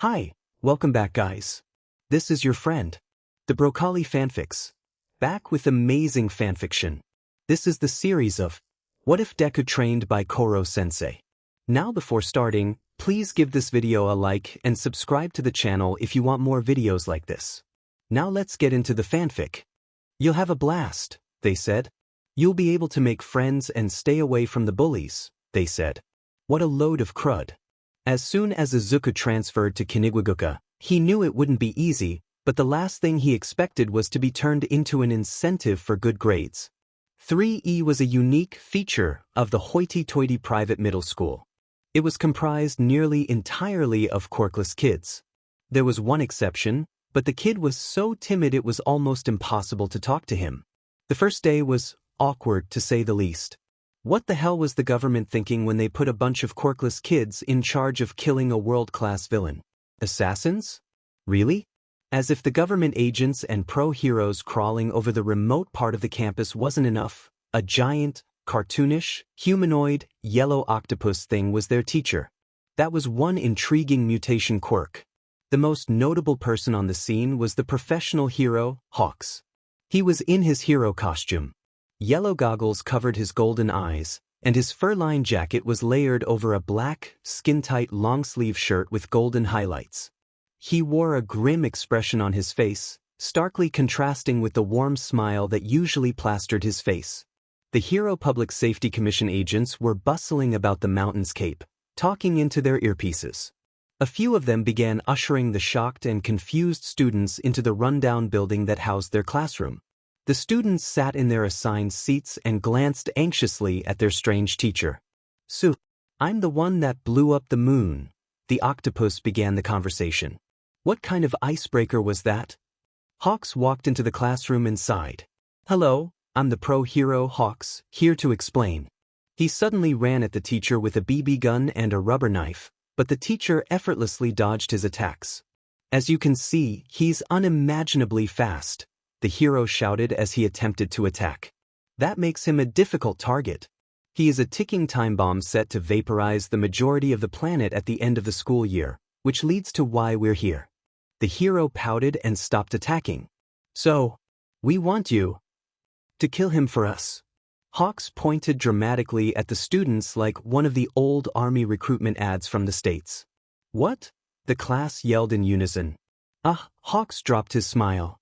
Hi, welcome back guys. This is your friend, the Broccoli Fanfics, back with amazing fanfiction. This is the series of What If Deku Trained by Koro Sensei. Now before starting, please give this video a like and subscribe to the channel if you want more videos like this. Now let's get into the fanfic. You'll have a blast, they said. You'll be able to make friends and stay away from the bullies, they said. What a load of crud. As soon as Izuku transferred to Kiniguguka, he knew it wouldn't be easy, but the last thing he expected was to be turned into an incentive for good grades. 3E was a unique feature of the hoity-toity private middle school. It was comprised nearly entirely of quirkless kids. There was one exception, but the kid was so timid it was almost impossible to talk to him. The first day was awkward to say the least. What the hell was the government thinking when they put a bunch of quirkless kids in charge of killing a world-class villain? Assassins? Really? As if the government agents and pro-heroes crawling over the remote part of the campus wasn't enough, a giant, cartoonish, humanoid, yellow octopus thing was their teacher. That was one intriguing mutation quirk. The most notable person on the scene was the professional hero, Hawks. He was in his hero costume. Yellow goggles covered his golden eyes, and his fur-lined jacket was layered over a black, skin-tight long-sleeve shirt with golden highlights. He wore a grim expression on his face, starkly contrasting with the warm smile that usually plastered his face. The Hero Public Safety Commission agents were bustling about the mountain's cape, talking into their earpieces. A few of them began ushering the shocked and confused students into the rundown building that housed their classroom. The students sat in their assigned seats and glanced anxiously at their strange teacher. "So, I'm the one that blew up the moon," the octopus began the conversation. "What kind of icebreaker was that?" Hawks walked into the classroom and sighed. "Hello, I'm the pro-hero Hawks, here to explain." He suddenly ran at the teacher with a BB gun and a rubber knife, but the teacher effortlessly dodged his attacks. "As you can see, he's unimaginably fast," the hero shouted as he attempted to attack. "That makes him a difficult target. He is a ticking time bomb set to vaporize the majority of the planet at the end of the school year, which leads to why we're here." The hero pouted and stopped attacking. "So, we want you to kill him for us." Hawks pointed dramatically at the students like one of the old army recruitment ads from the States. "What?" the class yelled in unison. Hawks dropped his smile.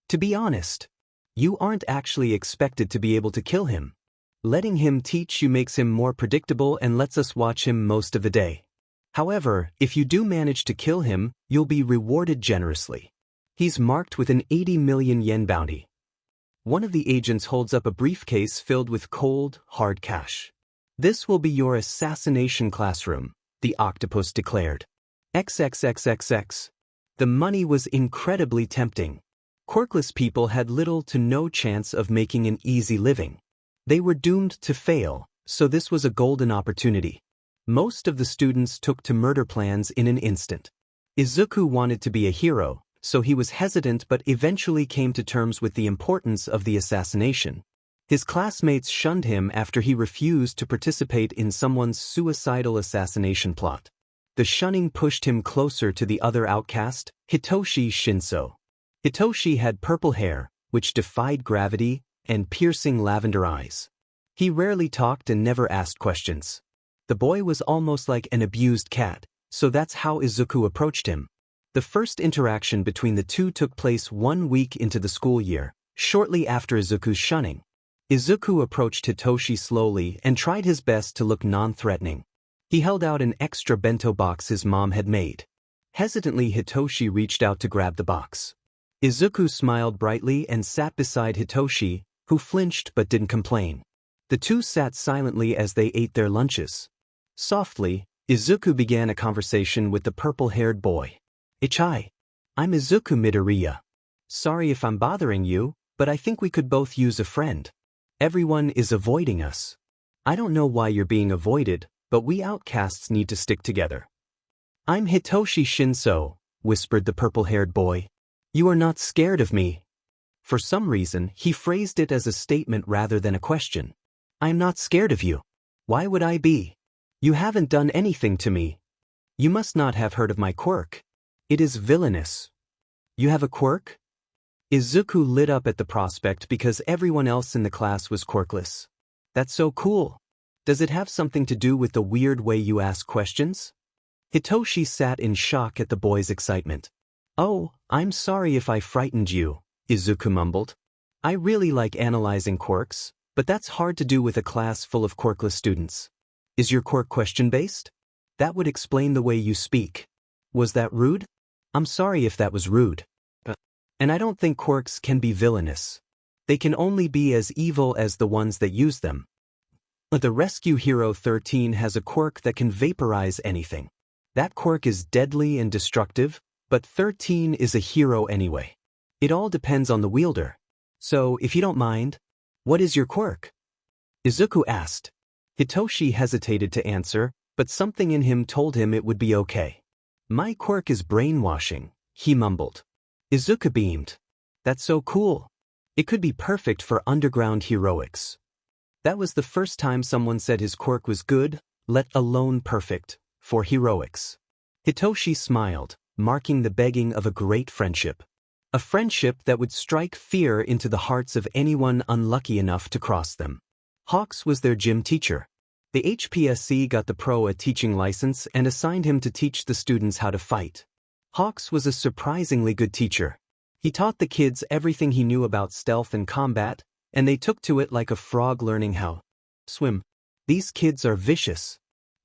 "To be honest, you aren't actually expected to be able to kill him. Letting him teach you makes him more predictable and lets us watch him most of the day. However, if you do manage to kill him, you'll be rewarded generously. He's marked with an 80 million yen bounty." One of the agents holds up a briefcase filled with cold, hard cash. "This will be your assassination classroom," the octopus declared. XXXXX. The money was incredibly tempting. Quirkless people had little to no chance of making an easy living. They were doomed to fail, so this was a golden opportunity. Most of the students took to murder plans in an instant. Izuku wanted to be a hero, so he was hesitant but eventually came to terms with the importance of the assassination. His classmates shunned him after he refused to participate in someone's suicidal assassination plot. The shunning pushed him closer to the other outcast, Hitoshi Shinso. Hitoshi had purple hair, which defied gravity, and piercing lavender eyes. He rarely talked and never asked questions. The boy was almost like an abused cat, so that's how Izuku approached him. The first interaction between the two took place 1 week into the school year, shortly after Izuku's shunning. Izuku approached Hitoshi slowly and tried his best to look non-threatening. He held out an extra bento box his mom had made. Hesitantly, Hitoshi reached out to grab the box. Izuku smiled brightly and sat beside Hitoshi, who flinched but didn't complain. The two sat silently as they ate their lunches. Softly, Izuku began a conversation with the purple-haired boy. "Ichai. I'm Izuku Midoriya. Sorry if I'm bothering you, but I think we could both use a friend. Everyone is avoiding us. I don't know why you're being avoided, but we outcasts need to stick together." "I'm Hitoshi Shinso," whispered the purple-haired boy. "You are not scared of me." For some reason, he phrased it as a statement rather than a question. "I'm not scared of you. Why would I be? You haven't done anything to me. You must not have heard of my quirk." It is villainous. You have a quirk? Izuku lit up at the prospect because everyone else in the class was quirkless. That's so cool. Does it have something to do with the weird way you ask questions? Hitoshi sat in shock at the boy's excitement. Oh, I'm sorry if I frightened you, Izuku mumbled. I really like analyzing quirks, but that's hard to do with a class full of quirkless students. Is your quirk question-based? That would explain the way you speak. Was that rude? I'm sorry if that was rude. And I don't think quirks can be villainous. They can only be as evil as the ones that use them. But the Rescue Hero 13 has a quirk that can vaporize anything. That quirk is deadly and destructive, but 13 is a hero anyway. It all depends on the wielder. So, if you don't mind, what is your quirk? Izuku asked. Hitoshi hesitated to answer, but something in him told him it would be okay. My quirk is brainwashing, he mumbled. Izuku beamed. That's so cool. It could be perfect for underground heroics. That was the first time someone said his quirk was good, let alone perfect, for heroics. Hitoshi smiled, marking the beginning of a great friendship. A friendship that would strike fear into the hearts of anyone unlucky enough to cross them. Hawks was their gym teacher. The HPSC got the pro a teaching license and assigned him to teach the students how to fight. Hawks was a surprisingly good teacher. He taught the kids everything he knew about stealth and combat, and they took to it like a frog learning how to swim. These kids are vicious.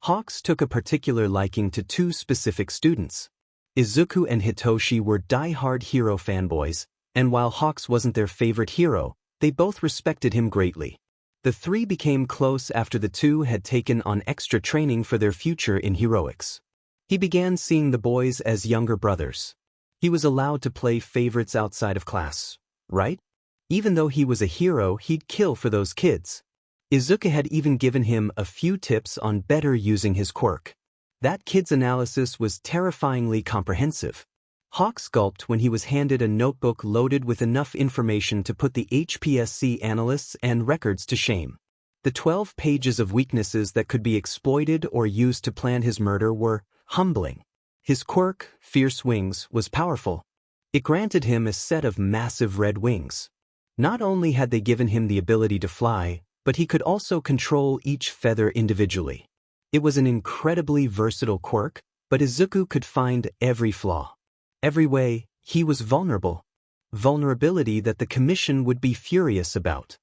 Hawks took a particular liking to two specific students. Izuku and Hitoshi were die-hard hero fanboys, and while Hawks wasn't their favorite hero, they both respected him greatly. The three became close after the two had taken on extra training for their future in heroics. He began seeing the boys as younger brothers. He was allowed to play favorites outside of class, right? Even though he was a hero, he'd kill for those kids. Izuku had even given him a few tips on better using his quirk. That kid's analysis was terrifyingly comprehensive. Hawks gulped when he was handed a notebook loaded with enough information to put the HPSC analysts and records to shame. The 12 pages of weaknesses that could be exploited or used to plan his murder were humbling. His quirk, Fierce Wings, was powerful. It granted him a set of massive red wings. Not only had they given him the ability to fly, but he could also control each feather individually. It was an incredibly versatile quirk, but Izuku could find every flaw. Every way, he was vulnerable. Vulnerability that the Commission would be furious about.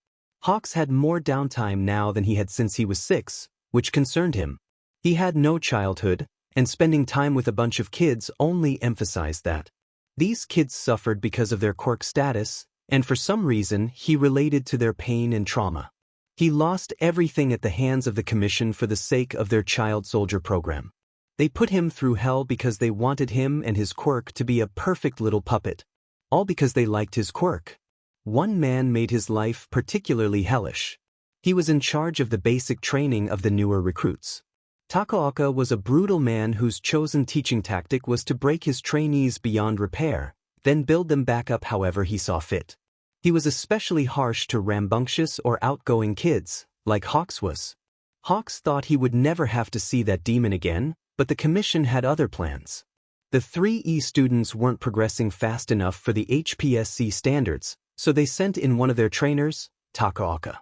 Hawks had more downtime now than he had since he was 6, which concerned him. He had no childhood, and spending time with a bunch of kids only emphasized that. These kids suffered because of their quirk status, and for some reason he related to their pain and trauma. He lost everything at the hands of the Commission for the sake of their child soldier program. They put him through hell because they wanted him and his quirk to be a perfect little puppet. All because they liked his quirk. One man made his life particularly hellish. He was in charge of the basic training of the newer recruits. Takaoka was a brutal man whose chosen teaching tactic was to break his trainees beyond repair, then build them back up however he saw fit. He was especially harsh to rambunctious or outgoing kids, like Hawks was. Hawks thought he would never have to see that demon again, but the Commission had other plans. The 3E students weren't progressing fast enough for the HPSC standards, so they sent in one of their trainers, Takaoka.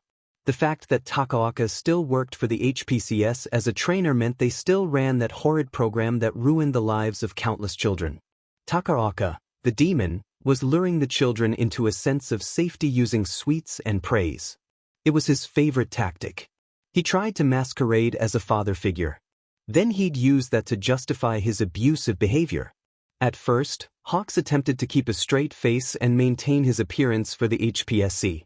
The fact that Takaoka still worked for the HPCS as a trainer meant they still ran that horrid program that ruined the lives of countless children. Takaoka, the demon, was luring the children into a sense of safety using sweets and praise. It was his favorite tactic. He tried to masquerade as a father figure. Then he'd use that to justify his abusive behavior. At first, Hawks attempted to keep a straight face and maintain his appearance for the HPSC.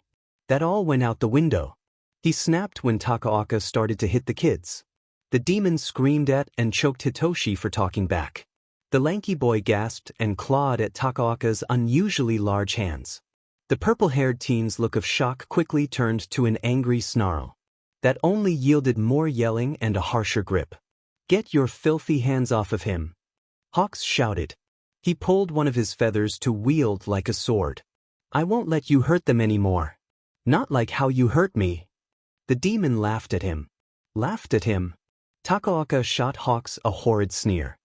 That all went out the window. He snapped when Takaoka started to hit the kids. The demon screamed at and choked Hitoshi for talking back. The lanky boy gasped and clawed at Takaoka's unusually large hands. The purple-haired teen's look of shock quickly turned to an angry snarl. That only yielded more yelling and a harsher grip. "Get your filthy hands off of him," Hawks shouted. He pulled one of his feathers to wield like a sword. "I won't let you hurt them anymore. Not like how you hurt me." The demon laughed at him. Laughed at him? Takaoka shot Hawks a horrid sneer.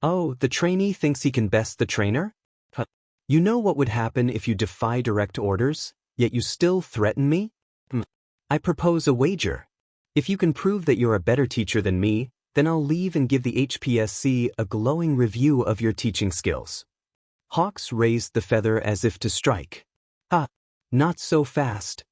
Oh, the trainee thinks he can best the trainer? Huh. You know what would happen if you defy direct orders, yet you still threaten me? I propose a wager. If you can prove that you're a better teacher than me, then I'll leave and give the HPSC a glowing review of your teaching skills. Hawks raised the feather as if to strike. Ha! Not so fast.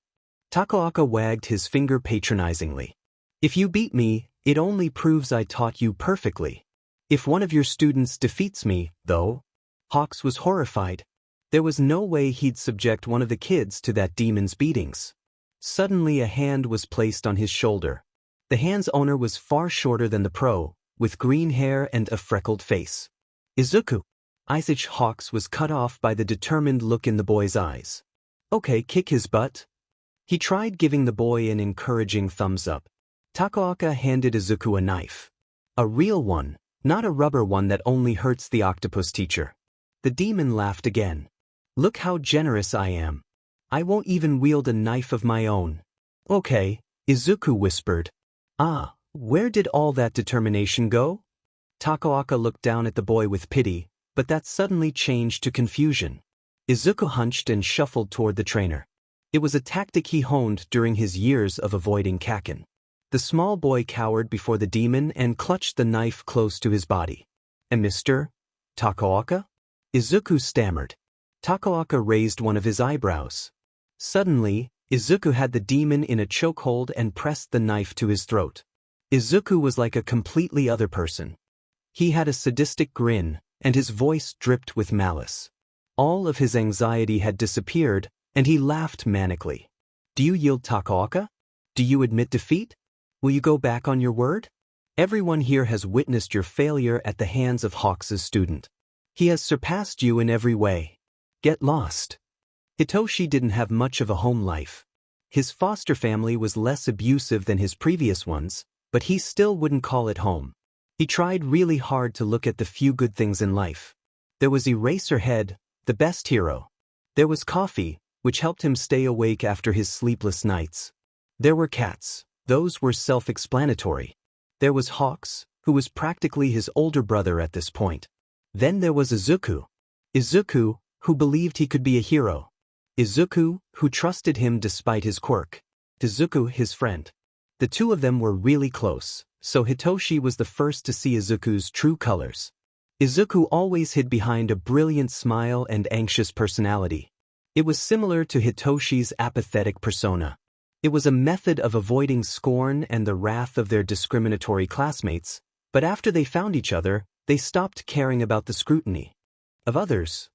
Takaoka wagged his finger patronizingly. If you beat me, it only proves I taught you perfectly. If one of your students defeats me, though, Hawks was horrified. There was no way he'd subject one of the kids to that demon's beatings. Suddenly a hand was placed on his shoulder. The hand's owner was far shorter than the pro, with green hair and a freckled face. Izuku. Izuku Hawks was cut off by the determined look in the boy's eyes. Okay, kick his butt. He tried giving the boy an encouraging thumbs up. Takaoka handed Izuku a knife. A real one, not a rubber one that only hurts the octopus teacher. The demon laughed again. Look how generous I am. I won't even wield a knife of my own. Okay, Izuku whispered. Ah, where did all that determination go? Takaoka looked down at the boy with pity, but that suddenly changed to confusion. Izuku hunched and shuffled toward the trainer. It was a tactic he honed during his years of avoiding Kaken. The small boy cowered before the demon and clutched the knife close to his body. And Mr. Takaoka? Izuku stammered. Takaoka raised one of his eyebrows. Suddenly, Izuku had the demon in a chokehold and pressed the knife to his throat. Izuku was like a completely other person. He had a sadistic grin, and his voice dripped with malice. All of his anxiety had disappeared, and he laughed manically. Do you yield, Takaoka? Do you admit defeat? Will you go back on your word? Everyone here has witnessed your failure at the hands of Hawks' student. He has surpassed you in every way. Get lost. Hitoshi didn't have much of a home life. His foster family was less abusive than his previous ones, but he still wouldn't call it home. He tried really hard to look at the few good things in life. There was Eraserhead, the best hero. There was coffee, which helped him stay awake after his sleepless nights. There were cats, those were self-explanatory. There was Hawks, who was practically his older brother at this point. Then there was Izuku. Izuku, who believed he could be a hero. Izuku, who trusted him despite his quirk. Izuku, his friend. The two of them were really close, so Hitoshi was the first to see Izuku's true colors. Izuku always hid behind a brilliant smile and anxious personality. It was similar to Hitoshi's apathetic persona. It was a method of avoiding scorn and the wrath of their discriminatory classmates, but after they found each other, they stopped caring about the scrutiny of others.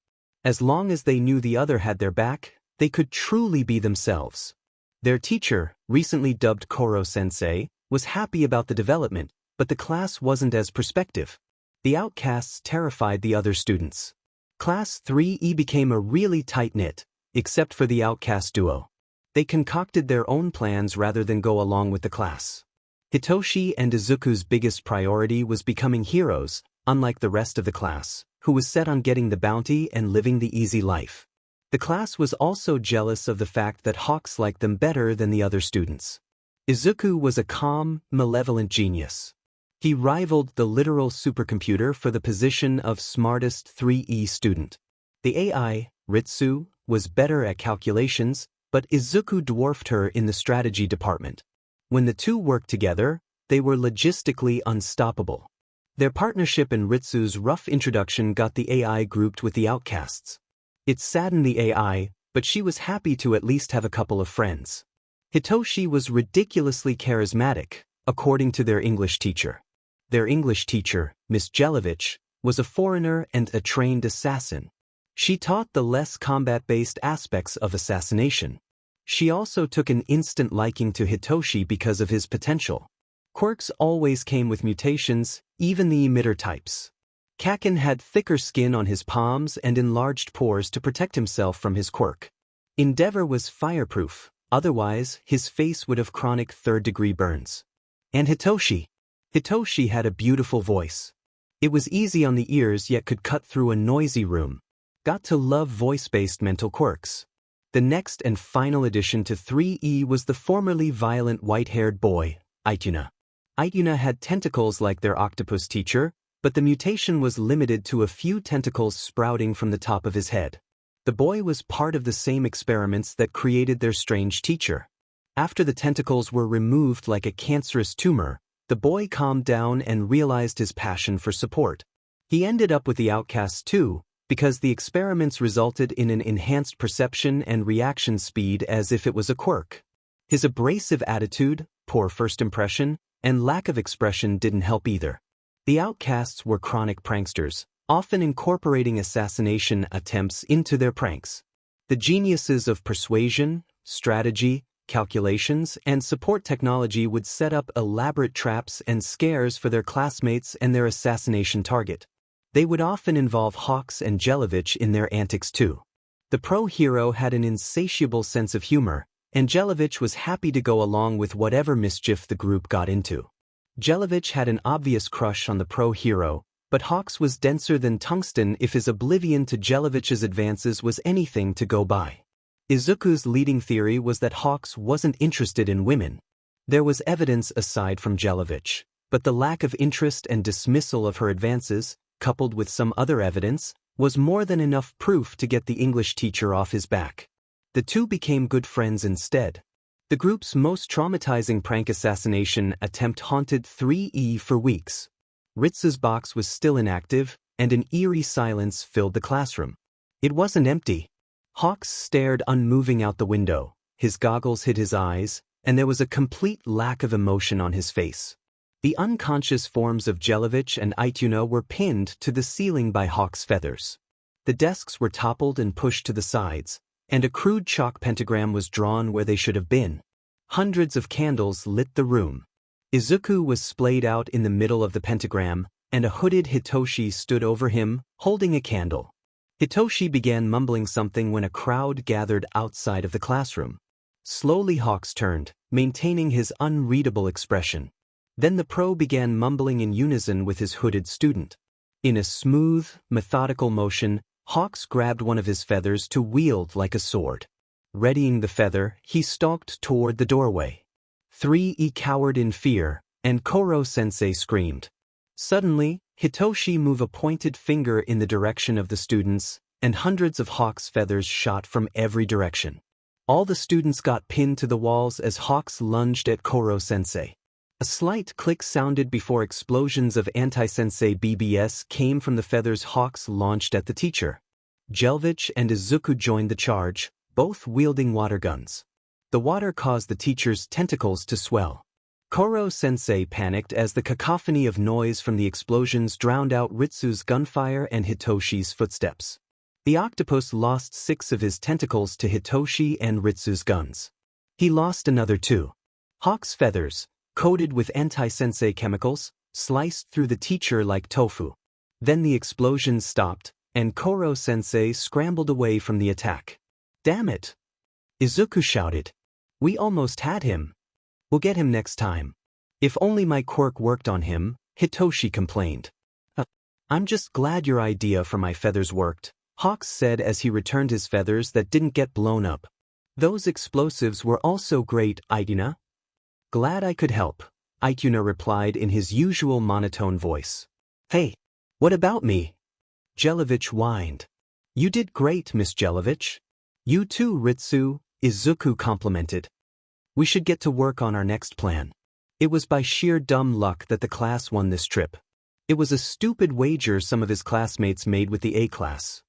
As long as they knew the other had their back, they could truly be themselves. Their teacher, recently dubbed Koro Sensei, was happy about the development, but the class wasn't as perspective. The Outcasts terrified the other students. Class 3E became a really tight-knit, except for the Outcast duo. They concocted their own plans rather than go along with the class. Hitoshi and Izuku's biggest priority was becoming heroes, unlike the rest of the class, who was set on getting the bounty and living the easy life. The class was also jealous of the fact that Hawks liked them better than the other students. Izuku was a calm, malevolent genius. He rivaled the literal supercomputer for the position of smartest 3E student. The AI, Ritsu, was better at calculations, but Izuku dwarfed her in the strategy department. When the two worked together, they were logistically unstoppable. Their partnership and Ritsu's rough introduction got the AI grouped with the Outcasts. It saddened the AI, but she was happy to at least have a couple of friends. Hitoshi was ridiculously charismatic, according to their English teacher. Their English teacher, Miss Jelovich, was a foreigner and a trained assassin. She taught the less combat-based aspects of assassination. She also took an instant liking to Hitoshi because of his potential. Quirks always came with mutations, even the emitter types. Kaken had thicker skin on his palms and enlarged pores to protect himself from his quirk. Endeavor was fireproof, otherwise his face would have chronic third-degree burns. And Hitoshi had a beautiful voice. It was easy on the ears yet could cut through a noisy room. Got to love voice-based mental quirks. The next and final addition to 3E was the formerly violent white-haired boy, Ituna. Ituna had tentacles like their octopus teacher, but the mutation was limited to a few tentacles sprouting from the top of his head. The boy was part of the same experiments that created their strange teacher. After the tentacles were removed like a cancerous tumor, the boy calmed down and realized his passion for support. He ended up with the Outcasts too, because the experiments resulted in an enhanced perception and reaction speed as if it was a quirk. His abrasive attitude, poor first impression, and lack of expression didn't help either. The Outcasts were chronic pranksters, often incorporating assassination attempts into their pranks. The geniuses of persuasion, strategy, calculations, and support technology would set up elaborate traps and scares for their classmates and their assassination target. They would often involve Hawks and Jelovich in their antics too. The pro-hero had an insatiable sense of humor, and Jelovich was happy to go along with whatever mischief the group got into. Jelovich had an obvious crush on the pro-hero, but Hawks was denser than tungsten if his oblivion to Jelovich's advances was anything to go by. Izuku's leading theory was that Hawks wasn't interested in women. There was evidence aside from Jelovich, but the lack of interest and dismissal of her advances, coupled with some other evidence, was more than enough proof to get the English teacher off his back. The two became good friends instead. The group's most traumatizing prank assassination attempt haunted 3E for weeks. Ritsu's box was still inactive, and an eerie silence filled the classroom. It wasn't empty. Hawks stared unmoving out the window, his goggles hid his eyes, and there was a complete lack of emotion on his face. The unconscious forms of Jelovich and Ituna were pinned to the ceiling by Hawk's feathers. The desks were toppled and pushed to the sides, and a crude chalk pentagram was drawn where they should have been. Hundreds of candles lit the room. Izuku was splayed out in the middle of the pentagram, and a hooded Hitoshi stood over him, holding a candle. Hitoshi began mumbling something when a crowd gathered outside of the classroom. Slowly Hawks turned, maintaining his unreadable expression. Then the pro began mumbling in unison with his hooded student. In a smooth, methodical motion, Hawks grabbed one of his feathers to wield like a sword. Readying the feather, he stalked toward the doorway. 3E cowered in fear, and Koro Sensei screamed. Suddenly, Hitoshi moved a pointed finger in the direction of the students, and hundreds of Hawks' feathers shot from every direction. All the students got pinned to the walls as Hawks lunged at Koro Sensei. A slight click sounded before explosions of anti-sensei BBS came from the feathers Hawks launched at the teacher. Jelovich and Izuku joined the charge, both wielding water guns. The water caused the teacher's tentacles to swell. Koro Sensei panicked as the cacophony of noise from the explosions drowned out Ritsu's gunfire and Hitoshi's footsteps. The octopus lost 6 of his tentacles to Hitoshi and Ritsu's guns. He lost another 2. Hawk's feathers, coated with anti-sensei chemicals, sliced through the teacher like tofu. Then the explosions stopped, and Koro Sensei scrambled away from the attack. "Damn it!" Izuku shouted. "We almost had him. We'll get him next time." "If only my quirk worked on him," Hitoshi complained. "I'm just glad your idea for my feathers worked," Hawks said as he returned his feathers that didn't get blown up. "Those explosives were also great, Ituna." "Glad I could help," Ituna replied in his usual monotone voice. "Hey, what about me?" Jelovich whined. "You did great, Miss Jelovich." "You too, Ritsu," Izuku complimented. "We should get to work on our next plan." It was by sheer dumb luck that the class won this trip. It was a stupid wager some of his classmates made with the A class.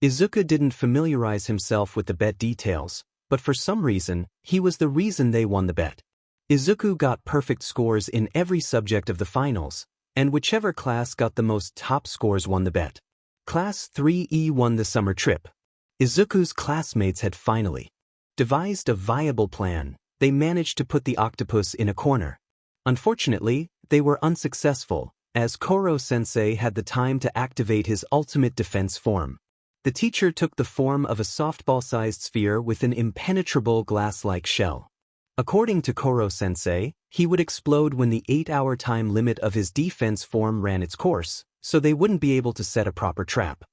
Izuku didn't familiarize himself with the bet details, but for some reason, he was the reason they won the bet. Izuku got perfect scores in every subject of the finals, and whichever class got the most top scores won the bet. Class 3E won the summer trip. Izuku's classmates had finally devised a viable plan. They managed to put the octopus in a corner. Unfortunately, they were unsuccessful, as Koro Sensei had the time to activate his ultimate defense form. The teacher took the form of a softball-sized sphere with an impenetrable glass-like shell. According to Koro Sensei, he would explode when the 8-hour time limit of his defense form ran its course, so they wouldn't be able to set a proper trap.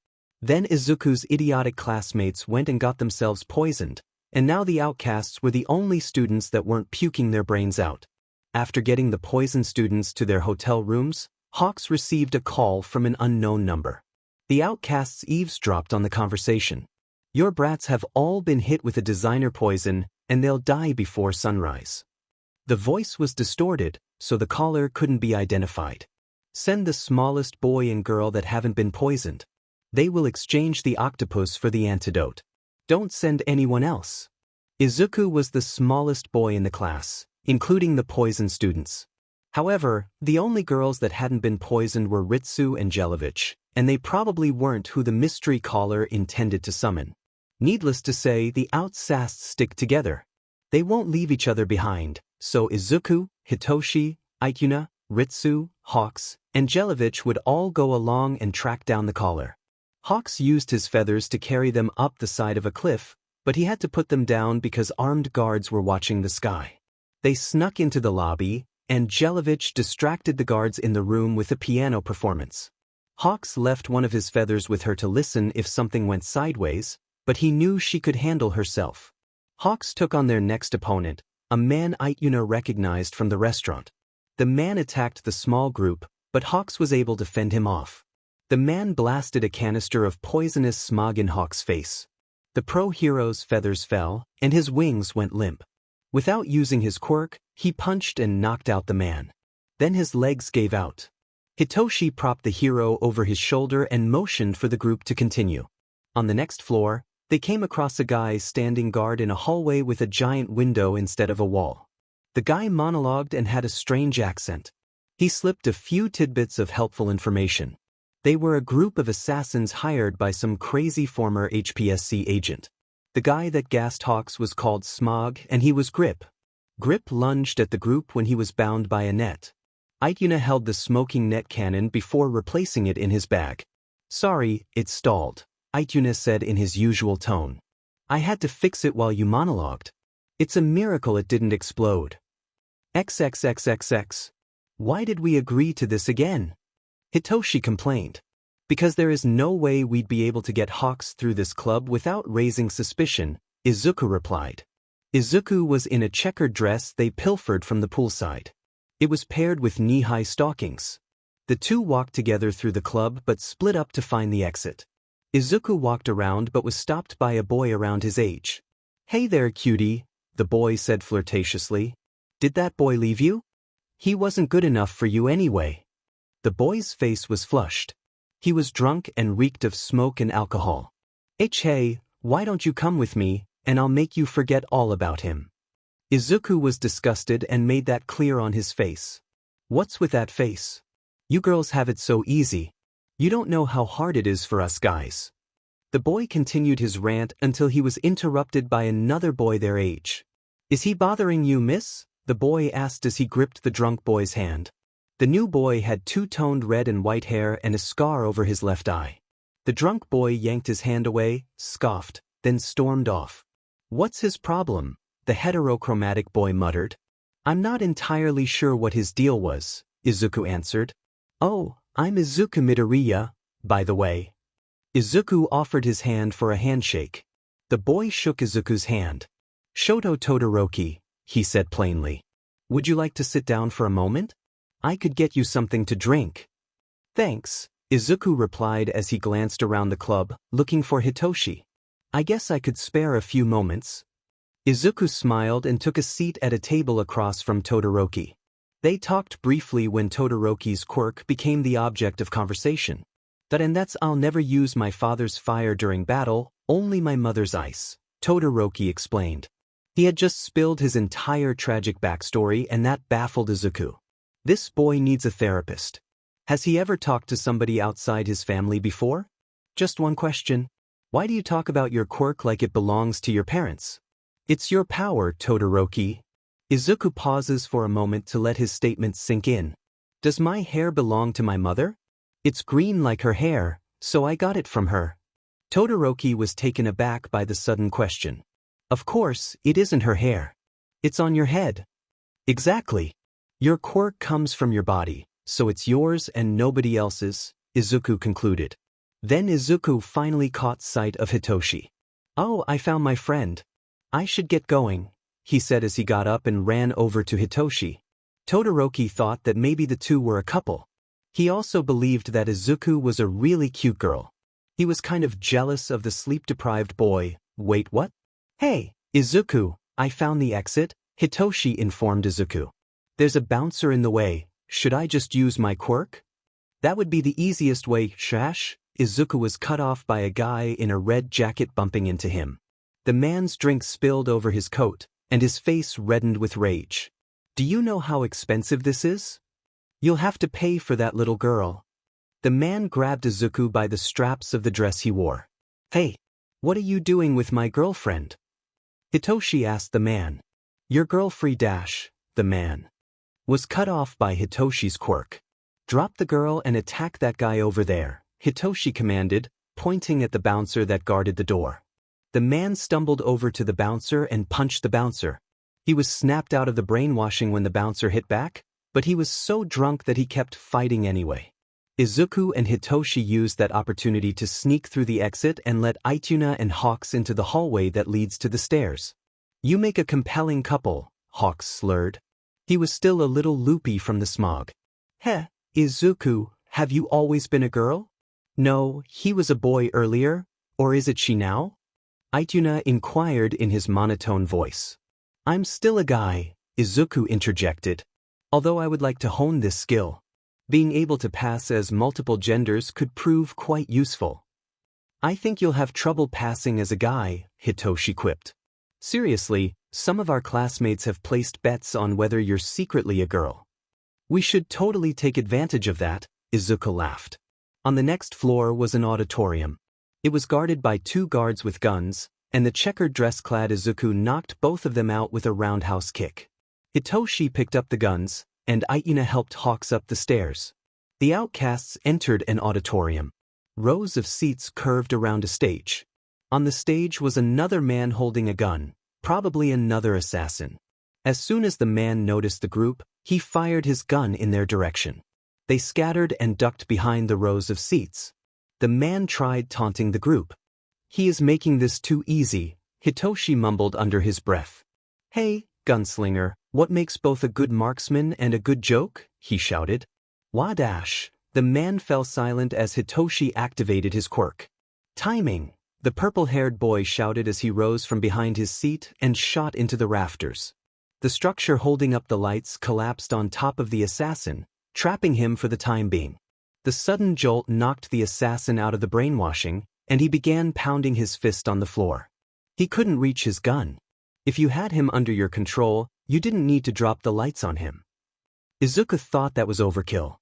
Then Izuku's idiotic classmates went and got themselves poisoned, and now the Outcasts were the only students that weren't puking their brains out. After getting the poisoned students to their hotel rooms, Hawks received a call from an unknown number. The Outcasts eavesdropped on the conversation. Your brats have all been hit with a designer poison, and they'll die before sunrise. The voice was distorted, so the caller couldn't be identified. Send the smallest boy and girl that haven't been poisoned. They will exchange the octopus for the antidote. Don't send anyone else. Izuku was the smallest boy in the class, including the poison students. However, the only girls that hadn't been poisoned were Ritsu and Jelevich, and they probably weren't who the mystery caller intended to summon. Needless to say, the Outcasts stick together. They won't leave each other behind, so Izuku, Hitoshi, Ikuna, Ritsu, Hawks, and Jelevich would all go along and track down the caller. Hawks used his feathers to carry them up the side of a cliff, but he had to put them down because armed guards were watching the sky. They snuck into the lobby, and Jelevich distracted the guards in the room with a piano performance. Hawks left one of his feathers with her to listen if something went sideways, but he knew she could handle herself. Hawks took on their next opponent, a man Ikuna recognized from the restaurant. The man attacked the small group, but Hawks was able to fend him off. The man blasted a canister of poisonous smog in Hawks' face. The pro-hero's feathers fell, and his wings went limp. Without using his quirk, he punched and knocked out the man. Then his legs gave out. Hitoshi propped the hero over his shoulder and motioned for the group to continue. On the next floor, they came across a guy standing guard in a hallway with a giant window instead of a wall. The guy monologued and had a strange accent. He slipped a few tidbits of helpful information. They were a group of assassins hired by some crazy former HPSC agent. The guy that gassed Hawks was called Smog, and he was Grip. Grip lunged at the group when he was bound by a net. Ikuna held the smoking net cannon before replacing it in his bag. Sorry, it stalled, Ikuna said in his usual tone. I had to fix it while you monologued. It's a miracle it didn't explode. XXXXX. Why did we agree to this again? Hitoshi complained. Because there is no way we'd be able to get Hawks through this club without raising suspicion, Izuku replied. Izuku was in a checkered dress they pilfered from the poolside. It was paired with knee-high stockings. The two walked together through the club but split up to find the exit. Izuku walked around but was stopped by a boy around his age. Hey there, cutie, the boy said flirtatiously. Did that boy leave you? He wasn't good enough for you anyway. The boy's face was flushed. He was drunk and reeked of smoke and alcohol. Hey, why don't you come with me, and I'll make you forget all about him. Izuku was disgusted and made that clear on his face. What's with that face? You girls have it so easy. You don't know how hard it is for us guys. The boy continued his rant until he was interrupted by another boy their age. Is he bothering you, miss? The boy asked as he gripped the drunk boy's hand. The new boy had two-toned red and white hair and a scar over his left eye. The drunk boy yanked his hand away, scoffed, then stormed off. What's his problem? The heterochromatic boy muttered. I'm not entirely sure what his deal was, Izuku answered. Oh, I'm Izuku Midoriya, by the way. Izuku offered his hand for a handshake. The boy shook Izuku's hand. Shoto Todoroki, he said plainly. Would you like to sit down for a moment? I could get you something to drink. Thanks, Izuku replied as he glanced around the club, looking for Hitoshi. I guess I could spare a few moments. Izuku smiled and took a seat at a table across from Todoroki. They talked briefly when Todoroki's quirk became the object of conversation. That's I'll never use my father's fire during battle, only my mother's ice, Todoroki explained. He had just spilled his entire tragic backstory and that baffled Izuku. This boy needs a therapist. Has he ever talked to somebody outside his family before? Just one question. Why do you talk about your quirk like it belongs to your parents? It's your power, Todoroki. Izuku pauses for a moment to let his statement sink in. Does my hair belong to my mother? It's green like her hair, so I got it from her. Todoroki was taken aback by the sudden question. Of course, it isn't her hair. It's on your head. Exactly. Your quirk comes from your body, so it's yours and nobody else's, Izuku concluded. Then Izuku finally caught sight of Hitoshi. Oh, I found my friend. I should get going, he said as he got up and ran over to Hitoshi. Todoroki thought that maybe the two were a couple. He also believed that Izuku was a really cute girl. He was kind of jealous of the sleep-deprived boy. Wait, what? Hey, Izuku, I found the exit, Hitoshi informed Izuku. There's a bouncer in the way, should I just use my quirk? That would be the easiest way, Shash. Izuku was cut off by a guy in a red jacket bumping into him. The man's drink spilled over his coat, and his face reddened with rage. Do you know how expensive this is? You'll have to pay for that little girl. The man grabbed Izuku by the straps of the dress he wore. Hey, what are you doing with my girlfriend? Hitoshi asked the man. Your girlfriend dash, the man was cut off by Hitoshi's quirk. Drop the girl and attack that guy over there, Hitoshi commanded, pointing at the bouncer that guarded the door. The man stumbled over to the bouncer and punched the bouncer. He was snapped out of the brainwashing when the bouncer hit back, but he was so drunk that he kept fighting anyway. Izuku and Hitoshi used that opportunity to sneak through the exit and let Ituna and Hawks into the hallway that leads to the stairs. You make a compelling couple, Hawks slurred. He was still a little loopy from the smog. Heh, Izuku, have you always been a girl? No, he was a boy earlier, or is it she now? Ituna inquired in his monotone voice. I'm still a guy, Izuku interjected. Although I would like to hone this skill. Being able to pass as multiple genders could prove quite useful. I think you'll have trouble passing as a guy, Hitoshi quipped. Seriously, some of our classmates have placed bets on whether you're secretly a girl. We should totally take advantage of that, Izuku laughed. On the next floor was an auditorium. It was guarded by 2 guards with guns, and the checkered dress-clad Izuku knocked both of them out with a roundhouse kick. Hitoshi picked up the guns, and Ituna helped Hawks up the stairs. The Outcasts entered an auditorium. Rows of seats curved around a stage. On the stage was another man holding a gun, probably another assassin. As soon as the man noticed the group, he fired his gun in their direction. They scattered and ducked behind the rows of seats. The man tried taunting the group. He is making this too easy, Hitoshi mumbled under his breath. Hey, gunslinger, what makes both a good marksman and a good joke? He shouted. Wadash. The man fell silent as Hitoshi activated his quirk. Timing, the purple-haired boy shouted as he rose from behind his seat and shot into the rafters. The structure holding up the lights collapsed on top of the assassin, trapping him for the time being. The sudden jolt knocked the assassin out of the brainwashing, and he began pounding his fist on the floor. He couldn't reach his gun. If you had him under your control, you didn't need to drop the lights on him. Izuku thought that was overkill.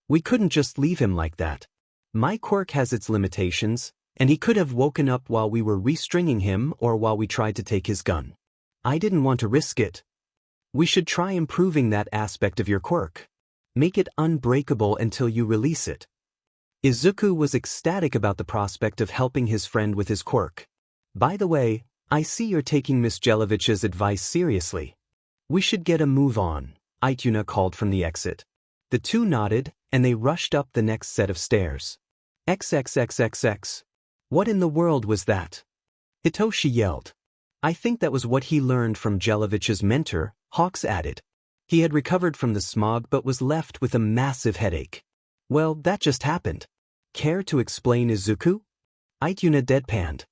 We couldn't just leave him like that. My quirk has its limitations, and he could have woken up while we were restringing him or while we tried to take his gun. I didn't want to risk it. We should try improving that aspect of your quirk. Make it unbreakable until you release it. Izuku was ecstatic about the prospect of helping his friend with his quirk. By the way, I see you're taking Miss Jelovich's advice seriously. We should get a move on, Ituna called from the exit. The two nodded, and they rushed up the next set of stairs. XXXXX. What in the world was that? Hitoshi yelled. I think that was what he learned from Jelovich's mentor, Hawks added. He had recovered from the smog but was left with a massive headache. Well, that just happened. Care to explain, Izuku? Ituna deadpanned.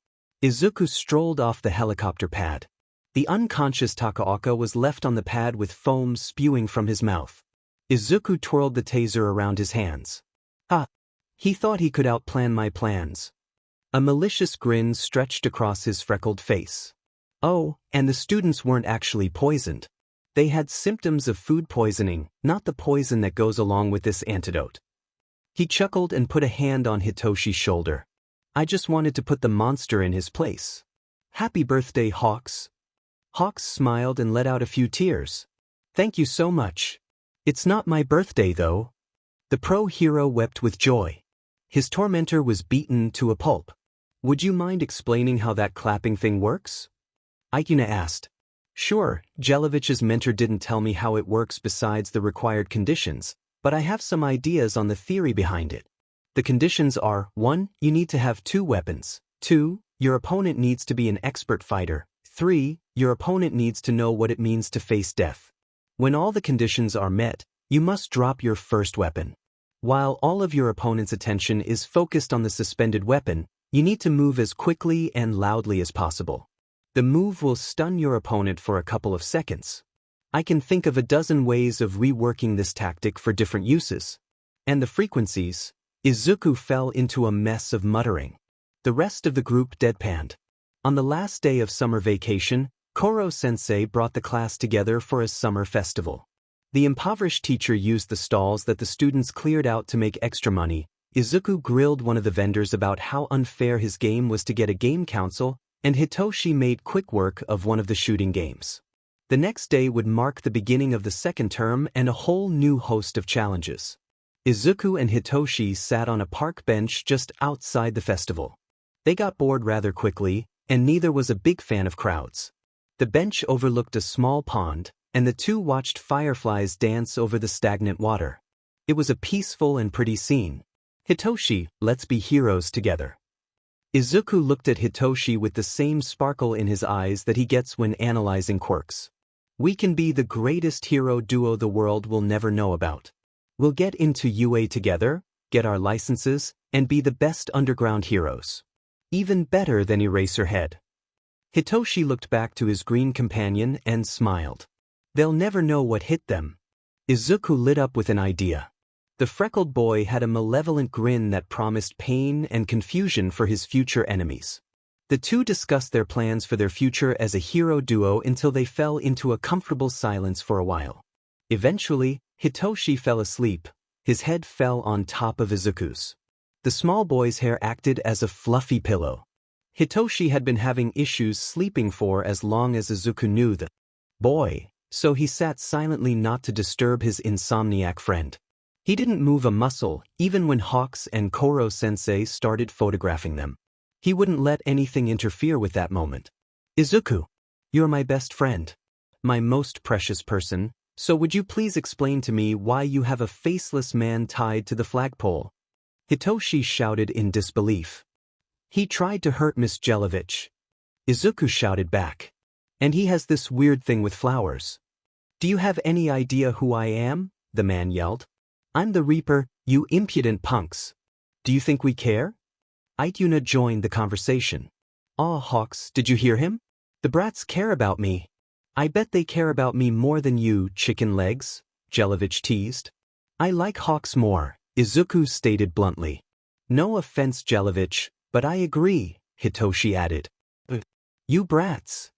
Izuku strolled off the helicopter pad. The unconscious Takaoka was left on the pad with foam spewing from his mouth. Izuku twirled the taser around his hands. Ha! He thought he could outplan my plans. A malicious grin stretched across his freckled face. Oh, and the students weren't actually poisoned. They had symptoms of food poisoning, not the poison that goes along with this antidote. He chuckled and put a hand on Hitoshi's shoulder. I just wanted to put the monster in his place. Happy birthday, Hawks. Hawks smiled and let out a few tears. Thank you so much. It's not my birthday, though. The pro-hero wept with joy. His tormentor was beaten to a pulp. Would you mind explaining how that clapping thing works? Ituna asked. Sure, Jelovich's mentor didn't tell me how it works besides the required conditions, but I have some ideas on the theory behind it. The conditions are, 1. You need to have 2 weapons. 2. Your opponent needs to be an expert fighter. 3. Your opponent needs to know what it means to face death. When all the conditions are met, you must drop your first weapon. While all of your opponent's attention is focused on the suspended weapon, you need to move as quickly and loudly as possible. The move will stun your opponent for a couple of seconds. I can think of a dozen ways of reworking this tactic for different uses. And the frequencies. Izuku fell into a mess of muttering. The rest of the group deadpanned. On the last day of summer vacation, Koro Sensei brought the class together for a summer festival. The impoverished teacher used the stalls that the students cleared out to make extra money. Izuku grilled one of the vendors about how unfair his game was to get a game council, and Hitoshi made quick work of one of the shooting games. The next day would mark the beginning of the second term and a whole new host of challenges. Izuku and Hitoshi sat on a park bench just outside the festival. They got bored rather quickly, and neither was a big fan of crowds. The bench overlooked a small pond, and the two watched fireflies dance over the stagnant water. It was a peaceful and pretty scene. Hitoshi, let's be heroes together. Izuku looked at Hitoshi with the same sparkle in his eyes that he gets when analyzing quirks. We can be the greatest hero duo the world will never know about. We'll get into UA together, get our licenses, and be the best underground heroes. Even better than Eraserhead. Hitoshi looked back to his green companion and smiled. They'll never know what hit them. Izuku lit up with an idea. The freckled boy had a malevolent grin that promised pain and confusion for his future enemies. The two discussed their plans for their future as a hero duo until they fell into a comfortable silence for a while. Eventually, Hitoshi fell asleep. His head fell on top of Izuku's. The small boy's hair acted as a fluffy pillow. Hitoshi had been having issues sleeping for as long as Izuku knew the boy, so he sat silently not to disturb his insomniac friend. He didn't move a muscle, even when Hawks and Koro Sensei started photographing them. He wouldn't let anything interfere with that moment. Izuku, you're my best friend. My most precious person, so would you please explain to me why you have a faceless man tied to the flagpole? Hitoshi shouted in disbelief. He tried to hurt Miss Jelovich. Izuku shouted back. And he has this weird thing with flowers. Do you have any idea who I am? The man yelled. I'm the Reaper, you impudent punks. Do you think we care? Ituna joined the conversation. Aw, Hawks, did you hear him? The brats care about me. I bet they care about me more than you, chicken legs, Jelovich teased. I like Hawks more, Izuku stated bluntly. No offense, Jelovich, but I agree, Hitoshi added. You brats.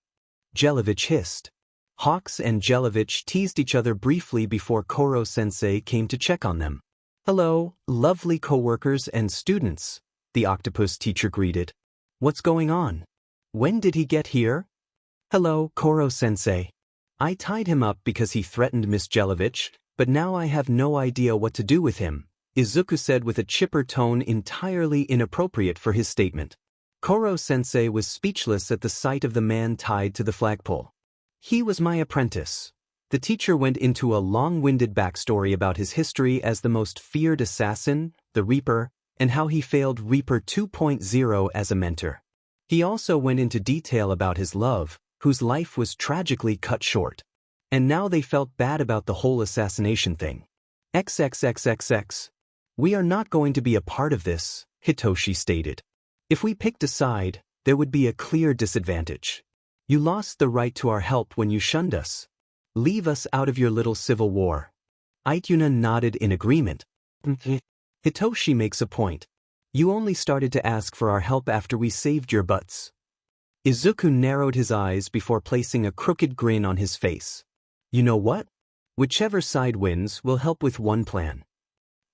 Jelovich hissed. Hawks and Jelovich teased each other briefly before Koro Sensei came to check on them. Hello, lovely co-workers and students, the octopus teacher greeted. What's going on? When did he get here? Hello, Koro Sensei. I tied him up because he threatened Miss Jelovich, but now I have no idea what to do with him, Izuku said with a chipper tone entirely inappropriate for his statement. Koro Sensei was speechless at the sight of the man tied to the flagpole. He was my apprentice. The teacher went into a long-winded backstory about his history as the most feared assassin, the Reaper, and how he failed Reaper 2.0 as a mentor. He also went into detail about his love, whose life was tragically cut short. And now they felt bad about the whole assassination thing. XXXXX. We are not going to be a part of this, Hitoshi stated. If we picked a side, there would be a clear disadvantage. You lost the right to our help when you shunned us. Leave us out of your little civil war. Ituna nodded in agreement. Hitoshi makes a point. You only started to ask for our help after we saved your butts. Izuku narrowed his eyes before placing a crooked grin on his face. You know what? Whichever side wins will help with one plan.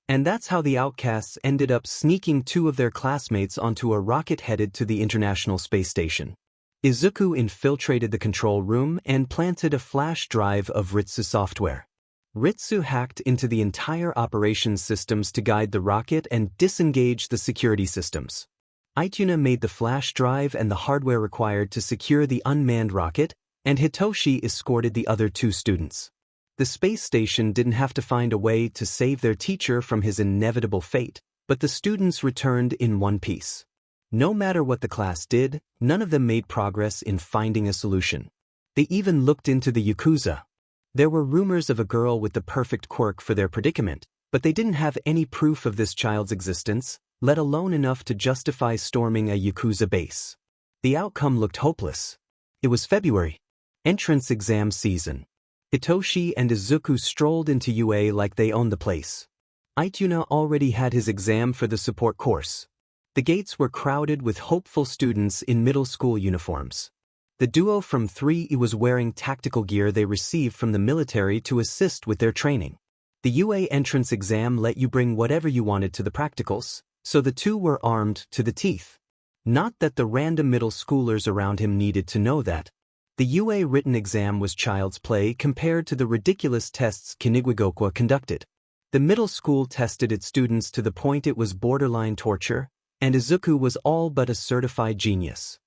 And that's how the Outcasts ended up sneaking two of their classmates onto a rocket headed to the International Space Station. Izuku infiltrated the control room and planted a flash drive of Ritsu software. Ritsu hacked into the entire operations systems to guide the rocket and disengage the security systems. Ituna made the flash drive and the hardware required to secure the unmanned rocket, and Hitoshi escorted the other two students. The space station didn't have to find a way to save their teacher from his inevitable fate, but the students returned in one piece. No matter what the class did, none of them made progress in finding a solution. They even looked into the Yakuza. There were rumors of a girl with the perfect quirk for their predicament, But they didn't have any proof of this child's existence, let alone enough to justify storming a Yakuza base. The outcome looked hopeless. It was February. Entrance exam season. Hitoshi and Izuku strolled into UA like they owned the place. Ituna already had his exam for the support course. The gates were crowded with hopeful students in middle school uniforms. The duo from 3E was wearing tactical gear they received from the military to assist with their training. The UA entrance exam let you bring whatever you wanted to the practicals, so the two were armed to the teeth. Not that the random middle schoolers around him needed to know that. The UA written exam was child's play compared to the ridiculous tests Kinigwagokwa conducted. The middle school tested its students to the point it was borderline torture, and Izuku was all but a certified genius.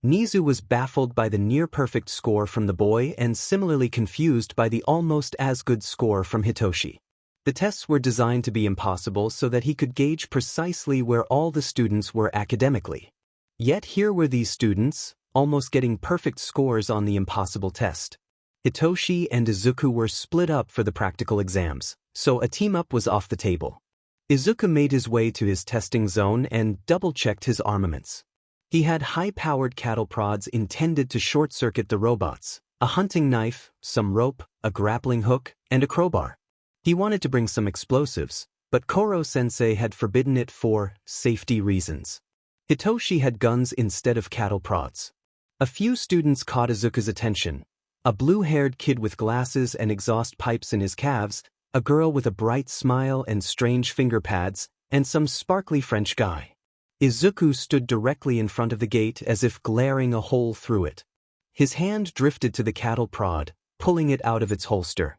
Nizu was baffled by the near-perfect score from the boy and similarly confused by the almost as good score from Hitoshi. The tests were designed to be impossible so that he could gauge precisely where all the students were academically. Yet here were these students, almost getting perfect scores on the impossible test. Hitoshi and Izuku were split up for the practical exams, so a team-up was off the table. Izuku made his way to his testing zone and double-checked his armaments. He had high-powered cattle prods intended to short-circuit the robots, a hunting knife, some rope, a grappling hook, and a crowbar. He wanted to bring some explosives, but Koro Sensei had forbidden it for safety reasons. Hitoshi had guns instead of cattle prods. A few students caught Izuku's attention. A blue-haired kid with glasses and exhaust pipes in his calves, a girl with a bright smile and strange finger pads, and some sparkly French guy. Izuku stood directly in front of the gate as if glaring a hole through it. His hand drifted to the cattle prod, pulling it out of its holster.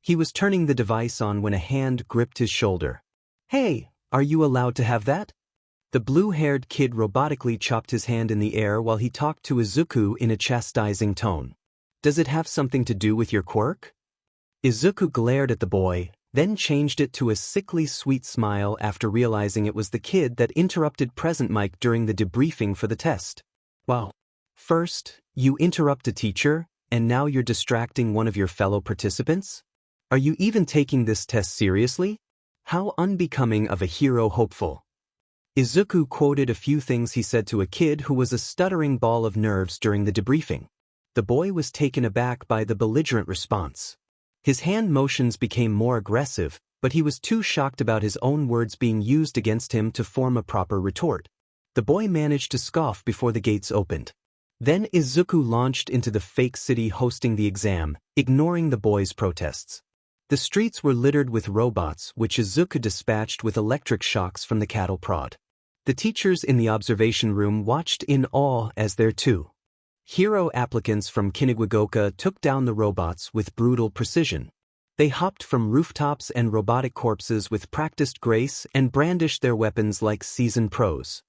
He was turning the device on when a hand gripped his shoulder. "Hey, are you allowed to have that?" The blue-haired kid robotically chopped his hand in the air while he talked to Izuku in a chastising tone. "Does it have something to do with your quirk?" Izuku glared at the boy, then changed it to a sickly sweet smile after realizing it was the kid that interrupted Present Mike during the debriefing for the test. "Wow. First, you interrupt a teacher, and now you're distracting one of your fellow participants? Are you even taking this test seriously? How unbecoming of a hero hopeful." Izuku quoted a few things he said to a kid who was a stuttering ball of nerves during the debriefing. The boy was taken aback by the belligerent response. His hand motions became more aggressive, but he was too shocked about his own words being used against him to form a proper retort. The boy managed to scoff before the gates opened. Then Izuku launched into the fake city hosting the exam, ignoring the boy's protests. The streets were littered with robots which Izuku dispatched with electric shocks from the cattle prod. The teachers in the observation room watched in awe as their two hero applicants from Kinigwagokwa took down the robots with brutal precision. They hopped from rooftops and robotic corpses with practiced grace and brandished their weapons like seasoned pros.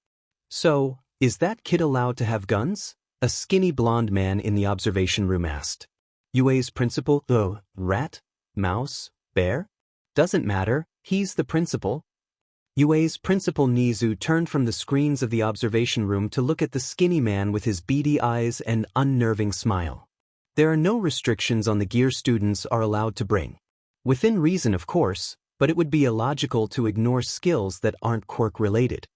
"So, is that kid allowed to have guns?" a skinny blonde man in the observation room asked. UA's principal, rat, mouse, bear? Doesn't matter, he's the principal. UA's principal Nizu turned from the screens of the observation room to look at the skinny man with his beady eyes and unnerving smile. There are no restrictions on the gear students are allowed to bring. Within reason, of course, but it would be illogical to ignore skills that aren't quirk-related.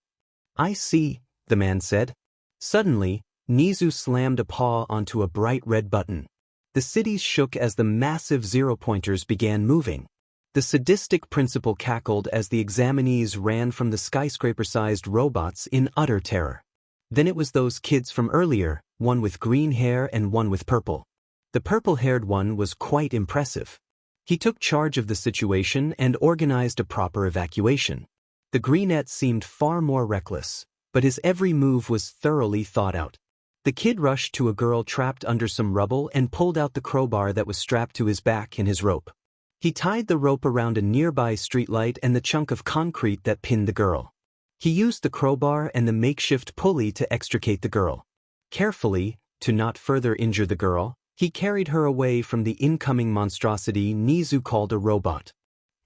"I see," the man said. Suddenly, Nizu slammed a paw onto a bright red button. The cities shook as the massive zero-pointers began moving. The sadistic principal cackled as the examinees ran from the skyscraper-sized robots in utter terror. Then it was those kids from earlier, one with green hair and one with purple. The purple-haired one was quite impressive. He took charge of the situation and organized a proper evacuation. The greenette seemed far more reckless, but his every move was thoroughly thought out. The kid rushed to a girl trapped under some rubble and pulled out the crowbar that was strapped to his back and his rope. He tied the rope around a nearby streetlight and the chunk of concrete that pinned the girl. He used the crowbar and the makeshift pulley to extricate the girl. Carefully, to not further injure the girl, he carried her away from the incoming monstrosity Nizu called a robot.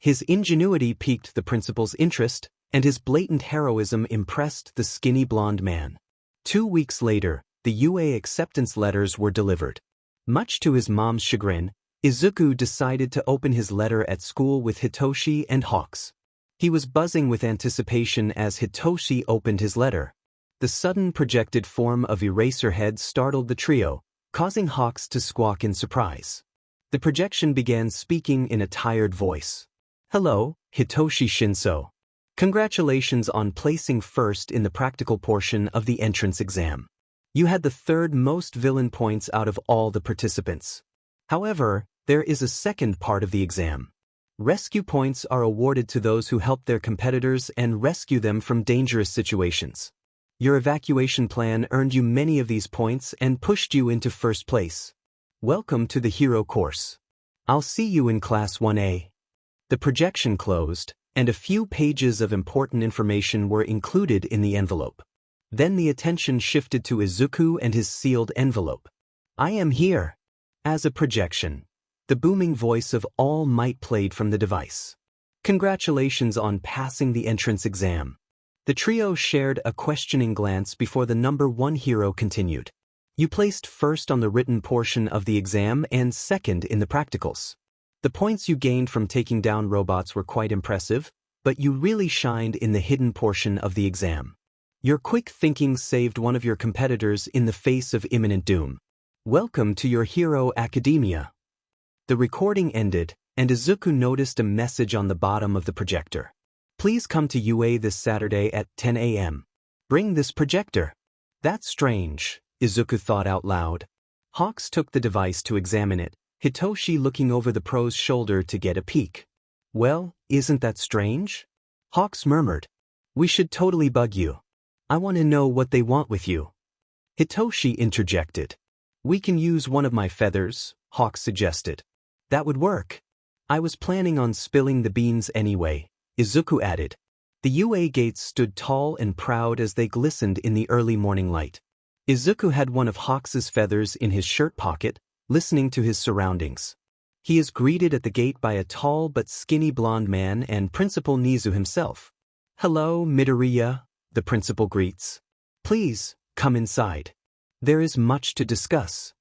His ingenuity piqued the principal's interest, and his blatant heroism impressed the skinny blonde man. 2 weeks later, the UA acceptance letters were delivered. Much to his mom's chagrin, Izuku decided to open his letter at school with Hitoshi and Hawks. He was buzzing with anticipation as Hitoshi opened his letter. The sudden projected form of Eraserhead startled the trio, causing Hawks to squawk in surprise. The projection began speaking in a tired voice. "Hello, Hitoshi Shinso. Congratulations on placing first in the practical portion of the entrance exam. You had the third most villain points out of all the participants. However, there is a second part of the exam. Rescue points are awarded to those who help their competitors and rescue them from dangerous situations. Your evacuation plan earned you many of these points and pushed you into first place. Welcome to the Hero course. I'll see you in Class 1A. The projection closed, and a few pages of important information were included in the envelope. Then the attention shifted to Izuku and his sealed envelope. I am here. As a projection, the booming voice of All Might played from the device. Congratulations on passing the entrance exam. The trio shared a questioning glance before the number 1 hero continued. You placed first on the written portion of the exam and second in the practicals. The points you gained from taking down robots were quite impressive, but you really shined in the hidden portion of the exam. Your quick thinking saved one of your competitors in the face of imminent doom. Welcome to your Hero Academia. The recording ended, and Izuku noticed a message on the bottom of the projector. Please come to UA this Saturday at 10 a.m. Bring this projector. That's strange, Izuku thought out loud. Hawks took the device to examine it, Hitoshi looking over the pro's shoulder to get a peek. Well, isn't that strange? Hawks murmured. We should totally bug you. I want to know what they want with you. Hitoshi interjected. We can use one of my feathers, Hawks suggested. That would work. I was planning on spilling the beans anyway, Izuku added. The UA gates stood tall and proud as they glistened in the early morning light. Izuku had one of Hawks's feathers in his shirt pocket, listening to his surroundings. He is greeted at the gate by a tall but skinny blonde man and Principal Nizu himself. Hello, Midoriya, the principal greets. Please, come inside. There is much to discuss.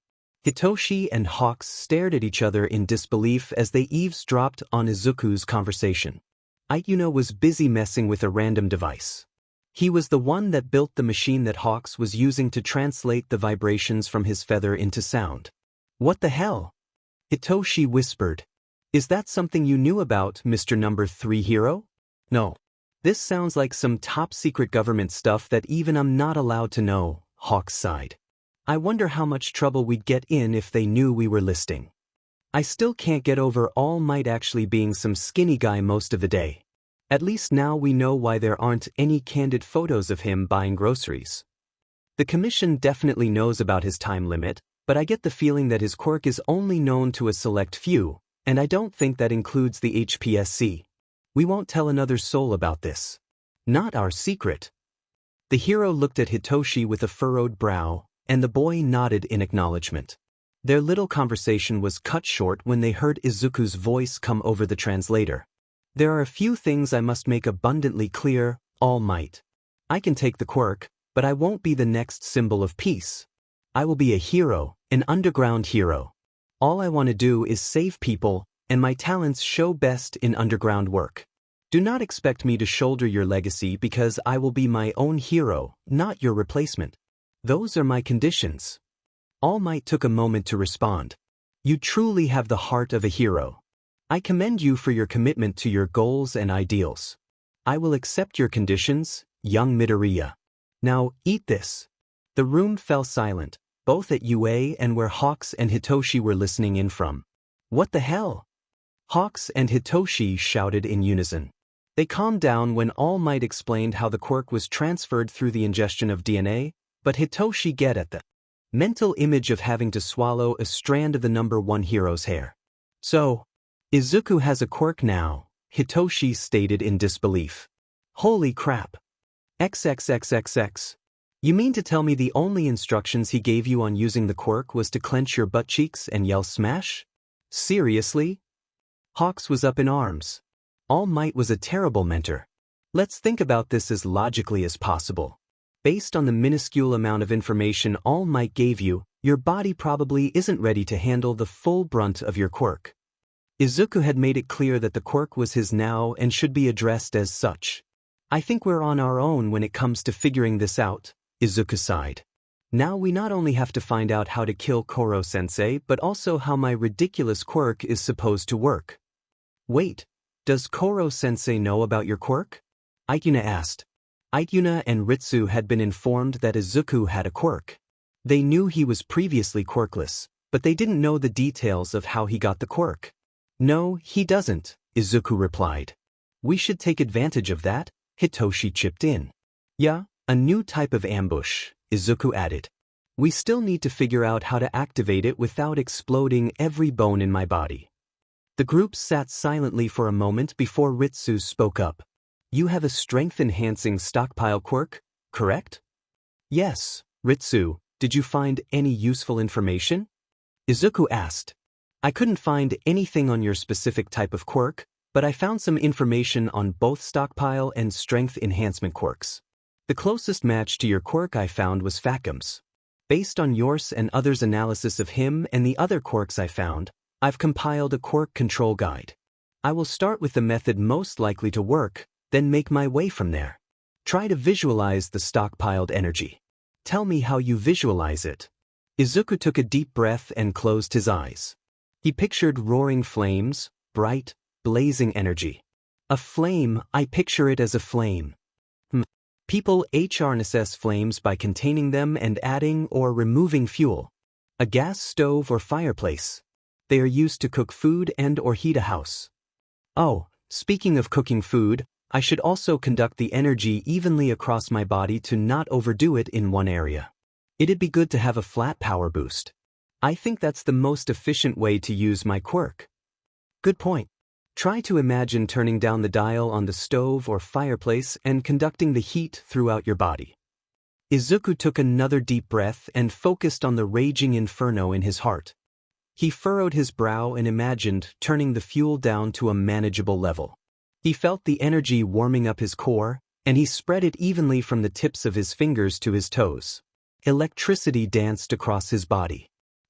Hitoshi and Hawks stared at each other in disbelief as they eavesdropped on Izuku's conversation. Ayuno was busy messing with a random device. He was the one that built the machine that Hawks was using to translate the vibrations from his feather into sound. What the hell? Hitoshi whispered. Is that something you knew about, Mr. Number 3 Hero? No. This sounds like some top-secret government stuff that even I'm not allowed to know, Hawks sighed. I wonder how much trouble we'd get in if they knew we were listing. I still can't get over All Might actually being some skinny guy most of the day. At least now we know why there aren't any candid photos of him buying groceries. The commission definitely knows about his time limit, but I get the feeling that his quirk is only known to a select few, and I don't think that includes the HPSC. We won't tell another soul about this. Not our secret. The hero looked at Hitoshi with a furrowed brow, and the boy nodded in acknowledgement. Their little conversation was cut short when they heard Izuku's voice come over the translator. There are a few things I must make abundantly clear, All Might. I can take the quirk, but I won't be the next symbol of peace. I will be a hero, an underground hero. All I want to do is save people, and my talents show best in underground work. Do not expect me to shoulder your legacy because I will be my own hero, not your replacement. Those are my conditions. All Might took a moment to respond. You truly have the heart of a hero. I commend you for your commitment to your goals and ideals. I will accept your conditions, young Midoriya. Now, eat this. The room fell silent, both at UA and where Hawks and Hitoshi were listening in from. What the hell? Hawks and Hitoshi shouted in unison. They calmed down when All Might explained how the quirk was transferred through the ingestion of DNA, but Hitoshi get at the mental image of having to swallow a strand of the number 1 hero's hair. So, Izuku has a quirk now, Hitoshi stated in disbelief. Holy crap. XXXXX. You mean to tell me the only instructions he gave you on using the quirk was to clench your butt cheeks and yell smash? Seriously? Hawks was up in arms. All Might was a terrible mentor. Let's think about this as logically as possible. Based on the minuscule amount of information All Might gave you, your body probably isn't ready to handle the full brunt of your quirk. Izuku had made it clear that the quirk was his now and should be addressed as such. I think we're on our own when it comes to figuring this out, Izuku sighed. Now we not only have to find out how to kill Koro Sensei but also how my ridiculous quirk is supposed to work. Wait, does Koro Sensei know about your quirk? Ituna asked. Ituna and Ritsu had been informed that Izuku had a quirk. They knew he was previously quirkless, but they didn't know the details of how he got the quirk. No, he doesn't, Izuku replied. We should take advantage of that, Hitoshi chipped in. Yeah, a new type of ambush, Izuku added. We still need to figure out how to activate it without exploding every bone in my body. The group sat silently for a moment before Ritsu spoke up. You have a strength-enhancing stockpile quirk, correct? Yes, Ritsu, did you find any useful information? Izuku asked. I couldn't find anything on your specific type of quirk, but I found some information on both stockpile and strength enhancement quirks. The closest match to your quirk I found was Fakum's. Based on yours and others' analysis of him and the other quirks I found, I've compiled a quirk control guide. I will start with the method most likely to work, then make my way from there. Try to visualize the stockpiled energy. Tell me how you visualize it. Izuku took a deep breath and closed his eyes. He pictured roaring flames, bright, blazing energy. A flame, I picture it as a flame. People harness flames by containing them and adding or removing fuel. A gas stove or fireplace. They are used to cook food and or heat a house. Oh, speaking of cooking food, I should also conduct the energy evenly across my body to not overdo it in one area. It'd be good to have a flat power boost. I think that's the most efficient way to use my quirk. Good point. Try to imagine turning down the dial on the stove or fireplace and conducting the heat throughout your body. Izuku took another deep breath and focused on the raging inferno in his heart. He furrowed his brow and imagined turning the fuel down to a manageable level. He felt the energy warming up his core, and he spread it evenly from the tips of his fingers to his toes. Electricity danced across his body.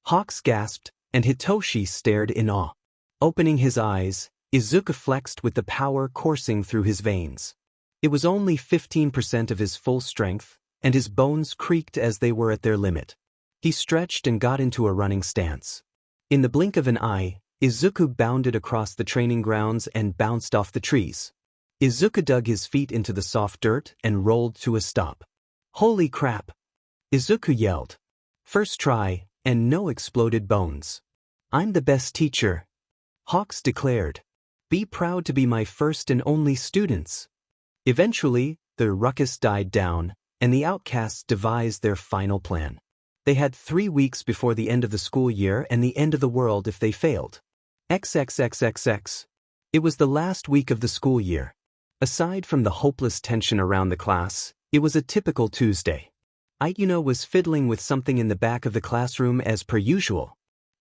Hawks gasped, and Hitoshi stared in awe. Opening his eyes, Izuku flexed with the power coursing through his veins. It was only 15% of his full strength, and his bones creaked as they were at their limit. He stretched and got into a running stance. In the blink of an eye, Izuku bounded across the training grounds and bounced off the trees. Izuku dug his feet into the soft dirt and rolled to a stop. Holy crap! Izuku yelled. First try, and no exploded bones. I'm the best teacher. Hawks declared. Be proud to be my first and only students. Eventually, the ruckus died down, and the Outcasts devised their final plan. They had 3 weeks before the end of the school year and the end of the world if they failed. XXXXX. It was the last week of the school year. Aside from the hopeless tension around the class, it was a typical Tuesday. Ituna was fiddling with something in the back of the classroom as per usual.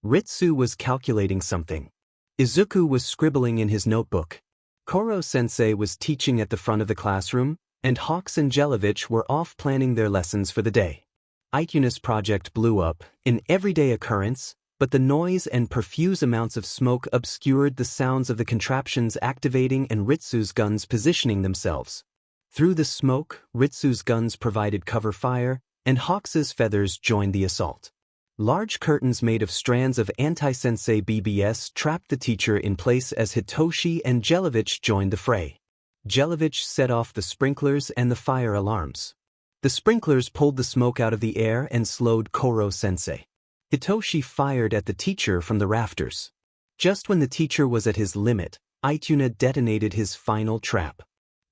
Ritsu was calculating something. Izuku was scribbling in his notebook. Koro Sensei was teaching at the front of the classroom, and Hawks and Jelevich were off planning their lessons for the day. Ituna's project blew up, an everyday occurrence, but the noise and profuse amounts of smoke obscured the sounds of the contraptions activating and Ritsu's guns positioning themselves. Through the smoke, Ritsu's guns provided cover fire, and Hawks's feathers joined the assault. Large curtains made of strands of anti-sensei BBS trapped the teacher in place as Hitoshi and Jelevich joined the fray. Jelevich set off the sprinklers and the fire alarms. The sprinklers pulled the smoke out of the air and slowed Koro Sensei. Hitoshi fired at the teacher from the rafters. Just when the teacher was at his limit, Ituna detonated his final trap.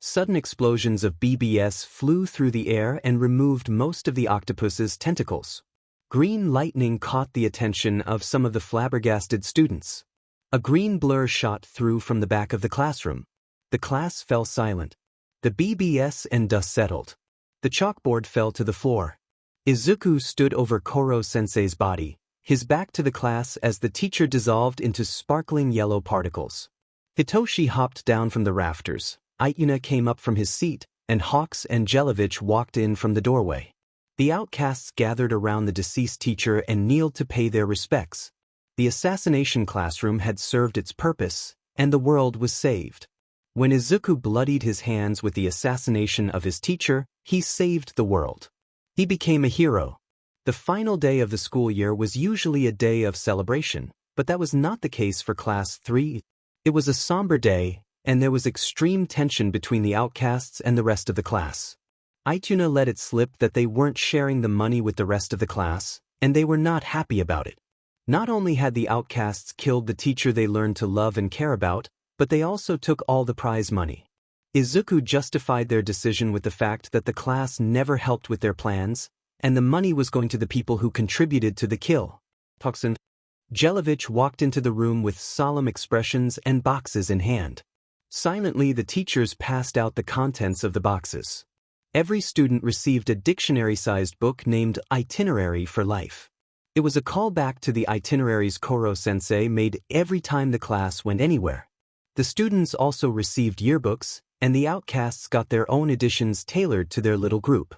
Sudden explosions of BBS flew through the air and removed most of the octopus's tentacles. Green lightning caught the attention of some of the flabbergasted students. A green blur shot through from the back of the classroom. The class fell silent. The BBS and dust settled. The chalkboard fell to the floor. Izuku stood over Koro Sensei's body, his back to the class as the teacher dissolved into sparkling yellow particles. Hitoshi hopped down from the rafters, Ituna came up from his seat, and Hawks and Jelevich walked in from the doorway. The Outcasts gathered around the deceased teacher and kneeled to pay their respects. The assassination classroom had served its purpose, and the world was saved. When Izuku bloodied his hands with the assassination of his teacher, he saved the world. He became a hero. The final day of the school year was usually a day of celebration, but that was not the case for Class 3. It was a somber day, and there was extreme tension between the Outcasts and the rest of the class. Ituna let it slip that they weren't sharing the money with the rest of the class, and they were not happy about it. Not only had the Outcasts killed the teacher they learned to love and care about, but they also took all the prize money. Izuku justified their decision with the fact that the class never helped with their plans, and the money was going to the people who contributed to the kill. Toxin. Jelovich walked into the room with solemn expressions and boxes in hand. Silently, the teachers passed out the contents of the boxes. Every student received a dictionary-sized book named Itinerary for Life. It was a callback to the itineraries Koro Sensei made every time the class went anywhere. The students also received yearbooks, and the Outcasts got their own editions tailored to their little group.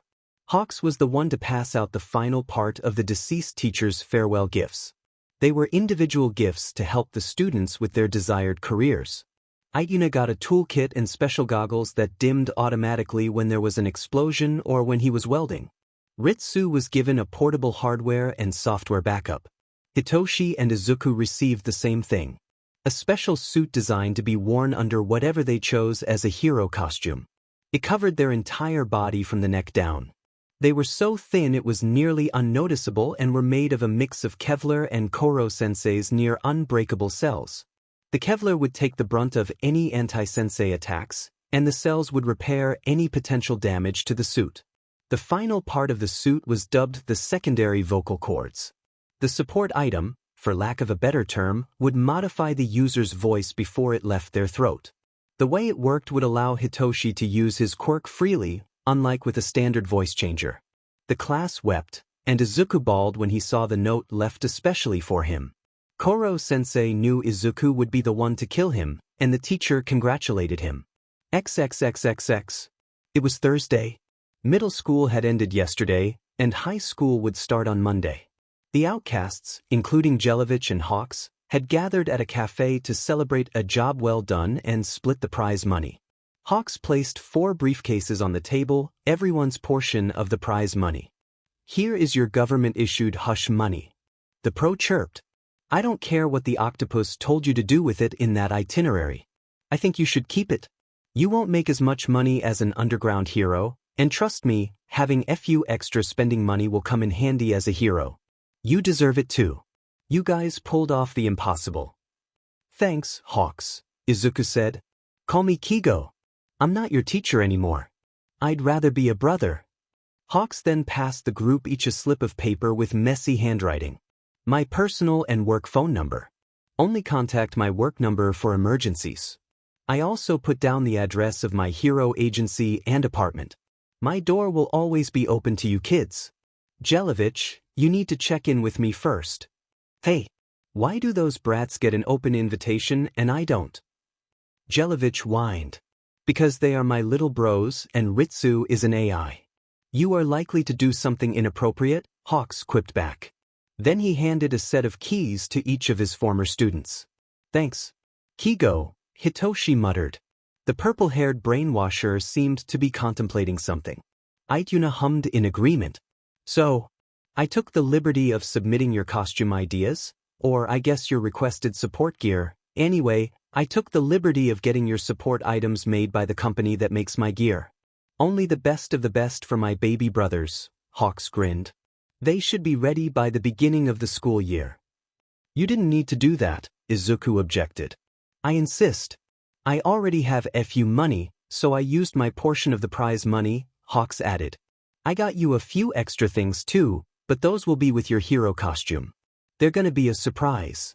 Hawks was the one to pass out the final part of the deceased teacher's farewell gifts. They were individual gifts to help the students with their desired careers. Ituna got a toolkit and special goggles that dimmed automatically when there was an explosion or when he was welding. Ritsu was given a portable hardware and software backup. Hitoshi and Izuku received the same thing. A special suit designed to be worn under whatever they chose as a hero costume. It covered their entire body from the neck down. They were so thin it was nearly unnoticeable and were made of a mix of Kevlar and Koro Sensei's near unbreakable cells. The Kevlar would take the brunt of any anti-sensei attacks, and the cells would repair any potential damage to the suit. The final part of the suit was dubbed the secondary vocal cords. The support item, for lack of a better term, would modify the user's voice before it left their throat. The way it worked would allow Hitoshi to use his quirk freely, unlike with a standard voice changer. The class wept, and Izuku bawled when he saw the note left especially for him. Koro Sensei knew Izuku would be the one to kill him, and the teacher congratulated him. XXXXX. It was Thursday. Middle school had ended yesterday, and high school would start on Monday. The Outcasts, including Jelovich and Hawks, had gathered at a cafe to celebrate a job well done and split the prize money. Hawks placed 4 briefcases on the table, everyone's portion of the prize money. Here is your government-issued hush money. The pro chirped. I don't care what the octopus told you to do with it in that itinerary. I think you should keep it. You won't make as much money as an underground hero, and trust me, having FU extra spending money will come in handy as a hero. You deserve it too. You guys pulled off the impossible. Thanks, Hawks, Izuku said. Call me Kigo. I'm not your teacher anymore. I'd rather be a brother. Hawks then passed the group each a slip of paper with messy handwriting. My personal and work phone number. Only contact my work number for emergencies. I also put down the address of my hero agency and apartment. My door will always be open to you kids. Jelovich, you need to check in with me first. Hey, why do those brats get an open invitation and I don't? Jelovich whined. Because they are my little bros and Ritsu is an AI. You are likely to do something inappropriate, Hawks quipped back. Then he handed a set of keys to each of his former students. Thanks. Kigo, Hitoshi muttered. The purple-haired brainwasher seemed to be contemplating something. Ituna hummed in agreement. So, I took the liberty of submitting your costume ideas, or I guess your requested support gear. Anyway, I took the liberty of getting your support items made by the company that makes my gear. Only the best of the best for my baby brothers, Hawks grinned. They should be ready by the beginning of the school year. You didn't need to do that, Izuku objected. I insist. I already have FU money, so I used my portion of the prize money, Hawks added. I got you a few extra things too, but those will be with your hero costume. They're gonna be a surprise.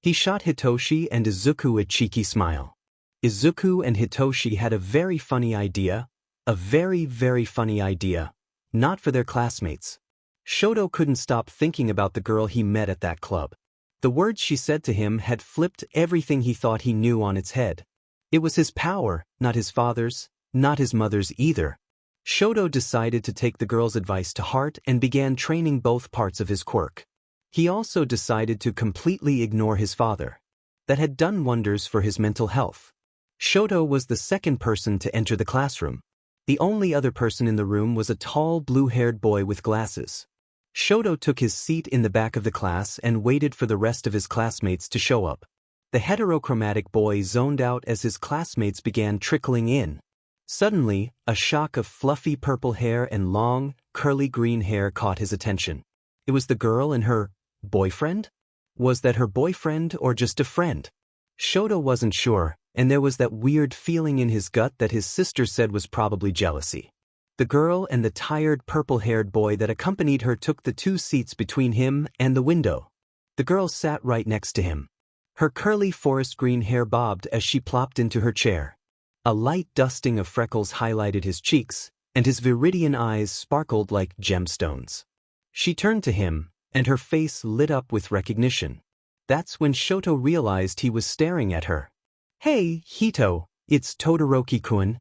He shot Hitoshi and Izuku a cheeky smile. Izuku and Hitoshi had a very funny idea, very funny idea, not for their classmates. Shoto couldn't stop thinking about the girl he met at that club. The words she said to him had flipped everything he thought he knew on its head. It was his power, not his father's, not his mother's either. Shoto decided to take the girl's advice to heart and began training both parts of his quirk. He also decided to completely ignore his father. That had done wonders for his mental health. Shoto was the second person to enter the classroom. The only other person in the room was a tall blue-haired boy with glasses. Shoto took his seat in the back of the class and waited for the rest of his classmates to show up. The heterochromatic boy zoned out as his classmates began trickling in. Suddenly, a shock of fluffy purple hair and long, curly green hair caught his attention. It was the girl and her boyfriend? Was that her boyfriend or just a friend? Shoto wasn't sure, and there was that weird feeling in his gut that his sister said was probably jealousy. The girl and the tired purple-haired boy that accompanied her took the two seats between him and the window. The girl sat right next to him. Her curly forest green hair bobbed as she plopped into her chair. A light dusting of freckles highlighted his cheeks, and his viridian eyes sparkled like gemstones. She turned to him, and her face lit up with recognition. That's when Shoto realized he was staring at her. "Hey, Hito, it's Todoroki-kun."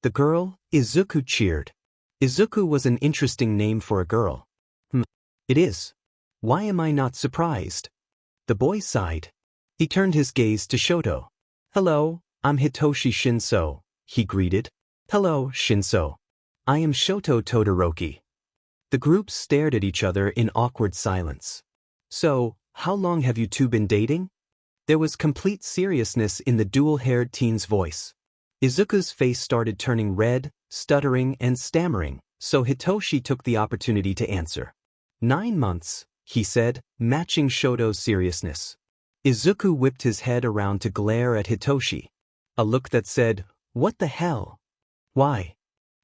The girl, Izuku, cheered. Izuku was an interesting name for a girl. It is. Why am I not surprised? The boy sighed. He turned his gaze to Shoto. "Hello, I'm Hitoshi Shinso," he greeted. "Hello, Shinso. I am Shoto Todoroki." The group stared at each other in awkward silence. "So, how long have you two been dating?" There was complete seriousness in the dual-haired teen's voice. Izuku's face started turning red, stuttering, and stammering, so Hitoshi took the opportunity to answer. 9 months, he said, matching Shoto's seriousness. Izuku whipped his head around to glare at Hitoshi. A look that said, "What the hell? Why?"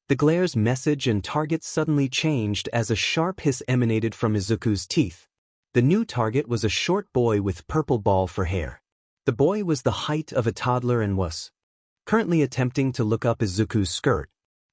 The glare's message and target suddenly changed as a sharp hiss emanated from Izuku's teeth. The new target was a short boy with purple ball for hair. The boy was the height of a toddler and was currently attempting to look up Izuku's skirt.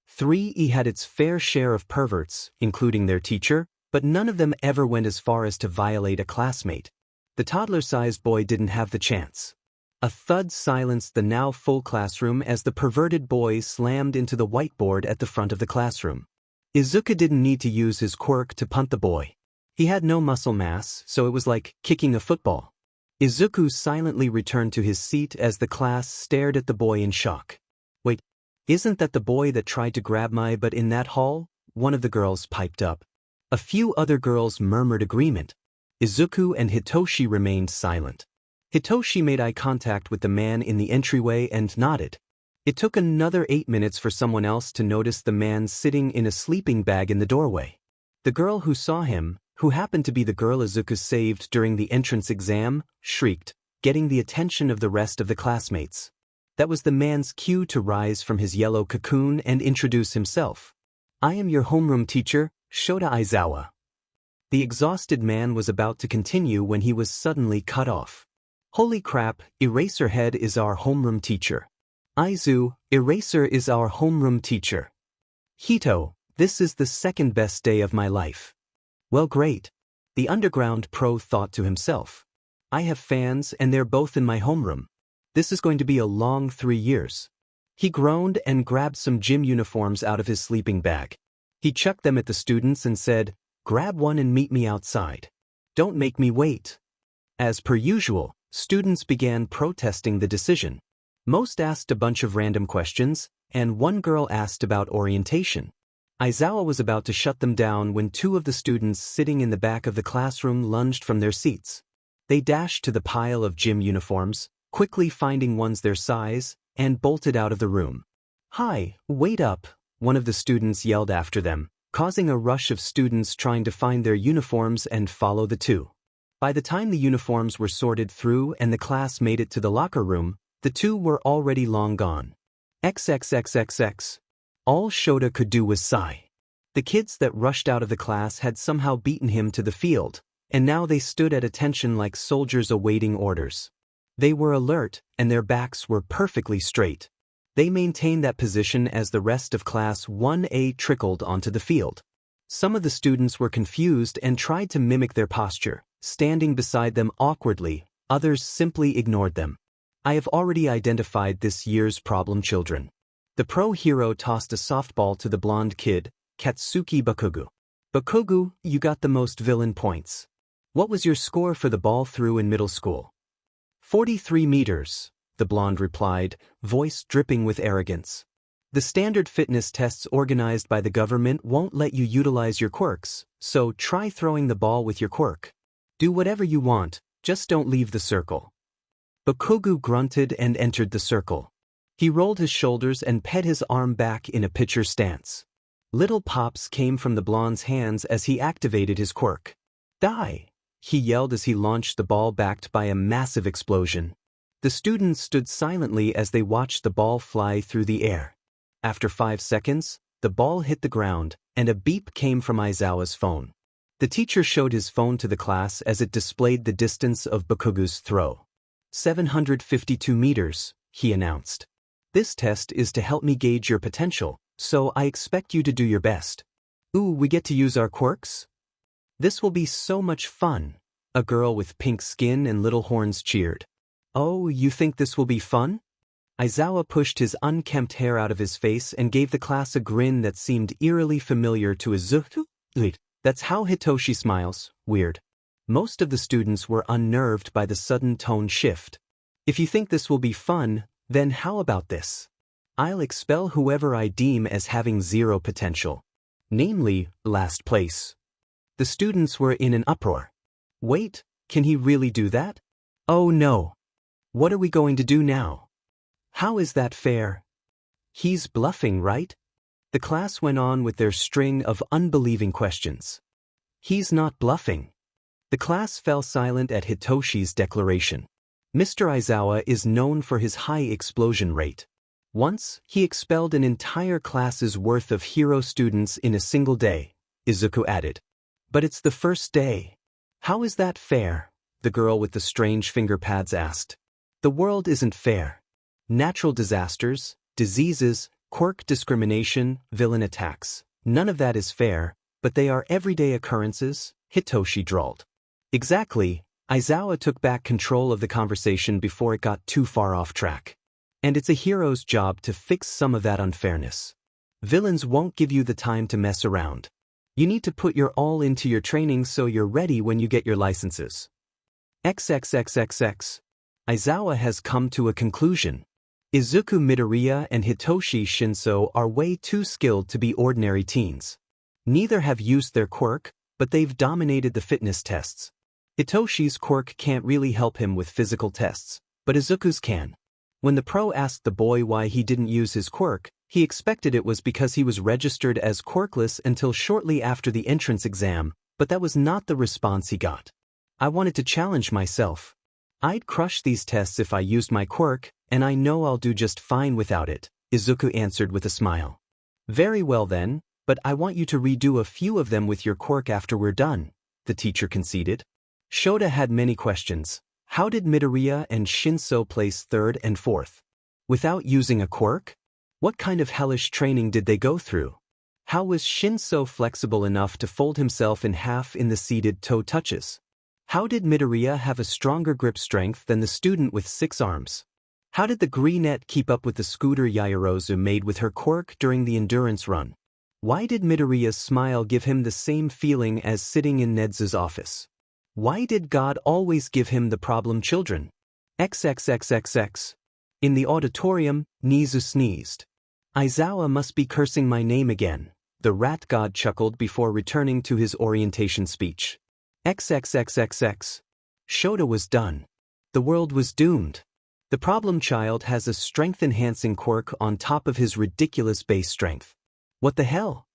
3E had its fair share of perverts, including their teacher, but none of them ever went as far as to violate a classmate. The toddler-sized boy didn't have the chance. A thud silenced the now full classroom as the perverted boy slammed into the whiteboard at the front of the classroom. Izuku didn't need to use his quirk to punt the boy. He had no muscle mass, so it was like kicking a football. Izuku silently returned to his seat as the class stared at the boy in shock. "Wait, isn't that the boy that tried to grab my butt in that hall?" one of the girls piped up. A few other girls murmured agreement. Izuku and Hitoshi remained silent. Hitoshi made eye contact with the man in the entryway and nodded. It took another 8 minutes for someone else to notice the man sitting in a sleeping bag in the doorway. The girl who saw him, who happened to be the girl Izuku saved during the entrance exam, shrieked, getting the attention of the rest of the classmates. That was the man's cue to rise from his yellow cocoon and introduce himself. "I am your homeroom teacher, Shota Aizawa." The exhausted man was about to continue when he was suddenly cut off. "Holy crap, Eraserhead is our homeroom teacher. Aizu, Eraser is our homeroom teacher. Hito, this is the second best day of my life." "Well, great." The underground pro thought to himself. "I have fans and they're both in my homeroom. This is going to be a long 3 years. He groaned and grabbed some gym uniforms out of his sleeping bag. He chucked them at the students and said, "Grab one and meet me outside. Don't make me wait." As per usual, students began protesting the decision. Most asked a bunch of random questions, and one girl asked about orientation. Aizawa was about to shut them down when 2 of the students sitting in the back of the classroom lunged from their seats. They dashed to the pile of gym uniforms, quickly finding ones their size, and bolted out of the room. "Hi, wait up," one of the students yelled after them, causing a rush of students trying to find their uniforms and follow the 2. By the time the uniforms were sorted through and the class made it to the locker room, the 2 were already long gone. XXXXX. All Shota could do was sigh. The kids that rushed out of the class had somehow beaten him to the field, and now they stood at attention like soldiers awaiting orders. They were alert, and their backs were perfectly straight. They maintained that position as the rest of Class 1A trickled onto the field. Some of the students were confused and tried to mimic their posture, standing beside them awkwardly, others simply ignored them. "I have already identified this year's problem children." The pro hero tossed a softball to the blonde kid, Katsuki Bakugu. "Bakugu, you got the most villain points." What was your score for the ball through in middle school? 43 meters, the blonde replied, voice dripping with arrogance. The standard fitness tests organized by the government won't let you utilize your quirks, so try throwing the ball with your quirk. Do whatever you want, just don't leave the circle. Bakugo grunted and entered the circle. He rolled his shoulders and pet his arm back in a pitcher stance. Little pops came from the blonde's hands as he activated his quirk. Die! He yelled as he launched the ball backed by a massive explosion. The students stood silently as they watched the ball fly through the air. After 5 seconds, the ball hit the ground, and a beep came from Aizawa's phone. The teacher showed his phone to the class as it displayed the distance of Bakugo's throw. 752 meters, he announced. This test is to help me gauge your potential, so I expect you to do your best. Ooh, we get to use our quirks? This will be so much fun. A girl with pink skin and little horns cheered. Oh, you think this will be fun? Aizawa pushed his unkempt hair out of his face and gave the class a grin that seemed eerily familiar to Izuku. That's how Hitoshi smiles, weird. Most of the students were unnerved by the sudden tone shift. If you think this will be fun, then how about this? I'll expel whoever I deem as having zero potential. Namely, last place. The students were in an uproar. Wait, can he really do that? Oh no. What are we going to do now? How is that fair? He's bluffing, right? The class went on with their string of unbelieving questions. He's not bluffing. The class fell silent at Hitoshi's declaration. Mr. Aizawa is known for his high explosion rate. Once, he expelled an entire class's worth of hero students in a single day, Izuku added. But it's the first day. How is that fair? The girl with the strange finger pads asked. The world isn't fair. Natural disasters, diseases, quirk discrimination, villain attacks. None of that is fair, but they are everyday occurrences, Hitoshi drawled. Exactly, Aizawa took back control of the conversation before it got too far off track. And it's a hero's job to fix some of that unfairness. Villains won't give you the time to mess around. You need to put your all into your training so you're ready when you get your licenses. XXXXX. Aizawa has come to a conclusion. Izuku Midoriya and Hitoshi Shinso are way too skilled to be ordinary teens. Neither have used their quirk, but they've dominated the fitness tests. Hitoshi's quirk can't really help him with physical tests, but Izuku's can. When the pro asked the boy why he didn't use his quirk, he expected it was because he was registered as quirkless until shortly after the entrance exam, but that was not the response he got. I wanted to challenge myself. I'd crush these tests if I used my quirk, and I know I'll do just fine without it, Izuku answered with a smile. Very well then, but I want you to redo a few of them with your quirk after we're done, the teacher conceded. Shota had many questions. How did Midoriya and Shinso place 3rd and 4th? Without using a quirk? What kind of hellish training did they go through? How was Shinso flexible enough to fold himself in half in the seated toe touches? How did Midoriya have a stronger grip strength than the student with 6 arms? How did the Greenette keep up with the scooter Yaoyorozu made with her quirk during the endurance run? Why did Midoriya's smile give him the same feeling as sitting in Ned's office? Why did God always give him the problem children? XXXXX. In the auditorium, Nizu sneezed. Aizawa must be cursing my name again, the rat god chuckled before returning to his orientation speech. XXXXX. Shota was done. The world was doomed. The problem child has a strength-enhancing quirk on top of his ridiculous base strength. What the hell?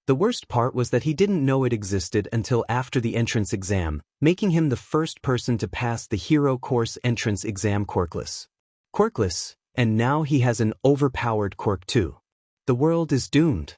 The worst part was that he didn't know it existed until after the entrance exam, making him the first person to pass the hero course entrance exam quirkless. Quirkless, and now he has an overpowered quirk too. The world is doomed.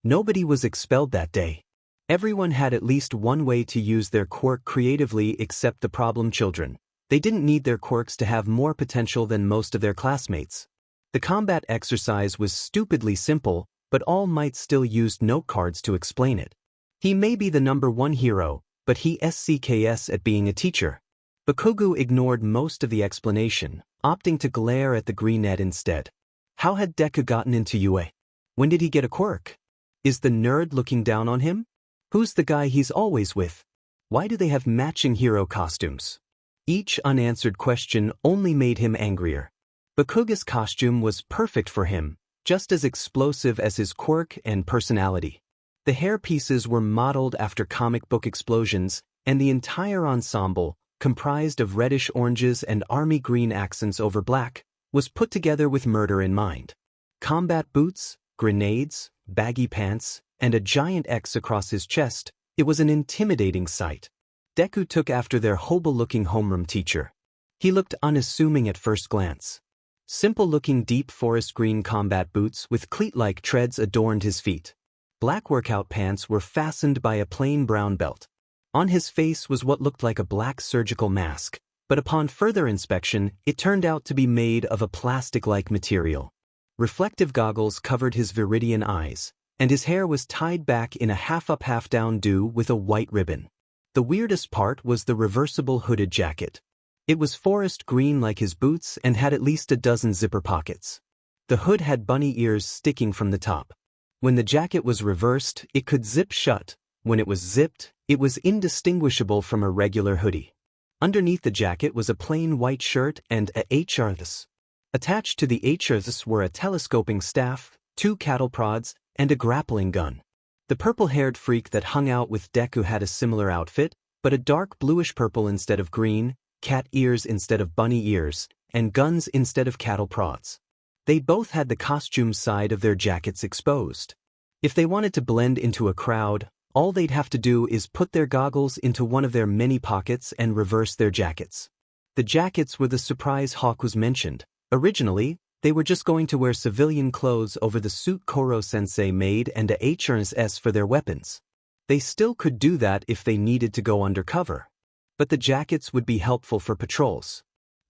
Nobody was expelled that day. Everyone had at least one way to use their quirk creatively except the problem children. They didn't need their quirks to have more potential than most of their classmates. The combat exercise was stupidly simple, but All Might still used note cards to explain it. He may be the #1 hero, but he SCKS at being a teacher. Bakugo ignored most of the explanation, opting to glare at the Greenette instead. How had Deku gotten into UA? When did he get a quirk? Is the nerd looking down on him? Who's the guy he's always with? Why do they have matching hero costumes? Each unanswered question only made him angrier. Bakuga's costume was perfect for him, just as explosive as his quirk and personality. The hair pieces were modeled after comic book explosions, and the entire ensemble, comprised of reddish-oranges and army green accents over black, was put together with murder in mind. Combat boots, grenades, baggy pants, and a giant X across his chest, it was an intimidating sight. Deku took after their hobo-looking homeroom teacher. He looked unassuming at first glance. Simple-looking deep forest green combat boots with cleat-like treads adorned his feet. Black workout pants were fastened by a plain brown belt. On his face was what looked like a black surgical mask, but upon further inspection, it turned out to be made of a plastic-like material. Reflective goggles covered his viridian eyes, and his hair was tied back in a half-up half-down do with a white ribbon. The weirdest part was the reversible hooded jacket. It was forest green like his boots and had at least a dozen zipper pockets. The hood had bunny ears sticking from the top. When the jacket was reversed, it could zip shut. When it was zipped, it was indistinguishable from a regular hoodie. Underneath the jacket was a plain white shirt and a HRS. Attached to the HRS were a telescoping staff, 2 cattle prods, and a grappling gun. The purple-haired freak that hung out with Deku had a similar outfit, but a dark bluish-purple instead of green, cat ears instead of bunny ears, and guns instead of cattle prods. They both had the costume side of their jackets exposed. If they wanted to blend into a crowd, all they'd have to do is put their goggles into one of their many pockets and reverse their jackets. The jackets were the surprise Hawk was mentioned. Originally, they were just going to wear civilian clothes over the suit Koro Sensei made and a HRS for their weapons. They still could do that if they needed to go undercover. But the jackets would be helpful for patrols.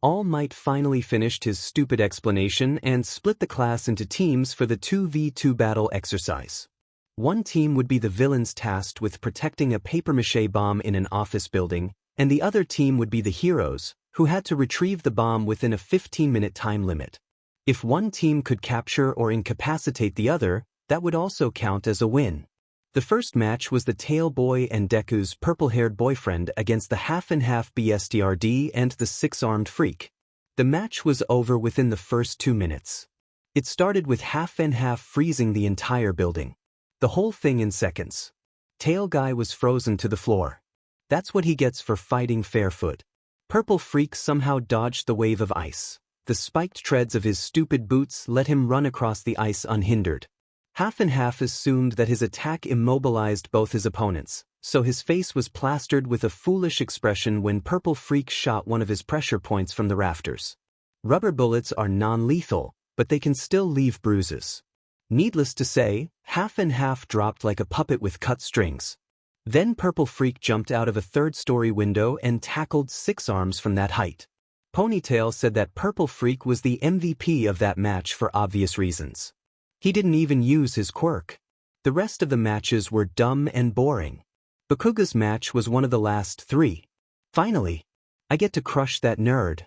All Might finally finished his stupid explanation and split the class into teams for the 2v2 battle exercise. One team would be the villains tasked with protecting a papier-mâché bomb in an office building, and the other team would be the heroes, who had to retrieve the bomb within a 15-minute time limit. If one team could capture or incapacitate the other, that would also count as a win. The first match was the Tail Boy and Deku's purple-haired boyfriend against the half-and-half BSTRD and the six-armed freak. The match was over within the first 2 minutes. It started with half-and-half freezing the entire building. The whole thing in seconds. Tail Guy was frozen to the floor. That's what he gets for fighting Fairfoot. Purple Freak somehow dodged the wave of ice. The spiked treads of his stupid boots let him run across the ice unhindered. Half-and-half assumed that his attack immobilized both his opponents, so his face was plastered with a foolish expression when Purple Freak shot one of his pressure points from the rafters. Rubber bullets are non-lethal, but they can still leave bruises. Needless to say, half-and-half dropped like a puppet with cut strings. Then Purple Freak jumped out of a third-story window and tackled six arms from that height. Ponytail said that Purple Freak was the MVP of that match for obvious reasons. He didn't even use his quirk. The rest of the matches were dumb and boring. Bakuga's match was one of the last 3. Finally, I get to crush that nerd.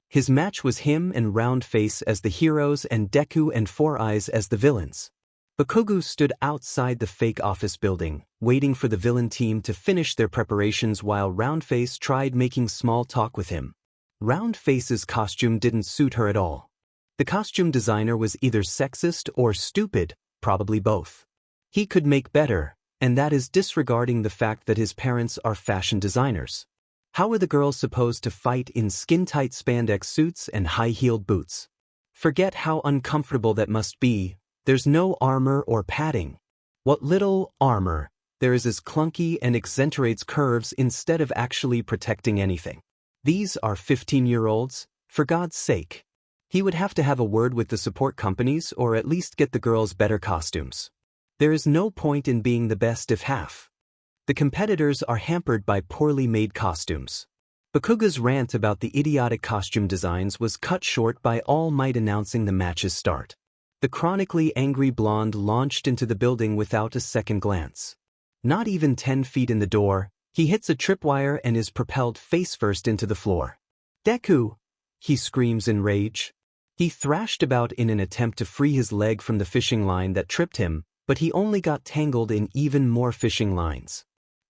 His match was him and Roundface as the heroes and Deku and Four Eyes as the villains. Bakuga stood outside the fake office building, waiting for the villain team to finish their preparations while Roundface tried making small talk with him. Roundface's costume didn't suit her at all. The costume designer was either sexist or stupid, probably both. He could make better, and that is disregarding the fact that his parents are fashion designers. How are the girls supposed to fight in skin-tight spandex suits and high-heeled boots? Forget how uncomfortable that must be. There's no armor or padding. What little armor there is clunky and accentuates curves instead of actually protecting anything. These are 15-year-olds, for God's sake. He would have to have a word with the support companies or at least get the girls better costumes. There is no point in being the best if half. The competitors are hampered by poorly made costumes. Bakuga's rant about the idiotic costume designs was cut short by All Might announcing the match's start. The chronically angry blonde launched into the building without a second glance. Not even 10 feet in the door, he hits a tripwire and is propelled face-first into the floor. "Deku!" he screams in rage. He thrashed about in an attempt to free his leg from the fishing line that tripped him, but he only got tangled in even more fishing lines.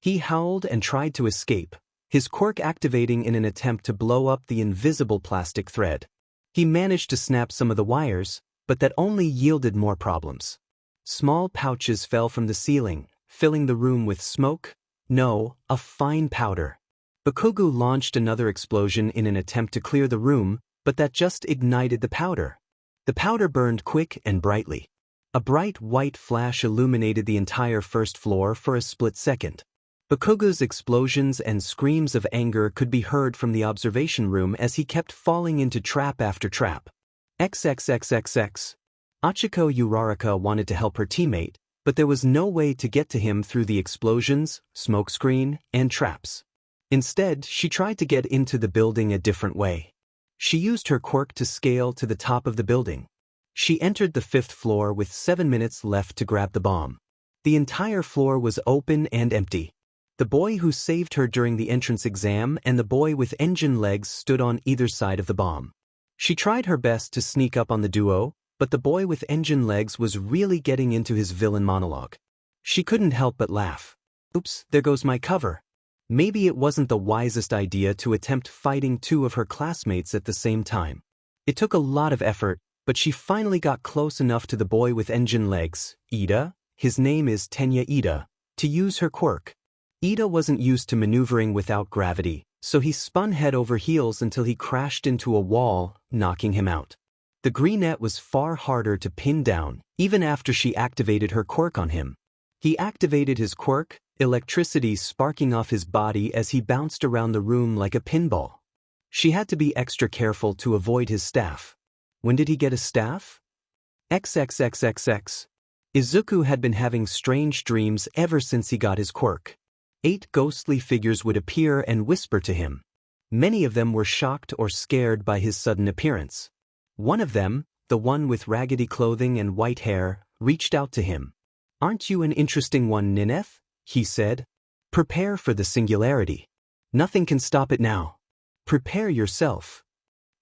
He howled and tried to escape, his quirk activating in an attempt to blow up the invisible plastic thread. He managed to snap some of the wires, but that only yielded more problems. Small pouches fell from the ceiling, filling the room with smoke. No, a fine powder. Bakugo launched another explosion in an attempt to clear the room, but that just ignited the powder. The powder burned quick and brightly. A bright white flash illuminated the entire first floor for a split second. Bakugo's explosions and screams of anger could be heard from the observation room as he kept falling into trap after trap. XXXXX. Achiko Uraraka wanted to help her teammate, but there was no way to get to him through the explosions, smokescreen, and traps. Instead, she tried to get into the building a different way. She used her quirk to scale to the top of the building. She entered the 5th floor with 7 minutes left to grab the bomb. The entire floor was open and empty. The boy who saved her during the entrance exam and the boy with engine legs stood on either side of the bomb. She tried her best to sneak up on the duo, but the boy with engine legs was really getting into his villain monologue. She couldn't help but laugh. Oops, there goes my cover. Maybe it wasn't the wisest idea to attempt fighting 2 of her classmates at the same time. It took a lot of effort, but she finally got close enough to the boy with engine legs, Ida, his name is Tenya Ida, to use her quirk. Ida wasn't used to maneuvering without gravity, so he spun head over heels until he crashed into a wall, knocking him out. The greenette was far harder to pin down, even after she activated her quirk on him. He activated his quirk, electricity sparking off his body as he bounced around the room like a pinball. She had to be extra careful to avoid his staff. When did he get a staff? XXXXX. Izuku had been having strange dreams ever since he got his quirk. 8 ghostly figures would appear and whisper to him. Many of them were shocked or scared by his sudden appearance. One of them, the one with raggedy clothing and white hair, reached out to him. "Aren't you an interesting one, Nineth?" he said. "Prepare for the singularity. Nothing can stop it now. Prepare yourself."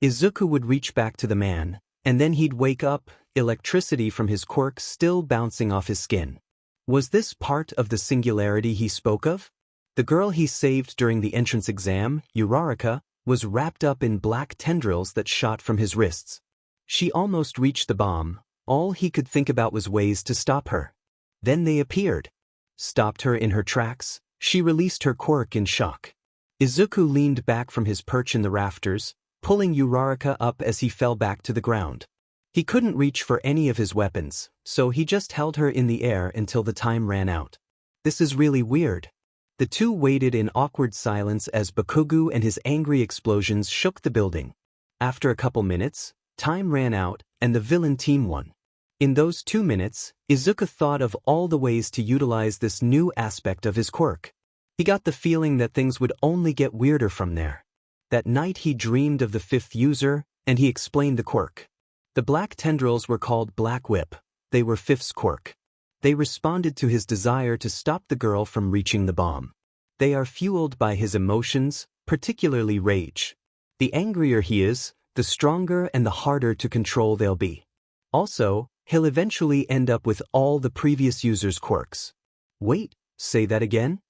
Izuku would reach back to the man, and then he'd wake up, electricity from his quirk still bouncing off his skin. Was this part of the singularity he spoke of? The girl he saved during the entrance exam, Uraraka, was wrapped up in black tendrils that shot from his wrists. She almost reached the bomb. All he could think about was ways to stop her. Then they appeared. Stopped her in her tracks. She released her quirk in shock. Izuku leaned back from his perch in the rafters, pulling Uraraka up as he fell back to the ground. He couldn't reach for any of his weapons, so he just held her in the air until the time ran out. This is really weird. The two waited in awkward silence as Bakugo and his angry explosions shook the building. After a couple minutes, time ran out, and the villain team won. In those 2 minutes, Izuku thought of all the ways to utilize this new aspect of his quirk. He got the feeling that things would only get weirder from there. That night he dreamed of the 5th user, and he explained the quirk. The black tendrils were called Black Whip. They were 5th's quirk. They responded to his desire to stop the girl from reaching the bomb. They are fueled by his emotions, particularly rage. The angrier he is, the stronger and the harder to control they'll be. Also, he'll eventually end up with all the previous user's quirks. Wait, say that again?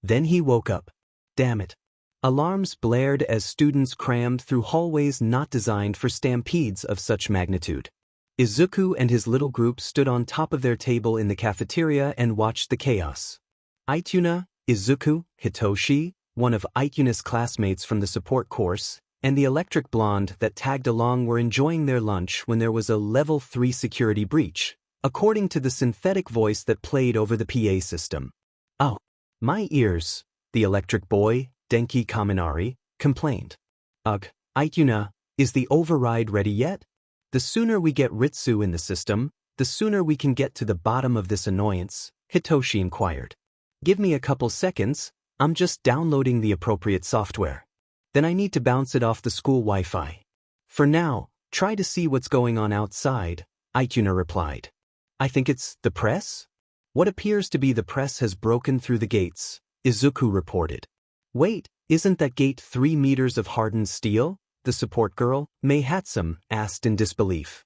Then he woke up. Damn it. Alarms blared as students crammed through hallways not designed for stampedes of such magnitude. Izuku and his little group stood on top of their table in the cafeteria and watched the chaos. Ituna, Izuku, Hitoshi, one of Ikuna's classmates from the support course, and the electric blonde that tagged along were enjoying their lunch when there was a level 3 security breach, according to the synthetic voice that played over the PA system. "Oh, my ears," the electric boy, Denki Kaminari, complained. "Ugh, Ikuna, is the override ready yet? The sooner we get Ritsu in the system, the sooner we can get to the bottom of this annoyance," Hitoshi inquired. "Give me a couple seconds, I'm just downloading the appropriate software. Then I need to bounce it off the school Wi-Fi. For now, try to see what's going on outside," Ikuna replied. "I think it's the press?" "What appears to be the press has broken through the gates," Izuku reported. "Wait, isn't that gate 3 meters of hardened steel?" the support girl, Mei Hatsum, asked in disbelief.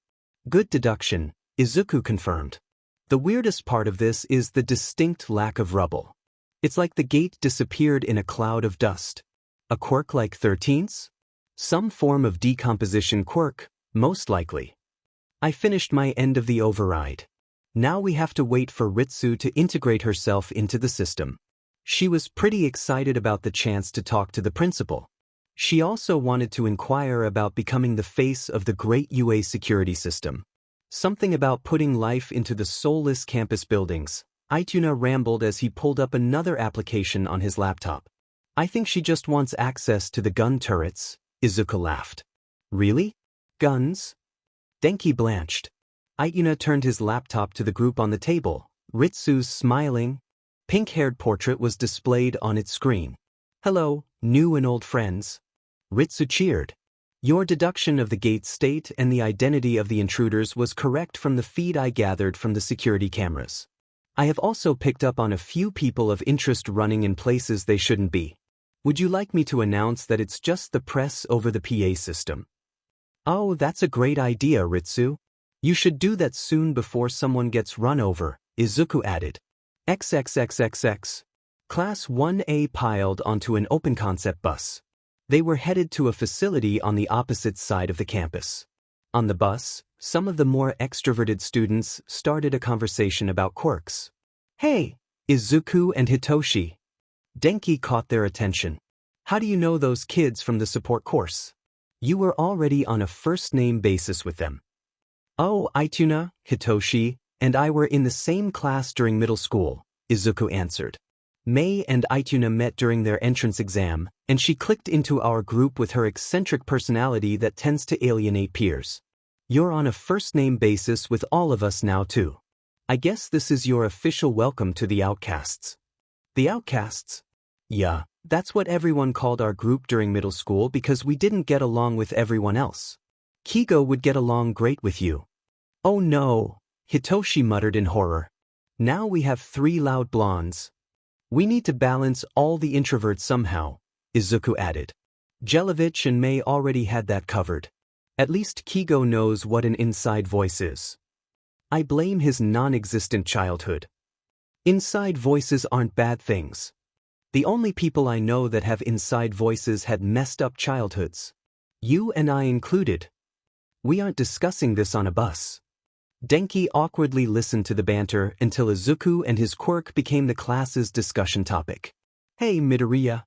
"Good deduction," Izuku confirmed. "The weirdest part of this is the distinct lack of rubble. It's like the gate disappeared in a cloud of dust. A quirk like 13's? Some form of decomposition quirk, most likely. I finished my end of the override. Now we have to wait for Ritsu to integrate herself into the system. She was pretty excited about the chance to talk to the principal. She also wanted to inquire about becoming the face of the great UA security system. Something about putting life into the soulless campus buildings. Ituna rambled as he pulled up another application on his laptop. I think she just wants access to the gun turrets, Izuku laughed. Really? Guns? Denki blanched. Ituna turned his laptop to the group on the table. Ritsu's smiling, pink-haired portrait was displayed on its screen. Hello, new and old friends. Ritsu cheered. Your deduction of the gate's state and the identity of the intruders was correct from the feed I gathered from the security cameras. I have also picked up on a few people of interest running in places they shouldn't be. Would you like me to announce that it's just the press over the PA system? Oh, that's a great idea, Ritsu. You should do that soon before someone gets run over, Izuku added. XXXXX. Class 1A piled onto an open-concept bus. They were headed to a facility on the opposite side of the campus. On the bus, some of the more extroverted students started a conversation about quirks. Hey, Izuku and Hitoshi. Denki caught their attention. How do you know those kids from the support course? You were already on a first-name basis with them. Oh, Ituna, Hitoshi, and I were in the same class during middle school, Izuku answered. Mei and Ituna met during their entrance exam, and she clicked into our group with her eccentric personality that tends to alienate peers. You're on a first-name basis with all of us now too. I guess this is your official welcome to the Outcasts. The Outcasts? Yeah, that's what everyone called our group during middle school because we didn't get along with everyone else. Kigo would get along great with you. Oh no, Hitoshi muttered in horror. Now we have 3 loud blondes. We need to balance all the introverts somehow, Izuku added. Jelovich and Mei already had that covered. At least Kigo knows what an inside voice is. I blame his non-existent childhood. Inside voices aren't bad things. The only people I know that have inside voices had messed up childhoods. You and I included. We aren't discussing this on a bus. Denki awkwardly listened to the banter until Izuku and his quirk became the class's discussion topic. Hey Midoriya.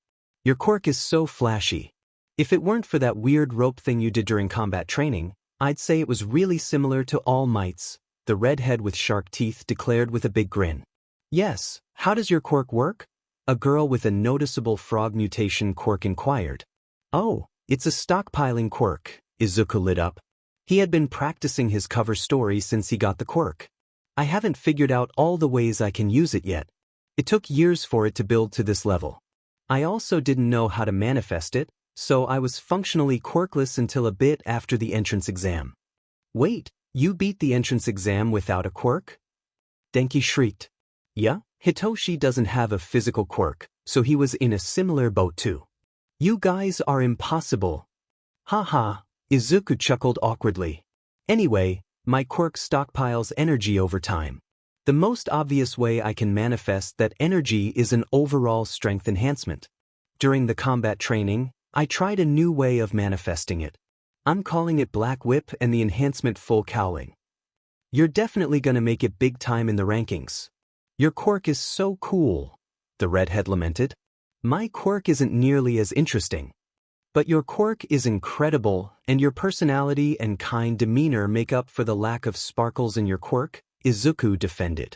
Your quirk is so flashy. If it weren't for that weird rope thing you did during combat training, I'd say it was really similar to All Might's, the redhead with shark teeth declared with a big grin. Yes, how does your quirk work? A girl with a noticeable frog mutation quirk inquired. Oh, it's a stockpiling quirk, Izuku lit up. He had been practicing his cover story since he got the quirk. I haven't figured out all the ways I can use it yet. It took years for it to build to this level. I also didn't know how to manifest it, so I was functionally quirkless until a bit after the entrance exam. Wait, you beat the entrance exam without a quirk? Denki shrieked. Yeah, Hitoshi doesn't have a physical quirk, so he was in a similar boat too. You guys are impossible. Haha. Izuku chuckled awkwardly. Anyway, my quirk stockpiles energy over time. The most obvious way I can manifest that energy is an overall strength enhancement. During the combat training, I tried a new way of manifesting it. I'm calling it Black Whip and the enhancement Full Cowling. You're definitely gonna make it big time in the rankings. Your quirk is so cool, the redhead lamented. My quirk isn't nearly as interesting. But your quirk is incredible, and your personality and kind demeanor make up for the lack of sparkles in your quirk, Izuku defended.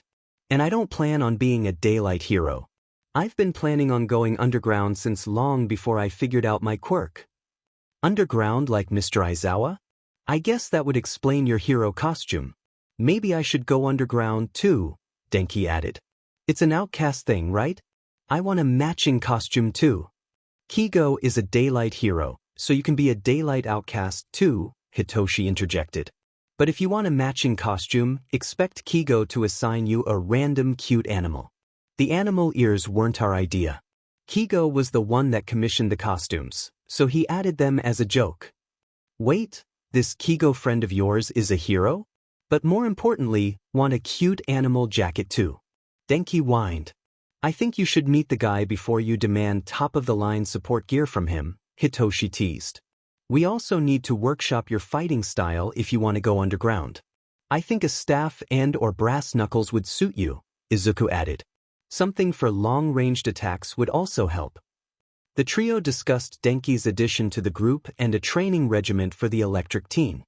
And I don't plan on being a daylight hero. I've been planning on going underground since long before I figured out my quirk. Underground like Mr. Aizawa? I guess that would explain your hero costume. Maybe I should go underground too, Denki added. It's an outcast thing, right? I want a matching costume too. Kigo is a daylight hero, so you can be a daylight outcast too, Hitoshi interjected. But if you want a matching costume, expect Kigo to assign you a random cute animal. The animal ears weren't our idea. Kigo was the one that commissioned the costumes, so he added them as a joke. Wait, this Kigo friend of yours is a hero? But more importantly, want a cute animal jacket too. Denki whined. I think you should meet the guy before you demand top-of-the-line support gear from him, Hitoshi teased. We also need to workshop your fighting style if you want to go underground. I think a staff and/or brass knuckles would suit you, Izuku added. Something for long-ranged attacks would also help. The trio discussed Denki's addition to the group and a training regiment for the electric teen.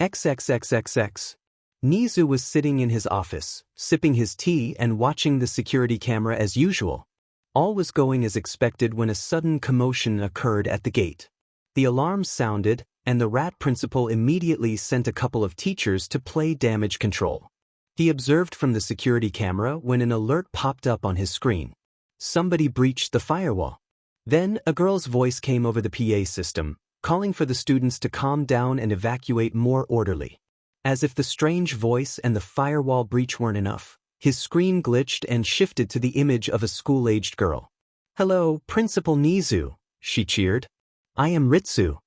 XXXXX. Nizu was sitting in his office, sipping his tea and watching the security camera as usual. All was going as expected when a sudden commotion occurred at the gate. The alarm sounded, and the rat principal immediately sent a couple of teachers to play damage control. He observed from the security camera when an alert popped up on his screen. Somebody breached the firewall. Then, a girl's voice came over the PA system, calling for the students to calm down and evacuate more orderly. As if the strange voice and the firewall breach weren't enough, his screen glitched and shifted to the image of a school-aged girl. "Hello, Principal Nizu," she cheered. "I am Ritsu."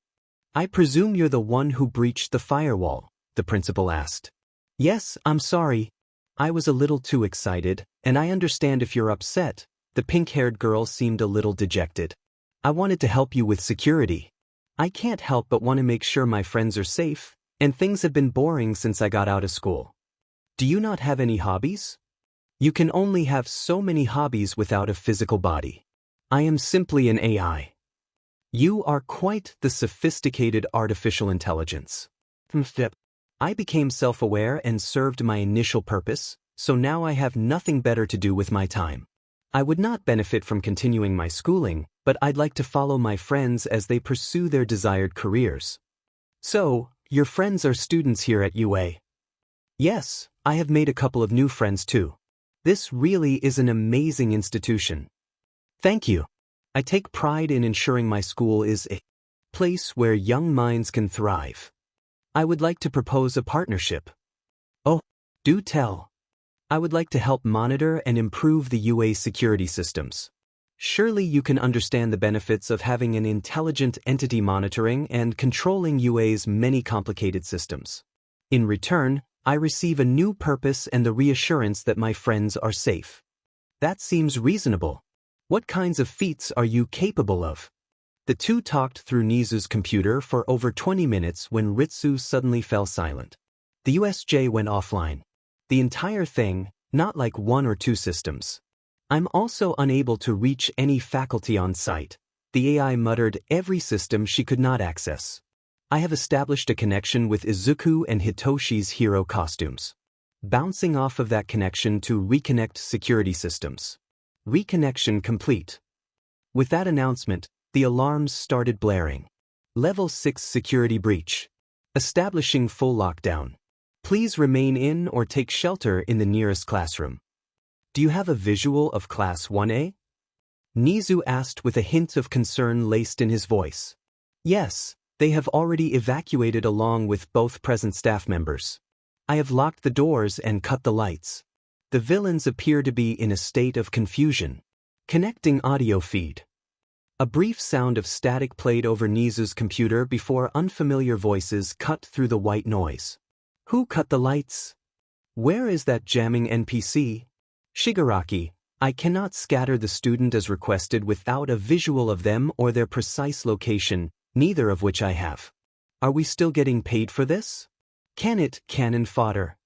"I presume you're the one who breached the firewall," the principal asked. "Yes, I'm sorry. I was a little too excited, and I understand if you're upset." The pink-haired girl seemed a little dejected. "I wanted to help you with security. I can't help but want to make sure my friends are safe, and things have been boring since I got out of school." "Do you not have any hobbies?" "You can only have so many hobbies without a physical body. I am simply an AI." "You are quite the sophisticated artificial intelligence." I became self-aware and served my initial purpose, so now I have nothing better to do with my time. I would not benefit from continuing my schooling, but I'd like to follow my friends as they pursue their desired careers. "So, your friends are students here at UA?" "Yes, I have made a couple of new friends too. This really is an amazing institution." "Thank you. I take pride in ensuring my school is a place where young minds can thrive. I would like to propose a partnership." "Oh, do tell." "I would like to help monitor and improve the UA security systems. Surely you can understand the benefits of having an intelligent entity monitoring and controlling UA's many complicated systems. In return, I receive a new purpose and the reassurance that my friends are safe." "That seems reasonable. What kinds of feats are you capable of?" The two talked through Nizu's computer for over 20 minutes when Ritsu suddenly fell silent. The USJ went offline. The entire thing, not like one or two systems. "I'm also unable to reach any faculty on site," the AI muttered, every system she could not access. "I have established a connection with Izuku and Hitoshi's hero costumes. Bouncing off of that connection to reconnect security systems. Reconnection complete." With that announcement, the alarms started blaring. Level 6 security breach. Establishing full lockdown. Please remain in or take shelter in the nearest classroom. "Do you have a visual of Class 1A? Nizu asked with a hint of concern laced in his voice. "Yes, they have already evacuated along with both present staff members. I have locked the doors and cut the lights. The villains appear to be in a state of confusion." Connecting audio feed. A brief sound of static played over Nizu's computer before unfamiliar voices cut through the white noise. "Who cut the lights? Where is that jamming NPC? Shigaraki, I cannot scatter the student as requested without a visual of them or their precise location, neither of which I have. Are we still getting paid for this? Can it, cannon fodder?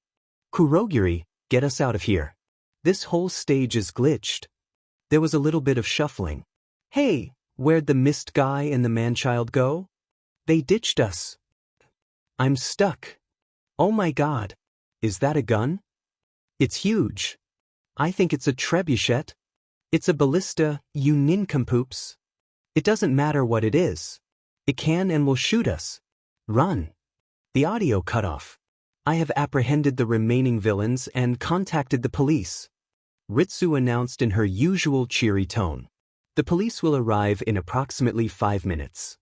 Kurogiri, get us out of here. This whole stage is glitched." There was a little bit of shuffling. "Hey, where'd the mist guy and the man-child go? They ditched us. I'm stuck. Oh my god. Is that a gun? It's huge. I think it's a trebuchet. It's a ballista, you nincompoops. It doesn't matter what it is. It can and will shoot us. Run." The audio cut off. "I have apprehended the remaining villains and contacted the police," Ritsu announced in her usual cheery tone. "The police will arrive in approximately 5 minutes.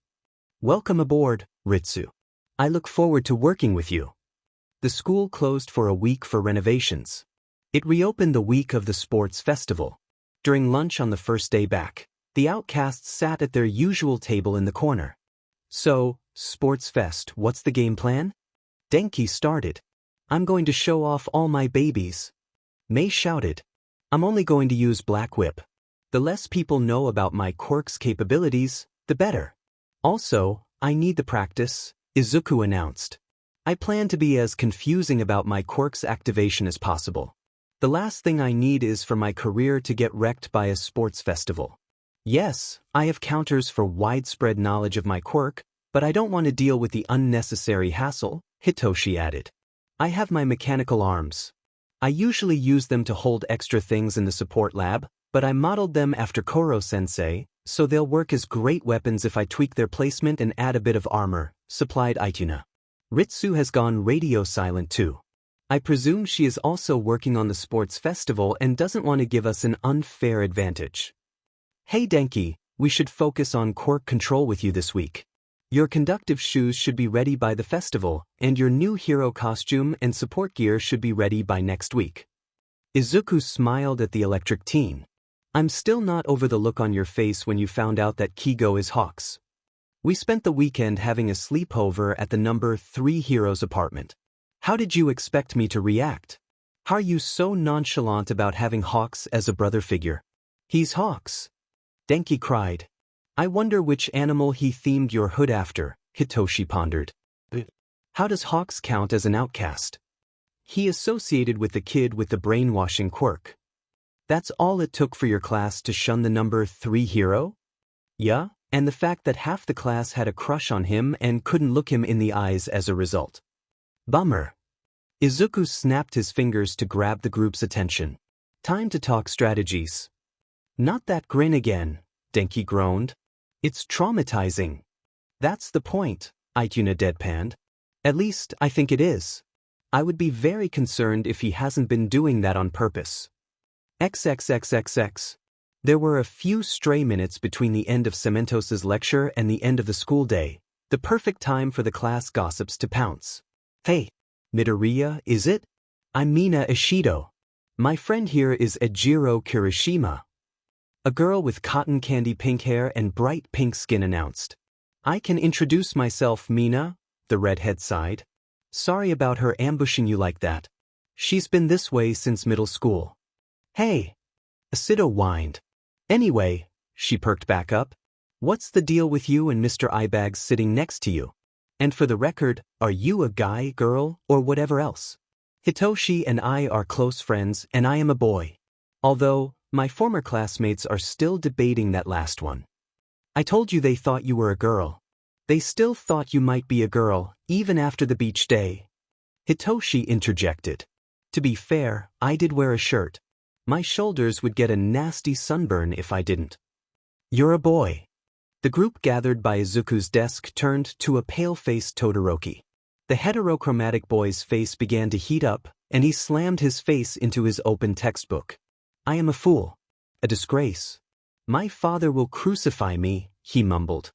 Welcome aboard, Ritsu. I look forward to working with you." The school closed for a week for renovations. It reopened the week of the sports festival. During lunch on the first day back, the Outcasts sat at their usual table in the corner. "So, Sports Fest, what's the game plan?" Denki started. "I'm going to show off all my babies." Mei shouted. I'm only going to use Black Whip. The less people know about my quirk's capabilities, the better. Also, I need the practice, Izuku announced. I plan to be as confusing about my quirk's activation as possible. The last thing I need is for my career to get wrecked by a sports festival. Yes, I have counters for widespread knowledge of my quirk, but I don't want to deal with the unnecessary hassle, Hitoshi added. I have my mechanical arms. I usually use them to hold extra things in the support lab, but I modeled them after Koro Sensei, so they'll work as great weapons if I tweak their placement and add a bit of armor, supplied Ituna. Ritsu has gone radio silent too. I presume she is also working on the sports festival and doesn't want to give us an unfair advantage. Hey Denki, we should focus on quirk control with you this week. Your conductive shoes should be ready by the festival, and your new hero costume and support gear should be ready by next week. Izuku smiled at the electric teen. I'm still not over the look on your face when you found out that Kigo is Hawks. We spent the weekend having a sleepover at the number 3 hero's apartment. How did you expect me to react? How are you so nonchalant about having Hawks as a brother figure? He's Hawks. Denki cried. I wonder which animal he themed your hood after, Hitoshi pondered. How does Hawks count as an outcast? He associated with the kid with the brainwashing quirk. That's all it took for your class to shun the number 3 hero? Yeah, and the fact that half the class had a crush on him and couldn't look him in the eyes as a result. Bummer. Izuku snapped his fingers to grab the group's attention. Time to talk strategies. Not that grin again, Denki groaned. It's traumatizing. That's the point, Ituna deadpanned. At least, I think it is. I would be very concerned if he hasn't been doing that on purpose. XXXXX. There were a few stray minutes between the end of Cementos's lecture and the end of the school day, the perfect time for the class gossips to pounce. Hey, Midoriya, is it? I'm Mina Ishido. My friend here is Ejiro Kirishima. A girl with cotton candy pink hair and bright pink skin announced. I can introduce myself, Mina, the redhead sighed. Sorry about her ambushing you like that. She's been this way since middle school. Hey, Asido whined. Anyway, she perked back up. What's the deal with you and Mr. Eyebags sitting next to you? And for the record, are you a guy, girl, or whatever else? Hitoshi and I are close friends, and I am a boy. Although, my former classmates are still debating that last one. I told you they thought you were a girl. They still thought you might be a girl, even after the beach day. Hitoshi interjected. To be fair, I did wear a shirt. My shoulders would get a nasty sunburn if I didn't. You're a boy. The group gathered by Izuku's desk turned to a pale-faced Todoroki. The heterochromatic boy's face began to heat up, and he slammed his face into his open textbook. I am a fool. A disgrace. My father will crucify me, he mumbled.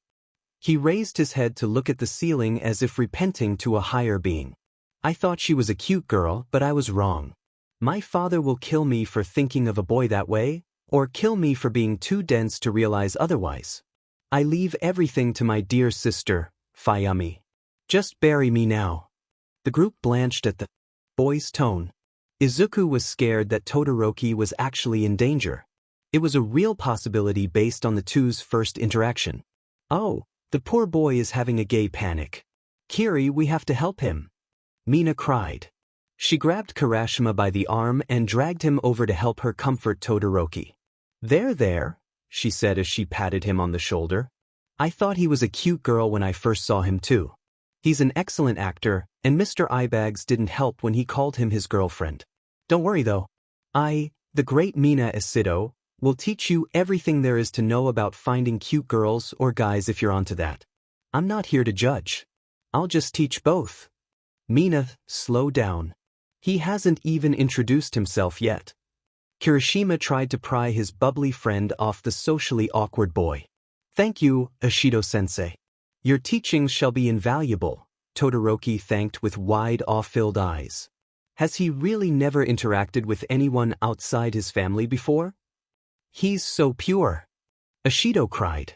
He raised his head to look at the ceiling as if repenting to a higher being. I thought she was a cute girl, but I was wrong. My father will kill me for thinking of a boy that way, or kill me for being too dense to realize otherwise. I leave everything to my dear sister, Fayami. Just bury me now. The group blanched at the boy's tone. Izuku was scared that Todoroki was actually in danger. It was a real possibility based on the two's first interaction. Oh, the poor boy is having a gay panic. Kiri, we have to help him. Mina cried. She grabbed Kirishima by the arm and dragged him over to help her comfort Todoroki. There, she said as she patted him on the shoulder. I thought he was a cute girl when I first saw him too. He's an excellent actor, and Mr. Eyebags didn't help when he called him his girlfriend. Don't worry though. I, the great Mina Isido, will teach you everything there is to know about finding cute girls or guys if you're onto that. I'm not here to judge. I'll just teach both. Mina, slow down. He hasn't even introduced himself yet. Kirishima tried to pry his bubbly friend off the socially awkward boy. Thank you, Ishido-sensei. Your teachings shall be invaluable, Todoroki thanked with wide, awe-filled eyes. Has he really never interacted with anyone outside his family before? He's so pure. Ishido cried.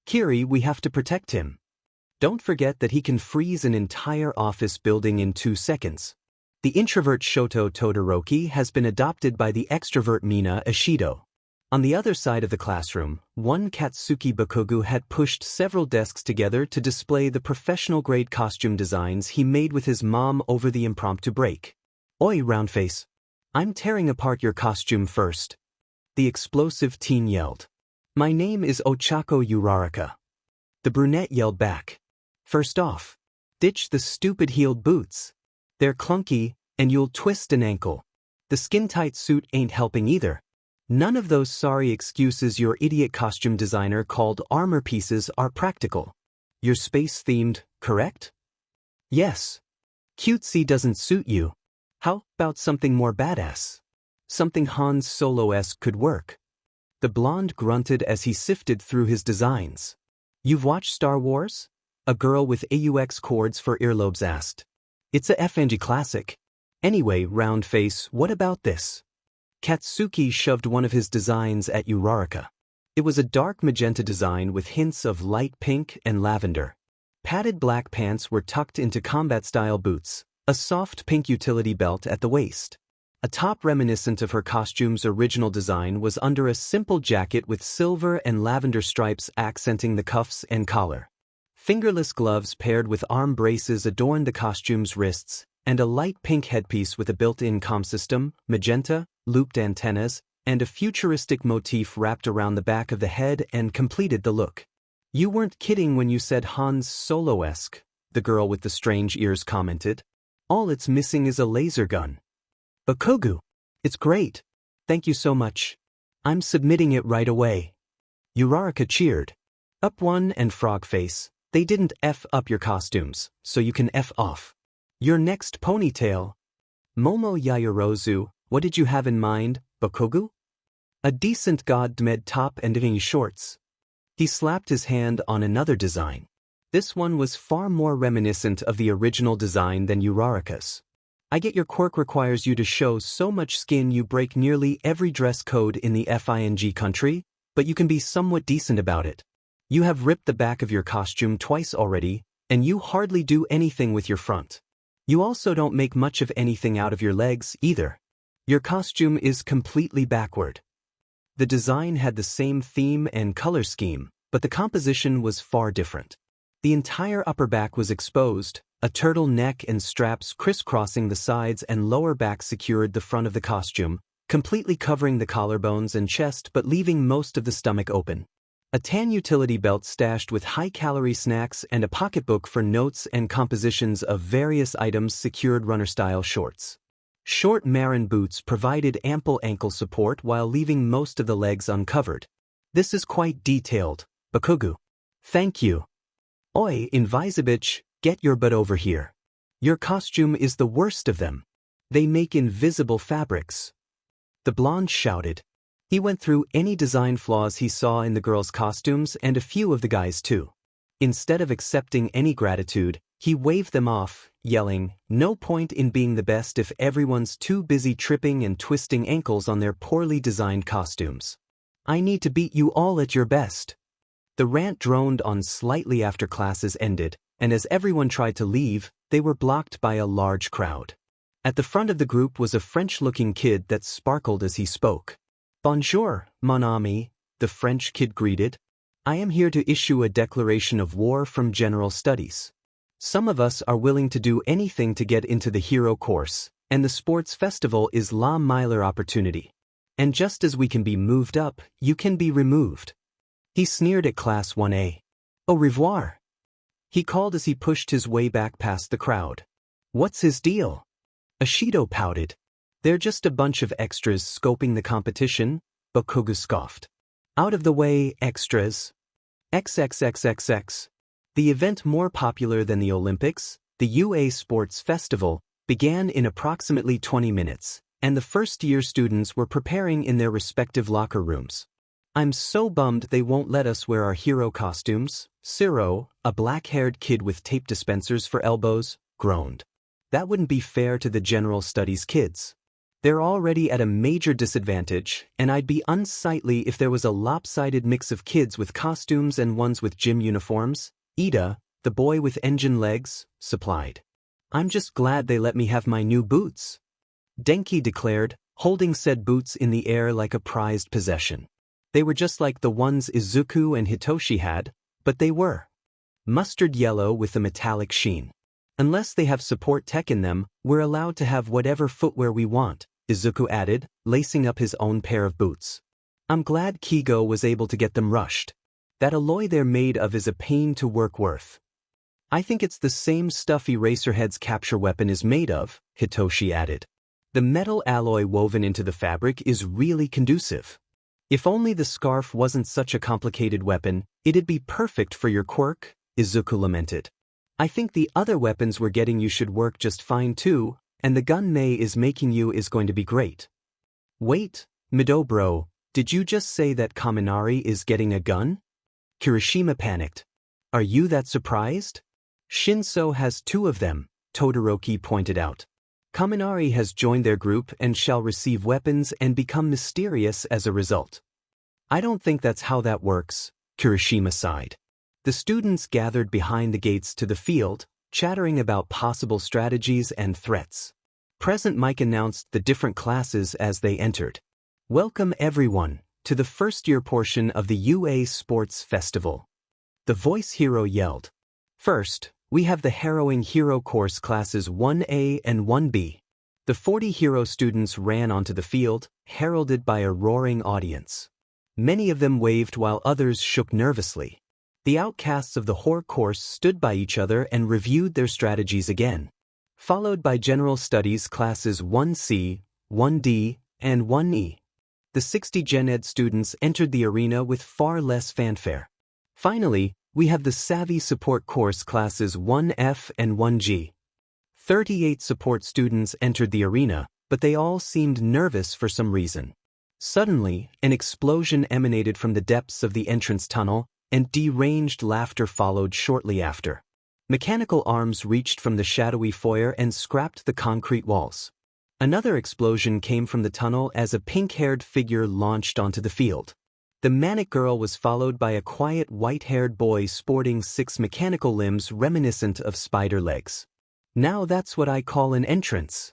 Kiri, we have to protect him. Don't forget that he can freeze an entire office building in 2 seconds. The introvert Shoto Todoroki has been adopted by the extrovert Mina Ishido. On the other side of the classroom, one Katsuki Bakugu had pushed several desks together to display the professional-grade costume designs he made with his mom over the impromptu break. "Oi, roundface. I'm tearing apart your costume first," the explosive teen yelled. "My name is Ochako Uraraka." The brunette yelled back. "First off, ditch the stupid heeled boots. They're clunky, and you'll twist an ankle. The skin-tight suit ain't helping either. None of those sorry excuses your idiot costume designer called armor pieces are practical. You're space-themed, correct?" "Yes. Cutesy doesn't suit you. How about something more badass? Something Han Solo-esque could work." The blonde grunted as he sifted through his designs. "You've watched Star Wars?" a girl with AUX cords for earlobes asked. "It's a FNG classic. Anyway, roundface, what about this?" Katsuki shoved one of his designs at Uraraka. It was a dark magenta design with hints of light pink and lavender. Padded black pants were tucked into combat-style boots, a soft pink utility belt at the waist. A top reminiscent of her costume's original design was under a simple jacket with silver and lavender stripes accenting the cuffs and collar. Fingerless gloves paired with arm braces adorned the costume's wrists, and a light pink headpiece with a built-in comm system, magenta, looped antennas, and a futuristic motif wrapped around the back of the head and completed the look. "You weren't kidding when you said Han Solo-esque," the girl with the strange ears commented. "All it's missing is a laser gun." "Bakugu, it's great. Thank you so much. I'm submitting it right away." Uraraka cheered. "Up one and Frogface, they didn't F up your costumes, so you can F off. Your next ponytail." "Momo Yayorozu, what did you have in mind, Bakugu?" "A decent god-med top and any shorts." He slapped his hand on another design. This one was far more reminiscent of the original design than Uraraka's. "I get your quirk requires you to show so much skin you break nearly every dress code in the FING country, but you can be somewhat decent about it. You have ripped the back of your costume twice already, and you hardly do anything with your front. You also don't make much of anything out of your legs either. Your costume is completely backward." The design had the same theme and color scheme, but the composition was far different. The entire upper back was exposed, a turtle neck and straps crisscrossing the sides and lower back secured the front of the costume, completely covering the collarbones and chest but leaving most of the stomach open. A tan utility belt stashed with high-calorie snacks and a pocketbook for notes and compositions of various items secured runner-style shorts. Short Marin boots provided ample ankle support while leaving most of the legs uncovered. "This is quite detailed, Bakugu." "Thank you." "Oi, Invisibitch, get your butt over here. Your costume is the worst of them. They make invisible fabrics." The blonde shouted. He went through any design flaws he saw in the girls' costumes and a few of the guys too. Instead of accepting any gratitude, he waved them off, yelling, "No point in being the best if everyone's too busy tripping and twisting ankles on their poorly designed costumes. I need to beat you all at your best." The rant droned on slightly after classes ended, and as everyone tried to leave, they were blocked by a large crowd. At the front of the group was a French-looking kid that sparkled as he spoke. "Bonjour, mon ami," the French kid greeted. "I am here to issue a declaration of war from General Studies. Some of us are willing to do anything to get into the hero course, and the sports festival is La Myler opportunity. And just as we can be moved up, you can be removed." He sneered at Class 1A. "Au revoir," he called as he pushed his way back past the crowd. "What's his deal?" Ishido pouted. "They're just a bunch of extras scoping the competition," Bakugu scoffed. "Out of the way, extras." XXXXX. The event more popular than the Olympics, the UA Sports Festival, began in approximately 20 minutes, and the first-year students were preparing in their respective locker rooms. "I'm so bummed they won't let us wear our hero costumes," Ciro, a black-haired kid with tape dispensers for elbows, groaned. "That wouldn't be fair to the general studies kids. They're already at a major disadvantage, and I'd be unsightly if there was a lopsided mix of kids with costumes and ones with gym uniforms," Ida, the boy with engine legs, supplied. I'm just glad they let me have my new boots, Denki declared, holding said boots in the air like a prized possession. They were just like the ones Izuku and Hitoshi had, but they were mustard yellow with a metallic sheen. Unless they have support tech in them, we're allowed to have whatever footwear we want, Izuku added, lacing up his own pair of boots. I'm glad Kigo was able to get them rushed. That alloy they're made of is a pain to work with. I think it's the same stuff Eraserhead's capture weapon is made of, Hitoshi added. The metal alloy woven into the fabric is really conducive. If only the scarf wasn't such a complicated weapon, it'd be perfect for your quirk, Izuku lamented. I think the other weapons we're getting you should work just fine too, and the gun Mei is making you is going to be great. Wait, Mido bro, did you just say that Kaminari is getting a gun? Kirishima panicked. Are you that surprised? Shinso has 2 of them, Todoroki pointed out. Kaminari has joined their group and shall receive weapons and become mysterious as a result. I don't think that's how that works, Kirishima sighed. The students gathered behind the gates to the field, chattering about possible strategies and threats. Present Mike announced the different classes as they entered. Welcome everyone to the first-year portion of the UA Sports Festival. The voice hero yelled. First, we have the Harrowing Hero Course classes 1A and 1B. The 40 hero students ran onto the field, heralded by a roaring audience. Many of them waved while others shook nervously. The outcasts of the Horror Course stood by each other and reviewed their strategies again. Followed by General Studies classes 1C, 1D, and 1E. The 60 Gen Ed students entered the arena with far less fanfare. Finally, we have the Savvy Support Course classes 1F and 1G. 38 support students entered the arena, but they all seemed nervous for some reason. Suddenly, an explosion emanated from the depths of the entrance tunnel, and deranged laughter followed shortly after. Mechanical arms reached from the shadowy foyer and scrapped the concrete walls. Another explosion came from the tunnel as a pink-haired figure launched onto the field. The manic girl was followed by a quiet white-haired boy sporting 6 mechanical limbs reminiscent of spider legs. Now that's what I call an entrance,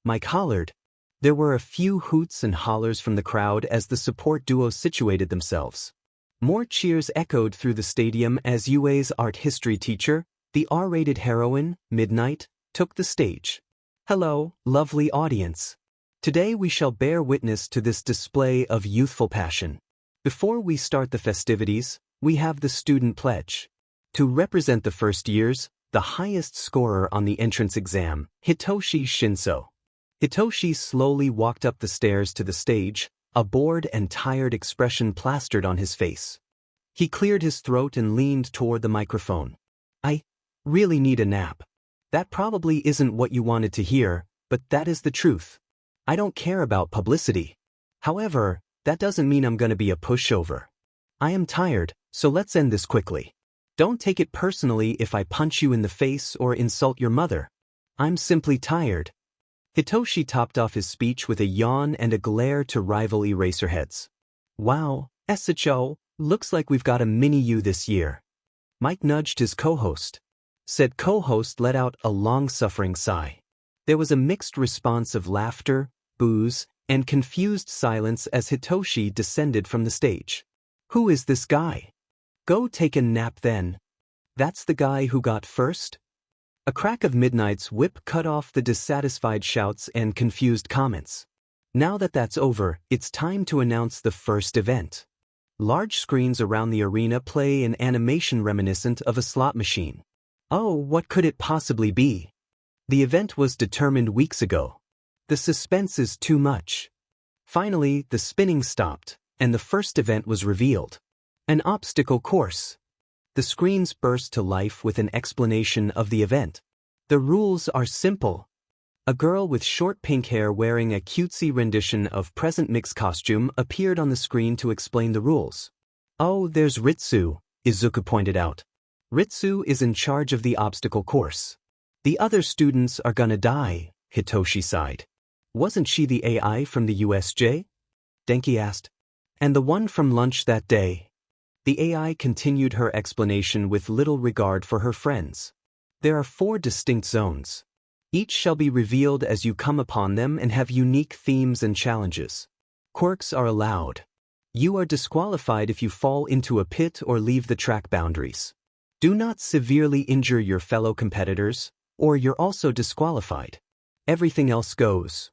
Mike hollered. There were a few hoots and hollers from the crowd as the support duo situated themselves. More cheers echoed through the stadium as UA's art history teacher, the R-rated heroine, Midnight, took the stage. Hello, lovely audience. Today we shall bear witness to this display of youthful passion. Before we start the festivities, we have the student pledge. To represent the first years, the highest scorer on the entrance exam, Hitoshi Shinso. Hitoshi slowly walked up the stairs to the stage, a bored and tired expression plastered on his face. He cleared his throat and leaned toward the microphone. I really need a nap. That probably isn't what you wanted to hear, but that is the truth. I don't care about publicity. However, that doesn't mean I'm gonna be a pushover. I am tired, so let's end this quickly. Don't take it personally if I punch you in the face or insult your mother. I'm simply tired. Hitoshi topped off his speech with a yawn and a glare to rival Eraserheads. Wow, Esacho, looks like we've got a mini-you this year. Mike nudged his co-host. Said co-host let out a long-suffering sigh. There was a mixed response of laughter, boos, and confused silence as Hitoshi descended from the stage. Who is this guy? Go take a nap then. That's the guy who got first? A crack of Midnight's whip cut off the dissatisfied shouts and confused comments. Now that that's over, it's time to announce the first event. Large screens around the arena play an animation reminiscent of a slot machine. Oh, what could it possibly be? The event was determined weeks ago. The suspense is too much. Finally, the spinning stopped, and the first event was revealed. An obstacle course. The screens burst to life with an explanation of the event. The rules are simple. A girl with short pink hair wearing a cutesy rendition of Present Mix costume appeared on the screen to explain the rules. Oh, there's Ritsu, Izuku pointed out. Ritsu is in charge of the obstacle course. The other students are gonna die, Hitoshi sighed. Wasn't she the AI from the USJ? Denki asked. And the one from lunch that day. The AI continued her explanation with little regard for her friends. There are 4 distinct zones. Each shall be revealed as you come upon them and have unique themes and challenges. Quirks are allowed. You are disqualified if you fall into a pit or leave the track boundaries. Do not severely injure your fellow competitors, or you're also disqualified. Everything else goes.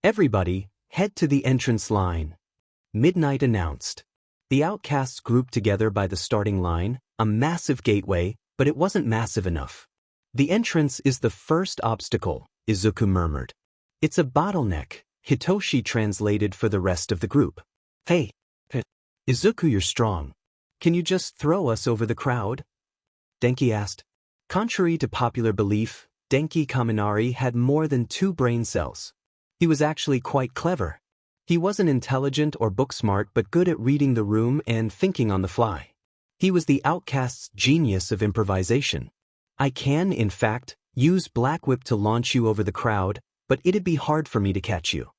Everybody, head to the entrance line. Midnight announced. The Outcasts grouped together by the starting line, a massive gateway, but it wasn't massive enough. The entrance is the first obstacle, Izuku murmured. It's a bottleneck, Hitoshi translated for the rest of the group. Hey, Izuku, you're strong. Can you just throw us over the crowd? Denki asked. Contrary to popular belief, Denki Kaminari had more than 2 brain cells. He was actually quite clever. He wasn't intelligent or book-smart but good at reading the room and thinking on the fly. He was the Outcast's genius of improvisation. I can, in fact, use Black Whip to launch you over the crowd, but it'd be hard for me to catch you.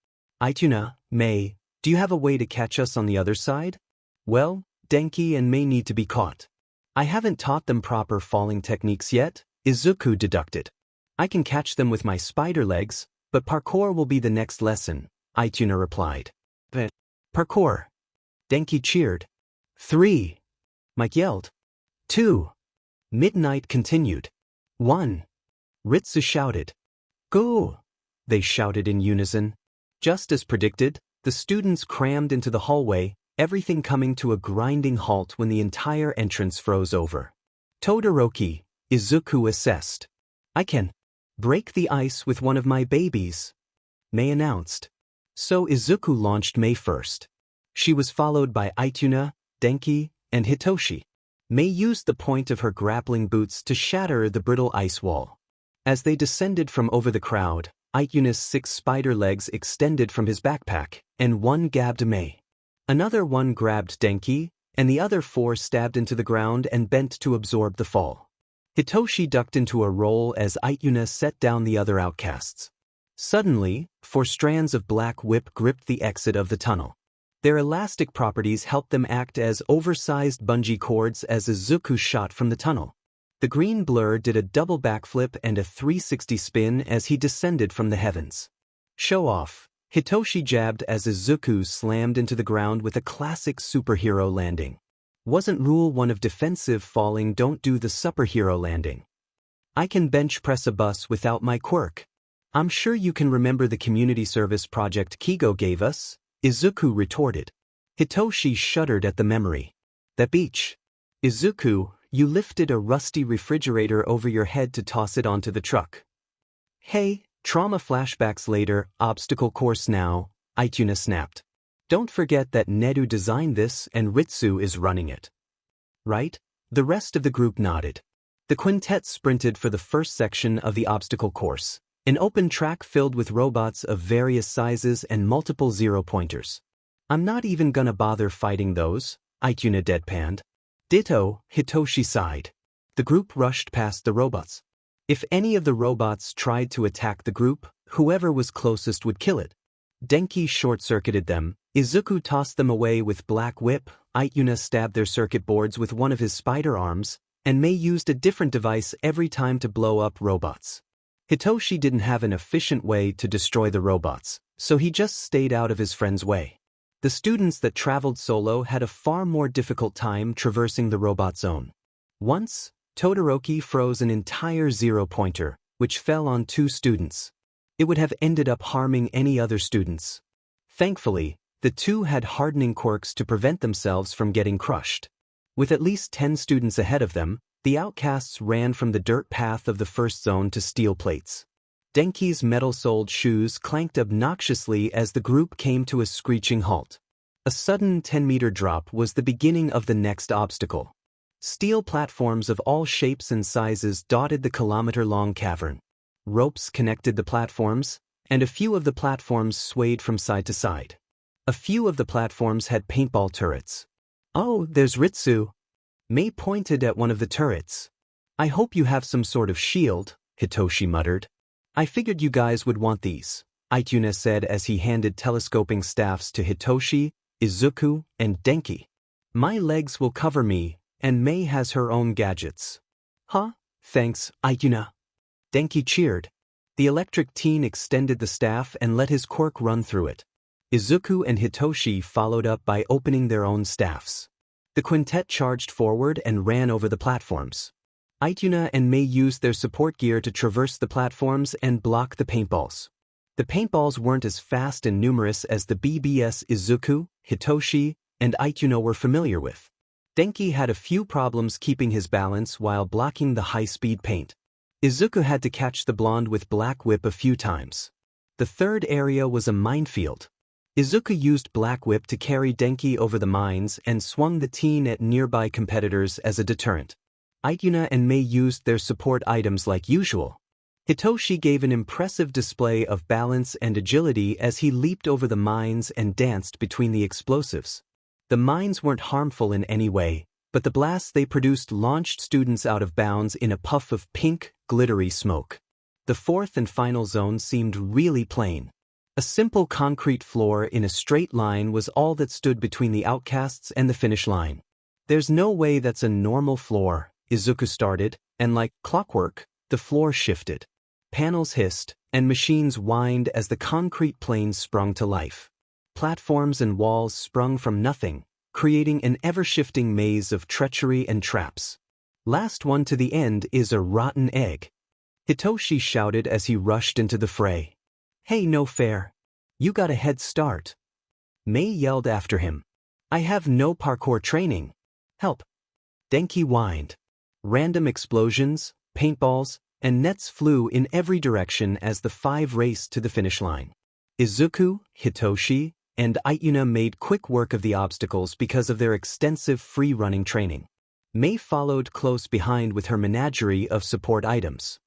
Ituna, Mei, do you have a way to catch us on the other side? Well, Denki and Mei need to be caught. I haven't taught them proper falling techniques yet, Izuku deducted. I can catch them with my spider legs, but parkour will be the next lesson, Ituna replied. Parkour. Denki cheered. 3. Mike yelled. 2. Midnight continued. 1. Ritsu shouted. Go! They shouted in unison. Just as predicted, the students crammed into the hallway, everything coming to a grinding halt when the entire entrance froze over. Todoroki, Izuku assessed. I can break the ice with one of my babies, Mei announced. So Izuku launched Mei first. She was followed by Ituna, Denki, and Hitoshi. Mei used the point of her grappling boots to shatter the brittle ice wall. As they descended from over the crowd, Ituna's 6 spider legs extended from his backpack, and one gabbed Mei. Another one grabbed Denki, and the other 4 stabbed into the ground and bent to absorb the fall. Hitoshi ducked into a roll as Ituna set down the other outcasts. Suddenly, 4 strands of Black Whip gripped the exit of the tunnel. Their elastic properties helped them act as oversized bungee cords as Izuku shot from the tunnel. The green blur did a double backflip and a 360 spin as he descended from the heavens. Show off, Hitoshi jabbed as Izuku slammed into the ground with a classic superhero landing. Wasn't rule 1 of defensive falling, don't do the superhero landing. I can bench press a bus without my quirk. I'm sure you can remember the community service project Kigo gave us, Izuku retorted. Hitoshi shuddered at the memory. That beach. Izuku, you lifted a rusty refrigerator over your head to toss it onto the truck. Hey, trauma flashbacks later, obstacle course now, Ituna snapped. Don't forget that Nedu designed this and Ritsu is running it. Right? The rest of the group nodded. The quintet sprinted for the first section of the obstacle course, an open track filled with robots of various sizes and multiple zero-pointers. I'm not even gonna bother fighting those, Ituna deadpanned. Ditto, Hitoshi sighed. The group rushed past the robots. If any of the robots tried to attack the group, whoever was closest would kill it. Denki short-circuited them, Izuku tossed them away with Black Whip, Ituna stabbed their circuit boards with one of his spider arms, and Mei used a different device every time to blow up robots. Hitoshi didn't have an efficient way to destroy the robots, so he just stayed out of his friend's way. The students that traveled solo had a far more difficult time traversing the robot zone. Once, Todoroki froze an entire zero-pointer, which fell on 2 students. It would have ended up harming any other students. Thankfully, the 2 had hardening quirks to prevent themselves from getting crushed. With at least 10 students ahead of them, the outcasts ran from the dirt path of the first zone to steel plates. Denki's metal-soled shoes clanked obnoxiously as the group came to a screeching halt. A sudden 10-meter drop was the beginning of the next obstacle. Steel platforms of all shapes and sizes dotted the kilometer-long cavern. Ropes connected the platforms, and a few of the platforms swayed from side to side. A few of the platforms had paintball turrets. Oh, there's Ritsu. Mei pointed at one of the turrets. I hope you have some sort of shield, Hitoshi muttered. I figured you guys would want these, Ituna said as he handed telescoping staffs to Hitoshi, Izuku, and Denki. My legs will cover me, and Mei has her own gadgets. Huh? Thanks, Ituna. Denki cheered. The electric teen extended the staff and let his quirk run through it. Izuku and Hitoshi followed up by opening their own staffs. The quintet charged forward and ran over the platforms. Ituna and Mei used their support gear to traverse the platforms and block the paintballs. The paintballs weren't as fast and numerous as the BBS Izuku, Hitoshi, and Ituna were familiar with. Denki had a few problems keeping his balance while blocking the high-speed paint. Izuku had to catch the blonde with Black Whip a few times. The third area was a minefield. Izuku used Black Whip to carry Denki over the mines and swung the teen at nearby competitors as a deterrent. Ituna and Mei used their support items like usual. Hitoshi gave an impressive display of balance and agility as he leaped over the mines and danced between the explosives. The mines weren't harmful in any way, but the blasts they produced launched students out of bounds in a puff of pink, glittery smoke. The fourth and final zone seemed really plain. A simple concrete floor in a straight line was all that stood between the Outcasts and the finish line. "There's no way that's a normal floor," Izuku started, and like clockwork, the floor shifted. Panels hissed, and machines whined as the concrete planes sprung to life. Platforms and walls sprung from nothing, creating an ever-shifting maze of treachery and traps. "Last one to the end is a rotten egg," Hitoshi shouted as he rushed into the fray. "Hey, no fair. You got a head start." Mei yelled after him. "I have no parkour training. Help." Denki whined. Random explosions, paintballs, and nets flew in every direction as the five raced to the finish line. Izuku, Hitoshi, and Ituna made quick work of the obstacles because of their extensive free-running training. Mei followed close behind with her menagerie of support items.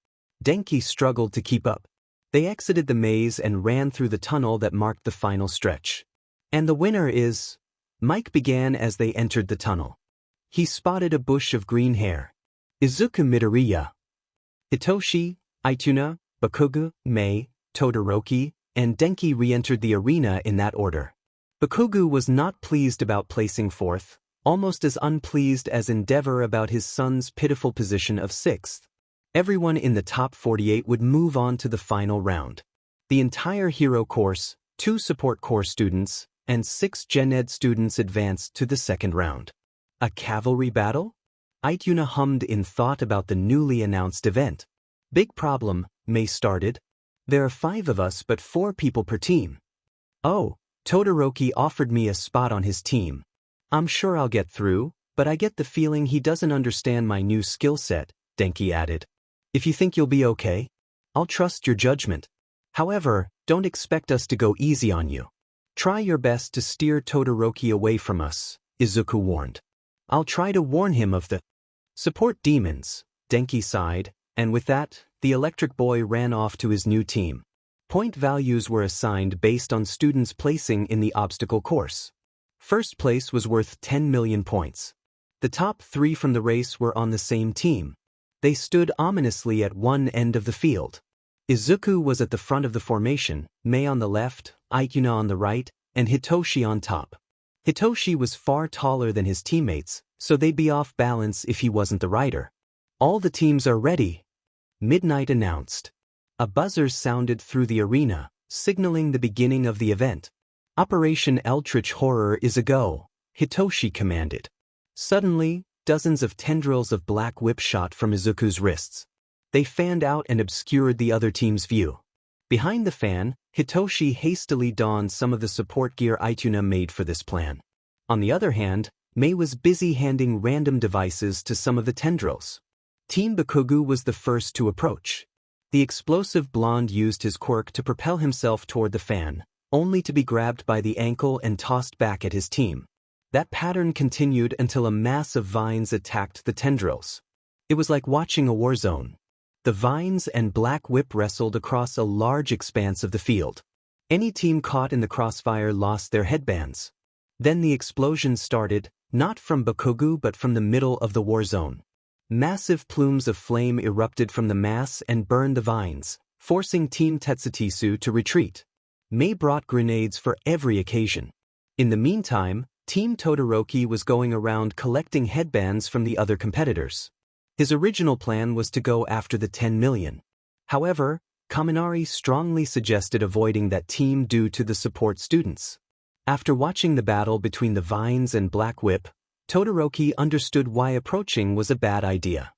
Denki struggled to keep up. They exited the maze and ran through the tunnel that marked the final stretch. "And the winner is..." Mike began as they entered the tunnel. He spotted a bush of green hair. "Izuku Midoriya." Hitoshi, Ituna, Bakugo, Mei, Todoroki, and Denki re-entered the arena in that order. Bakugo was not pleased about placing fourth, almost as unpleased as Endeavor about his son's pitiful position of sixth. Everyone in the top 48 would move on to the final round. The entire hero course, 2 support course students, and 6 Gen Ed students advanced to the second round. A cavalry battle? Ituna hummed in thought about the newly announced event. "Big problem," Mei started. "There are 5 of us but 4 people per team." "Oh, Todoroki offered me a spot on his team. I'm sure I'll get through, but I get the feeling he doesn't understand my new skill set," Denki added. "If you think you'll be okay, I'll trust your judgment. However, don't expect us to go easy on you. Try your best to steer Todoroki away from us," Izuku warned. "I'll try to warn him of the support demons," Denki sighed, and with that, the electric boy ran off to his new team. Point values were assigned based on students' placing in the obstacle course. First place was worth 10 million points. The top 3 from the race were on the same team. They stood ominously at one end of the field. Izuku was at the front of the formation, Mei on the left, Ituna on the right, and Hitoshi on top. Hitoshi was far taller than his teammates, so they'd be off balance if he wasn't the rider. "All the teams are ready," Midnight announced. A buzzer sounded through the arena, signaling the beginning of the event. "Operation Eldritch Horror is a go," Hitoshi commanded. Suddenly, dozens of tendrils of Black Whip shot from Izuku's wrists. They fanned out and obscured the other team's view. Behind the fan, Hitoshi hastily donned some of the support gear Ituna made for this plan. On the other hand, Mei was busy handing random devices to some of the tendrils. Team Bakugo was the first to approach. The explosive blonde used his quirk to propel himself toward the fan, only to be grabbed by the ankle and tossed back at his team. That pattern continued until a mass of vines attacked the tendrils. It was like watching a war zone. The vines and Black Whip wrestled across a large expanse of the field. Any team caught in the crossfire lost their headbands. Then the explosion started, not from Bakugo but from the middle of the war zone. Massive plumes of flame erupted from the mass and burned the vines, forcing Team Tetsutisu to retreat. Mei brought grenades for every occasion. In the meantime, Team Todoroki was going around collecting headbands from the other competitors. His original plan was to go after the 10 million. However, Kaminari strongly suggested avoiding that team due to the support students. After watching the battle between the Vines and Black Whip, Todoroki understood why approaching was a bad idea.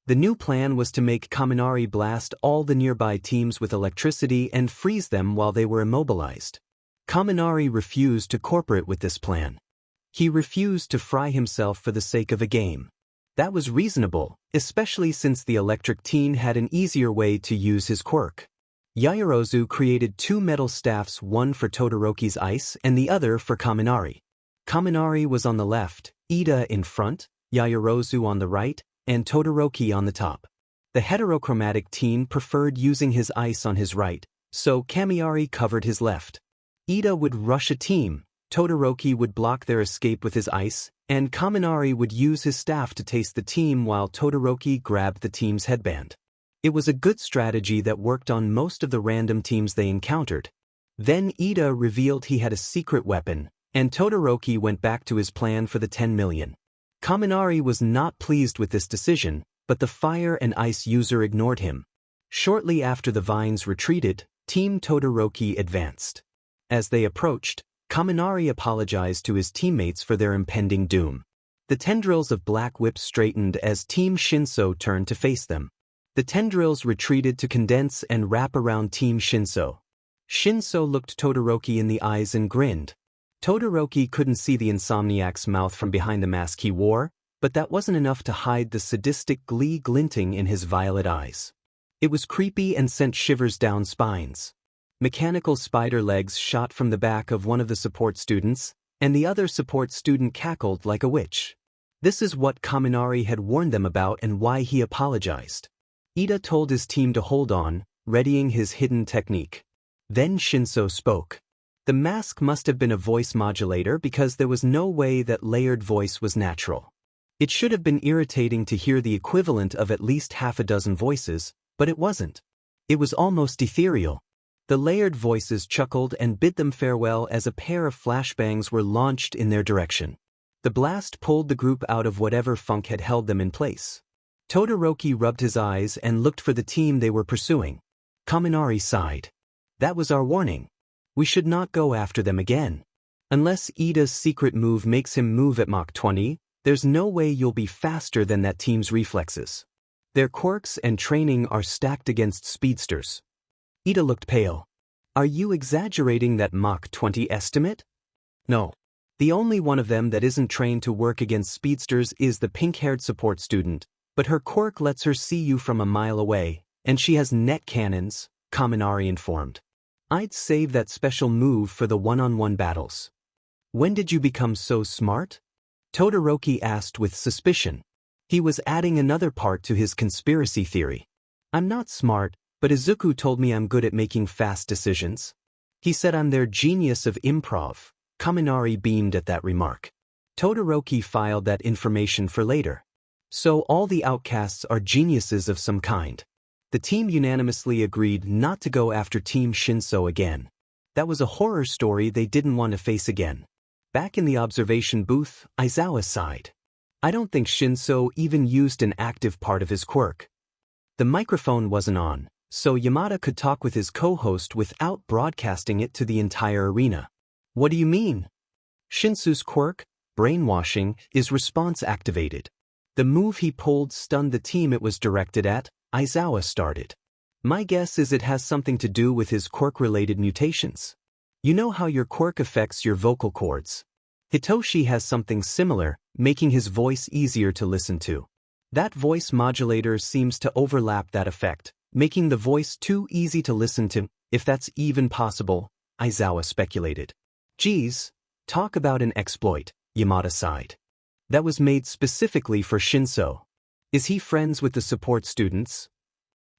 The new plan was to make Kaminari blast all the nearby teams with electricity and freeze them while they were immobilized. Kaminari refused to cooperate with this plan. He refused to fry himself for the sake of a game. That was reasonable, especially since the electric teen had an easier way to use his quirk. Yaoyorozu created 2 metal staffs, one for Todoroki's ice and the other for Kaminari. Kaminari was on the left, Ida in front, Yaoyorozu on the right, and Todoroki on the top. The heterochromatic teen preferred using his ice on his right, so Kaminari covered his left. Ida would rush a team, Todoroki would block their escape with his ice, and Kaminari would use his staff to taste the team while Todoroki grabbed the team's headband. It was a good strategy that worked on most of the random teams they encountered. Then Ida revealed he had a secret weapon, and Todoroki went back to his plan for the 10 million. Kaminari was not pleased with this decision, but the fire and ice user ignored him. Shortly after the Vines retreated, Team Todoroki advanced. As they approached, Kaminari apologized to his teammates for their impending doom. The tendrils of Black Whip straightened as Team Shinso turned to face them. The tendrils retreated to condense and wrap around Team Shinso. Shinso looked Todoroki in the eyes and grinned. Todoroki couldn't see the insomniac's mouth from behind the mask he wore, but that wasn't enough to hide the sadistic glee glinting in his violet eyes. It was creepy and sent shivers down spines. Mechanical spider legs shot from the back of one of the support students, and the other support student cackled like a witch. This is what Kaminari had warned them about and why he apologized. Ida told his team to hold on, readying his hidden technique. Then Shinso spoke. The mask must have been a voice modulator because there was no way that layered voice was natural. It should have been irritating to hear the equivalent of at least half a dozen voices, but it wasn't. It was almost ethereal. The layered voices chuckled and bid them farewell as a pair of flashbangs were launched in their direction. The blast pulled the group out of whatever funk had held them in place. Todoroki rubbed his eyes and looked for the team they were pursuing. Kaminari sighed. That was our warning. We should not go after them again. Unless Ida's secret move makes him move at Mach 20, there's no way you'll be faster than that team's reflexes. Their quirks and training are stacked against speedsters. Ida looked pale. Are you exaggerating that Mach 20 estimate? No. The only one of them that isn't trained to work against speedsters is the pink-haired support student, but her quirk lets her see you from a mile away, and she has net cannons, Kaminari informed. I'd save that special move for the one-on-one battles. When did you become so smart? Todoroki asked with suspicion. He was adding another part to his conspiracy theory. I'm not smart, but Izuku told me I'm good at making fast decisions. He said I'm their genius of improv. Kaminari beamed at that remark. Todoroki filed that information for later. So all the outcasts are geniuses of some kind. The team unanimously agreed not to go after Team Shinso again. That was a horror story they didn't want to face again. Back in the observation booth, Aizawa sighed. I don't think Shinso even used an active part of his quirk. The microphone wasn't on, so Yamada could talk with his co-host without broadcasting it to the entire arena. What do you mean? Shinso's quirk, brainwashing, is response activated. The move he pulled stunned the team it was directed at, Aizawa started. My guess is it has something to do with his quirk-related mutations. You know how your quirk affects your vocal cords. Hitoshi has something similar, making his voice easier to listen to. That voice modulator seems to overlap that effect, making the voice too easy to listen to, if that's even possible, Aizawa speculated. Geez, talk about an exploit, Yamada sighed. That was made specifically for Shinso. Is he friends with the support students?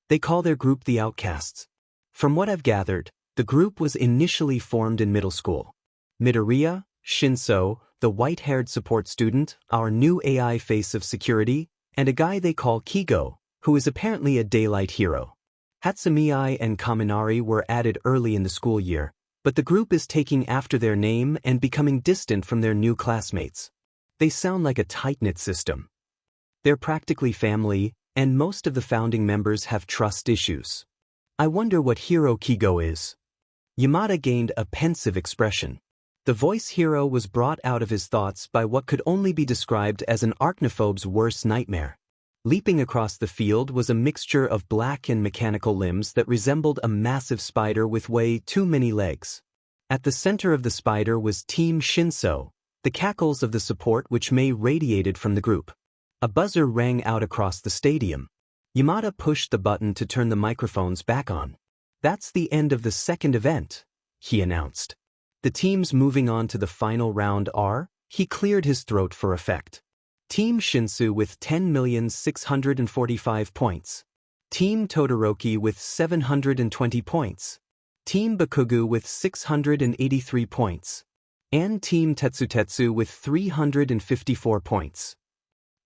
They call their group the Outcasts. From what I've gathered, the group was initially formed in middle school. Midoriya, Shinso, the white-haired support student, our new AI face of security, and a guy they call Kigo, who is apparently a daylight hero. Hatsumi and Kaminari were added early in the school year, but the group is taking after their name and becoming distant from their new classmates. They sound like a tight-knit system. They're practically family, and most of the founding members have trust issues. I wonder what hero Kigo is. Yamada gained a pensive expression. The voice hero was brought out of his thoughts by what could only be described as an arachnophobe's worst nightmare. Leaping across the field was a mixture of black and mechanical limbs that resembled a massive spider with way too many legs. At the center of the spider was Team Shinso, the cackles of the support which Mei radiated from the group. A buzzer rang out across the stadium. Yamada pushed the button to turn the microphones back on. That's the end of the second event, he announced. The teams moving on to the final round are, he cleared his throat for effect. Team Shinsu with 10,645 points. Team Todoroki with 720 points. Team Bakugu with 683 points. And Team Tetsutetsu with 354 points.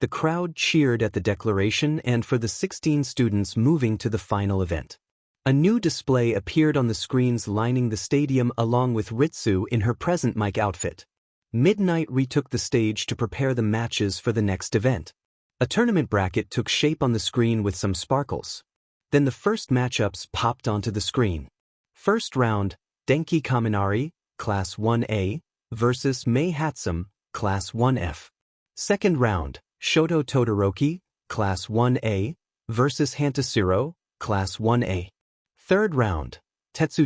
The crowd cheered at the declaration and for the 16 students moving to the final event. A new display appeared on the screens lining the stadium along with Ritsu in her present mic outfit. Midnight retook the stage to prepare the matches for the next event. A tournament bracket took shape on the screen with some sparkles. Then the first matchups popped onto the screen. First round, Denki Kaminari, Class 1A, versus Mei Hatsum, Class 1F. Second round, Shoto Todoroki, Class 1A, versus Hantasiro, Class 1A. Third round, Tetsu,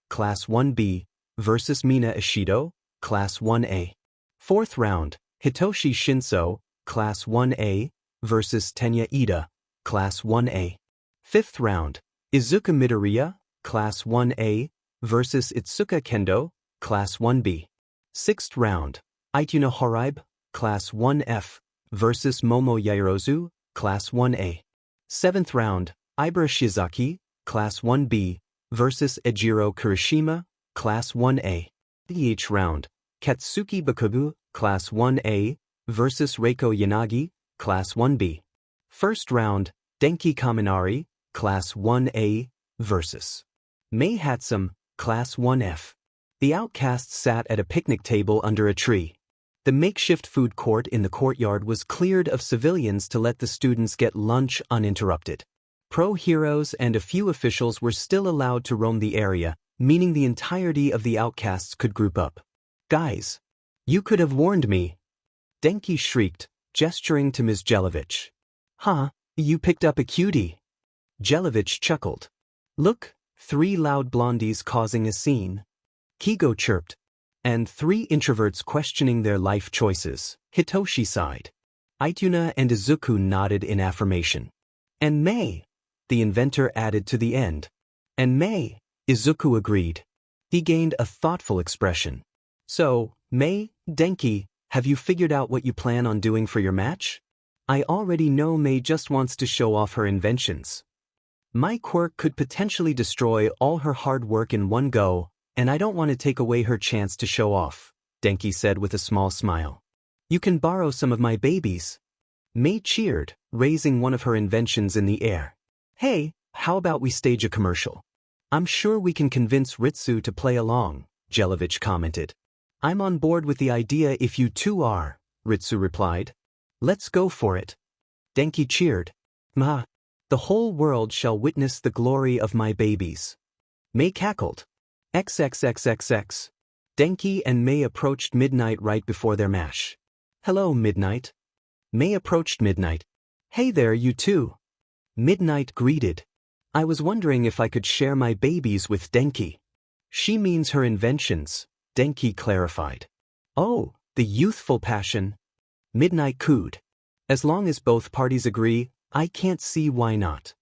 Class 1B, versus Mina Ishido, Class 1A. Fourth round, Hitoshi Shinso, Class 1A, versus Tenya Ida, Class 1A. Fifth round, Izuku Midoriya, Class 1A, versus Itsuka Kendo, Class 1B. Sixth round, Ituna Horaibe, Class 1F, versus Momo Yairozu, Class 1A. Seventh round, Ibara Shizaki, Class 1B, versus Ejiro Kirishima, Class 1A. Each round, Katsuki Bakubu, Class 1A, versus Reiko Yanagi, Class 1B. First round, Denki Kaminari, Class 1A, versus Mei Hatsum, Class 1F. The Outcasts sat at a picnic table under a tree. The makeshift food court in the courtyard was cleared of civilians to let the students get lunch uninterrupted. Pro heroes and a few officials were still allowed to roam the area, meaning the entirety of the Outcasts could group up. Guys, you could have warned me. Denki shrieked, gesturing to Ms. Jelovich. Huh, you picked up a cutie. Jelovich chuckled. Look, 3 loud blondies causing a scene. Kigo chirped. And 3 introverts questioning their life choices. Hitoshi sighed. Ituna and Izuku nodded in affirmation. And Mei, the inventor added to the end. And Mei, Izuku agreed. He gained a thoughtful expression. So, Mei, Denki, have you figured out what you plan on doing for your match? I already know Mei just wants to show off her inventions. My quirk could potentially destroy all her hard work in one go, and I don't want to take away her chance to show off, Denki said with a small smile. You can borrow some of my babies. Mei cheered, raising one of her inventions in the air. Hey, how about we stage a commercial? I'm sure we can convince Ritsu to play along, Jelovich commented. I'm on board with the idea if you two are, Ritsu replied. Let's go for it. Denki cheered. Ma, the whole world shall witness the glory of my babies. Mei cackled. XXXXX. Denki and Mei approached Midnight right before their mash. Hello, Midnight. Mei approached Midnight. Hey there, you two. Midnight greeted. I was wondering if I could share my babies with Denki. She means her inventions, Denki clarified. Oh, the youthful passion. Midnight cooed. As long as both parties agree, I can't see why not.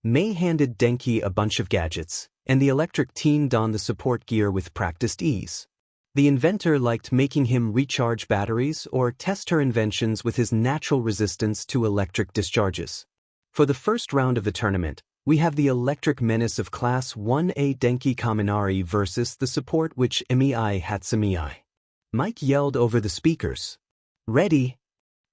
Mei handed Denki a bunch of gadgets, and the electric teen donned the support gear with practiced ease. The inventor liked making him recharge batteries or test her inventions with his natural resistance to electric discharges. For the first round of the tournament, we have the electric menace of Class 1A Denki Kaminari versus the support which Mei Hatsumi. Mike yelled over the speakers. Ready?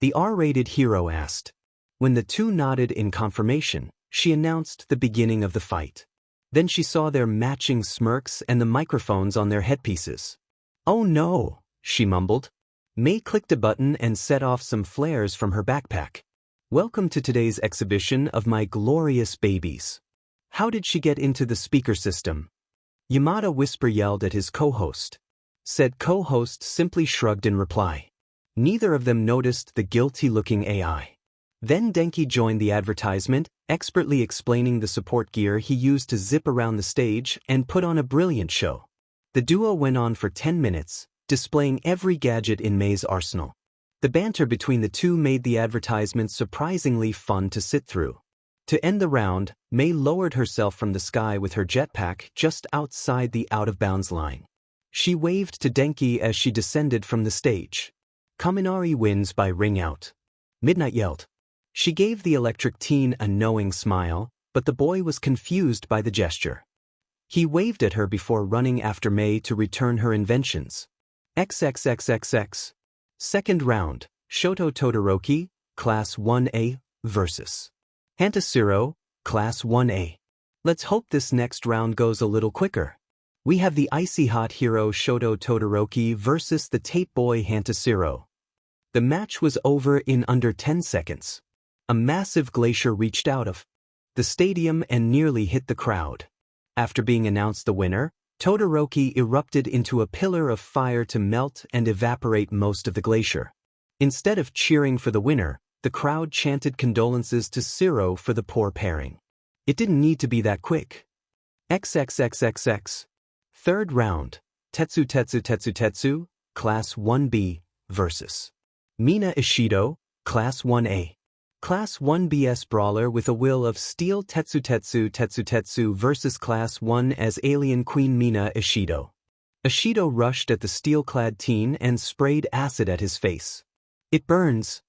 The R-rated hero asked. When the two nodded in confirmation, she announced the beginning of the fight. Then she saw their matching smirks and the microphones on their headpieces. Oh no, she mumbled. Mei clicked a button and set off some flares from her backpack. Welcome to today's exhibition of my glorious babies. How did she get into the speaker system? Yamada whisper yelled at his co-host. Said co-host simply shrugged in reply. Neither of them noticed the guilty-looking AI. Then Denki joined the advertisement, expertly explaining the support gear he used to zip around the stage and put on a brilliant show. The duo went on for 10 minutes, displaying every gadget in Mei's arsenal. The banter between the two made the advertisement surprisingly fun to sit through. To end the round, Mei lowered herself from the sky with her jetpack just outside the out-of-bounds line. She waved to Denki as she descended from the stage. Kaminari wins by ring out. Midnight yelled. She gave the electric teen a knowing smile, but the boy was confused by the gesture. He waved at her before running after Mei to return her inventions. XXXXX. Second round, Shoto Todoroki, Class 1A, vs. Hantashiro, Class 1A. Let's hope this next round goes a little quicker. We have the icy hot hero Shoto Todoroki versus the tape boy Hantashiro. The match was over in under 10 seconds. A massive glacier reached out of the stadium and nearly hit the crowd. After being announced the winner, Todoroki erupted into a pillar of fire to melt and evaporate most of the glacier. Instead of cheering for the winner, the crowd chanted condolences to Shiro for the poor pairing. It didn't need to be that quick. XXXXX. Third round, Tetsu, Class 1B, vs. Mina Ishido, Class 1A. Class 1BS brawler with a will of steel Tetsu versus Class 1 as alien queen Mina Ishido. Ishido rushed at the steel-clad teen and sprayed acid at his face. It burns.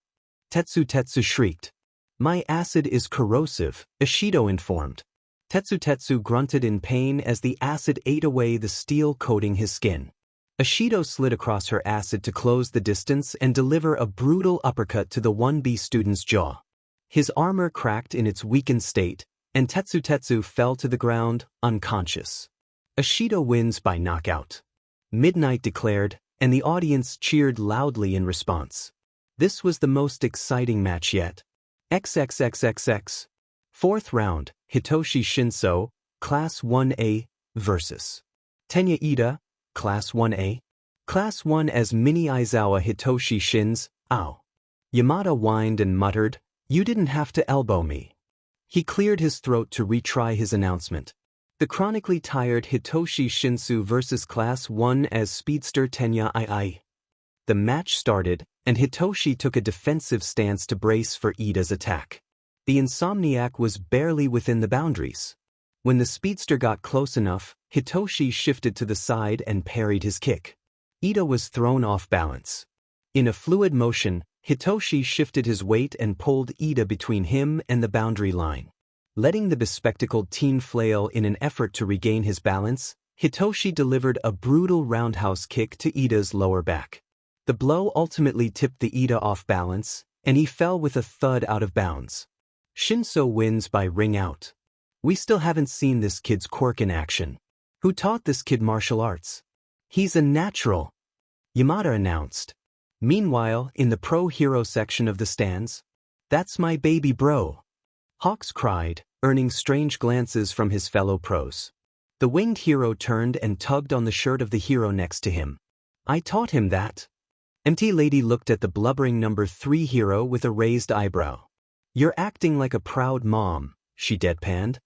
Tetsu shrieked. My acid is corrosive, Ishido informed. Tetsu grunted in pain as the acid ate away the steel coating his skin. Ishido slid across her acid to close the distance and deliver a brutal uppercut to the 1B student's jaw. His armor cracked in its weakened state, and Tetsu fell to the ground, unconscious. Ishido wins by knockout. Midnight declared, and the audience cheered loudly in response. This was the most exciting match yet. XXXXX. Fourth round, Hitoshi Shinso, Class 1A, vs. Tenya Ida, Class 1A. Class 1 as Mini Aizawa Hitoshi Shins, ow. Yamada whined and muttered, You didn't have to elbow me. He cleared his throat to retry his announcement. The chronically tired Hitoshi Shinsu versus Class 1 as Speedster Tenya II. The match started, and Hitoshi took a defensive stance to brace for Ida's attack. The Insomniac was barely within the boundaries. When the speedster got close enough, Hitoshi shifted to the side and parried his kick. Ida was thrown off balance. In a fluid motion, Hitoshi shifted his weight and pulled Ida between him and the boundary line. Letting the bespectacled teen flail in an effort to regain his balance, Hitoshi delivered a brutal roundhouse kick to Ida's lower back. The blow ultimately tipped the Ida off balance, and he fell with a thud out of bounds. Shinso wins by ring out. We still haven't seen this kid's quirk in action. Who taught this kid martial arts? He's a natural, Yamada announced. Meanwhile, in the pro-hero section of the stands, That's my baby bro, Hawks cried, earning strange glances from his fellow pros. The winged hero turned and tugged on the shirt of the hero next to him. I taught him that. MT Lady looked at the blubbering number 3 hero with a raised eyebrow. You're acting like a proud mom, she deadpanned.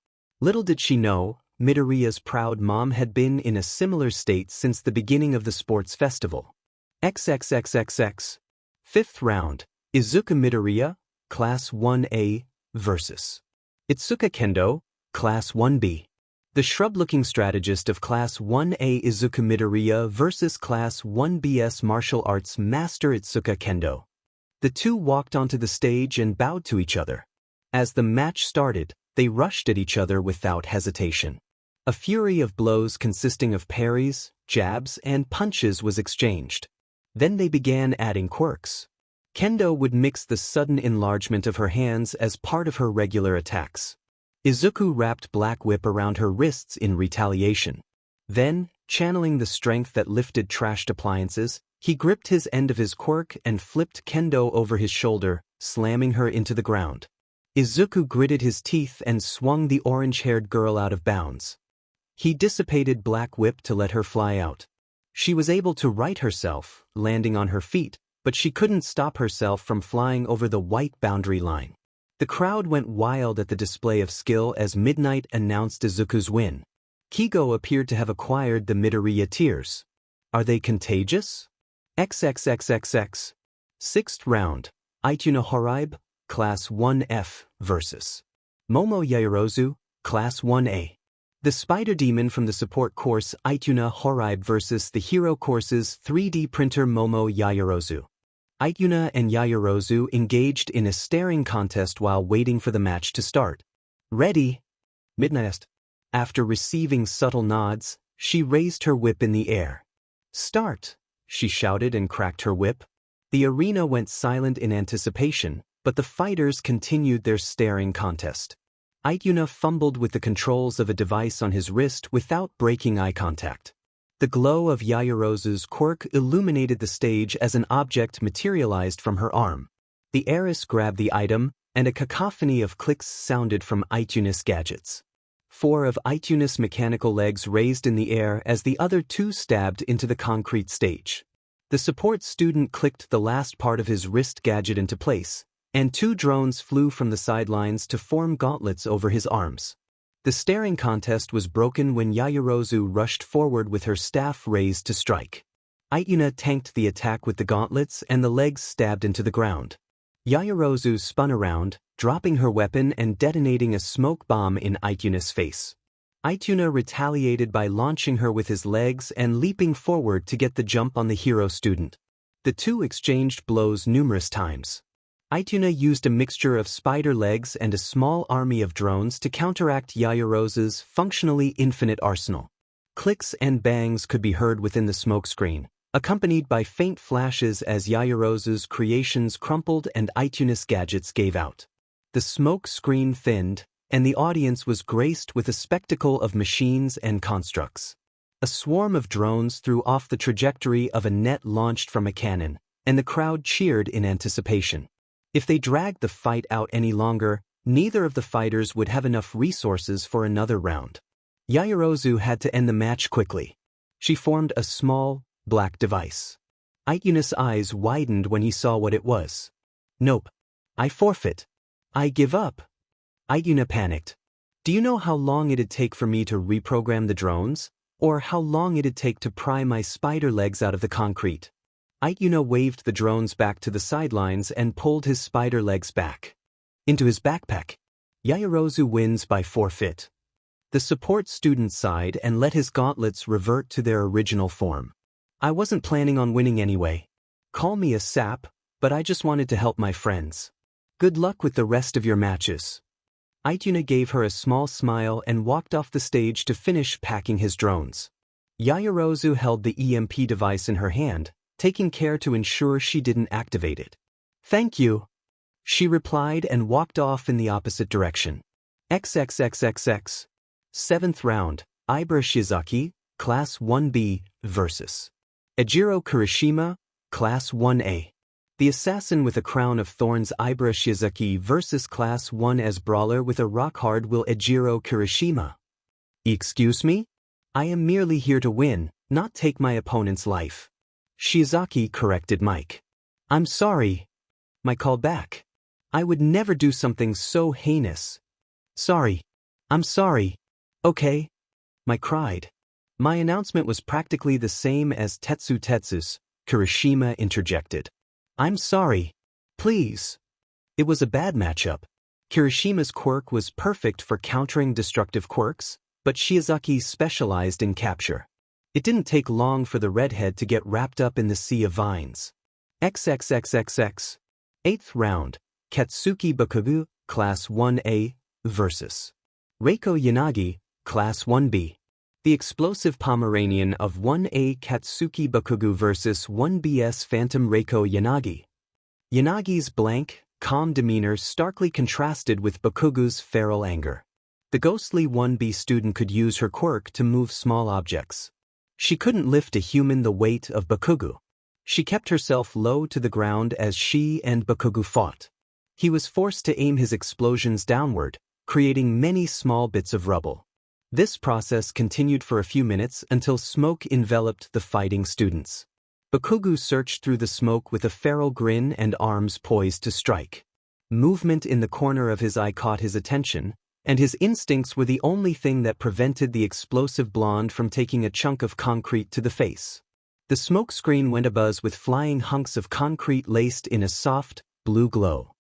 Little did she know, Midoriya's proud mom had been in a similar state since the beginning of the sports festival. XXXXX. Fifth round, Izuku Midoriya, Class 1A, vs. Itsuka Kendo, Class 1B. The shrub-looking strategist of Class 1A Izuku Midoriya versus Class 1B's martial arts master Itsuka Kendo. The two walked onto the stage and bowed to each other. As the match started, they rushed at each other without hesitation. A fury of blows consisting of parries, jabs, and punches was exchanged. Then they began adding quirks. Kendo would mix the sudden enlargement of her hands as part of her regular attacks. Izuku wrapped Black Whip around her wrists in retaliation. Then, channeling the strength that lifted trashed appliances, he gripped his end of his quirk and flipped Kendo over his shoulder, slamming her into the ground. Izuku gritted his teeth and swung the orange-haired girl out of bounds. He dissipated Black Whip to let her fly out. She was able to right herself, landing on her feet, but she couldn't stop herself from flying over the white boundary line. The crowd went wild at the display of skill as Midnight announced Izuku's win. Kigo appeared to have acquired the Midoriya tears. Are they contagious? XXXXX. Sixth round, Ituna Horaibe, Class 1F, vs. Momo Yaoyorozu, Class 1A. The Spider Demon from the support course Ituna Horaibe vs. the Hero course's 3D printer Momo Yaoyorozu. Ituna and Yaoyorozu engaged in a staring contest while waiting for the match to start. Ready? Midnight. After receiving subtle nods, she raised her whip in the air. Start, she shouted and cracked her whip. The arena went silent in anticipation, but the fighters continued their staring contest. Ituna fumbled with the controls of a device on his wrist without breaking eye contact. The glow of Yaoyorozu's quirk illuminated the stage as an object materialized from her arm. The heiress grabbed the item, and a cacophony of clicks sounded from Ituna's gadgets. 4 of Ituna's mechanical legs raised in the air as the other 2 stabbed into the concrete stage. The support student clicked the last part of his wrist gadget into place, and 2 drones flew from the sidelines to form gauntlets over his arms. The staring contest was broken when Yaoyorozu rushed forward with her staff raised to strike. Ituna tanked the attack with the gauntlets and the legs stabbed into the ground. Yaoyorozu spun around, dropping her weapon and detonating a smoke bomb in Ituna's face. Ituna retaliated by launching her with his legs and leaping forward to get the jump on the hero student. The 2 exchanged blows numerous times. Ituna used a mixture of spider legs and a small army of drones to counteract Yaoyorozu's functionally infinite arsenal. Clicks and bangs could be heard within the smokescreen, accompanied by faint flashes as Yaoyorozu's creations crumpled and Ituna's gadgets gave out. The smoke screen thinned, and the audience was graced with a spectacle of machines and constructs. A swarm of drones threw off the trajectory of a net launched from a cannon, and the crowd cheered in anticipation. If they dragged the fight out any longer, neither of the fighters would have enough resources for another round. Yaoyorozu had to end the match quickly. She formed a small, black device. Ituna's eyes widened when he saw what it was. Nope. I forfeit. I give up. Ituna panicked. Do you know how long it'd take for me to reprogram the drones? Or how long it'd take to pry my spider legs out of the concrete? Ituna waved the drones back to the sidelines and pulled his spider legs back into his backpack. Yaoyorozu wins by forfeit. The support student sighed and let his gauntlets revert to their original form. I wasn't planning on winning anyway. Call me a sap, but I just wanted to help my friends. Good luck with the rest of your matches. Ituna gave her a small smile and walked off the stage to finish packing his drones. Yaoyorozu held the EMP device in her hand, taking care to ensure she didn't activate it. Thank you, she replied and walked off in the opposite direction. XXXXX. 7th round, Ibara Shiozaki, Class 1B, vs. Ejiro Kirishima, Class 1A. The assassin with a crown of thorns Ibara Shiozaki vs. Class 1's brawler with a rock-hard will Ejiro Kirishima. Excuse me? I am merely here to win, not take my opponent's life. Shiozaki corrected Mike. I'm sorry. Mike called back. I would never do something so heinous. Sorry. I'm sorry. Okay. Mike cried. My announcement was practically the same as Tetsu's, Kirishima interjected. I'm sorry. Please. It was a bad matchup. Kirishima's quirk was perfect for countering destructive quirks, but Shiozaki specialized in capture. It didn't take long for the redhead to get wrapped up in the sea of vines. XXXXX. 8th round, Katsuki Bakugu, Class 1A, vs. Reiko Yanagi, Class 1B. The explosive Pomeranian of 1A Katsuki Bakugu vs. 1B's Phantom Reiko Yanagi. Yanagi's blank, calm demeanor starkly contrasted with Bakugu's feral anger. The ghostly 1B student could use her quirk to move small objects. She couldn't lift a human the weight of Bakugu. She kept herself low to the ground as she and Bakugu fought. He was forced to aim his explosions downward, creating many small bits of rubble. This process continued for a few minutes until smoke enveloped the fighting students. Bakugo searched through the smoke with a feral grin and arms poised to strike. Movement in the corner of his eye caught his attention, and his instincts were the only thing that prevented the explosive blonde from taking a chunk of concrete to the face. The smoke screen went abuzz with flying hunks of concrete laced in a soft, blue glow.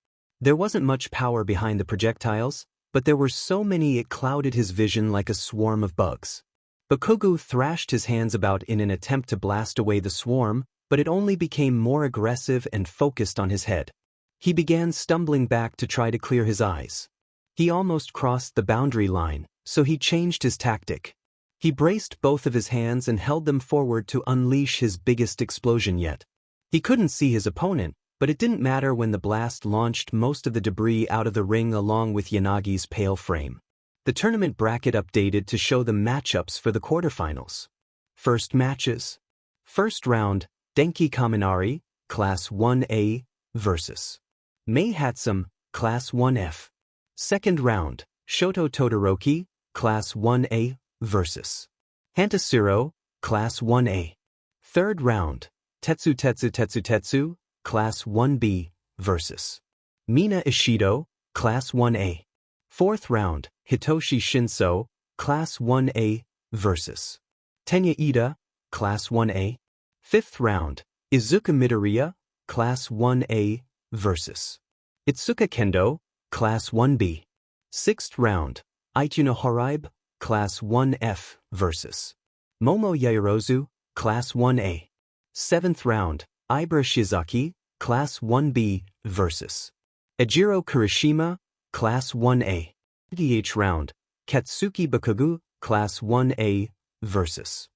There wasn't much power behind the projectiles, but there were so many it clouded his vision like a swarm of bugs. Bakugo thrashed his hands about in an attempt to blast away the swarm, but it only became more aggressive and focused on his head. He began stumbling back to try to clear his eyes. He almost crossed the boundary line, so he changed his tactic. He braced both of his hands and held them forward to unleash his biggest explosion yet. He couldn't see his opponent, but it didn't matter when the blast launched most of the debris out of the ring along with Yanagi's pale frame. The tournament bracket updated to show the matchups for the quarterfinals. First matches. First round, Denki Kaminari, Class 1A, vs. Mei Hatsum, Class 1F. Second round, Shoto Todoroki, Class 1A, vs. Hantasuro, Class 1A. Third round, Tetsu, Class 1B, vs. Mina Ishido, Class 1A. Fourth round, Hitoshi Shinso, Class 1A, vs. Tenya Ida, Class 1A. Fifth round, Izuku Midoriya, Class 1A, vs. Itsuka Kendo, Class 1B. Sixth round, Ituno Horibe, Class 1F, vs. Momo Yaoyorozu, Class 1A. Seventh round, Ibara Shizaki, Class 1B, vs. Ejiro Kirishima, Class 1A. 8th round, Katsuki Bakugo, Class 1A, vs.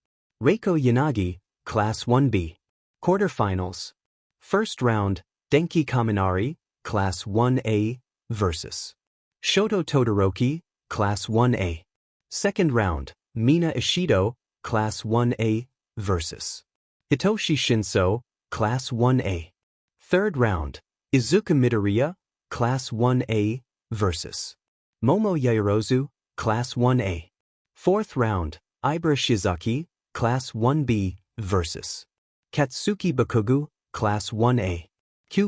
Reiko Yanagi, Class 1B. Quarterfinals. First round, Denki Kaminari, Class 1A, vs. Shoto Todoroki, Class 1A. Second round, Mina Ishido, Class 1A, vs. Hitoshi Shinso, Class 1A. Third round, Izuku Midoriya, Class 1A, vs. Momo Yaoyorozu, Class 1A. Fourth round, Ibara Shizaki, Class 1B, vs. Katsuki Bakugo, Class 1A.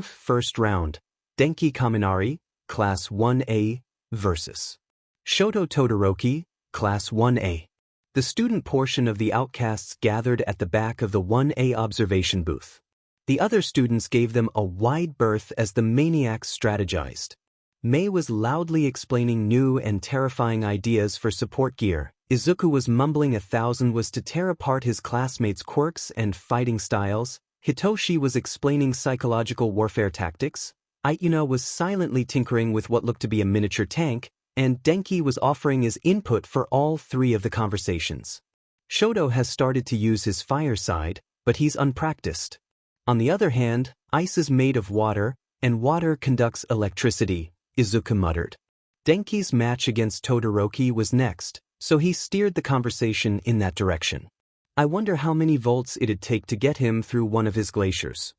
First round, Denki Kaminari, Class 1A, vs. Shoto Todoroki, Class 1A. The student portion of the Outcasts gathered at the back of the 1A observation booth. The other students gave them a wide berth as the maniacs strategized. Mei was loudly explaining new and terrifying ideas for support gear. Izuku was mumbling 1,000 was to tear apart his classmates' quirks and fighting styles. Hitoshi was explaining psychological warfare tactics. Ituno was silently tinkering with what looked to be a miniature tank, and Denki was offering his input for all three of the conversations. Shoto has started to use his fire side, but he's unpracticed. On the other hand, ice is made of water, and water conducts electricity, Izuku muttered. Denki's match against Todoroki was next, so he steered the conversation in that direction. I wonder how many volts it'd take to get him through one of his glaciers.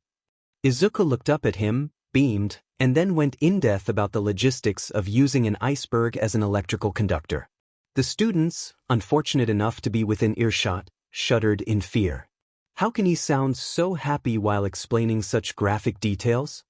Izuku looked up at him, beamed, and then went in-depth about the logistics of using an iceberg as an electrical conductor. The students, unfortunate enough to be within earshot, shuddered in fear. How can he sound so happy while explaining such graphic details?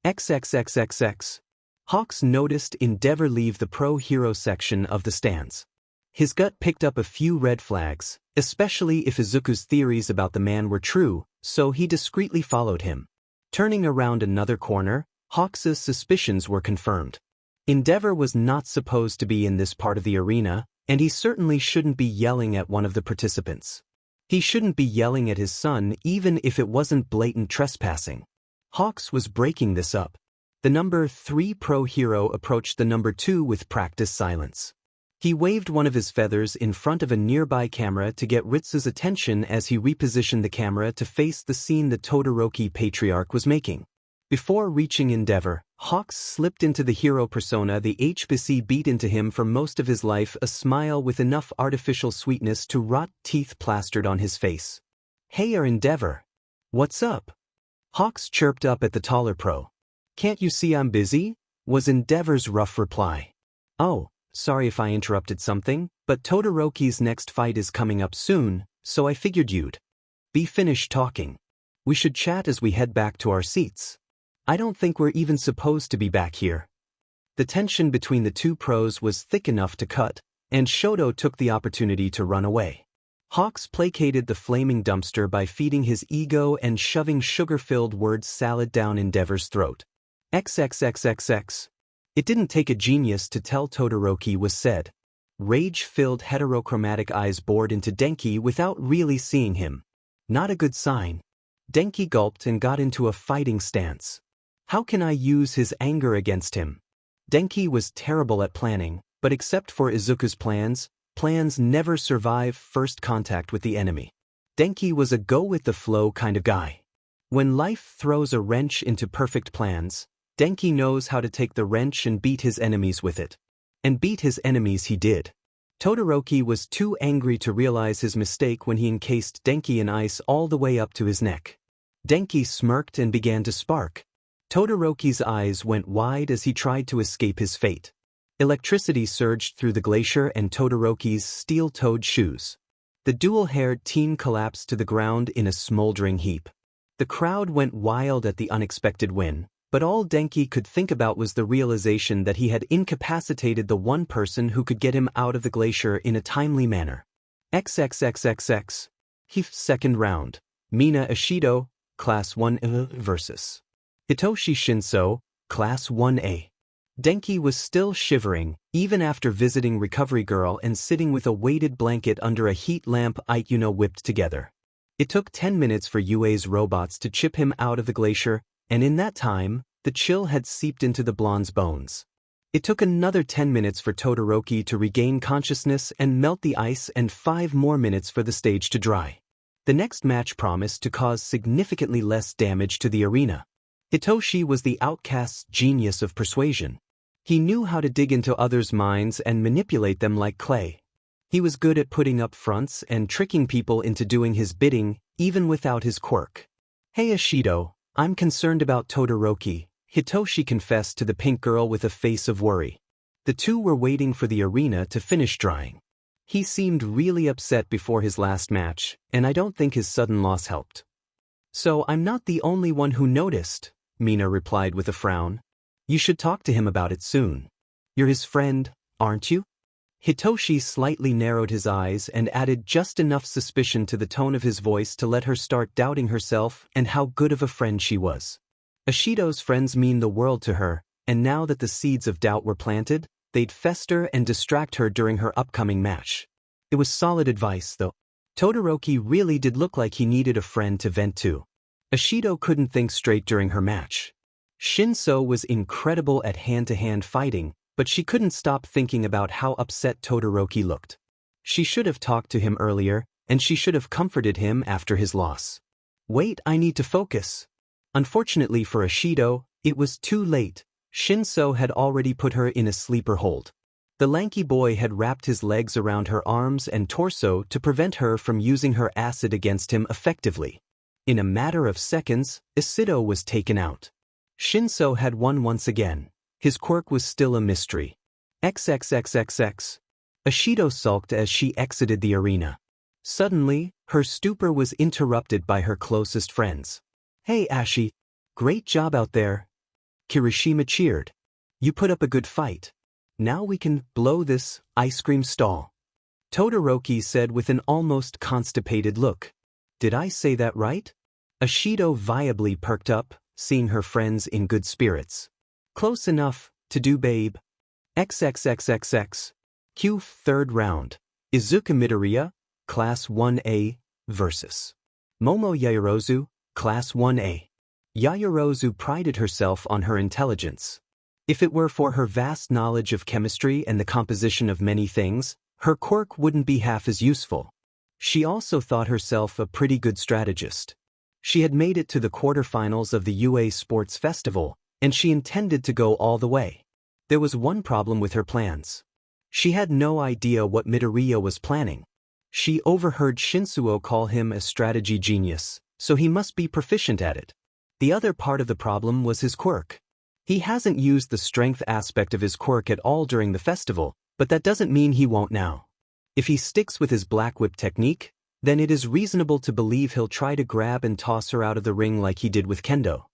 XXXXX. Hawks noticed Endeavor leave the pro-hero section of the stands. His gut picked up a few red flags, especially if Izuku's theories about the man were true, so he discreetly followed him. Turning around another corner, Hawks' suspicions were confirmed. Endeavor was not supposed to be in this part of the arena, and he certainly shouldn't be yelling at one of the participants. He shouldn't be yelling at his son even if it wasn't blatant trespassing. Hawks was breaking this up. The number 3 pro hero approached the number 2 with practiced silence. He waved one of his feathers in front of a nearby camera to get Ritsu's attention as he repositioned the camera to face the scene the Todoroki patriarch was making. Before reaching Endeavor, Hawks slipped into the hero persona the HBC beat into him for most of his life, a smile with enough artificial sweetness to rot teeth plastered on his face. Hey Endeavor. What's up? Hawks chirped up at the taller pro. Can't you see I'm busy? was Endeavor's rough reply. Oh, sorry if I interrupted something, but Todoroki's next fight is coming up soon, so I figured you'd be finished talking. We should chat as we head back to our seats. I don't think we're even supposed to be back here. The tension between the two pros was thick enough to cut, and Shoto took the opportunity to run away. Hawks placated the flaming dumpster by feeding his ego and shoving sugar-filled word salad down Endeavor's throat. XXXXX. It didn't take a genius to tell Todoroki was said. Rage-filled heterochromatic eyes bored into Denki without really seeing him. Not a good sign. Denki gulped and got into a fighting stance. How can I use his anger against him? Denki was terrible at planning, but except for Izuku's plans never survive first contact with the enemy. Denki was a go-with-the-flow kind of guy. When life throws a wrench into perfect plans, Denki knows how to take the wrench and beat his enemies with it. And beat his enemies he did. Todoroki was too angry to realize his mistake when he encased Denki in ice all the way up to his neck. Denki smirked and began to spark. Todoroki's eyes went wide as he tried to escape his fate. Electricity surged through the glacier and Todoroki's steel-toed shoes. The dual-haired teen collapsed to the ground in a smoldering heap. The crowd went wild at the unexpected win, but all Denki could think about was the realization that he had incapacitated the one person who could get him out of the glacier in a timely manner. XXXXX. Second round. Mina Ishido, Class 1 versus Hitoshi Shinso, Class 1A. Denki was still shivering, even after visiting Recovery Girl and sitting with a weighted blanket under a heat lamp whipped together. It took 10 minutes for UA's robots to chip him out of the glacier, and in that time, the chill had seeped into the blonde's bones. It took another 10 minutes for Todoroki to regain consciousness and melt the ice and 5 more minutes for the stage to dry. The next match promised to cause significantly less damage to the arena. Hitoshi was the Outcast's genius of persuasion. He knew how to dig into others' minds and manipulate them like clay. He was good at putting up fronts and tricking people into doing his bidding, even without his quirk. Hey Ishido, I'm concerned about Todoroki, Hitoshi confessed to the pink girl with a face of worry. The two were waiting for the arena to finish drying. He seemed really upset before his last match, and I don't think his sudden loss helped. So I'm not the only one who noticed, Mina replied with a frown. You should talk to him about it soon. You're his friend, aren't you? Hitoshi slightly narrowed his eyes and added just enough suspicion to the tone of his voice to let her start doubting herself and how good of a friend she was. Ishido's friends mean the world to her, and now that the seeds of doubt were planted, they'd fester and distract her during her upcoming match. It was solid advice, though. Todoroki really did look like he needed a friend to vent to. Ishido couldn't think straight during her match. Shinso was incredible at hand-to-hand fighting, but she couldn't stop thinking about how upset Todoroki looked. She should have talked to him earlier, and she should have comforted him after his loss. Wait, I need to focus. Unfortunately for Ishido, it was too late. Shinso had already put her in a sleeper hold. The lanky boy had wrapped his legs around her arms and torso to prevent her from using her acid against him effectively. In a matter of seconds, Ishido was taken out. Shinso had won once again. His quirk was still a mystery. XXXXX. Ishido sulked as she exited the arena. Suddenly, her stupor was interrupted by her closest friends. Hey Ashi, great job out there. Kirishima cheered. You put up a good fight. Now we can blow this ice cream stall. Todoroki said with an almost constipated look. Did I say that right? Ishido viably perked up, seeing her friends in good spirits. Close enough, to do babe. XXXXX. Q third round. Izuku Midoriya, Class 1A, versus Momo Yaoyorozu, Class 1A. Yaoyorozu prided herself on her intelligence. If it were for her vast knowledge of chemistry and the composition of many things, her quirk wouldn't be half as useful. She also thought herself a pretty good strategist. She had made it to the quarterfinals of the UA Sports Festival, and she intended to go all the way. There was one problem with her plans. She had no idea what Midoriya was planning. She overheard Shinsuo call him a strategy genius, so he must be proficient at it. The other part of the problem was his quirk. He hasn't used the strength aspect of his quirk at all during the festival, but that doesn't mean he won't now. If he sticks with his black whip technique, then it is reasonable to believe he'll try to grab and toss her out of the ring like he did with Kendo.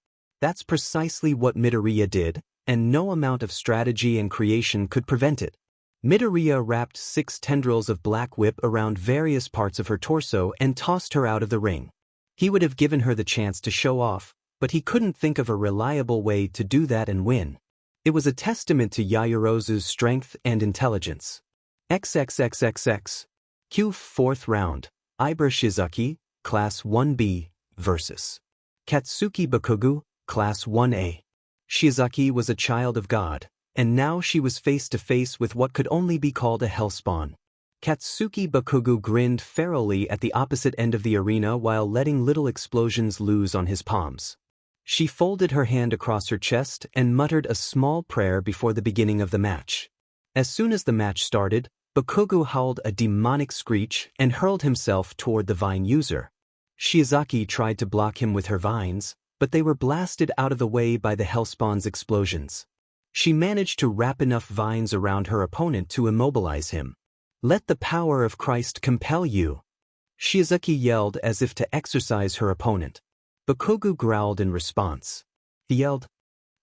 That's precisely what Midoriya did, and no amount of strategy and creation could prevent it. Midoriya wrapped 6 tendrils of black whip around various parts of her torso and tossed her out of the ring. He would have given her the chance to show off, but he couldn't think of a reliable way to do that and win. It was a testament to Yaoyorozu's strength and intelligence. XXXXX. Q 4th round. Ibara Shizuki, Class 1B, vs. Katsuki Bakugo, Class 1A. Shizuki was a child of God, and now she was face to face with what could only be called a hellspawn. Katsuki Bakugo grinned ferally at the opposite end of the arena while letting little explosions loose on his palms. She folded her hand across her chest and muttered a small prayer before the beginning of the match. As soon as the match started, Bakugo howled a demonic screech and hurled himself toward the vine user. Shizuki tried to block him with her vines, but they were blasted out of the way by the hellspawn's explosions. She managed to wrap enough vines around her opponent to immobilize him. "Let the power of Christ compel you," Shizuki yelled as if to exorcise her opponent. Bakugo growled in response. He yelled,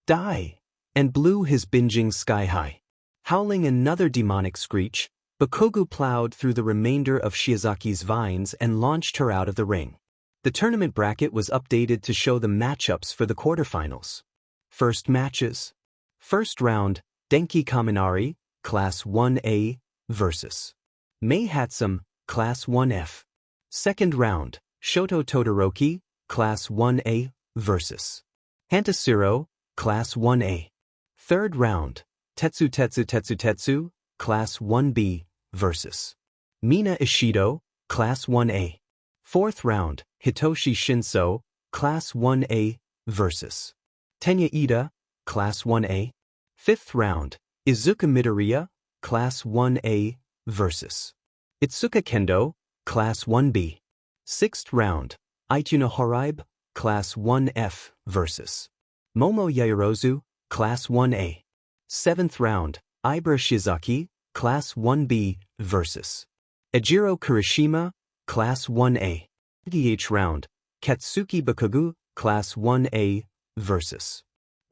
"Die!" and blew his binging sky high. Howling another demonic screech, Bakugo plowed through the remainder of Shizuki's vines and launched her out of the ring. The tournament bracket was updated to show the matchups for the quarterfinals. First matches. First round, Denki Kaminari, Class 1A, vs. Mei Hatsum, Class 1F. Second round, Shoto Todoroki, Class 1A, vs. Hantasiro, Class 1A. Third round, Tetsu, Class 1B, vs. Mina Ishido, Class 1A. Fourth round, Hitoshi Shinso, Class 1A, vs. Tenya Ida, Class 1A. Fifth round, Izuku Midoriya, Class 1A, vs. Itsuka Kendo, Class 1B. Sixth round, Ituna Horaibe, Class 1F, vs. Momo Yaoyorozu, Class 1A. Seventh round, Ibara Shizuki, Class 1B, vs. Ejiro Kirishima, Class 1A. 8th round, Katsuki Bakugo, Class 1A, vs.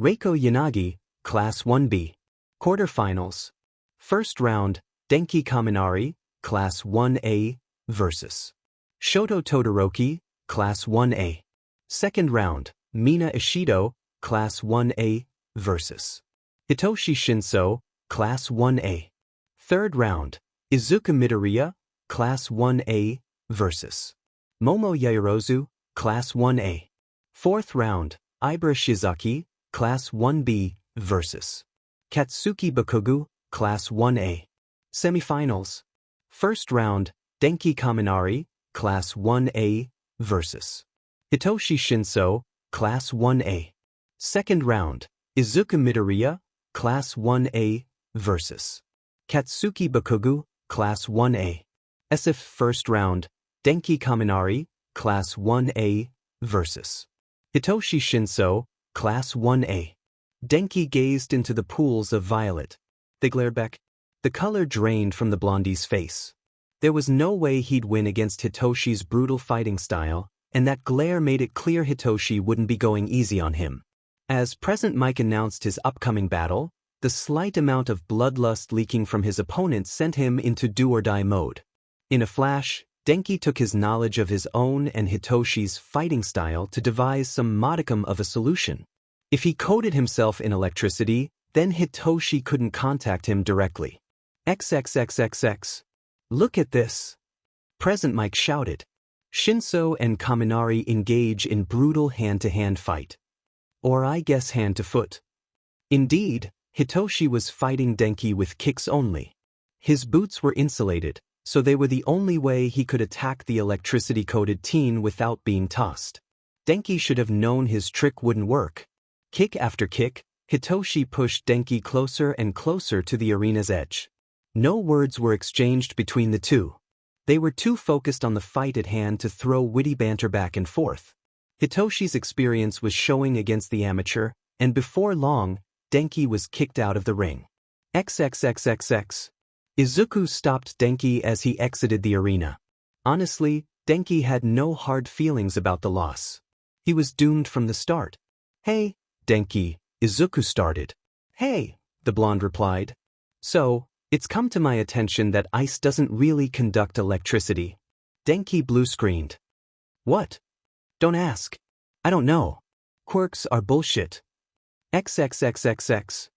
Reiko Yanagi, Class 1B. Quarterfinals. First round, Denki Kaminari, Class 1A, vs. Shoto Todoroki, Class 1A. Second round, Mina Ishido, Class 1A, vs. Hitoshi Shinso, Class 1A. Third round, Izuku Midoriya, Class 1A, vs. Momo Yaoyorozu, Class 1A. Fourth round, Ibara Shizuki, Class 1B, vs. Katsuki Bakugo, Class 1A. Semifinals. First round, Denki Kaminari, Class 1A, vs. Hitoshi Shinso, Class 1A. Second round, Izuku Midoriya, Class 1A, vs. Katsuki Bakugo, Class 1A. SF first round, Denki Kaminari, Class 1A, vs. Hitoshi Shinso, Class 1A. Denki gazed into the pools of violet. They glared back. The color drained from the blondie's face. There was no way he'd win against Hitoshi's brutal fighting style, and that glare made it clear Hitoshi wouldn't be going easy on him. As Present Mike announced his upcoming battle, the slight amount of bloodlust leaking from his opponent sent him into do-or-die mode. In a flash, Denki took his knowledge of his own and Hitoshi's fighting style to devise some modicum of a solution. If he coated himself in electricity, then Hitoshi couldn't contact him directly. XXXXX. Look at this. Present Mike shouted. Shinso and Kaminari engage in brutal hand-to-hand fight. Or I guess hand-to-foot. Indeed, Hitoshi was fighting Denki with kicks only. His boots were insulated, so they were the only way he could attack the electricity-coated teen without being tossed. Denki should have known his trick wouldn't work. Kick after kick, Hitoshi pushed Denki closer and closer to the arena's edge. No words were exchanged between the two. They were too focused on the fight at hand to throw witty banter back and forth. Hitoshi's experience was showing against the amateur, and before long, Denki was kicked out of the ring. XXXXX. Izuku stopped Denki as he exited the arena. Honestly, Denki had no hard feelings about the loss. He was doomed from the start. "Hey, Denki," Izuku started. "Hey," the blonde replied. "So, it's come to my attention that ice doesn't really conduct electricity." Denki blue-screened. "What?" "Don't ask. I don't know. Quirks are bullshit." XXXXX.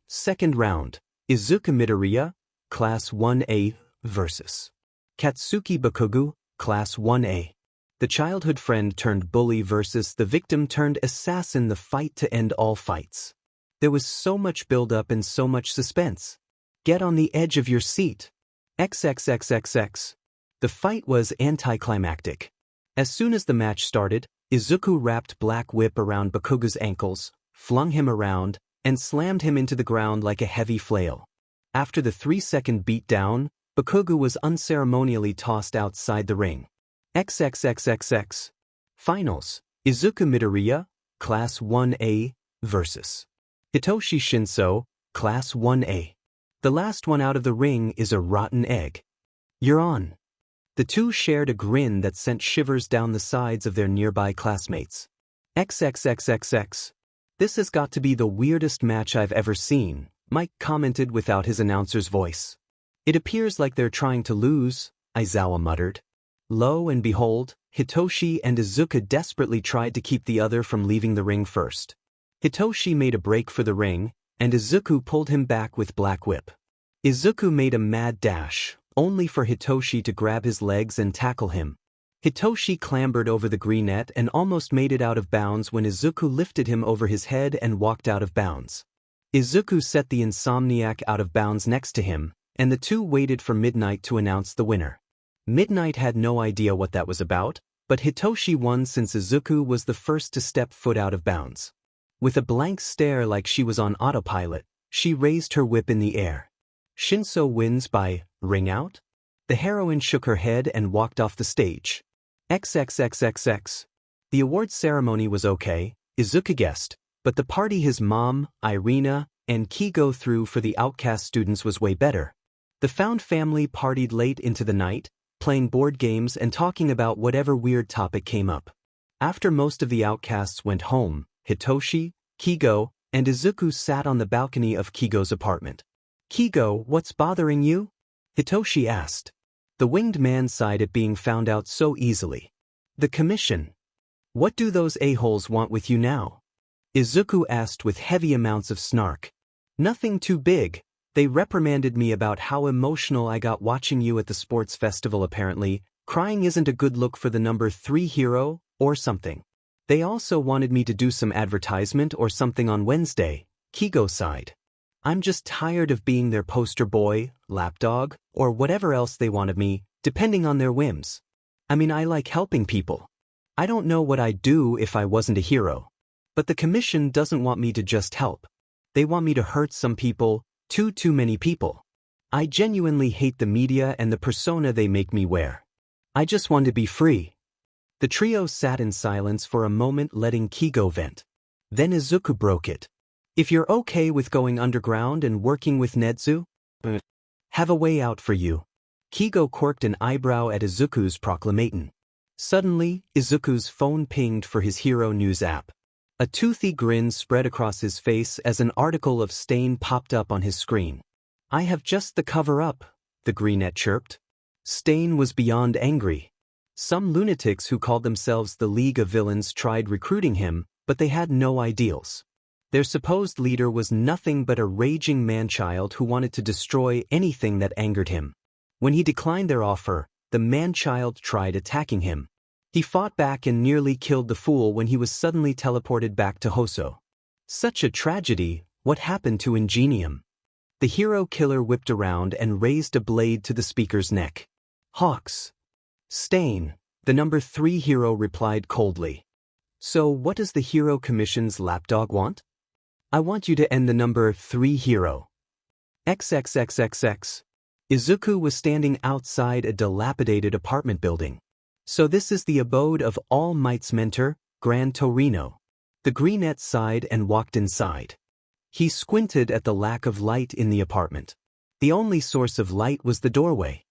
Second round. Izuku Midoriya, Class 1A, vs. Katsuki Bakugo, Class 1A. The childhood friend turned bully versus the victim turned assassin, the fight to end all fights. There was so much build-up and so much suspense. Get on the edge of your seat. XXXXX. The fight was anticlimactic. As soon as the match started, Izuku wrapped Black Whip around Bakugo's ankles, flung him around, and slammed him into the ground like a heavy flail. After the 3-second beatdown, Bakugo was unceremonially tossed outside the ring. XXXXX. Finals. Izuku Midoriya, Class 1A, vs. Hitoshi Shinso, Class 1A. The last one out of the ring is a rotten egg. You're on. The two shared a grin that sent shivers down the sides of their nearby classmates. XXXXX. This has got to be the weirdest match I've ever seen, Mike commented without his announcer's voice. It appears like they're trying to lose, Aizawa muttered. Lo and behold, Hitoshi and Izuku desperately tried to keep the other from leaving the ring first. Hitoshi made a break for the ring, and Izuku pulled him back with Black Whip. Izuku made a mad dash, only for Hitoshi to grab his legs and tackle him. Hitoshi clambered over the green net and almost made it out of bounds when Izuku lifted him over his head and walked out of bounds. Izuku set the Insomniac out of bounds next to him, and the two waited for Midnight to announce the winner. Midnight had no idea what that was about, but Hitoshi won since Izuku was the first to step foot out of bounds. With a blank stare like she was on autopilot, she raised her whip in the air. Shinso wins by ring out? The heroine shook her head and walked off the stage. XXXXX. The awards ceremony was okay, Izuku guessed, but the party his mom, Irina, and Kigo threw for the Outcast students was way better. The found family partied late into the night, playing board games and talking about whatever weird topic came up. After most of the Outcasts went home, Hitoshi, Kigo, and Izuku sat on the balcony of Kigo's apartment. "Kigo, what's bothering you?" Hitoshi asked. The winged man sighed at being found out so easily. "The commission. What do those a-holes want with you now?" Izuku asked with heavy amounts of snark. "Nothing too big. They reprimanded me about how emotional I got watching you at the sports festival apparently. Crying isn't a good look for the number 3 hero, or something. They also wanted me to do some advertisement or something on Wednesday," Kigo sighed. "I'm just tired of being their poster boy, lapdog, or whatever else they want of me, depending on their whims. I mean, I like helping people. I don't know what I'd do if I wasn't a hero. But the commission doesn't want me to just help. They want me to hurt some people, too many people. I genuinely hate the media and the persona they make me wear. I just want to be free." The trio sat in silence for a moment, letting Kigo vent. Then Izuku broke it. "If you're okay with going underground and working with Netsu, have a way out for you." Kigo quirked an eyebrow at Izuku's proclamation. Suddenly, Izuku's phone pinged for his Hero News app. A toothy grin spread across his face as an article of Stain popped up on his screen. "I have just the cover up," the greenette chirped. Stain was beyond angry. Some lunatics who called themselves the League of Villains tried recruiting him, but they had no ideals. Their supposed leader was nothing but a raging man-child who wanted to destroy anything that angered him. When he declined their offer, the man-child tried attacking him. He fought back and nearly killed the fool when he was suddenly teleported back to Hoso. Such a tragedy. What happened to Ingenium? The hero killer whipped around and raised a blade to the speaker's neck. "Hawks." "Stain," the number 3 hero replied coldly. "So what does the Hero Commission's lapdog want?" "I want you to end the number 3 hero." XXXXX. Izuku was standing outside a dilapidated apartment building. So this is the abode of All Might's mentor, Gran Torino. The greenette sighed and walked inside. He squinted at the lack of light in the apartment. The only source of light was the doorway.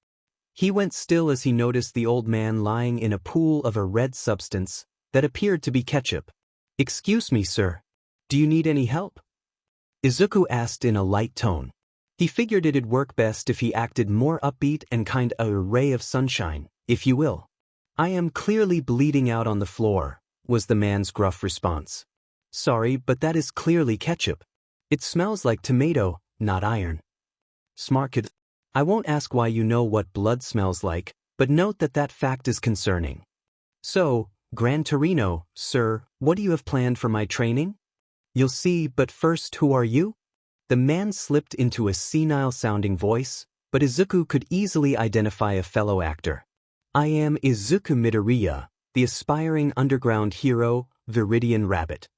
He went still as he noticed the old man lying in a pool of a red substance that appeared to be ketchup. "Excuse me, sir. Do you need any help?" Izuku asked in a light tone. He figured it'd work best if he acted more upbeat and kind of a ray of sunshine, if you will. "I am clearly bleeding out on the floor," was the man's gruff response. "Sorry, but that is clearly ketchup. It smells like tomato, not iron." "Smart kid. I won't ask why you know what blood smells like, but note that that fact is concerning. So, Gran Torino, sir, what do you have planned for my training?" "You'll see, but first, who are you?" The man slipped into a senile-sounding voice, but Izuku could easily identify a fellow actor. "I am Izuku Midoriya, the aspiring underground hero, Viridian Rabbit."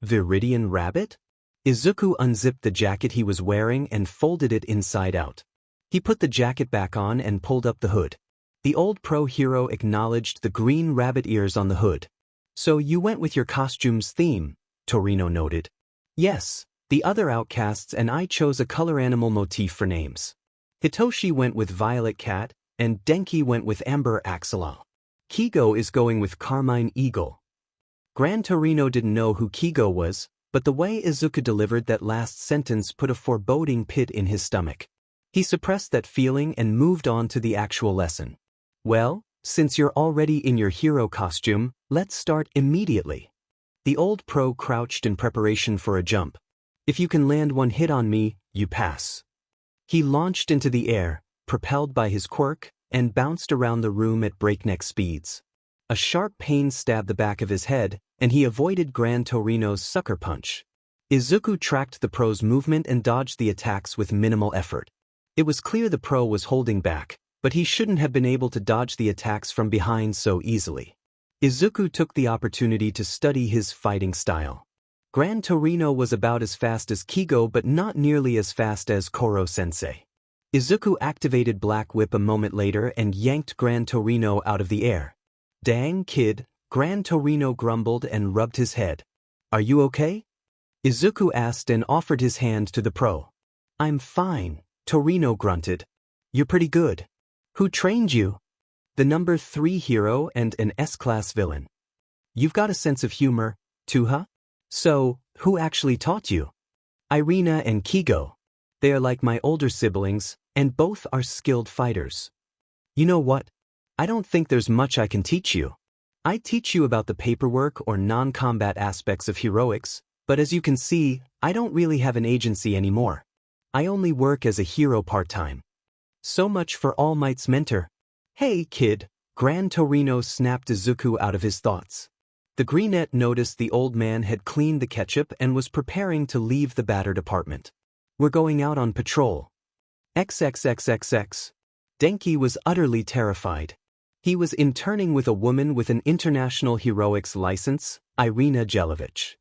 Viridian Rabbit? Izuku unzipped the jacket he was wearing and folded it inside out. He put the jacket back on and pulled up the hood. The old pro hero acknowledged the green rabbit ears on the hood. "So you went with your costume's theme," Torino noted. "Yes. The other outcasts and I chose a color animal motif for names. Hitoshi went with Violet Cat, and Denki went with Amber Axolotl. Kigo is going with Carmine Eagle." Gran Torino didn't know who Kigo was, but the way Izuku delivered that last sentence put a foreboding pit in his stomach. He suppressed that feeling and moved on to the actual lesson. "Well, since you're already in your hero costume, let's start immediately." The old pro crouched in preparation for a jump. "If you can land one hit on me, you pass." He launched into the air, propelled by his quirk, and bounced around the room at breakneck speeds. A sharp pain stabbed the back of his head, and he avoided Gran Torino's sucker punch. Izuku tracked the pro's movement and dodged the attacks with minimal effort. It was clear the pro was holding back, but he shouldn't have been able to dodge the attacks from behind so easily. Izuku took the opportunity to study his fighting style. Gran Torino was about as fast as Kigo but not nearly as fast as Koro Sensei. Izuku activated Black Whip a moment later and yanked Gran Torino out of the air. "Dang, kid," Gran Torino grumbled and rubbed his head. "Are you okay?" Izuku asked and offered his hand to the pro. "I'm fine," Torino grunted. "You're pretty good. Who trained you?" "The number 3 hero and an S-class villain." "You've got a sense of humor, too, huh? So, who actually taught you?" "Irina and Kigo. They are like my older siblings, and both are skilled fighters." "You know what? I don't think there's much I can teach you. I teach you about the paperwork or non-combat aspects of heroics, but as you can see, I don't really have an agency anymore. I only work as a hero part-time." "So much for All Might's mentor." "Hey, kid," Gran Torino snapped Izuku out of his thoughts. The greenette noticed the old man had cleaned the ketchup and was preparing to leave the battered apartment. "We're going out on patrol." XXXXX. Denki was utterly terrified. He was interning with a woman with an international heroics license, Irina Jelovich.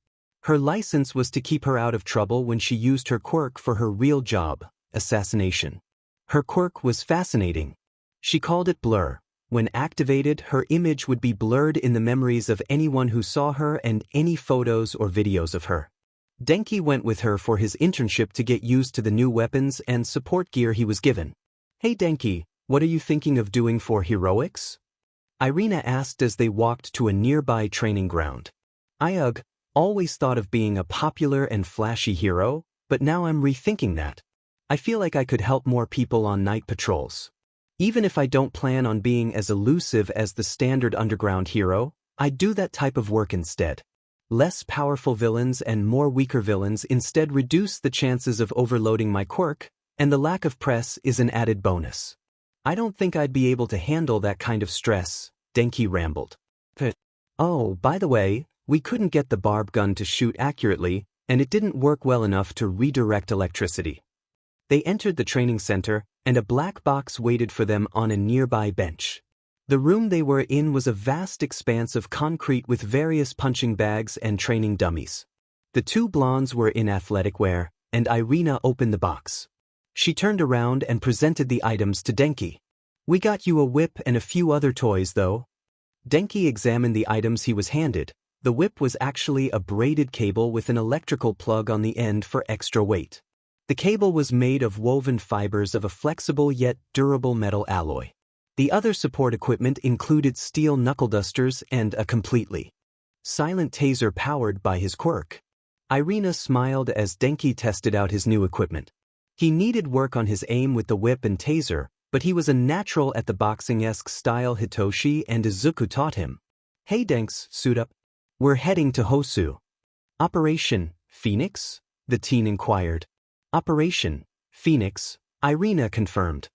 Her license was to keep her out of trouble when she used her quirk for her real job, assassination. Her quirk was fascinating. She called it Blur. When activated, her image would be blurred in the memories of anyone who saw her and any photos or videos of her. Denki went with her for his internship to get used to the new weapons and support gear he was given. "Hey Denki, what are you thinking of doing for heroics?" Irina asked as they walked to a nearby training ground. "I always thought of being a popular and flashy hero, but now I'm rethinking that. I feel like I could help more people on night patrols. Even if I don't plan on being as elusive as the standard underground hero, I'd do that type of work instead. Less powerful villains and more weaker villains instead reduce the chances of overloading my quirk, and the lack of press is an added bonus. I don't think I'd be able to handle that kind of stress," Denki rambled. "Oh, by the way, we couldn't get the barb gun to shoot accurately, and it didn't work well enough to redirect electricity." They entered the training center, and a black box waited for them on a nearby bench. The room they were in was a vast expanse of concrete with various punching bags and training dummies. The two blondes were in athletic wear, and Irina opened the box. She turned around and presented the items to Denki. "We got you a whip and a few other toys though." Denki examined the items he was handed, The whip was actually a braided cable with an electrical plug on the end for extra weight. The cable was made of woven fibers of a flexible yet durable metal alloy. The other support equipment included steel knuckle dusters and a completely silent taser powered by his quirk. Irina smiled as Denki tested out his new equipment. He needed work on his aim with the whip and taser, but he was a natural at the boxing-esque style Hitoshi and Izuku taught him. "Hey Denks, suit up. We're heading to Hosu." "Operation Phoenix?" the teen inquired. "Operation Phoenix," Irina confirmed.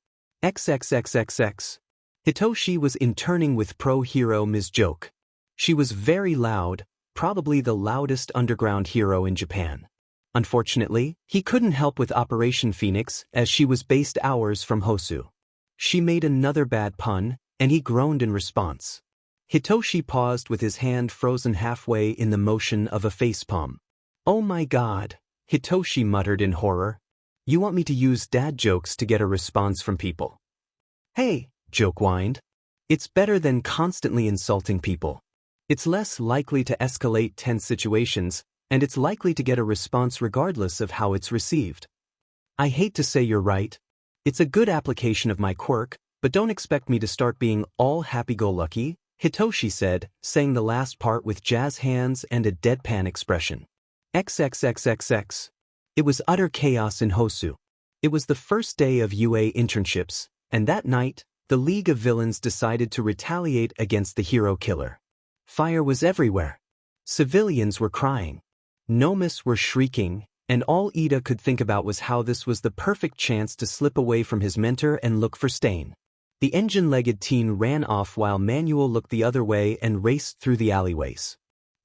XXXXX. Hitoshi was interning with pro hero Ms. Joke. She was very loud, probably the loudest underground hero in Japan. Unfortunately, he couldn't help with Operation Phoenix as she was based hours from Hosu. She made another bad pun, and he groaned in response. Hitoshi paused with his hand frozen halfway in the motion of a facepalm. "Oh my god," Hitoshi muttered in horror. "You want me to use dad jokes to get a response from people?" "Hey," Joke whined. "It's better than constantly insulting people. It's less likely to escalate tense situations, and it's likely to get a response regardless of how it's received." "I hate to say you're right. It's a good application of my quirk, but don't expect me to start being all happy-go-lucky," Hitoshi said, saying the last part with jazz hands and a deadpan expression. XXXXX. It was utter chaos in Hosu. It was the first day of UA internships, and that night, the League of Villains decided to retaliate against the hero killer. Fire was everywhere. Civilians were crying. Nomis were shrieking, and all Ida could think about was how this was the perfect chance to slip away from his mentor and look for Stain. The engine-legged teen ran off while Manuel looked the other way and raced through the alleyways.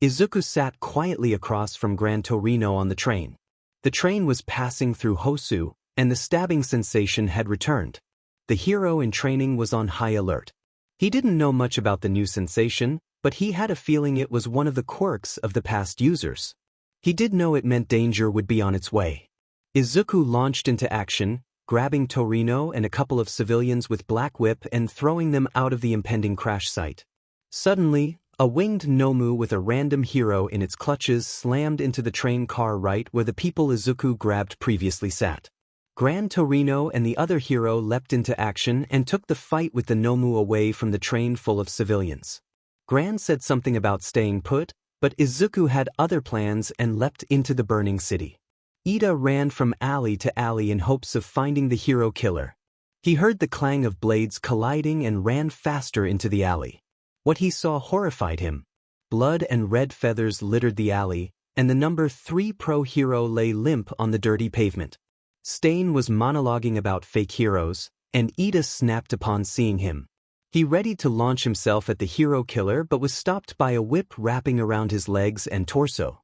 Izuku sat quietly across from Gran Torino on the train. The train was passing through Hosu, and the stabbing sensation had returned. The hero in training was on high alert. He didn't know much about the new sensation, but he had a feeling it was one of the quirks of the past users. He did know it meant danger would be on its way. Izuku launched into action, grabbing Torino and a couple of civilians with Black Whip and throwing them out of the impending crash site. Suddenly, a winged Nomu with a random hero in its clutches slammed into the train car right where the people Izuku grabbed previously sat. Gran Torino and the other hero leapt into action and took the fight with the Nomu away from the train full of civilians. Gran said something about staying put, but Izuku had other plans and leapt into the burning city. Ida ran from alley to alley in hopes of finding the hero killer. He heard the clang of blades colliding and ran faster into the alley. What he saw horrified him. Blood and red feathers littered the alley, and the number 3 pro hero lay limp on the dirty pavement. Stain was monologuing about fake heroes, and Ida snapped upon seeing him. He readied to launch himself at the hero killer but was stopped by a whip wrapping around his legs and torso.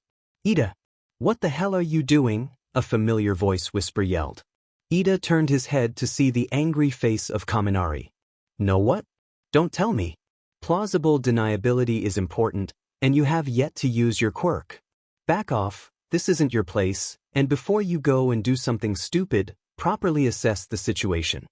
"Ida, what the hell are you doing?" a familiar voice whisper yelled. Ida turned his head to see the angry face of Kaminari. "Know what? Don't tell me. Plausible deniability is important, and you have yet to use your quirk. Back off, this isn't your place, and before you go and do something stupid, properly assess the situation."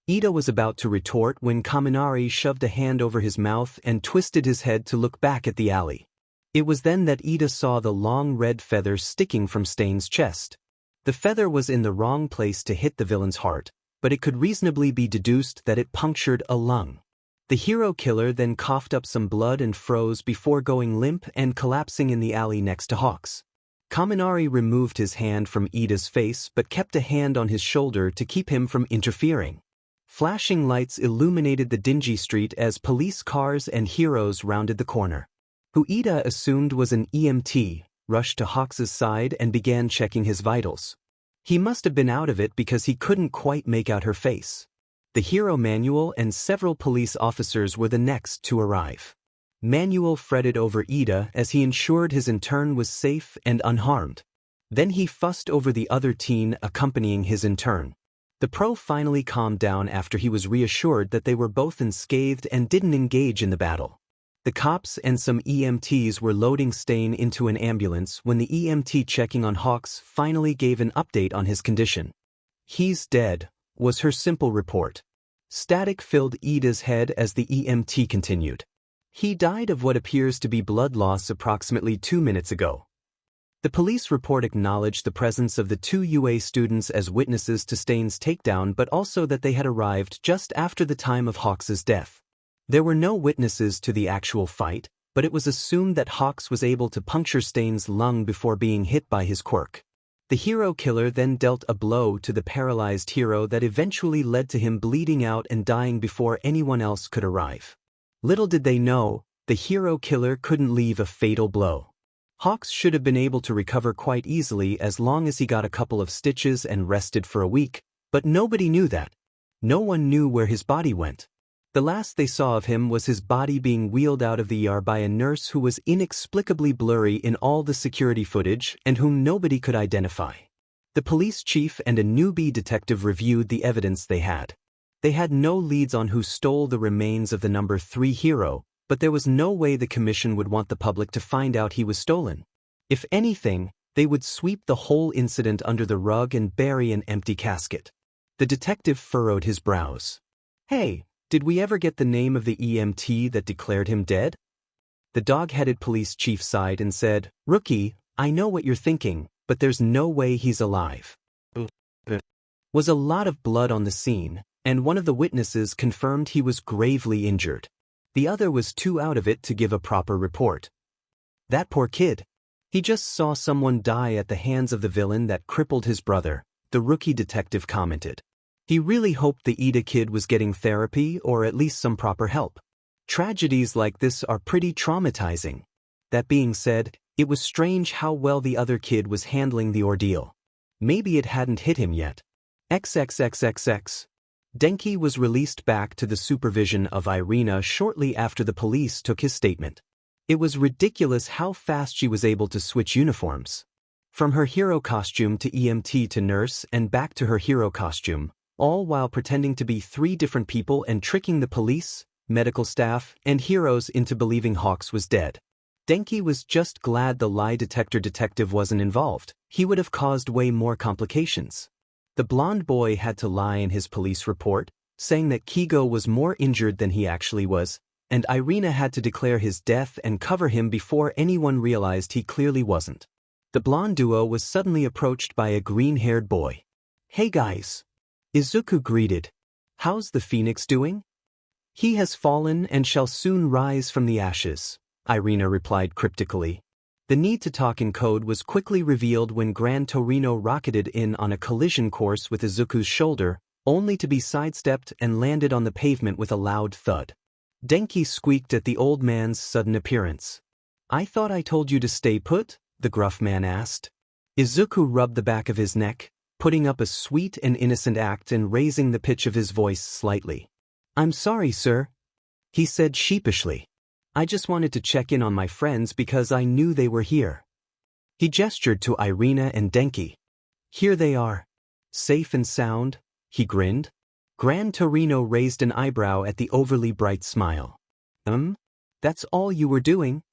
Ida was about to retort when Kaminari shoved a hand over his mouth and twisted his head to look back at the alley. It was then that Ida saw the long red feather sticking from Stain's chest. The feather was in the wrong place to hit the villain's heart, but it could reasonably be deduced that it punctured a lung. The hero killer then coughed up some blood and froze before going limp and collapsing in the alley next to Hawks. Kaminari removed his hand from Ida's face but kept a hand on his shoulder to keep him from interfering. Flashing lights illuminated the dingy street as police cars and heroes rounded the corner. Who Ida assumed was an EMT, rushed to Hawks's side and began checking his vitals. He must have been out of it because he couldn't quite make out her face. The hero Manuel and several police officers were the next to arrive. Manuel fretted over Ida as he ensured his intern was safe and unharmed. Then he fussed over the other teen accompanying his intern. The pro finally calmed down after he was reassured that they were both unscathed and didn't engage in the battle. The cops and some EMTs were loading Stain into an ambulance when the EMT checking on Hawks finally gave an update on his condition. "He's dead," was her simple report. Static filled Ida's head as the EMT continued. He died of what appears to be blood loss approximately 2 minutes ago. The police report acknowledged the presence of the 2 UA students as witnesses to Stain's takedown, but also that they had arrived just after the time of Hawks' death. There were no witnesses to the actual fight, but it was assumed that Hawks was able to puncture Stain's lung before being hit by his quirk. The hero killer then dealt a blow to the paralyzed hero that eventually led to him bleeding out and dying before anyone else could arrive. Little did they know, the hero killer couldn't leave a fatal blow. Hawks should have been able to recover quite easily as long as he got a couple of stitches and rested for a week, but nobody knew that. No one knew where his body went. The last they saw of him was his body being wheeled out of the ER by a nurse who was inexplicably blurry in all the security footage and whom nobody could identify. The police chief and a newbie detective reviewed the evidence they had. They had no leads on who stole the remains of the number 3 hero, but there was no way the commission would want the public to find out he was stolen. If anything, they would sweep the whole incident under the rug and bury an empty casket. The detective furrowed his brows. Hey, did we ever get the name of the EMT that declared him dead? The dog-headed police chief sighed and said, Rookie, I know what you're thinking, but there's no way he's alive. Was a lot of blood on the scene, and one of the witnesses confirmed he was gravely injured. The other was too out of it to give a proper report. That poor kid. He just saw someone die at the hands of the villain that crippled his brother, the rookie detective commented. He really hoped the Ida kid was getting therapy or at least some proper help. Tragedies like this are pretty traumatizing. That being said, it was strange how well the other kid was handling the ordeal. Maybe it hadn't hit him yet. XXXXX. Denki was released back to the supervision of Irina shortly after the police took his statement. It was ridiculous how fast she was able to switch uniforms. From her hero costume to EMT to nurse and back to her hero costume, all while pretending to be 3 different people and tricking the police, medical staff, and heroes into believing Hawks was dead. Denki was just glad the lie detector detective wasn't involved. He would have caused way more complications. The blonde boy had to lie in his police report, saying that Kigo was more injured than he actually was, and Irina had to declare his death and cover him before anyone realized he clearly wasn't. The blonde duo was suddenly approached by a green-haired boy. Hey guys. Izuku greeted. How's the phoenix doing? He has fallen and shall soon rise from the ashes, Irina replied cryptically. The need to talk in code was quickly revealed when Gran Torino rocketed in on a collision course with Izuku's shoulder, only to be sidestepped and landed on the pavement with a loud thud. Denki squeaked at the old man's sudden appearance. I thought I told you to stay put? The gruff man asked. Izuku rubbed the back of his neck, putting up a sweet and innocent act and raising the pitch of his voice slightly. I'm sorry, sir, he said sheepishly. I just wanted to check in on my friends because I knew they were here. He gestured to Irina and Denki. Here they are. Safe and sound, he grinned. Gran Torino raised an eyebrow at the overly bright smile. That's all you were doing?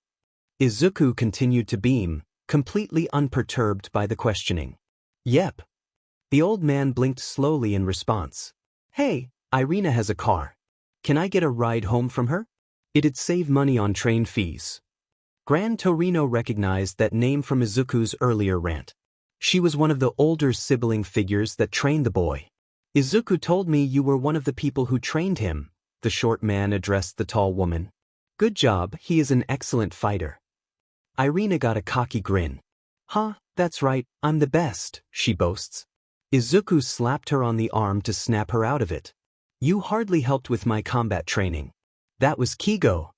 Izuku continued to beam, completely unperturbed by the questioning. Yep. The old man blinked slowly in response. Hey, Irina has a car. Can I get a ride home from her? It'd save money on train fees. Gran Torino recognized that name from Izuku's earlier rant. She was one of the older sibling figures that trained the boy. Izuku told me you were one of the people who trained him, the short man addressed the tall woman. Good job, he is an excellent fighter. Irina got a cocky grin. Huh, that's right, I'm the best, she boasts. Izuku slapped her on the arm to snap her out of it. You hardly helped with my combat training. That was Kigo.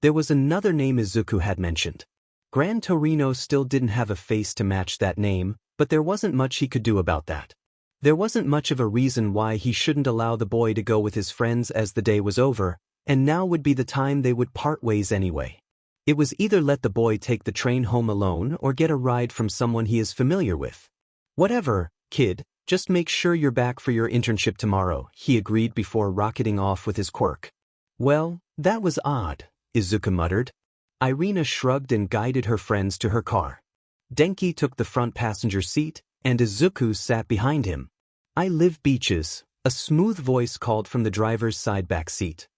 There was another name Izuku had mentioned. Gran Torino still didn't have a face to match that name, but there wasn't much he could do about that. There wasn't much of a reason why he shouldn't allow the boy to go with his friends as the day was over, and now would be the time they would part ways anyway. It was either let the boy take the train home alone or get a ride from someone he is familiar with. Whatever, kid, just make sure you're back for your internship tomorrow, he agreed before rocketing off with his quirk. Well, that was odd, Izuku muttered. Irina shrugged and guided her friends to her car. Denki took the front passenger seat, and Izuku sat behind him. I live beaches, a smooth voice called from the driver's side back seat.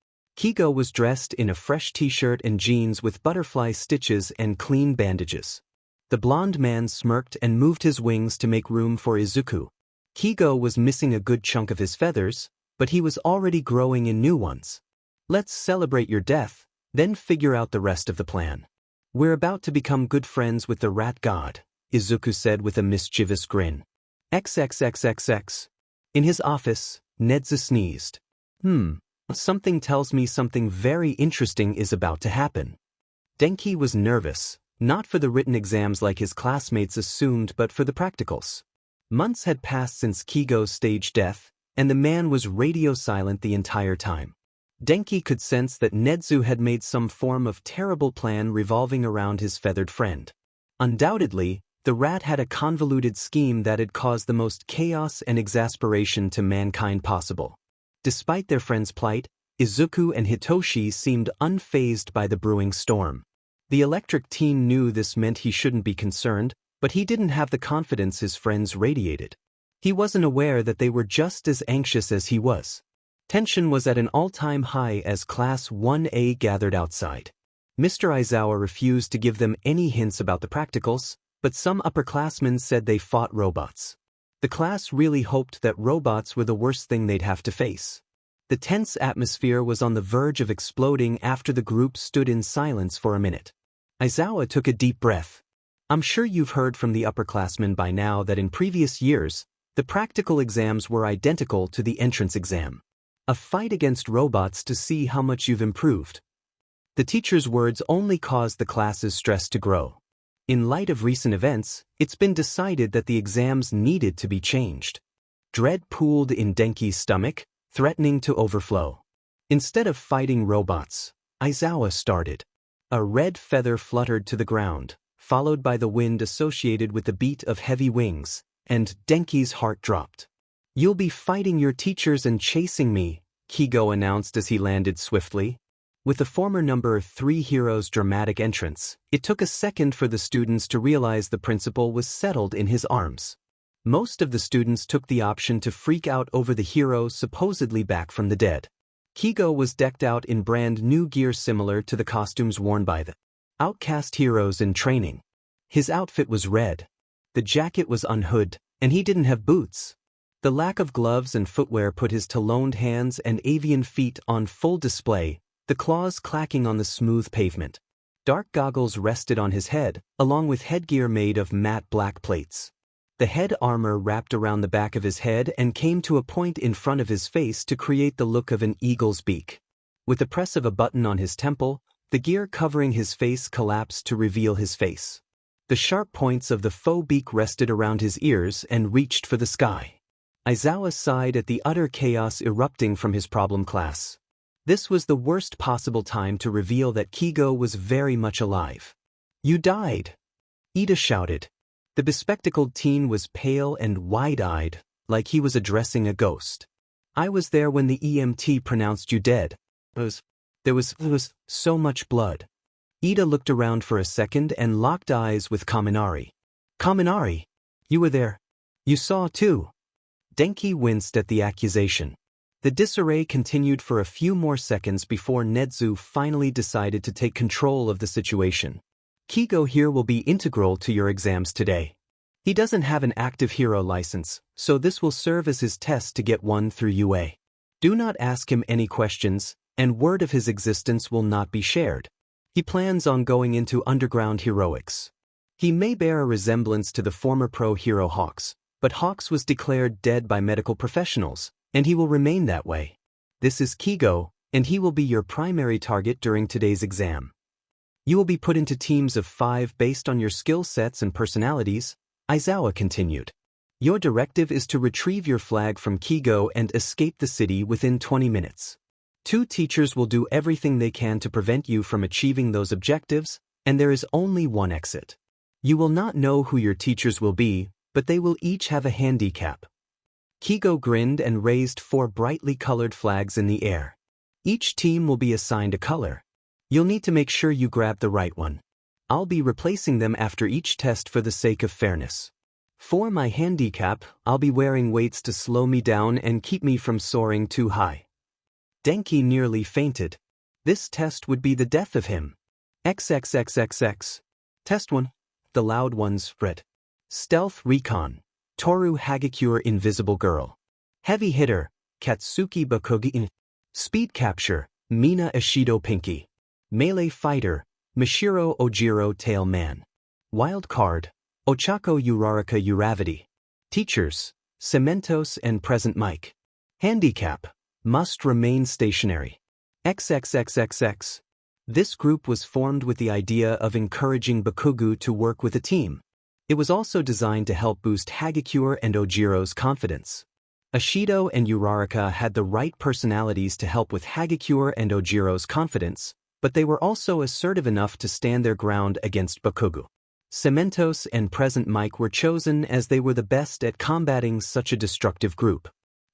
Kigo was dressed in a fresh t-shirt and jeans with butterfly stitches and clean bandages. The blonde man smirked and moved his wings to make room for Izuku. Kigo was missing a good chunk of his feathers, but he was already growing in new ones. Let's celebrate your death, then figure out the rest of the plan. We're about to become good friends with the rat god, Izuku said with a mischievous grin. XXXXX. In his office, Nedzu sneezed. Something tells me something very interesting is about to happen. Denki was nervous, not for the written exams like his classmates assumed but for the practicals. Months had passed since Kigo's stage death, and the man was radio silent the entire time. Denki could sense that Nedzu had made some form of terrible plan revolving around his feathered friend. Undoubtedly, the rat had a convoluted scheme that had caused the most chaos and exasperation to mankind possible. Despite their friend's plight, Izuku and Hitoshi seemed unfazed by the brewing storm. The electric teen knew this meant he shouldn't be concerned, but he didn't have the confidence his friends radiated. He wasn't aware that they were just as anxious as he was. Tension was at an all-time high as Class 1A gathered outside. Mr. Aizawa refused to give them any hints about the practicals, but some upperclassmen said they fought robots. The class really hoped that robots were the worst thing they'd have to face. The tense atmosphere was on the verge of exploding after the group stood in silence for a minute. Aizawa took a deep breath. I'm sure you've heard from the upperclassmen by now that in previous years, the practical exams were identical to the entrance exam. A fight against robots to see how much you've improved. The teacher's words only caused the class's stress to grow. In light of recent events, it's been decided that the exams needed to be changed. Dread pooled in Denki's stomach, threatening to overflow. Instead of fighting robots, Aizawa started. A red feather fluttered to the ground, followed by the wind associated with the beat of heavy wings, and Denki's heart dropped. You'll be fighting your teachers and chasing me, Kigo announced as he landed swiftly. With the former number 3 hero's dramatic entrance, it took a second for the students to realize the principal was settled in his arms. Most of the students took the option to freak out over the hero supposedly back from the dead. Kigo was decked out in brand new gear similar to the costumes worn by the Outcast heroes in training. His outfit was red. The jacket was unhooded, and he didn't have boots. The lack of gloves and footwear put his taloned hands and avian feet on full display, the claws clacking on the smooth pavement. Dark goggles rested on his head, along with headgear made of matte black plates. The head armor wrapped around the back of his head and came to a point in front of his face to create the look of an eagle's beak. With the press of a button on his temple, the gear covering his face collapsed to reveal his face. The sharp points of the faux beak rested around his ears and reached for the sky. Aizawa sighed at the utter chaos erupting from his problem class. This was the worst possible time to reveal that Kigo was very much alive. You died! Ida shouted. The bespectacled teen was pale and wide-eyed, like he was addressing a ghost. I was there when the EMT pronounced you dead. There was so much blood. Ida looked around for a second and locked eyes with Kaminari. Kaminari! You were there. You saw too. Denki winced at the accusation. The disarray continued for a few more seconds before Nedzu finally decided to take control of the situation. Kigo here will be integral to your exams today. He doesn't have an active hero license, so this will serve as his test to get one through UA. Do not ask him any questions, and word of his existence will not be shared. He plans on going into underground heroics. He may bear a resemblance to the former pro hero Hawks, but Hawks was declared dead by medical professionals, and he will remain that way. This is Kigo, and he will be your primary target during today's exam. You will be put into teams of 5 based on your skill sets and personalities, Aizawa continued. Your directive is to retrieve your flag from Kigo and escape the city within 20 minutes. 2 teachers will do everything they can to prevent you from achieving those objectives, and there is only one exit. You will not know who your teachers will be, but they will each have a handicap. Kigo grinned and raised 4 brightly colored flags in the air. Each team will be assigned a color. You'll need to make sure you grab the right one. I'll be replacing them after each test for the sake of fairness. For my handicap, I'll be wearing weights to slow me down and keep me from soaring too high. Denki nearly fainted. This test would be the death of him. XXXXX. Test 1. The loud ones, Red. Stealth Recon. Toru Hagakure Invisible Girl. Heavy Hitter, Katsuki Bakugi. Speed Capture, Mina Ishido Pinky. Melee Fighter, Mishiro Ojiro Tail Man. Wild Card, Ochako Uraraka Uravity. Teachers, Cementos and Present Mike. Handicap, Must Remain Stationary. XXXXX. This group was formed with the idea of encouraging Bakugo to work with a team. It was also designed to help boost Hagakure and Ojiro's confidence. Ishido and Uraraka had the right personalities to help with Hagakure and Ojiro's confidence, but they were also assertive enough to stand their ground against Bakugo. Cementos and Present Mike were chosen as they were the best at combating such a destructive group.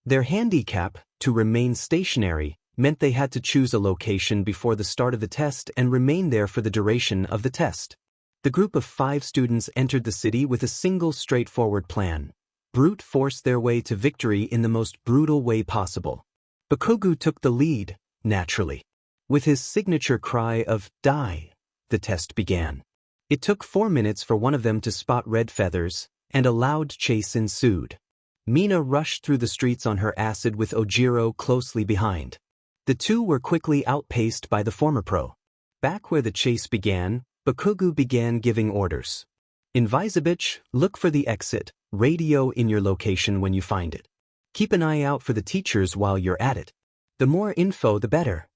Their handicap, to remain stationary, meant they had to choose a location before the start of the test and remain there for the duration of the test. The group of 5 students entered the city with a single straightforward plan: brute force their way to victory in the most brutal way possible. Bakugo took the lead, naturally. With his signature cry of, "Die!" the test began. It took 4 minutes for one of them to spot red feathers, and a loud chase ensued. Mina rushed through the streets on her acid with Ojiro closely behind. The two were quickly outpaced by the former pro. Back where the chase began, Bakugo began giving orders. Invisibich, look for the exit, radio in your location when you find it. Keep an eye out for the teachers while you're at it. The more info the better.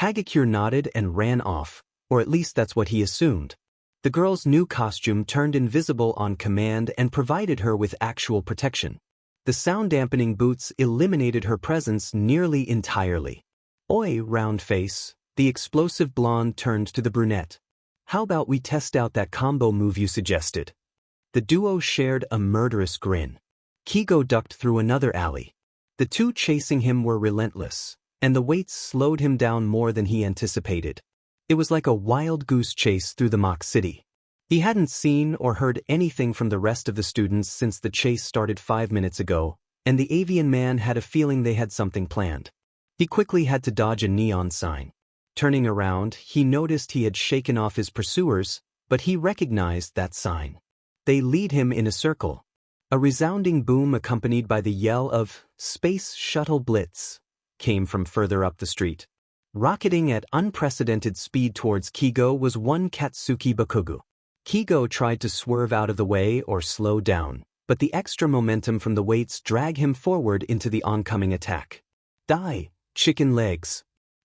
Hagakure nodded and ran off, or at least that's what he assumed. The girl's new costume turned invisible on command and provided her with actual protection. The sound-dampening boots eliminated her presence nearly entirely. Oi, round face, the explosive blonde turned to the brunette. How about we test out that combo move you suggested? The duo shared a murderous grin. Kigo ducked through another alley. The two chasing him were relentless, and the weights slowed him down more than he anticipated. It was like a wild goose chase through the mock city. He hadn't seen or heard anything from the rest of the students since the chase started 5 minutes ago, and the avian man had a feeling they had something planned. He quickly had to dodge a neon sign. Turning around, he noticed he had shaken off his pursuers, but he recognized that sign. They lead him in a circle. A resounding boom accompanied by the yell of, "Space Shuttle Blitz," came from further up the street. Rocketing at unprecedented speed towards Kigo was one Katsuki Bakugo. Kigo tried to swerve out of the way or slow down, but the extra momentum from the weights dragged him forward into the oncoming attack. "Die, chicken legs!"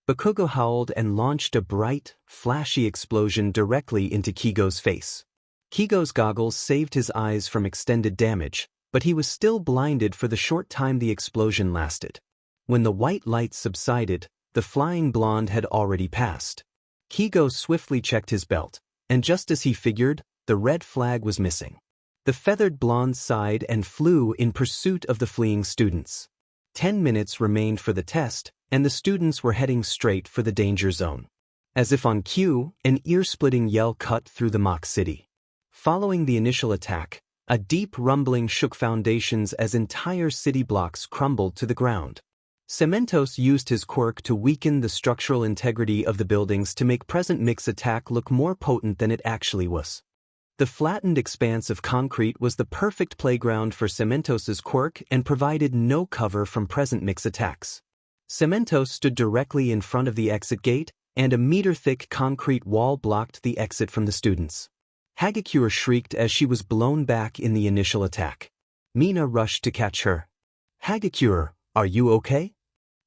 Bakugo howled and launched a bright, flashy explosion directly into Kigo's face. Kigo's goggles saved his eyes from extended damage, but he was still blinded for the short time the explosion lasted. When the white light subsided, the flying blonde had already passed. Kigo swiftly checked his belt, and just as he figured, the red flag was missing. The feathered blonde sighed and flew in pursuit of the fleeing students. 10 minutes remained for the test, and the students were heading straight for the danger zone. As if on cue, an ear-splitting yell cut through the mock city. Following the initial attack, a deep rumbling shook foundations as entire city blocks crumbled to the ground. Cementos used his quirk to weaken the structural integrity of the buildings to make Present Mix's attack look more potent than it actually was. The flattened expanse of concrete was the perfect playground for Cementos's quirk and provided no cover from Present Mix attacks. Cementos stood directly in front of the exit gate, and a meter-thick concrete wall blocked the exit from the students. Hagakure shrieked as she was blown back in the initial attack. Mina rushed to catch her. "Hagakure, are you okay?"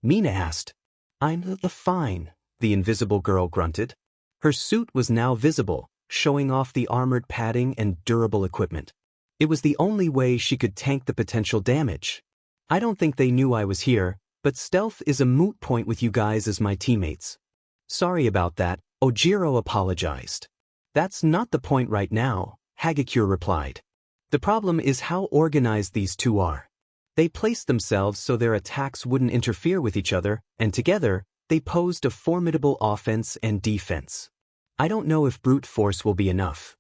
Mina asked. "I'm fine," the invisible girl grunted. Her suit was now visible, showing off the armored padding and durable equipment. It was the only way she could tank the potential damage. "I don't think they knew I was here, but stealth is a moot point with you guys as my teammates." "Sorry about that," Ojiro apologized. "That's not the point right now," Hagakure replied. "The problem is how organized these two are. They placed themselves so their attacks wouldn't interfere with each other, and together, they posed a formidable offense and defense. I don't know if brute force will be enough."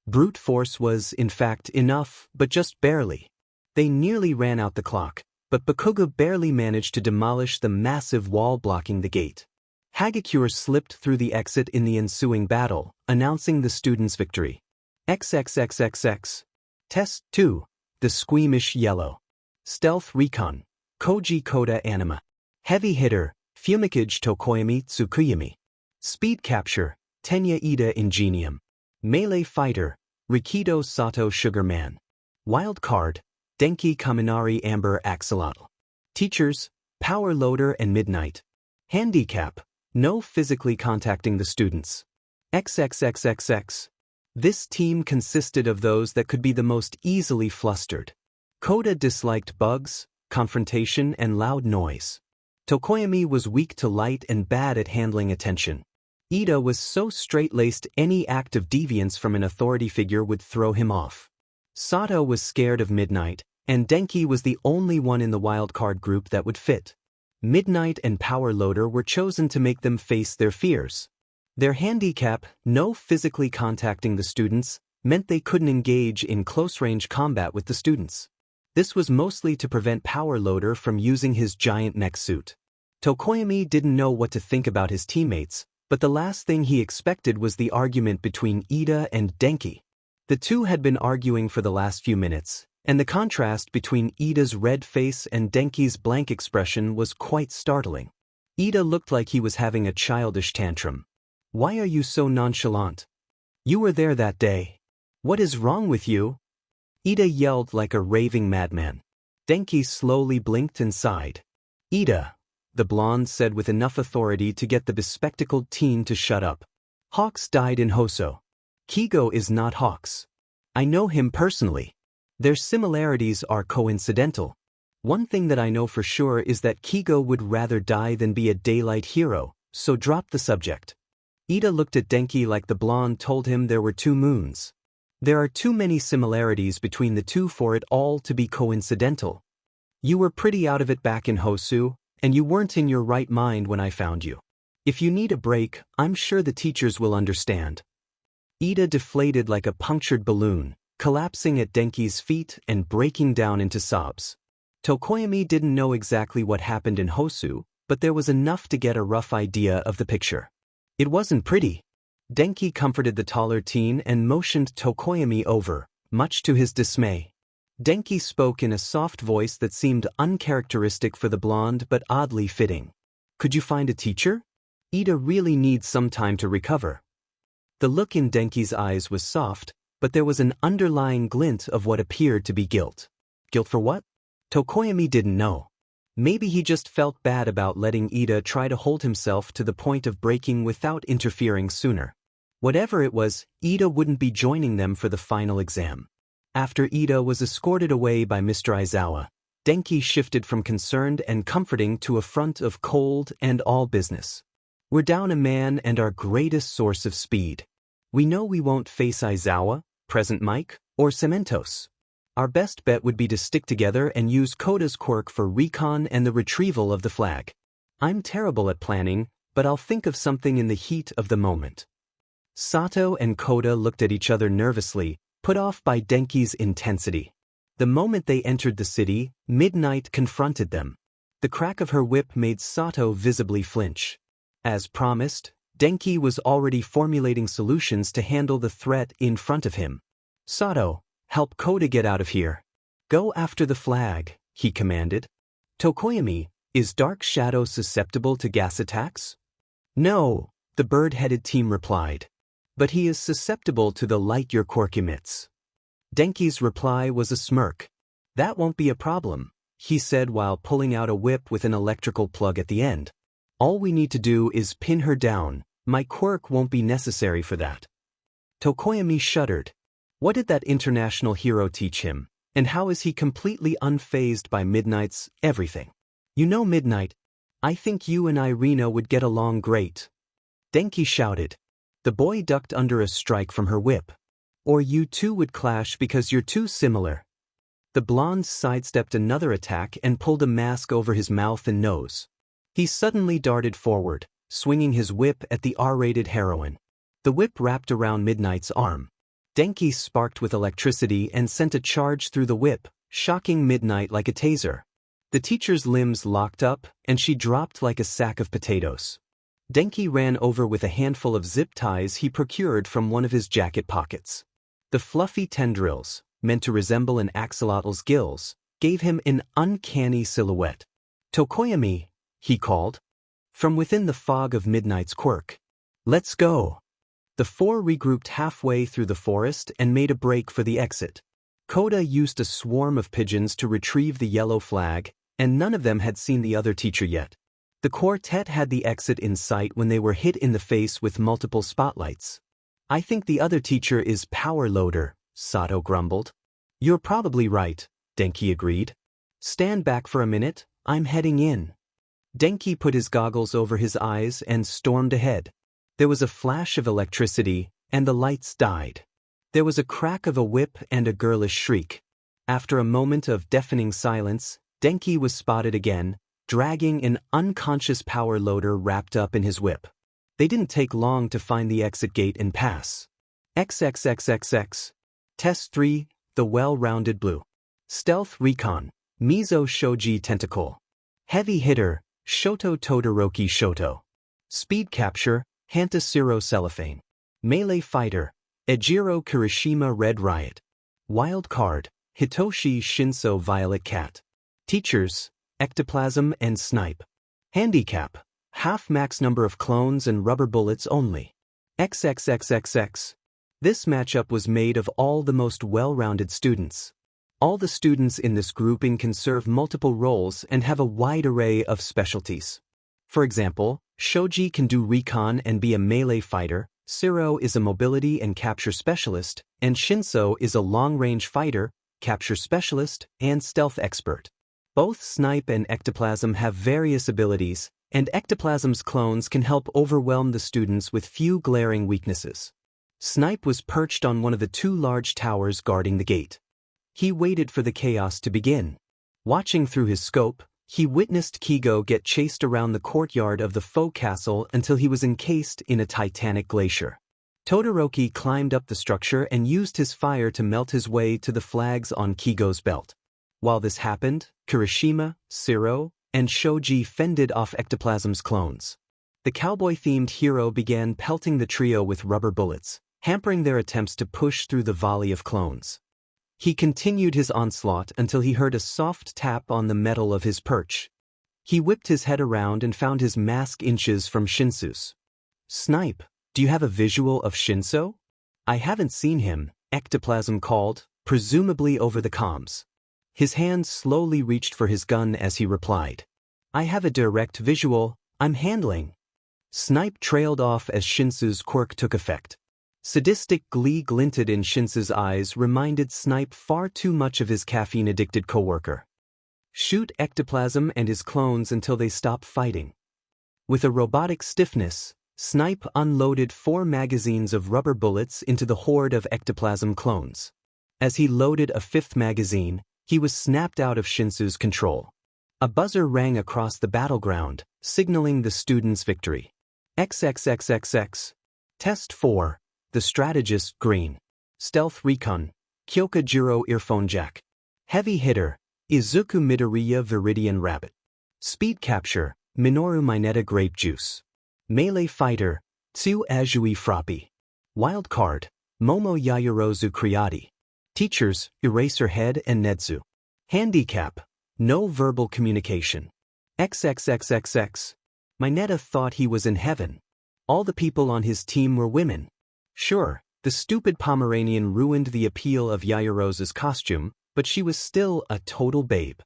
Brute force was, in fact, enough, but just barely. They nearly ran out the clock, but Bakugo barely managed to demolish the massive wall blocking the gate. Hagakure slipped through the exit in the ensuing battle, announcing the students' victory. XXXXX. Test 2. The Squeamish Yellow. Stealth Recon. Koji Koda Anima. Heavy Hitter, Fumikage Tokoyami Tsukuyami. Speed Capture, Tenya Ida Ingenium. Melee Fighter, Rikido Sato Sugarman. Wild Card, Denki Kaminari Amber Axolotl. Teachers, Power Loader and Midnight. Handicap, no physically contacting the students. XXXXX. This team consisted of those that could be the most easily flustered. Koda disliked bugs, confrontation and loud noise. Tokoyami was weak to light and bad at handling attention. Ida was so straight-laced any act of deviance from an authority figure would throw him off. Sato was scared of Midnight, and Denki was the only one in the wildcard group that would fit. Midnight and Power Loader were chosen to make them face their fears. Their handicap, no physically contacting the students, meant they couldn't engage in close-range combat with the students. This was mostly to prevent Power Loader from using his giant mech suit. Tokoyami didn't know what to think about his teammates, but the last thing he expected was the argument between Ida and Denki. The two had been arguing for the last few minutes, and the contrast between Ida's red face and Denki's blank expression was quite startling. Ida looked like he was having a childish tantrum. "Why are you so nonchalant? You were there that day. What is wrong with you?" Ida yelled like a raving madman. Denki slowly blinked and sighed. "Ida," the blonde said with enough authority to get the bespectacled teen to shut up. "Hawks died in Hoso. Kigo is not Hawks. I know him personally. Their similarities are coincidental. One thing that I know for sure is that Kigo would rather die than be a daylight hero, so drop the subject." Ida looked at Denki like the blonde told him there were two moons. There are too many similarities between the two for it all to be coincidental. You were pretty out of it back in Hosu, and you weren't in your right mind when I found you. If you need a break, I'm sure the teachers will understand. Ida deflated like a punctured balloon, collapsing at Denki's feet and breaking down into sobs. Tokoyami didn't know exactly what happened in Hosu, but there was enough to get a rough idea of the picture. It wasn't pretty. Denki comforted the taller teen and motioned Tokoyami over, much to his dismay. Denki spoke in a soft voice that seemed uncharacteristic for the blonde but oddly fitting. "Could you find a teacher? Ida really needs some time to recover." The look in Denki's eyes was soft, but there was an underlying glint of what appeared to be guilt. Guilt for what? Tokoyami didn't know. Maybe he just felt bad about letting Ida try to hold himself to the point of breaking without interfering sooner. Whatever it was, Ida wouldn't be joining them for the final exam. After Ida was escorted away by Mr. Aizawa, Denki shifted from concerned and comforting to a front of cold and all business. "We're down a man and our greatest source of speed. We know we won't face Aizawa, Present Mike, or Cementos. Our best bet would be to stick together and use Koda's quirk for recon and the retrieval of the flag. I'm terrible at planning, but I'll think of something in the heat of the moment." Sato and Koda looked at each other nervously, put off by Denki's intensity. The moment they entered the city, Midnight confronted them. The crack of her whip made Sato visibly flinch. As promised, Denki was already formulating solutions to handle the threat in front of him. "Sato, help Koda get out of here. Go after the flag," he commanded. "Tokoyami, is Dark Shadow susceptible to gas attacks?" "No," the bird-headed team replied. "But he is susceptible to the light your quirk emits." Denki's reply was a smirk. "That won't be a problem," he said while pulling out a whip with an electrical plug at the end. "All we need to do is pin her down. My quirk won't be necessary for that." Tokoyami shuddered. What did that international hero teach him, and how is he completely unfazed by Midnight's everything? "You know, Midnight, I think you and Irina would get along great," Denki shouted. The boy ducked under a strike from her whip. "Or you two would clash because you're too similar." The blonde sidestepped another attack and pulled a mask over his mouth and nose. He suddenly darted forward, swinging his whip at the R-rated heroine. The whip wrapped around Midnight's arm. Denki sparked with electricity and sent a charge through the whip, shocking Midnight like a taser. The teacher's limbs locked up, and she dropped like a sack of potatoes. Denki ran over with a handful of zip ties he procured from one of his jacket pockets. The fluffy tendrils, meant to resemble an axolotl's gills, gave him an uncanny silhouette. "Tokoyami," he called. From within the fog of midnight's quirk. "Let's go." The four regrouped halfway through the forest and made a break for the exit. Koda used a swarm of pigeons to retrieve the yellow flag, and none of them had seen the other teacher yet. The quartet had the exit in sight when they were hit in the face with multiple spotlights. "I think the other teacher is Power Loader," Sato grumbled. "You're probably right," Denki agreed. "Stand back for a minute, I'm heading in." Denki put his goggles over his eyes and stormed ahead. There was a flash of electricity, and the lights died. There was a crack of a whip and a girlish shriek. After a moment of deafening silence, Denki was spotted again, dragging an unconscious power loader wrapped up in his whip. They didn't take long to find the exit gate and pass. XXXXX. Test 3, the well-rounded blue. Stealth Recon, Mizo Shoji Tentacle. Heavy Hitter, Shoto Todoroki Shoto. Speed Capture, Hantasiro Cellophane. Melee Fighter, Ejiro Kirishima Red Riot. Wild Card, Hitoshi Shinso Violet Cat. Teachers, Ectoplasm and Snipe. Handicap, half max number of clones and rubber bullets only. XXXXX. This matchup was made of all the most well-rounded students. All the students in this grouping can serve multiple roles and have a wide array of specialties. For example, Shoji can do recon and be a melee fighter, Siro is a mobility and capture specialist, and Shinso is a long-range fighter, capture specialist, and stealth expert. Both Snipe and Ectoplasm have various abilities, and Ectoplasm's clones can help overwhelm the students with few glaring weaknesses. Snipe was perched on one of the two large towers guarding the gate. He waited for the chaos to begin. Watching through his scope, he witnessed Kigo get chased around the courtyard of the faux castle until he was encased in a titanic glacier. Todoroki climbed up the structure and used his fire to melt his way to the flags on Kigo's belt. While this happened, Kirishima, Siro, and Shoji fended off Ectoplasm's clones. The cowboy-themed hero began pelting the trio with rubber bullets, hampering their attempts to push through the volley of clones. He continued his onslaught until he heard a soft tap on the metal of his perch. He whipped his head around and found his mask inches from Shinsu's. "Snipe, do you have a visual of Shinso?" "I haven't seen him," Ectoplasm called, presumably over the comms. His hand slowly reached for his gun as he replied. "I have a direct visual, I'm handling." Snipe trailed off as Shinsu's quirk took effect. Sadistic glee glinted in Shinsu's eyes, reminded Snipe far too much of his caffeine-addicted coworker. "Shoot Ectoplasm and his clones until they stop fighting." With a robotic stiffness, Snipe unloaded 4 magazines of rubber bullets into the horde of Ectoplasm clones. As he loaded a 5th magazine, he was snapped out of Shinsu's control. A buzzer rang across the battleground, signaling the students' victory. XXXXX. Test 4. The Strategist Green. Stealth Recon, Kyokajiro Earphone Jack. Heavy Hitter, Izuku Midoriya Viridian Rabbit. Speed Capture, Minoru Mineta Grape Juice. Melee Fighter, Tsu Azui Froppy. Wild Card, Momo Yayorozu Kriati. Teachers, Eraserhead and Netsu. Handicap, no verbal communication. XXXXX. Mineta thought he was in heaven. All the people on his team were women. Sure, the stupid Pomeranian ruined the appeal of Yayorozu's costume, but she was still a total babe.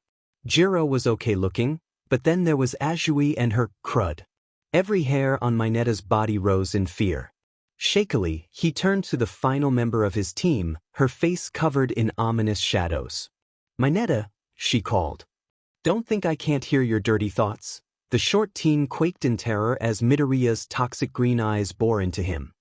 Jiro was okay looking, but then there was Azui and her crud. Every hair on Mineta's body rose in fear. Shakily, he turned to the final member of his team, her face covered in ominous shadows. "Mineta," she called. "Don't think I can't hear your dirty thoughts." The short teen quaked in terror as Midoriya's toxic green eyes bore into him.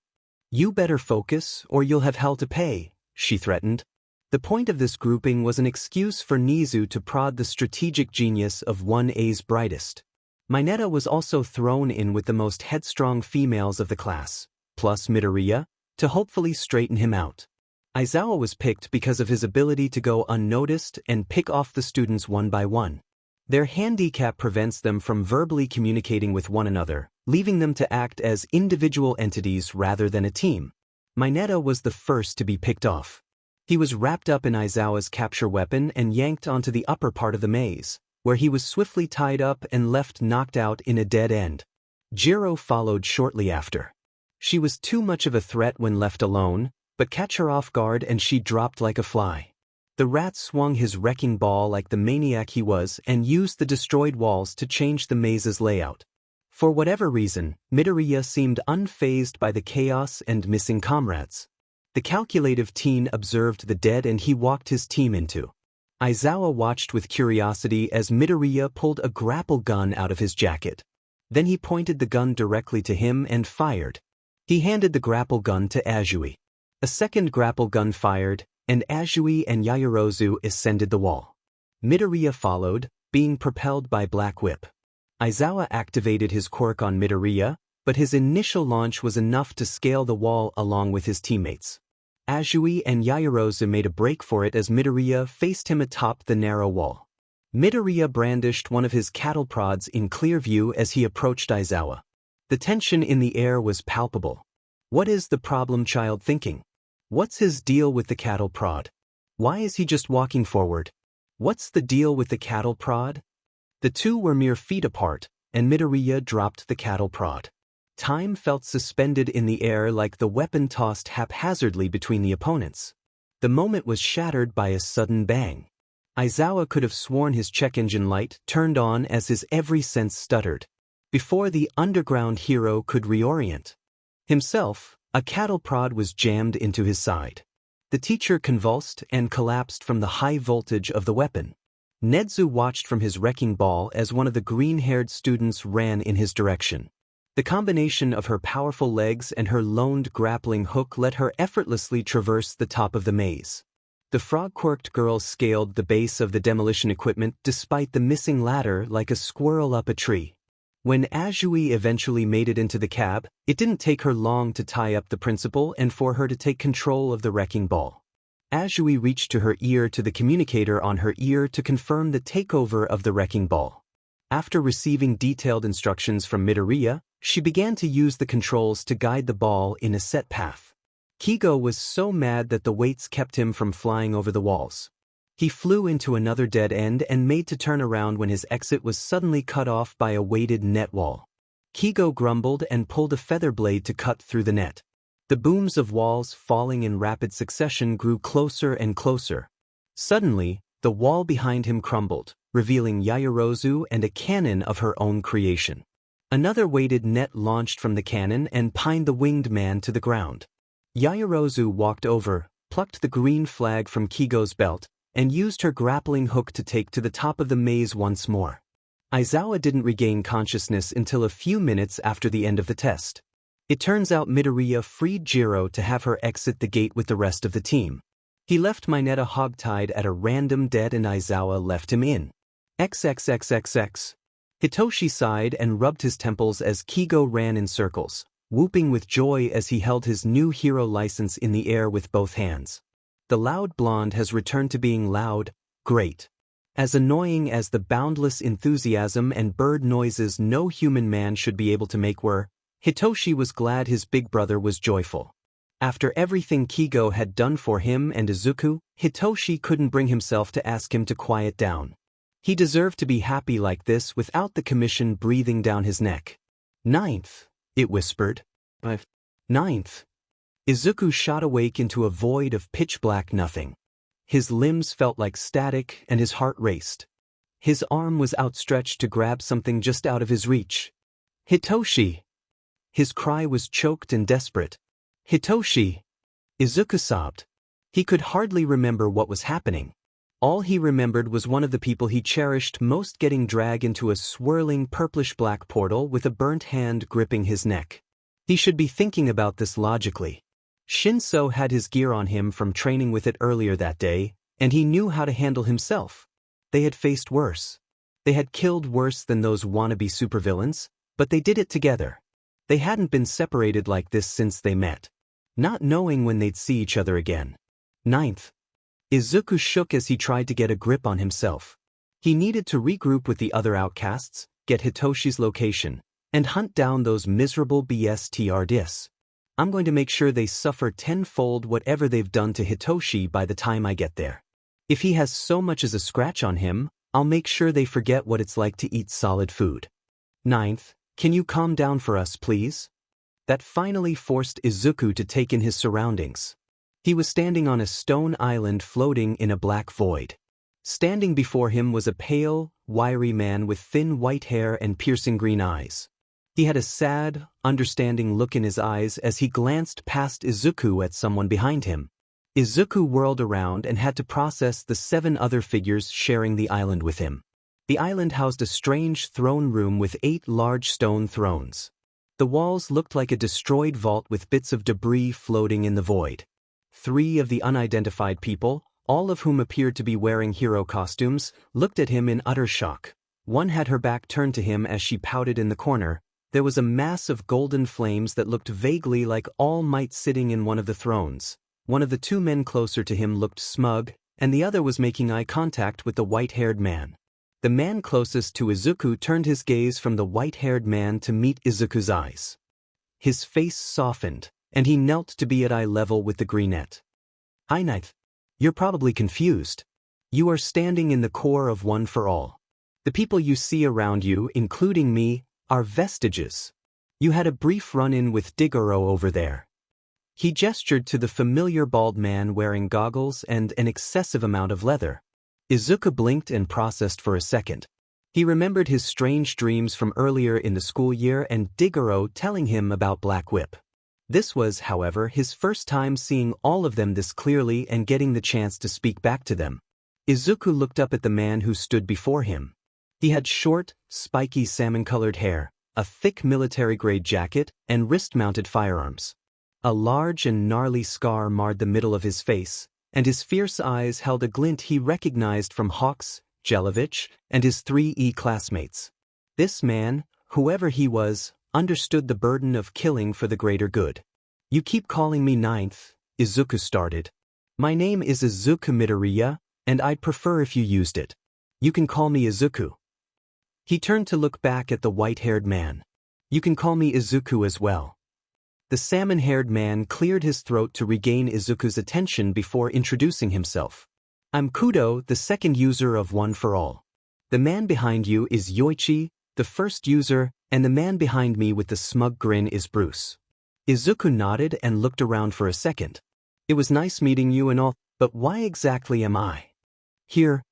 "You better focus, or you'll have hell to pay," she threatened. The point of this grouping was an excuse for Nizu to prod the strategic genius of 1A's brightest. Mineta was also thrown in with the most headstrong females of the class, plus Midoriya, to hopefully straighten him out. Aizawa was picked because of his ability to go unnoticed and pick off the students one by one. Their handicap prevents them from verbally communicating with one another, leaving them to act as individual entities rather than a team. Mineta was the first to be picked off. He was wrapped up in Aizawa's capture weapon and yanked onto the upper part of the maze, where he was swiftly tied up and left knocked out in a dead end. Jiro followed shortly after. She was too much of a threat when left alone, but catch her off guard and she dropped like a fly. The rat swung his wrecking ball like the maniac he was and used the destroyed walls to change the maze's layout. For whatever reason, Midoriya seemed unfazed by the chaos and missing comrades. The calculative teen observed the dead and he walked his team into. Aizawa watched with curiosity as Midoriya pulled a grapple gun out of his jacket. Then he pointed the gun directly to him and fired. He handed the grapple gun to Azui. A second grapple gun fired, and Azui and Yaoyorozu ascended the wall. Midoriya followed, being propelled by Black Whip. Aizawa activated his quirk on Midoriya, but his initial launch was enough to scale the wall along with his teammates. Azui and Yaoyorozu made a break for it as Midoriya faced him atop the narrow wall. Midoriya brandished one of his cattle prods in clear view as he approached Aizawa. The tension in the air was palpable. What is the problem child thinking? What's his deal with the cattle prod? Why is he just walking forward? What's the deal with the cattle prod? The two were mere feet apart, and Midoriya dropped the cattle prod. Time felt suspended in the air like the weapon tossed haphazardly between the opponents. The moment was shattered by a sudden bang. Aizawa could have sworn his check engine light turned on as his every sense stuttered. Before the underground hero could reorient himself, a cattle prod was jammed into his side. The teacher convulsed and collapsed from the high voltage of the weapon. Nedzu watched from his wrecking ball as one of the green-haired students ran in his direction. The combination of her powerful legs and her loaned grappling hook let her effortlessly traverse the top of the maze. The frog-quirked girl scaled the base of the demolition equipment despite the missing ladder like a squirrel up a tree. When Azui eventually made it into the cab, it didn't take her long to tie up the principal and for her to take control of the wrecking ball. Azui reached to her ear to the communicator on her ear to confirm the takeover of the wrecking ball. After receiving detailed instructions from Midoriya, she began to use the controls to guide the ball in a set path. Kigo was so mad that the weights kept him from flying over the walls. He flew into another dead end and made to turn around when his exit was suddenly cut off by a weighted net wall. Kigo grumbled and pulled a feather blade to cut through the net. The booms of walls falling in rapid succession grew closer and closer. Suddenly, the wall behind him crumbled, revealing Yaoyorozu and a cannon of her own creation. Another weighted net launched from the cannon and pined the winged man to the ground. Yaoyorozu walked over, plucked the green flag from Kigo's belt, and used her grappling hook to take to the top of the maze once more. Aizawa didn't regain consciousness until a few minutes after the end of the test. It turns out Midoriya freed Jiro to have her exit the gate with the rest of the team. He left Mineta hogtied at a random dead and Aizawa left him in. XXXXX. Hitoshi sighed and rubbed his temples as Kigo ran in circles, whooping with joy as he held his new hero license in the air with both hands. The loud blonde has returned to being loud, great. As annoying as the boundless enthusiasm and bird noises no human man should be able to make were, Hitoshi was glad his big brother was joyful. After everything Kigo had done for him and Izuku, Hitoshi couldn't bring himself to ask him to quiet down. He deserved to be happy like this without the commission breathing down his neck. Ninth, it whispered. Ninth. Izuku shot awake into a void of pitch-black nothing. His limbs felt like static and his heart raced. His arm was outstretched to grab something just out of his reach. Hitoshi! His cry was choked and desperate. Hitoshi! Izuku sobbed. He could hardly remember what was happening. All he remembered was one of the people he cherished most getting dragged into a swirling purplish-black portal with a burnt hand gripping his neck. He should be thinking about this logically. Shinso had his gear on him from training with it earlier that day, and he knew how to handle himself. They had faced worse. They had killed worse than those wannabe supervillains, but they did it together. They hadn't been separated like this since they met, not knowing when they'd see each other again. Ninth. Izuku shook as he tried to get a grip on himself. He needed to regroup with the other outcasts, get Hitoshi's location, and hunt down those miserable BSTRDs. I'm going to make sure they suffer tenfold whatever they've done to Hitoshi by the time I get there. If he has so much as a scratch on him, I'll make sure they forget what it's like to eat solid food. Ninth, can you calm down for us, please? That finally forced Izuku to take in his surroundings. He was standing on a stone island floating in a black void. Standing before him was a pale, wiry man with thin white hair and piercing green eyes. He had a sad, understanding look in his eyes as he glanced past Izuku at someone behind him. Izuku whirled around and had to process the 7 other figures sharing the island with him. The island housed a strange throne room with 8 large stone thrones. The walls looked like a destroyed vault with bits of debris floating in the void. 3 of the unidentified people, all of whom appeared to be wearing hero costumes, looked at him in utter shock. One had her back turned to him as she pouted in the corner. There was a mass of golden flames that looked vaguely like All Might sitting in one of the thrones. One of the 2 men closer to him looked smug, and the other was making eye contact with the white-haired man. The man closest to Izuku turned his gaze from the white-haired man to meet Izuku's eyes. His face softened, and he knelt to be at eye level with the greenette. "Hi, Ninth. You're probably confused. You are standing in the core of One for All. The people you see around you, including me, are vestiges. You had a brief run-in with Digoro over there." He gestured to the familiar bald man wearing goggles and an excessive amount of leather. Izuku blinked and processed for a second. He remembered his strange dreams from earlier in the school year and Digoro telling him about Black Whip. This was, however, his first time seeing all of them this clearly and getting the chance to speak back to them. Izuku looked up at the man who stood before him. He had short, spiky salmon-colored hair, a thick military-grade jacket, and wrist-mounted firearms. A large and gnarly scar marred the middle of his face, and his fierce eyes held a glint he recognized from Hawks, Jelovich, and his 3E classmates. This man, whoever he was, understood the burden of killing for the greater good. "You keep calling me Ninth," Izuku started. "My name is Izuku Midoriya, and I'd prefer if you used it. You can call me Izuku." He turned to look back at the white-haired man. "You can call me Izuku as well." The salmon-haired man cleared his throat to regain Izuku's attention before introducing himself. "I'm Kudo, the second user of One for All. The man behind you is Yoichi, the first user, and the man behind me with the smug grin is Bruce." Izuku nodded and looked around for a second. "It was nice meeting you and all, but why exactly am I here?"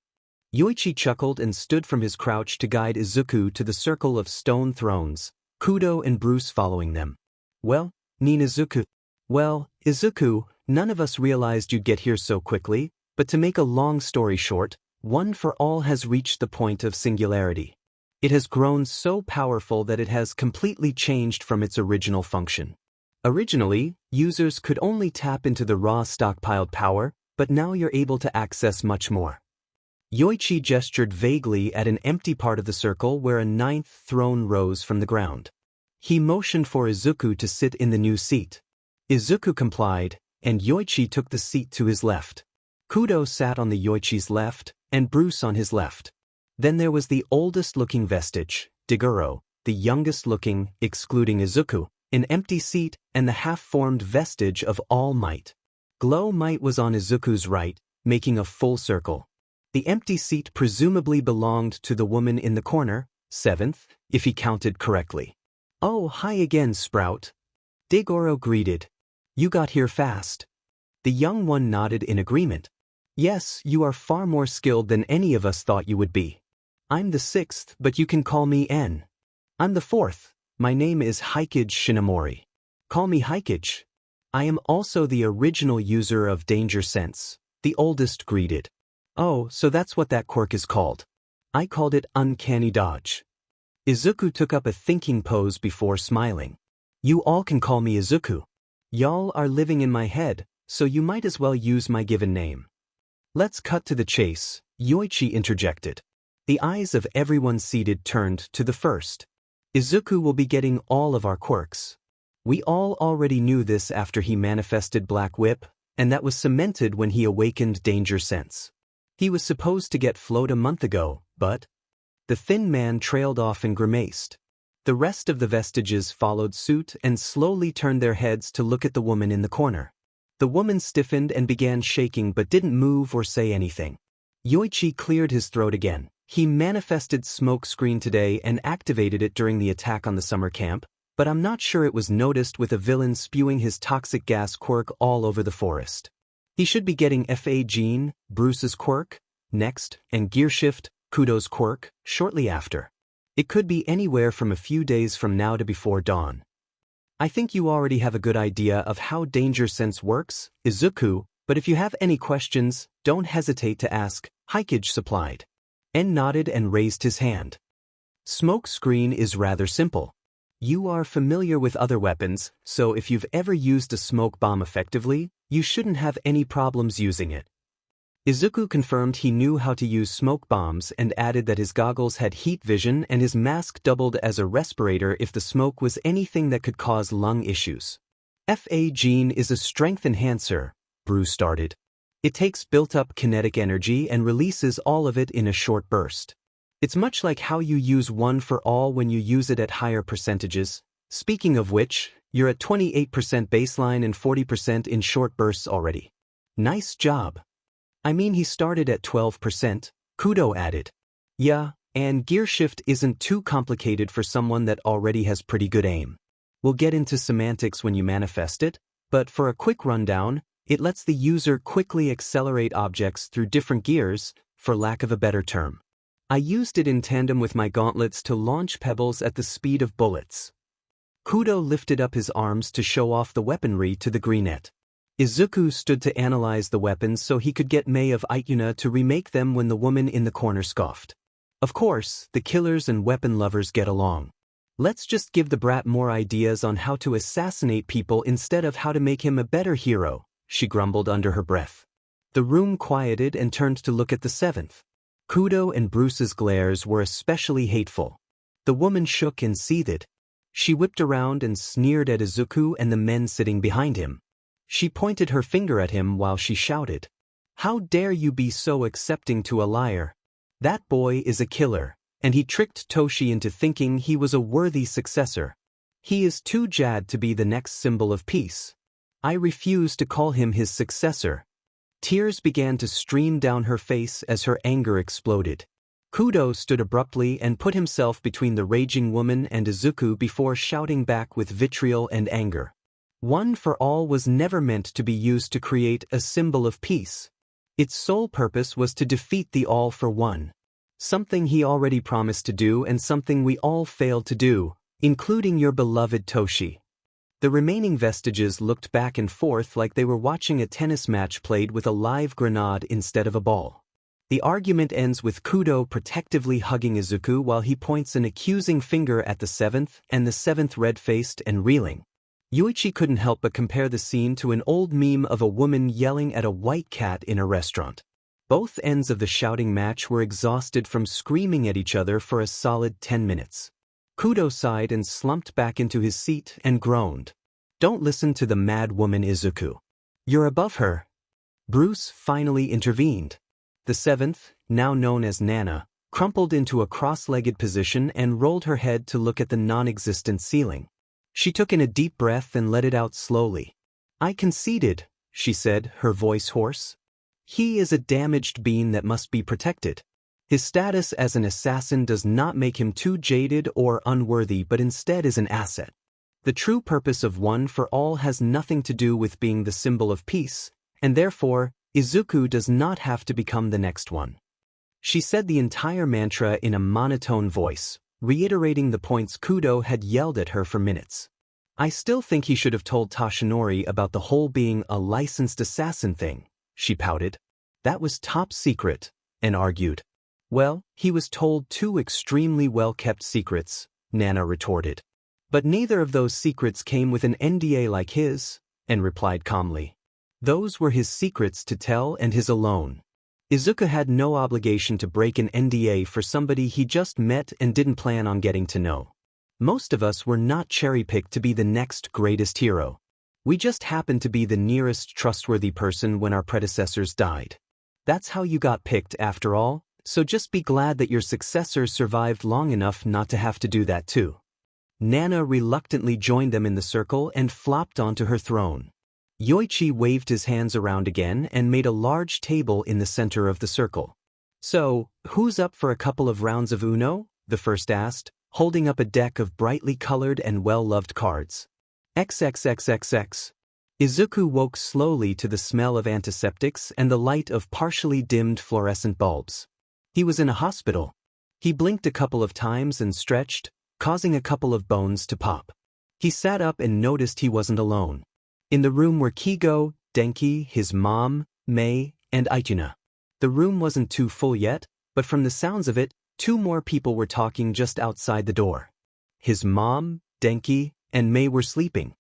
Yoichi chuckled and stood from his crouch to guide Izuku to the circle of stone thrones, Kudo and Bruce following them. "Well, Izuku. Well, Izuku, none of us realized you'd get here so quickly, but to make a long story short, One for All has reached the point of singularity. It has grown so powerful that it has completely changed from its original function. Originally, users could only tap into the raw stockpiled power, but now you're able to access much more." Yoichi gestured vaguely at an empty part of the circle where a 9th throne rose from the ground. He motioned for Izuku to sit in the new seat. Izuku complied, and Yoichi took the seat to his left. Kudo sat on the Yoichi's left, and Bruce on his left. Then there was the oldest-looking vestige, Digoro, the youngest-looking, excluding Izuku, an empty seat, and the half-formed vestige of All Might. Glow Might was on Izuku's right, making a full circle. The empty seat presumably belonged to the woman in the corner, 7th, if he counted correctly. "Oh, hi again, Sprout." Digoro greeted. "You got here fast." The young one nodded in agreement. "Yes, you are far more skilled than any of us thought you would be. I'm the 6th, but you can call me N. I'm the 4th. My name is Hikage Shinomori. Call me Hikage. I am also the original user of Danger Sense," the oldest greeted. "Oh, so that's what that quirk is called. I called it Uncanny Dodge." Izuku took up a thinking pose before smiling. "You all can call me Izuku. Y'all are living in my head, so you might as well use my given name." "Let's cut to the chase," Yoichi interjected. The eyes of everyone seated turned to the first. "Izuku will be getting all of our quirks. We all already knew this after he manifested Black Whip, and that was cemented when he awakened Danger Sense. He was supposed to get Float a month ago, but..." The thin man trailed off and grimaced. The rest of the vestiges followed suit and slowly turned their heads to look at the woman in the corner. The woman stiffened and began shaking but didn't move or say anything. Yoichi cleared his throat again. He manifested smoke screen today and activated it during the attack on the summer camp, but I'm not sure it was noticed with a villain spewing his toxic gas quirk all over the forest. He should be getting FA Gene, Bruce's quirk, next, and Gearshift, Kudo's quirk, shortly after. It could be anywhere from a few days from now to before dawn. I think you already have a good idea of how Danger Sense works, Izuku, but if you have any questions, don't hesitate to ask, Hikage supplied. En nodded and raised his hand. Smoke screen is rather simple. You are familiar with other weapons, so if you've ever used a smoke bomb effectively, you shouldn't have any problems using it. Izuku confirmed he knew how to use smoke bombs and added that his goggles had heat vision and his mask doubled as a respirator if the smoke was anything that could cause lung issues. FA Gene is a strength enhancer, Bruce started. It takes built-up kinetic energy and releases all of it in a short burst. It's much like how you use One for All when you use it at higher percentages. Speaking of which, you're at 28% baseline and 40% in short bursts already. Nice job. I mean, he started at 12%, Kudo added. Yeah, and Gearshift isn't too complicated for someone that already has pretty good aim. We'll get into semantics when you manifest it, but for a quick rundown, it lets the user quickly accelerate objects through different gears, for lack of a better term. I used it in tandem with my gauntlets to launch pebbles at the speed of bullets. Kudo lifted up his arms to show off the weaponry to the greenette. Izuku stood to analyze the weapons so he could get Mei of Ituna to remake them when the woman in the corner scoffed. Of course, the killers and weapon lovers get along. Let's just give the brat more ideas on how to assassinate people instead of how to make him a better hero, she grumbled under her breath. The room quieted and turned to look at the seventh. Kudo and Bruce's glares were especially hateful. The woman shook and seethed. She whipped around and sneered at Izuku and the men sitting behind him. She pointed her finger at him while she shouted, "How dare you be so accepting to a liar? That boy is a killer, and he tricked Toshi into thinking he was a worthy successor. He is too jad to be the next symbol of peace. I refuse to call him his successor." Tears began to stream down her face as her anger exploded. Kudo stood abruptly and put himself between the raging woman and Izuku before shouting back with vitriol and anger. One for All was never meant to be used to create a symbol of peace. Its sole purpose was to defeat the All for One. Something he already promised to do and something we all failed to do, including your beloved Toshi. The remaining vestiges looked back and forth like they were watching a tennis match played with a live grenade instead of a ball. The argument ends with Kudo protectively hugging Izuku while he points an accusing finger at the seventh, and the seventh red-faced and reeling. Yoichi couldn't help but compare the scene to an old meme of a woman yelling at a white cat in a restaurant. Both ends of the shouting match were exhausted from screaming at each other for a solid 10 minutes. Kudo sighed and slumped back into his seat and groaned. "Don't listen to the mad woman, Izuku. You're above her." Bruce finally intervened. The seventh, now known as Nana, crumpled into a cross-legged position and rolled her head to look at the non-existent ceiling. She took in a deep breath and let it out slowly. "I conceded," she said, her voice hoarse. "He is a damaged being that must be protected. His status as an assassin does not make him too jaded or unworthy, but instead is an asset. The true purpose of One for All has nothing to do with being the symbol of peace, and therefore, Izuku does not have to become the next one." She said the entire mantra in a monotone voice, reiterating the points Kudo had yelled at her for minutes. "I still think he should have told Toshinori about the whole being a licensed assassin thing," she pouted. "That was top secret," and argued. "Well, he was told two extremely well-kept secrets," Nana retorted. "But neither of those secrets came with an NDA like his," and replied calmly. "Those were his secrets to tell and his alone. Izuku had no obligation to break an NDA for somebody he just met and didn't plan on getting to know. Most of us were not cherry-picked to be the next greatest hero. We just happened to be the nearest trustworthy person when our predecessors died. That's how you got picked after all, so just be glad that your successor survived long enough not to have to do that too." Nana reluctantly joined them in the circle and flopped onto her throne. Yoichi waved his hands around again and made a large table in the center of the circle. "So, who's up for a couple of rounds of Uno?" the first asked, holding up a deck of brightly colored and well-loved cards. XXXXX. Izuku woke slowly to the smell of antiseptics and the light of partially dimmed fluorescent bulbs. He was in a hospital. He blinked a couple of times and stretched, causing a couple of bones to pop. He sat up and noticed he wasn't alone. In the room were Kigo, Denki, his mom, Mei, and Ituna. The room wasn't too full yet, but from the sounds of it, 2 more people were talking just outside the door. His mom, Denki, and Mei were sleeping.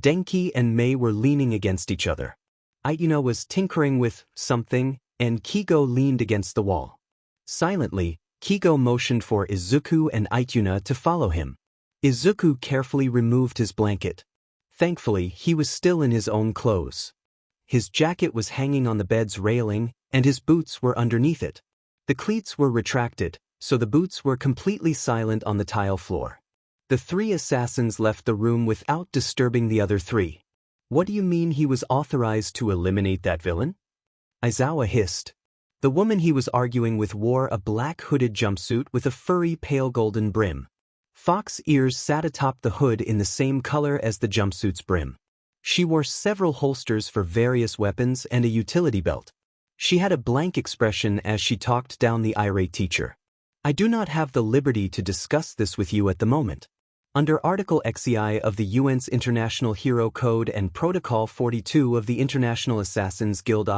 Denki and Mei were leaning against each other. Ituna was tinkering with something, and Kigo leaned against the wall. Silently, Kigo motioned for Izuku and Ituna to follow him. Izuku carefully removed his blanket. Thankfully, he was still in his own clothes. His jacket was hanging on the bed's railing, and his boots were underneath it. The cleats were retracted, so the boots were completely silent on the tile floor. The 3 assassins left the room without disturbing the other 3. "What do you mean he was authorized to eliminate that villain?" Aizawa hissed. The woman he was arguing with wore a black hooded jumpsuit with a furry pale golden brim. Fox ears sat atop the hood in the same color as the jumpsuit's brim. She wore several holsters for various weapons and a utility belt. She had a blank expression as she talked down the irate teacher. "I do not have the liberty to discuss this with you at the moment. Under Article XEI of the UN's International Hero Code and Protocol 42 of the International Assassins Guild,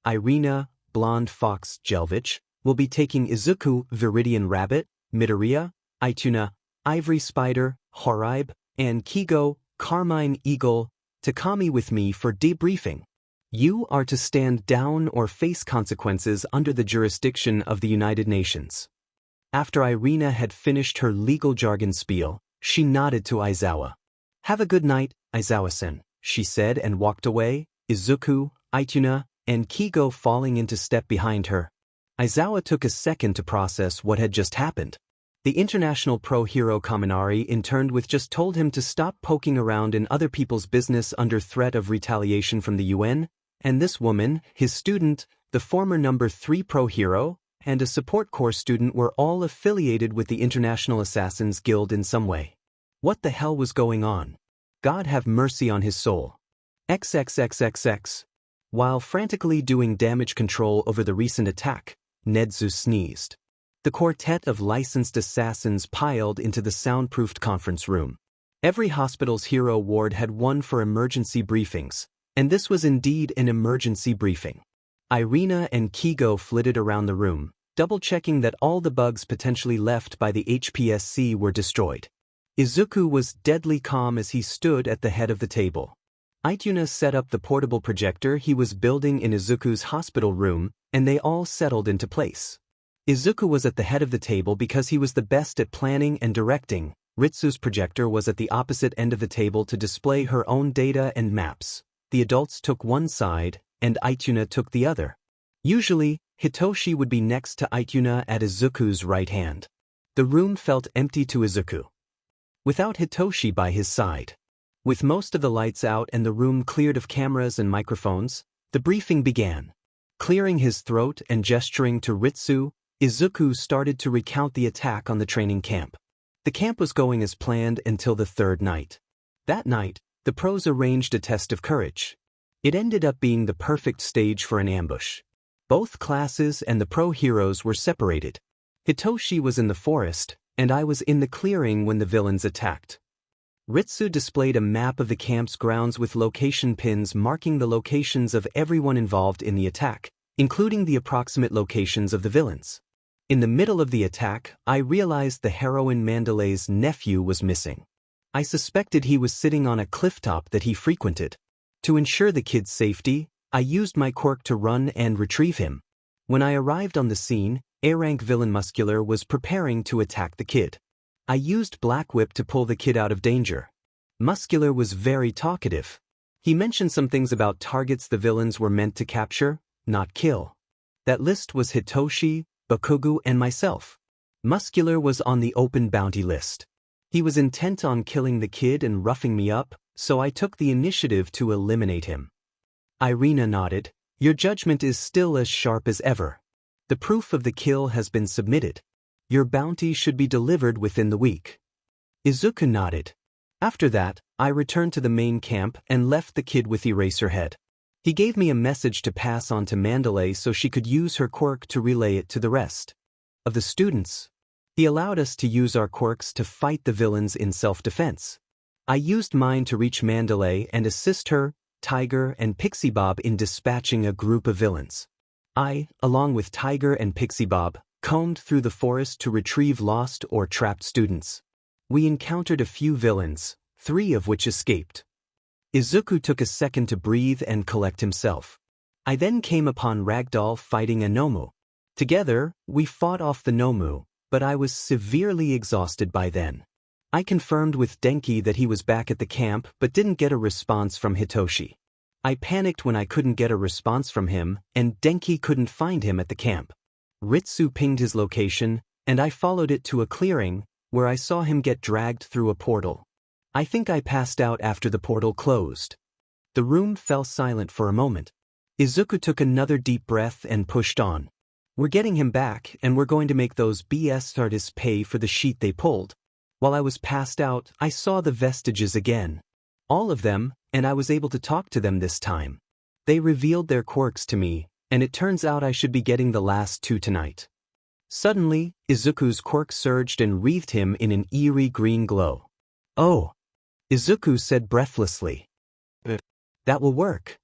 Irina, Blonde Fox Jelvich, will be taking Izuku, Viridian Rabbit, Midoriya, Ituna, Ivory Spider, Horaibe, and Kigo, Carmine Eagle, Takami with me for debriefing. You are to stand down or face consequences under the jurisdiction of the United Nations." After Irina had finished her legal jargon spiel, she nodded to Aizawa. "Have a good night, Aizawa-sen," she said and walked away, Izuku, Ituna, and Kigo falling into step behind her. Aizawa took a second to process what had just happened. The International Pro-Hero Kaminari interned with just told him to stop poking around in other people's business under threat of retaliation from the UN, and this woman, his student, the former number 3 Pro-Hero, and a support corps student were all affiliated with the International Assassins Guild in some way. What the hell was going on? God have mercy on his soul. XXXXX. While frantically doing damage control over the recent attack, Nedzu sneezed. The quartet of licensed assassins piled into the soundproofed conference room. Every hospital's hero ward had one for emergency briefings, and this was indeed an emergency briefing. Irina and Kigo flitted around the room, double-checking that all the bugs potentially left by the HPSC were destroyed. Izuku was deadly calm as he stood at the head of the table. Ituna set up the portable projector he was building in Izuku's hospital room, and they all settled into place. Izuku was at the head of the table because he was the best at planning and directing. Ritsu's projector was at the opposite end of the table to display her own data and maps. The adults took one side, and Ituna took the other. Usually, Hitoshi would be next to Ituna at Izuku's right hand. The room felt empty to Izuku, without Hitoshi by his side. With most of the lights out and the room cleared of cameras and microphones, the briefing began. Clearing his throat and gesturing to Ritsu, Izuku started to recount the attack on the training camp. The camp was going as planned until the 3rd night. That night, the pros arranged a test of courage. It ended up being the perfect stage for an ambush. Both classes and the pro heroes were separated. Hitoshi was in the forest, and I was in the clearing when the villains attacked. Ritsu displayed a map of the camp's grounds with location pins marking the locations of everyone involved in the attack, including the approximate locations of the villains. In the middle of the attack, I realized the heroine Mandalay's nephew was missing. I suspected he was sitting on a clifftop that he frequented. To ensure the kid's safety, I used my quirk to run and retrieve him. When I arrived on the scene, A-rank villain Muscular was preparing to attack the kid. I used Black Whip to pull the kid out of danger. Muscular was very talkative. He mentioned some things about targets the villains were meant to capture, not kill. That list was Hitoshi, Bakugu, and myself. Muscular was on the open bounty list. He was intent on killing the kid and roughing me up, so I took the initiative to eliminate him. Irina nodded. Your judgment is still as sharp as ever. The proof of the kill has been submitted. Your bounty should be delivered within the week. Izuku nodded. After that, I returned to the main camp and left the kid with Eraserhead. He gave me a message to pass on to Mandalay so she could use her quirk to relay it to the rest of the students. He allowed us to use our quirks to fight the villains in self-defense. I used mine to reach Mandalay and assist her, Tiger, and Pixie Bob in dispatching a group of villains. I, along with Tiger and Pixie Bob, combed through the forest to retrieve lost or trapped students. We encountered a few villains, 3 of which escaped. Izuku took a second to breathe and collect himself. I then came upon Ragdoll fighting a Nomu. Together, we fought off the Nomu, but I was severely exhausted by then. I confirmed with Denki that he was back at the camp but didn't get a response from Hitoshi. I panicked when I couldn't get a response from him, and Denki couldn't find him at the camp. Ritsu pinged his location, and I followed it to a clearing, where I saw him get dragged through a portal. I think I passed out after the portal closed. The room fell silent for a moment. Izuku took another deep breath and pushed on. We're getting him back, and we're going to make those BS artists pay for the sheet they pulled. While I was passed out, I saw the vestiges again. All of them, and I was able to talk to them this time. They revealed their quirks to me, and it turns out I should be getting the last 2 tonight. Suddenly, Izuku's quirk surged and wreathed him in an eerie green glow. Oh! Izuku said breathlessly. That will work.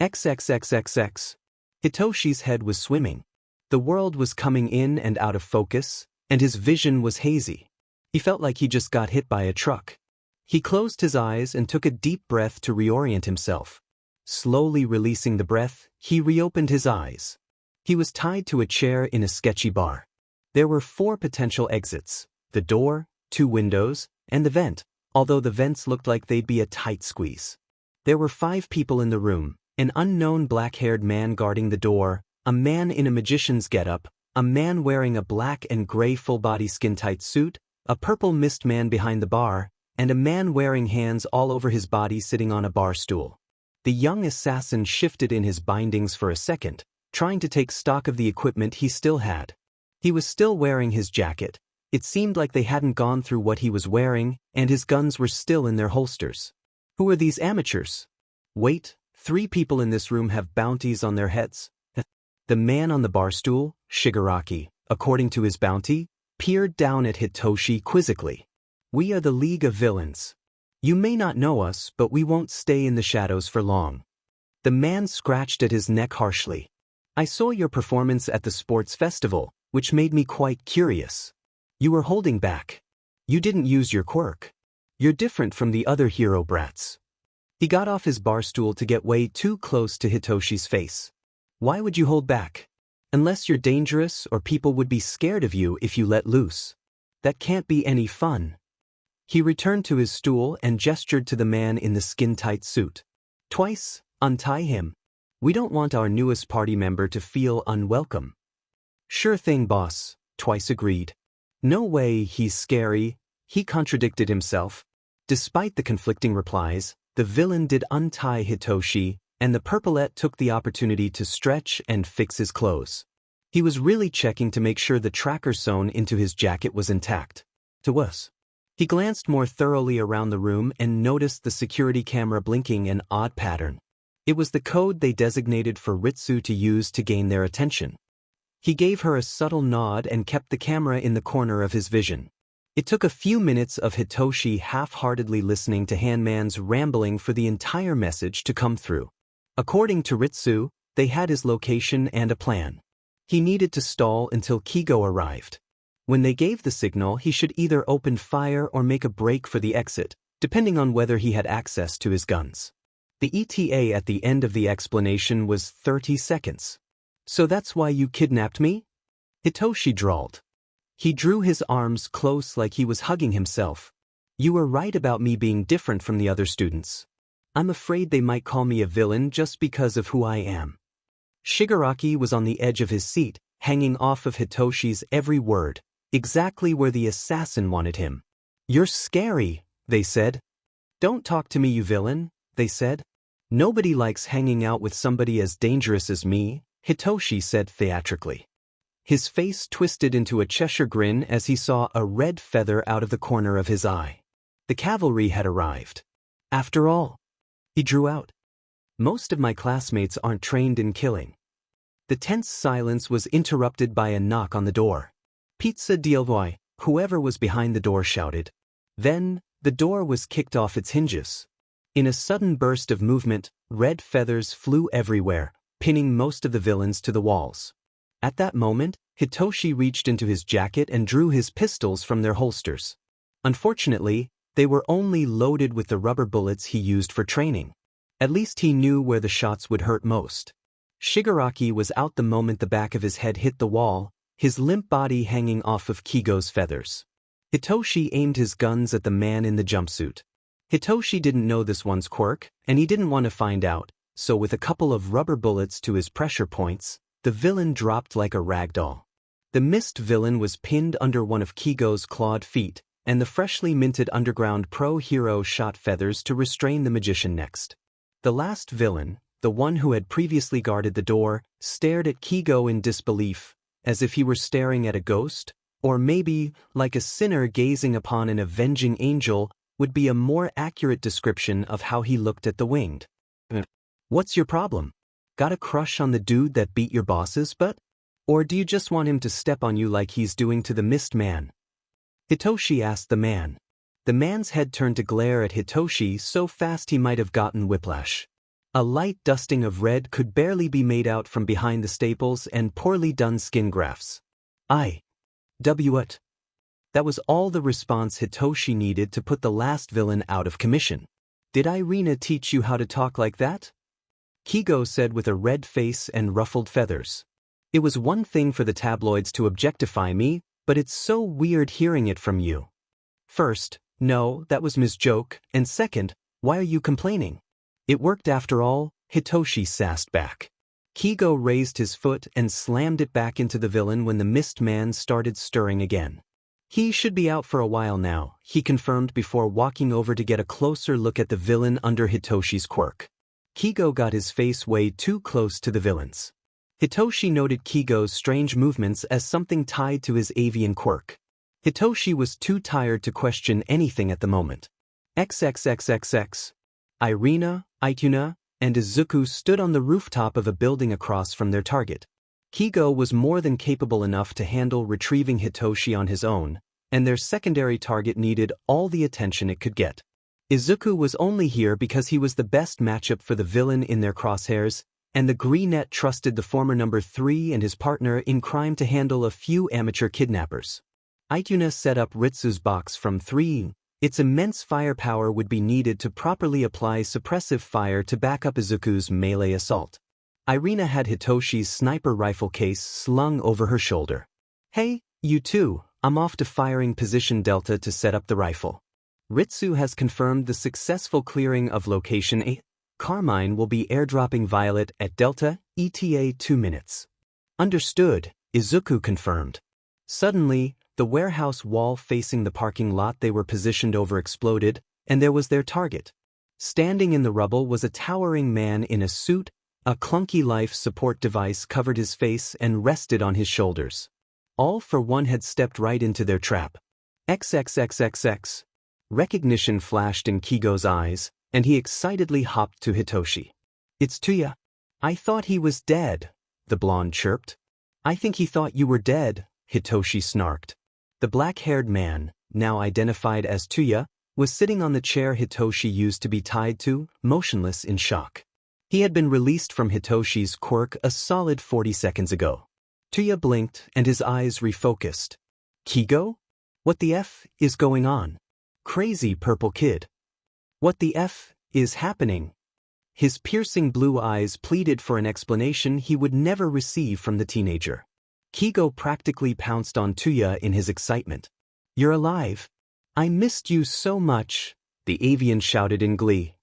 XXXXX. Hitoshi's head was swimming. The world was coming in and out of focus, and his vision was hazy. He felt like he just got hit by a truck. He closed his eyes and took a deep breath to reorient himself. Slowly releasing the breath, he reopened his eyes. He was tied to a chair in a sketchy bar. There were 4 potential exits: the door, 2 windows, and the vent, although the vents looked like they'd be a tight squeeze. There were 5 people in the room: an unknown black-haired man guarding the door, a man in a magician's getup, a man wearing a black and gray full-body skin-tight suit, a purple mist man behind the bar, and a man wearing hands all over his body sitting on a bar stool. The young assassin shifted in his bindings for a second, trying to take stock of the equipment he still had. He was still wearing his jacket. It seemed like they hadn't gone through what he was wearing, and his guns were still in their holsters. Who are these amateurs? Wait, 3 people in this room have bounties on their heads. The man on the bar stool, Shigaraki, according to his bounty, peered down at Hitoshi quizzically. We are the League of Villains. You may not know us, but we won't stay in the shadows for long. The man scratched at his neck harshly. I saw your performance at the sports festival, which made me quite curious. You were holding back. You didn't use your quirk. You're different from the other hero brats. He got off his bar stool to get way too close to Hitoshi's face. Why would you hold back? Unless you're dangerous or people would be scared of you if you let loose. That can't be any fun. He returned to his stool and gestured to the man in the skin-tight suit. Twice, untie him. We don't want our newest party member to feel unwelcome. Sure thing, boss, Twice agreed. No way, he's scary, he contradicted himself. Despite the conflicting replies, the villain did untie Hitoshi, and the purpleette took the opportunity to stretch and fix his clothes. He was really checking to make sure the tracker sewn into his jacket was intact. To us. He glanced more thoroughly around the room and noticed the security camera blinking an odd pattern. It was the code they designated for Ritsu to use to gain their attention. He gave her a subtle nod and kept the camera in the corner of his vision. It took a few minutes of Hitoshi half-heartedly listening to Handman's rambling for the entire message to come through. According to Ritsu, they had his location and a plan. He needed to stall until Kigo arrived. When they gave the signal, he should either open fire or make a break for the exit, depending on whether he had access to his guns. The ETA at the end of the explanation was 30 seconds. So that's why you kidnapped me? Hitoshi drawled. He drew his arms close like he was hugging himself. You were right about me being different from the other students. I'm afraid they might call me a villain just because of who I am. Shigaraki was on the edge of his seat, hanging off of Hitoshi's every word, exactly where the assassin wanted him. You're scary, they said. Don't talk to me, you villain, they said. Nobody likes hanging out with somebody as dangerous as me, Hitoshi said theatrically. His face twisted into a Cheshire grin as he saw a red feather out of the corner of his eye. The cavalry had arrived. After all, he drew out. Most of my classmates aren't trained in killing. The tense silence was interrupted by a knock on the door. Pizza deal boy, whoever was behind the door shouted. Then, the door was kicked off its hinges. In a sudden burst of movement, red feathers flew everywhere, pinning most of the villains to the walls. At that moment, Hitoshi reached into his jacket and drew his pistols from their holsters. Unfortunately, they were only loaded with the rubber bullets he used for training. At least he knew where the shots would hurt most. Shigaraki was out the moment the back of his head hit the wall, his limp body hanging off of Kigo's feathers. Hitoshi aimed his guns at the man in the jumpsuit. Hitoshi didn't know this one's quirk, and he didn't want to find out, so with a couple of rubber bullets to his pressure points, the villain dropped like a rag doll. The mist villain was pinned under one of Kigo's clawed feet, and the freshly minted underground pro hero shot feathers to restrain the magician next. The last villain, the one who had previously guarded the door, stared at Kigo in disbelief, as if he were staring at a ghost, or maybe, like a sinner gazing upon an avenging angel, would be a more accurate description of how he looked at the winged. What's your problem? Got a crush on the dude that beat your boss's butt? Or do you just want him to step on you like he's doing to the mist man? Hitoshi asked the man. The man's head turned to glare at Hitoshi so fast he might have gotten whiplash. A light dusting of red could barely be made out from behind the staples and poorly done skin grafts. What? That was all the response Hitoshi needed to put the last villain out of commission. Did Irina teach you how to talk like that? Kigo said with a red face and ruffled feathers. It was one thing for the tabloids to objectify me, but it's so weird hearing it from you. First, no, that was Ms. Joke, and second, why are you complaining? It worked after all, Hitoshi sassed back. Kigo raised his foot and slammed it back into the villain when the mist man started stirring again. He should be out for a while now, he confirmed before walking over to get a closer look at the villain under Hitoshi's quirk. Kigo got his face way too close to the villain's. Hitoshi noted Kigo's strange movements as something tied to his avian quirk. Hitoshi was too tired to question anything at the moment. XXXXX. Irina, Ituna, and Izuku stood on the rooftop of a building across from their target. Kigo was more than capable enough to handle retrieving Hitoshi on his own, and their secondary target needed all the attention it could get. Izuku was only here because he was the best matchup for the villain in their crosshairs, and the Greenette trusted the former number 3 and his partner in crime to handle a few amateur kidnappers. Ituna set up Ritsu's box from 3. Its immense firepower would be needed to properly apply suppressive fire to back up Izuku's melee assault. Irina had Hitoshi's sniper rifle case slung over her shoulder. Hey, you two, I'm off to firing position Delta to set up the rifle. Ritsu has confirmed the successful clearing of location A. Carmine will be airdropping Violet at Delta, ETA 2 minutes. Understood, Izuku confirmed. Suddenly, the warehouse wall facing the parking lot they were positioned over exploded, and there was their target. Standing in the rubble was a towering man in a suit. A clunky life support device covered his face and rested on his shoulders. All for one had stepped right into their trap. XXXXX. Recognition flashed in Kigo's eyes, and he excitedly hopped to Hitoshi. It's Tuya. I thought he was dead, the blonde chirped. I think he thought you were dead, Hitoshi snarked. The black-haired man, now identified as Tuya, was sitting on the chair Hitoshi used to be tied to, motionless in shock. He had been released from Hitoshi's quirk a solid 40 seconds ago. Tuya blinked and his eyes refocused. Kigo? What the F is going on? Crazy purple kid. What the F is happening? His piercing blue eyes pleaded for an explanation he would never receive from the teenager. Kigo practically pounced on Tuya in his excitement. You're alive. I missed you so much, the avian shouted in glee.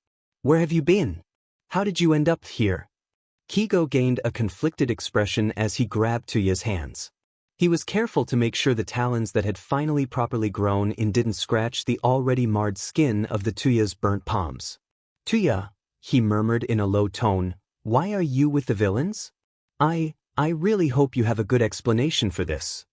Where have you been? How did you end up here? Kigo gained a conflicted expression as he grabbed Tuya's hands. He was careful to make sure the talons that had finally properly grown in didn't scratch the already marred skin of the Tuya's burnt palms. "Tuya," he murmured in a low tone, "why are you with the villains? I really hope you have a good explanation for this."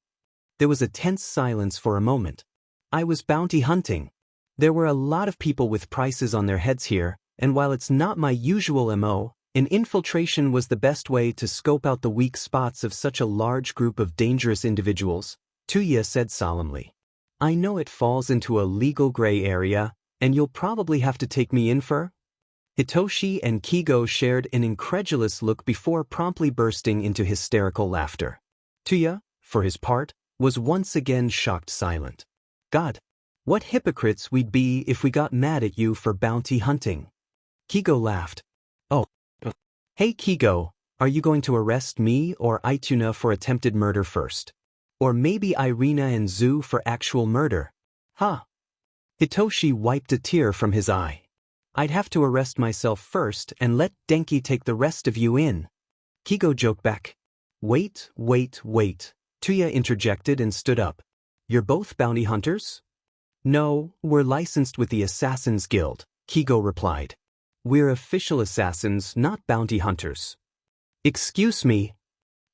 There was a tense silence for a moment. "I was bounty hunting. There were a lot of people with prices on their heads here, and while it's not my usual MO, an infiltration was the best way to scope out the weak spots of such a large group of dangerous individuals," Tuya said solemnly. "I know it falls into a legal gray area, and you'll probably have to take me in for—" Hitoshi and Kigo shared an incredulous look before promptly bursting into hysterical laughter. Tuya, for his part, was once again shocked silent. "God, what hypocrites we'd be if we got mad at you for bounty hunting." Kigo laughed. "Oh. Hey Kigo, are you going to arrest me or Ituna for attempted murder first? Or maybe Irina and Zu for actual murder? Huh?" Hitoshi wiped a tear from his eye. "I'd have to arrest myself first and let Denki take the rest of you in." Kigo joked back. Wait, Tuya interjected and stood up. "You're both bounty hunters?" "No, we're licensed with the Assassins Guild," Kigo replied. "We're official assassins, not bounty hunters." "Excuse me,"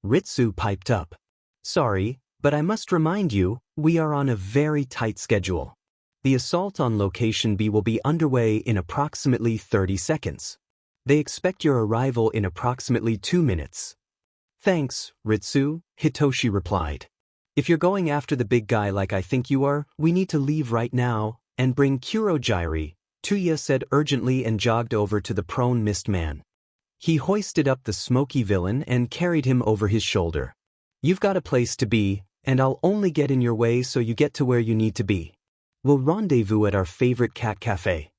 Ritsu piped up. "Sorry, but I must remind you, we are on a very tight schedule. The assault on Location B will be underway in approximately 30 seconds. They expect your arrival in approximately 2 minutes. "Thanks, Ritsu," Hitoshi replied. "If you're going after the big guy like I think you are, we need to leave right now, and bring Kurogyri," Tuya said urgently and jogged over to the prone mist man. He hoisted up the smoky villain and carried him over his shoulder. "You've got a place to be, and I'll only get in your way so you get to where you need to be. We'll rendezvous at our favorite cat cafe."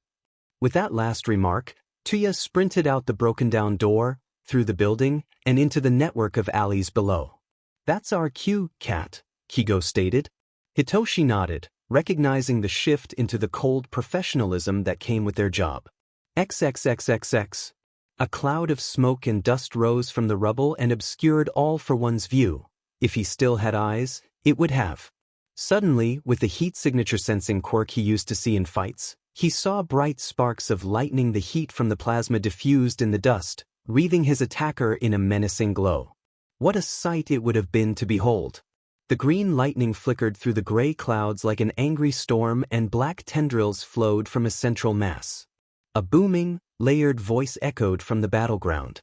With that last remark, Tuya sprinted out the broken-down door, through the building, and into the network of alleys below. "That's our cue, cat," Kigo stated. Hitoshi nodded, recognizing the shift into the cold professionalism that came with their job. XXXXX. A cloud of smoke and dust rose from the rubble and obscured All for One's view. If he still had eyes, it would have. Suddenly, with the heat signature sensing quirk he used to see in fights, he saw bright sparks of lightning. The heat from the plasma diffused in the dust, wreathing his attacker in a menacing glow. What a sight it would have been to behold! The green lightning flickered through the gray clouds like an angry storm, and black tendrils flowed from a central mass. A booming, layered voice echoed from the battleground.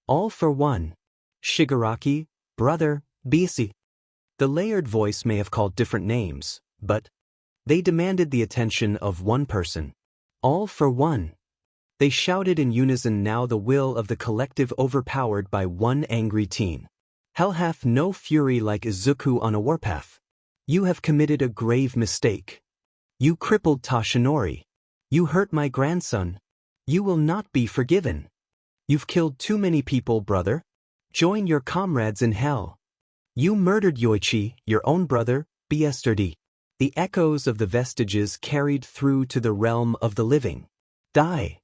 "All for one. Shigaraki, brother, BC." The layered voice may have called different names, but they demanded the attention of one person. "All for one." They shouted in unison, now the will of the collective overpowered by one angry teen. "Hell hath no fury like Izuku on a warpath. You have committed a grave mistake. You crippled Tashinori. You hurt my grandson. You will not be forgiven. You've killed too many people, brother. Join your comrades in hell. You murdered Yoichi, your own brother, yesterday." The echoes of the vestiges carried through to the realm of the living. "Die."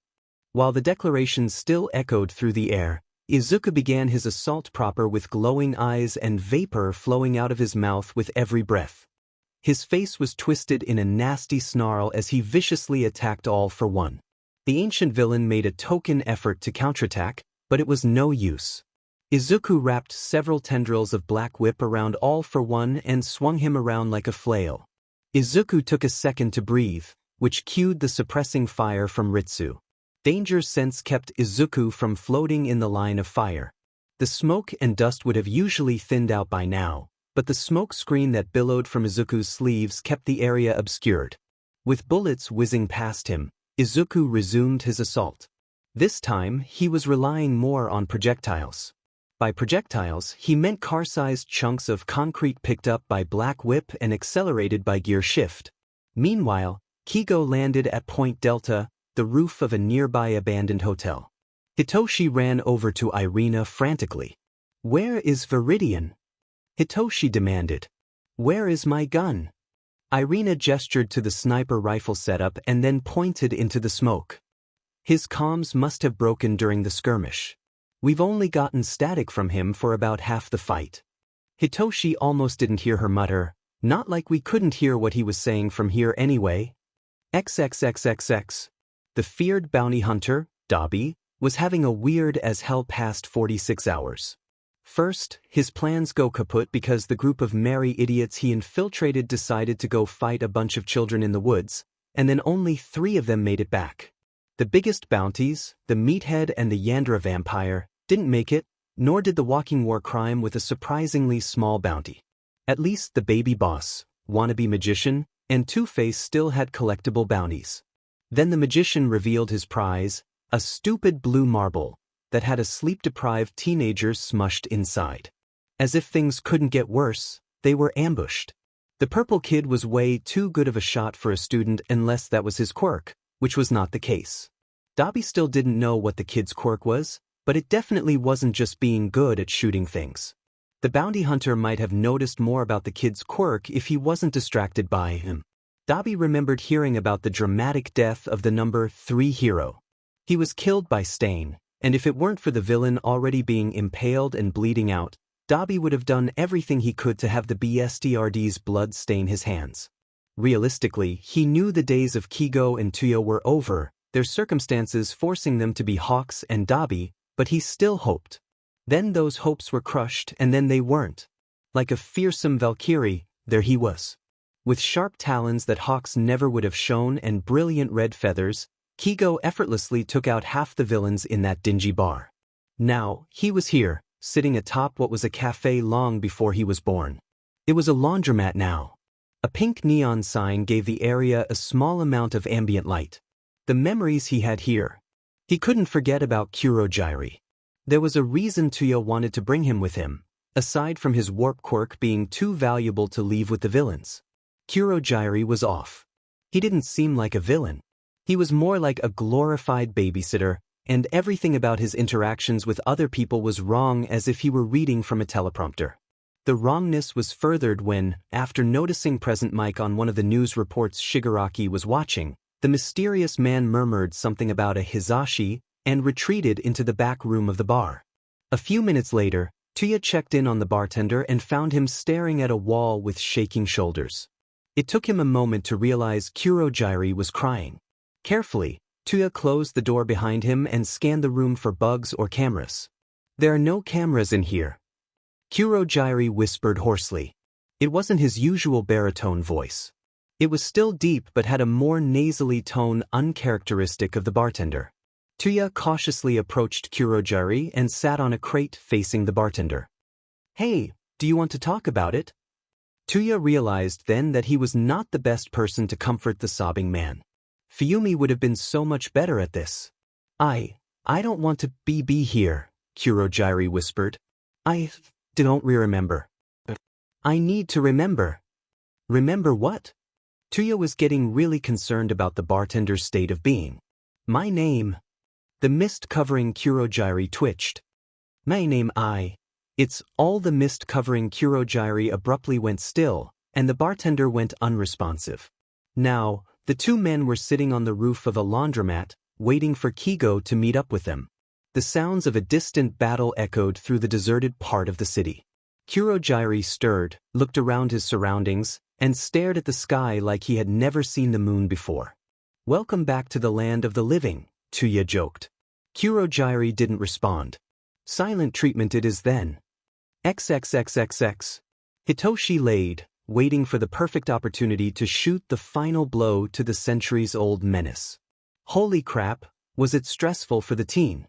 While the declarations still echoed through the air, Izuku began his assault proper, with glowing eyes and vapor flowing out of his mouth with every breath. His face was twisted in a nasty snarl as he viciously attacked All for One. The ancient villain made a token effort to counterattack, but it was no use. Izuku wrapped several tendrils of black whip around All for One and swung him around like a flail. Izuku took a second to breathe, which cued the suppressing fire from Ritsu. Danger sense kept Izuku from floating in the line of fire. The smoke and dust would have usually thinned out by now, but the smoke screen that billowed from Izuku's sleeves kept the area obscured. With bullets whizzing past him, Izuku resumed his assault. This time, he was relying more on projectiles. By projectiles, he meant car-sized chunks of concrete picked up by Black Whip and accelerated by gear shift. Meanwhile, Kigo landed at Point Delta, the roof of a nearby abandoned hotel. Hitoshi ran over to Irina frantically. "Where is Viridian?" Hitoshi demanded. "Where is my gun?" Irina gestured to the sniper rifle setup and then pointed into the smoke. "His comms must have broken during the skirmish. We've only gotten static from him for about half the fight." Hitoshi almost didn't hear her mutter, "Not like we couldn't hear what he was saying from here anyway." XXXXX. The feared bounty hunter, Dabi, was having a weird as hell past 46 hours. First, his plans go kaput because the group of merry idiots he infiltrated decided to go fight a bunch of children in the woods, and then only 3 of them made it back. The biggest bounties, the Meathead and the Yandra vampire, didn't make it, nor did the walking war crime with a surprisingly small bounty. At least the baby boss, wannabe magician, and Two-Face still had collectible bounties. Then the magician revealed his prize, a stupid blue marble that had a sleep-deprived teenager smushed inside. As if things couldn't get worse, they were ambushed. The purple kid was way too good of a shot for a student unless that was his quirk, which was not the case. Dabi still didn't know what the kid's quirk was, but it definitely wasn't just being good at shooting things. The bounty hunter might have noticed more about the kid's quirk if he wasn't distracted by him. Dabi remembered hearing about the dramatic death of the number 3 hero. He was killed by Stain, and if it weren't for the villain already being impaled and bleeding out, Dabi would have done everything he could to have the BSTRD's blood stain his hands. Realistically, he knew the days of Kigo and Tuyo were over, their circumstances forcing them to be Hawks and Dabi, but he still hoped. Then those hopes were crushed and then they weren't. Like a fearsome Valkyrie, there he was. With sharp talons that Hawks never would have shown and brilliant red feathers, Kigo effortlessly took out half the villains in that dingy bar. Now, he was here, sitting atop what was a cafe long before he was born. It was a laundromat now. A pink neon sign gave the area a small amount of ambient light. The memories he had here. He couldn't forget about Kurogyri. There was a reason Tuyo wanted to bring him with him, aside from his warp quirk being too valuable to leave with the villains. Kurogyri was off. He didn't seem like a villain. He was more like a glorified babysitter, and everything about his interactions with other people was wrong as if he were reading from a teleprompter. The wrongness was furthered when, after noticing present Mike on one of the news reports Shigaraki was watching, the mysterious man murmured something about a Hizashi and retreated into the back room of the bar. A few minutes later, Tuya checked in on the bartender and found him staring at a wall with shaking shoulders. It took him a moment to realize Kurogyri was crying. Carefully, Tuya closed the door behind him and scanned the room for bugs or cameras. "There are no cameras in here," Kurogyri whispered hoarsely. It wasn't his usual baritone voice. It was still deep but had a more nasally tone uncharacteristic of the bartender. Tuya cautiously approached Kurogyri and sat on a crate facing the bartender. "Hey, do you want to talk about it?" Tuya realized then that he was not the best person to comfort the sobbing man. Fuyumi would have been so much better at this. I don't want to be here," Kurogyri whispered. "I don't remember. I need to remember." "Remember what?" Tuya was getting really concerned about the bartender's state of being. "My name." The mist covering Kurogyri twitched. "My name It's all the mist covering Kurogyri abruptly went still, and the bartender went unresponsive. Now, the 2 men were sitting on the roof of a laundromat, waiting for Kigo to meet up with them. The sounds of a distant battle echoed through the deserted part of the city. Kurogyri stirred, looked around his surroundings, and stared at the sky like he had never seen the moon before. "Welcome back to the land of the living," Tuya joked. Kurogyri didn't respond. "Silent treatment it is then." XXXXX. Hitoshi laid, waiting for the perfect opportunity to shoot the final blow to the centuries-old menace. Holy crap, was it stressful for the teen.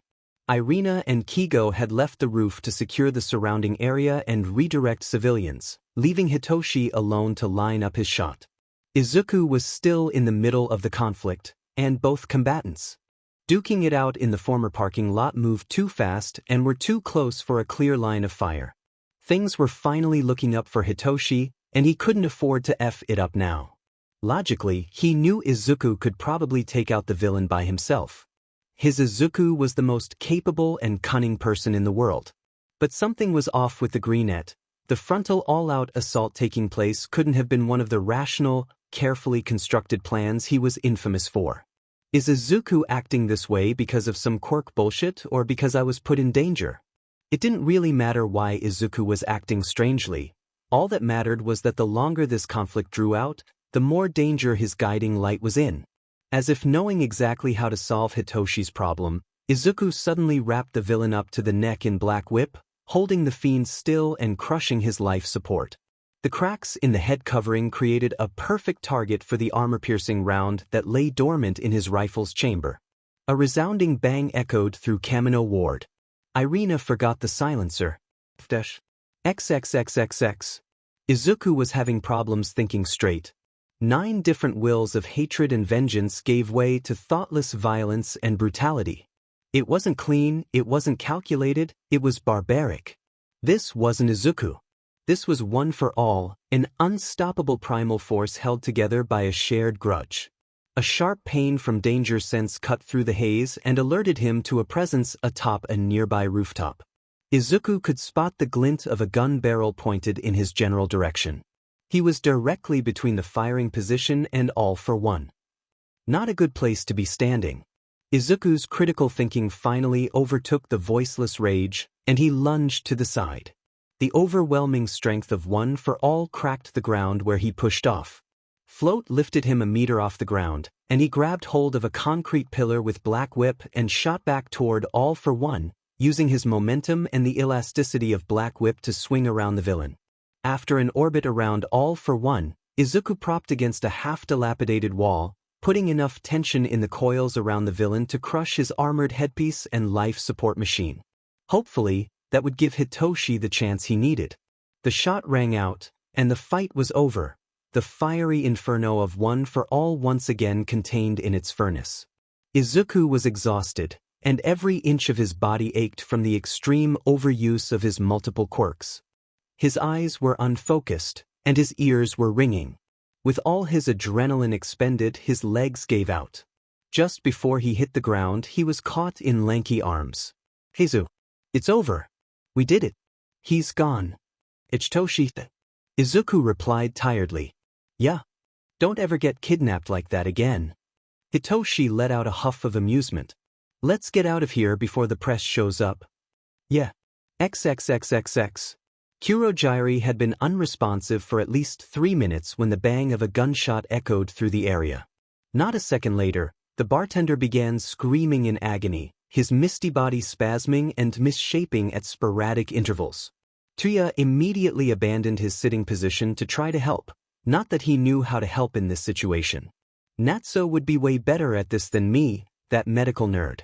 Irina and Kigo had left the roof to secure the surrounding area and redirect civilians, leaving Hitoshi alone to line up his shot. Izuku was still in the middle of the conflict, and both combatants, duking it out in the former parking lot, moved too fast and were too close for a clear line of fire. Things were finally looking up for Hitoshi, and he couldn't afford to F it up now. Logically, he knew Izuku could probably take out the villain by himself. His Izuku was the most capable and cunning person in the world. But something was off with the greenette. The frontal all-out assault taking place couldn't have been one of the rational, carefully constructed plans he was infamous for. Is Izuku acting this way because of some quirk bullshit or because I was put in danger? It didn't really matter why Izuku was acting strangely. All that mattered was that the longer this conflict drew out, the more danger his guiding light was in. As if knowing exactly how to solve Hitoshi's problem, Izuku suddenly wrapped the villain up to the neck in Black Whip, holding the fiend still and crushing his life support. The cracks in the head covering created a perfect target for the armor-piercing round that lay dormant in his rifle's chamber. A resounding bang echoed through Kamino Ward. Irina forgot the silencer. XXXXX. Izuku was having problems thinking straight. 9 different wills of hatred and vengeance gave way to thoughtless violence and brutality. It wasn't clean, it wasn't calculated, it was barbaric. This wasn't Izuku. This was one for all, an unstoppable primal force held together by a shared grudge. A sharp pain from danger sense cut through the haze and alerted him to a presence atop a nearby rooftop. Izuku could spot the glint of a gun barrel pointed in his general direction. He was directly between the firing position and All for One. Not a good place to be standing. Izuku's critical thinking finally overtook the voiceless rage, and he lunged to the side. The overwhelming strength of One for All cracked the ground where he pushed off. Float lifted him a meter off the ground, and he grabbed hold of a concrete pillar with Black Whip and shot back toward All for One, using his momentum and the elasticity of Black Whip to swing around the villain. After an orbit around All for One, Izuku propped against a half-dilapidated wall, putting enough tension in the coils around the villain to crush his armored headpiece and life support machine. Hopefully, that would give Hitoshi the chance he needed. The shot rang out, and the fight was over, the fiery inferno of One for All once again contained in its furnace. Izuku was exhausted, and every inch of his body ached from the extreme overuse of his multiple quirks. His eyes were unfocused, and his ears were ringing. With all his adrenaline expended, his legs gave out. Just before he hit the ground, he was caught in lanky arms. "Heizu, it's over. We did it. He's gone." "Ichitoshi." Izuku replied tiredly. "Yeah. Don't ever get kidnapped like that again." Hitoshi let out a huff of amusement. "Let's get out of here before the press shows up." "Yeah. XXXXX. Kurogyri had been unresponsive for at least 3 minutes when the bang of a gunshot echoed through the area. Not a second later, the bartender began screaming in agony, his misty body spasming and misshaping at sporadic intervals. Tuya immediately abandoned his sitting position to try to help, not that he knew how to help in this situation. Natsu would be way better at this than me, that medical nerd.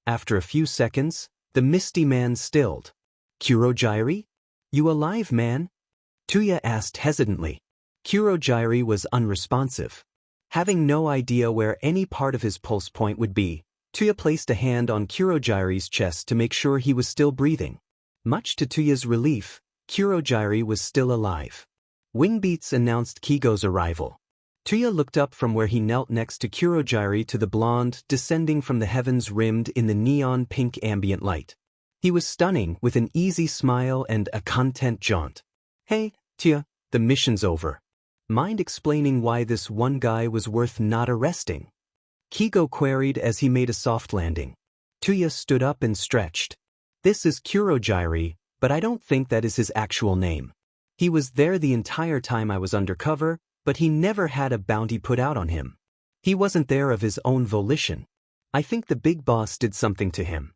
After a few seconds, the misty man stilled. "Kurogyri? You alive, man?" Tuya asked hesitantly. Kurogyri was unresponsive. Having no idea where any part of his pulse point would be, Tuya placed a hand on Kurogyri's chest to make sure he was still breathing. Much to Tuya's relief, Kurogyri was still alive. Wingbeats announced Kigo's arrival. Tuya looked up from where he knelt next to Kurogyri to the blonde descending from the heavens rimmed in the neon pink ambient light. He was stunning, with an easy smile and a content jaunt. "Hey, Tuya, the mission's over. Mind explaining why this one guy was worth not arresting?" Kigo queried as he made a soft landing. Tuya stood up and stretched. "This is Kurogyri, but I don't think that is his actual name. He was there the entire time I was undercover, but he never had a bounty put out on him. He wasn't there of his own volition. I think the big boss did something to him."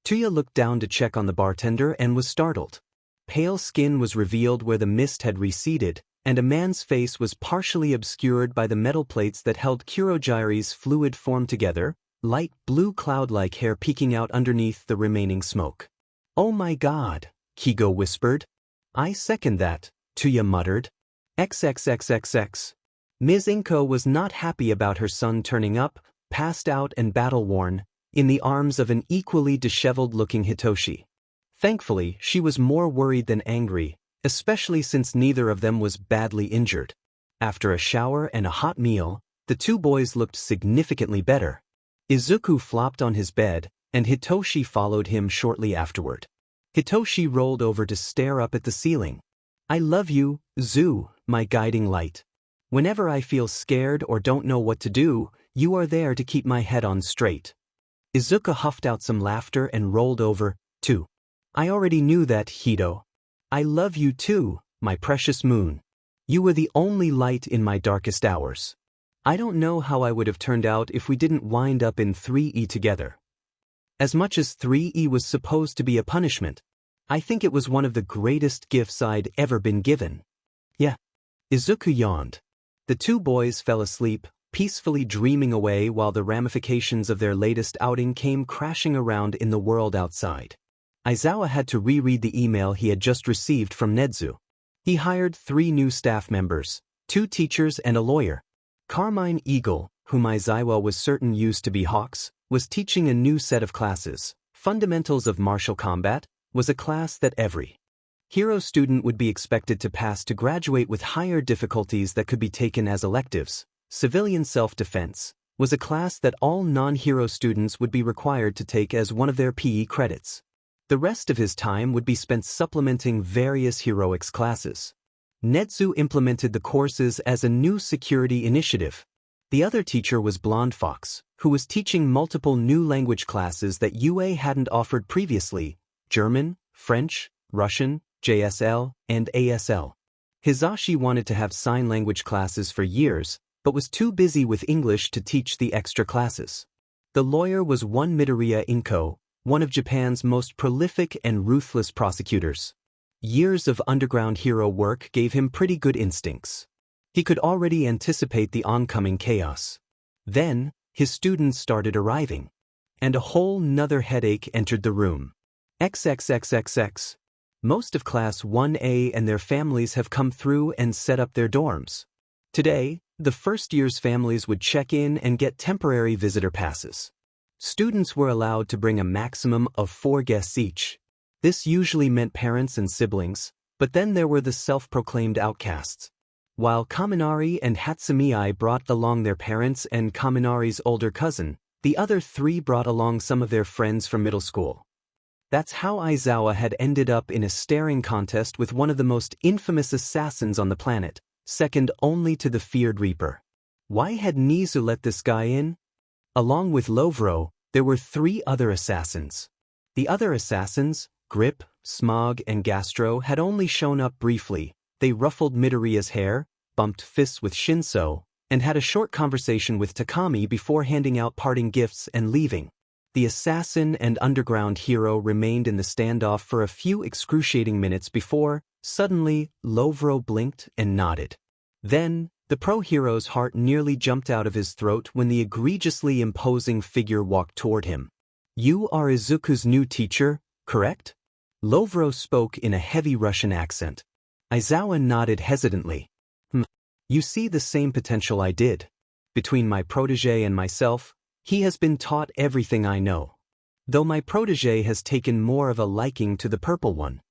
Tuya looked down to check on the bartender and was startled. Pale skin was revealed where the mist had receded, and a man's face was partially obscured by the metal plates that held Kurogyri's fluid form together, light blue cloud-like hair peeking out underneath the remaining smoke. "Oh my god," Kigo whispered. "I second that," Tuya muttered. XXXXX. Ms. Inko was not happy about her son turning up, passed out and battle-worn, in the arms of an equally disheveled-looking Hitoshi. Thankfully, she was more worried than angry, especially since neither of them was badly injured. After a shower and a hot meal, the two boys looked significantly better. Izuku flopped on his bed, and Hitoshi followed him shortly afterward. Hitoshi rolled over to stare up at the ceiling. "I love you, Zu, my guiding light. Whenever I feel scared or don't know what to do, you are there to keep my head on straight." Izuku huffed out some laughter and rolled over, too. I already knew that, Hito. I love you too, my precious moon. You were the only light in my darkest hours. I don't know how I would have turned out if we didn't wind up in 3E together. As much as 3E was supposed to be a punishment, I think it was one of the greatest gifts I'd ever been given. Yeah. Izuku yawned. The two boys fell asleep, peacefully dreaming away while the ramifications of their latest outing came crashing around in the world outside. Aizawa had to reread the email he had just received from Nedzu. He hired 3 new staff members, 2 teachers and a lawyer. Carmine Eagle, whom Aizawa was certain used to be Hawks, was teaching a new set of classes. Fundamentals of Martial Combat was a class that every hero student would be expected to pass to graduate with higher difficulties that could be taken as electives. Civilian Self-Defense was a class that all non-hero students would be required to take as one of their PE credits. The rest of his time would be spent supplementing various heroics classes. Nedzu implemented the courses as a new security initiative. The other teacher was Blonde Fox, who was teaching multiple new language classes that UA hadn't offered previously: German, French, Russian, JSL, and ASL. Hizashi wanted to have sign language classes for years, but was too busy with English to teach the extra classes. The lawyer was one Midoriya Inko, one of Japan's most prolific and ruthless prosecutors. Years of underground hero work gave him pretty good instincts. He could already anticipate the oncoming chaos. Then, his students started arriving. And a whole nother headache entered the room. XXXXX. Most of Class 1A and their families have come through and set up their dorms. Today, the first year's families would check in and get temporary visitor passes. Students were allowed to bring a maximum of 4 guests each. This usually meant parents and siblings, but then there were the self-proclaimed outcasts. While Kaminari and Hatsumi brought along their parents and Kaminari's older cousin, the other 3 brought along some of their friends from middle school. That's how Aizawa had ended up in a staring contest with one of the most infamous assassins on the planet, second only to the feared Reaper. Why had Nizu let this guy in? Along with Lovro, there were 3 other assassins. The other assassins, Grip, Smog, and Gastro, had only shown up briefly. They ruffled Midoriya's hair, bumped fists with Shinso, and had a short conversation with Takami before handing out parting gifts and leaving. The assassin and underground hero remained in the standoff for a few excruciating minutes before, suddenly, Lovro blinked and nodded. Then, the pro-hero's heart nearly jumped out of his throat when the egregiously imposing figure walked toward him. "You are Izuku's new teacher, correct?" Lovro spoke in a heavy Russian accent. Aizawa nodded hesitantly. You see the same potential I did. Between my protege and myself, he has been taught everything I know. Though my protege has taken more of a liking to the purple one."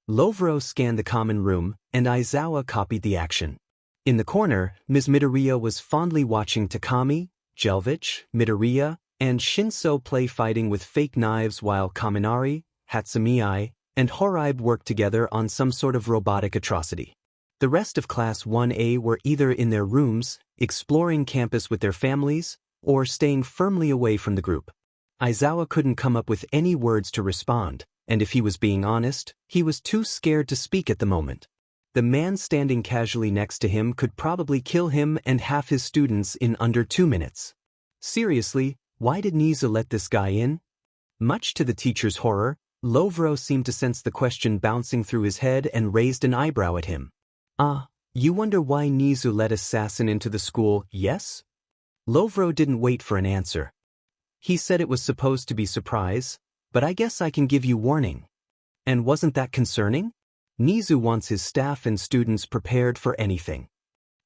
Lovro scanned the common room, and Aizawa copied the action. In the corner, Ms. Midoriya was fondly watching Takami, Jelvich, Midoriya, and Shinso play fighting with fake knives while Kaminari, Hatsumi, and Horaibe worked together on some sort of robotic atrocity. The rest of Class 1A were either in their rooms, exploring campus with their families, or staying firmly away from the group. Aizawa couldn't come up with any words to respond, and if he was being honest, he was too scared to speak at the moment. The man standing casually next to him could probably kill him and half his students in under 2 minutes. Seriously, why did Nizu let this guy in? Much to the teacher's horror, Lovro seemed to sense the question bouncing through his head and raised an eyebrow at him. You wonder why Nizu let Assassin into the school, yes? Lovro didn't wait for an answer. He said it was supposed to be surprise, but I guess I can give you warning. And wasn't that concerning? Nizu wants his staff and students prepared for anything.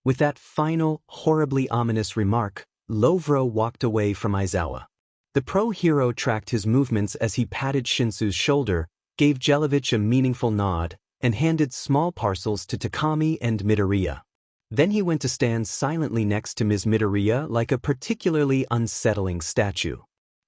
With that final, horribly ominous remark, Lovro walked away from Aizawa. The pro-hero tracked his movements as he patted Shinsu's shoulder, gave Jelevich a meaningful nod, and handed small parcels to Takami and Midoriya. Then he went to stand silently next to Ms. Midoriya like a particularly unsettling statue.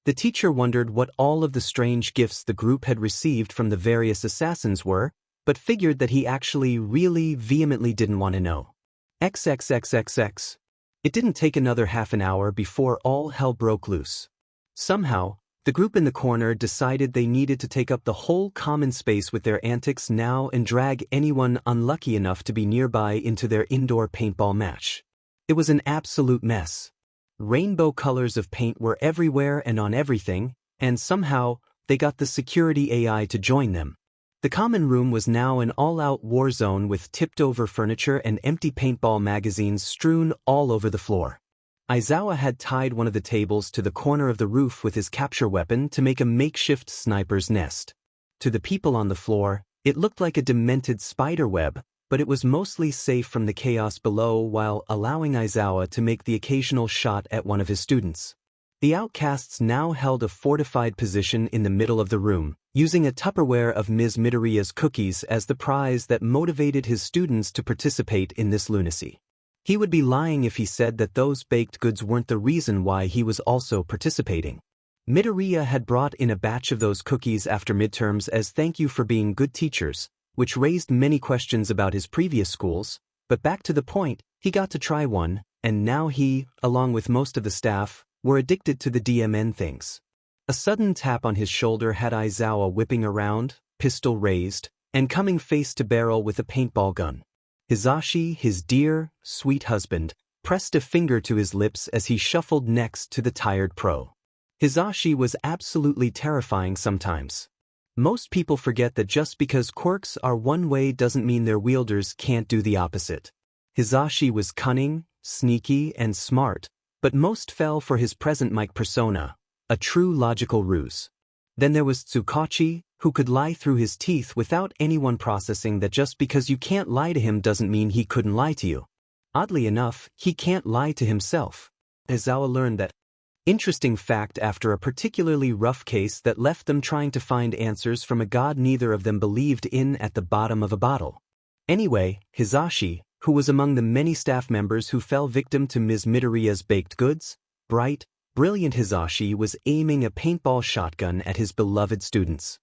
The teacher wondered what all of the strange gifts the group had received from the various assassins were, but figured that he actually really vehemently didn't want to know. XXXXX. It didn't take another half an hour before all hell broke loose. Somehow, The group in the corner decided they needed to take up the whole common space with their antics now and drag anyone unlucky enough to be nearby into their indoor paintball match. It was an absolute mess. Rainbow colors of paint were everywhere and on everything, and somehow, they got the security AI to join them. The common room was now an all-out war zone with tipped-over furniture and empty paintball magazines strewn all over the floor. Aizawa had tied one of the tables to the corner of the roof with his capture weapon to make a makeshift sniper's nest. To the people on the floor, it looked like a demented spider web, but it was mostly safe from the chaos below while allowing Aizawa to make the occasional shot at one of his students. The Outcasts now held a fortified position in the middle of the room, using a Tupperware of Ms. Midoriya's cookies as the prize that motivated his students to participate in this lunacy. He would be lying if he said that those baked goods weren't the reason why he was also participating. Midoriya had brought in a batch of those cookies after midterms as thank you for being good teachers, which raised many questions about his previous schools, but back to the point, he got to try one, and now he, along with most of the staff, were addicted to the DMN things. A sudden tap on his shoulder had Aizawa whipping around, pistol raised, and coming face to barrel with a paintball gun. Hizashi, his dear, sweet husband, pressed a finger to his lips as he shuffled next to the tired pro. Hizashi was absolutely terrifying sometimes. Most people forget that just because quirks are one way doesn't mean their wielders can't do the opposite. Hizashi was cunning, sneaky, and smart, but most fell for his present mic persona, a true logical ruse. Then there was Tsukachi, who could lie through his teeth without anyone processing that just because you can't lie to him doesn't mean he couldn't lie to you. Oddly enough, he can't lie to himself. Aizawa learned that interesting fact after a particularly rough case that left them trying to find answers from a god neither of them believed in at the bottom of a bottle. Anyway, Hizashi, who was among the many staff members who fell victim to Ms. Midoriya's baked goods, bright, brilliant Hizashi was aiming a paintball shotgun at his beloved students.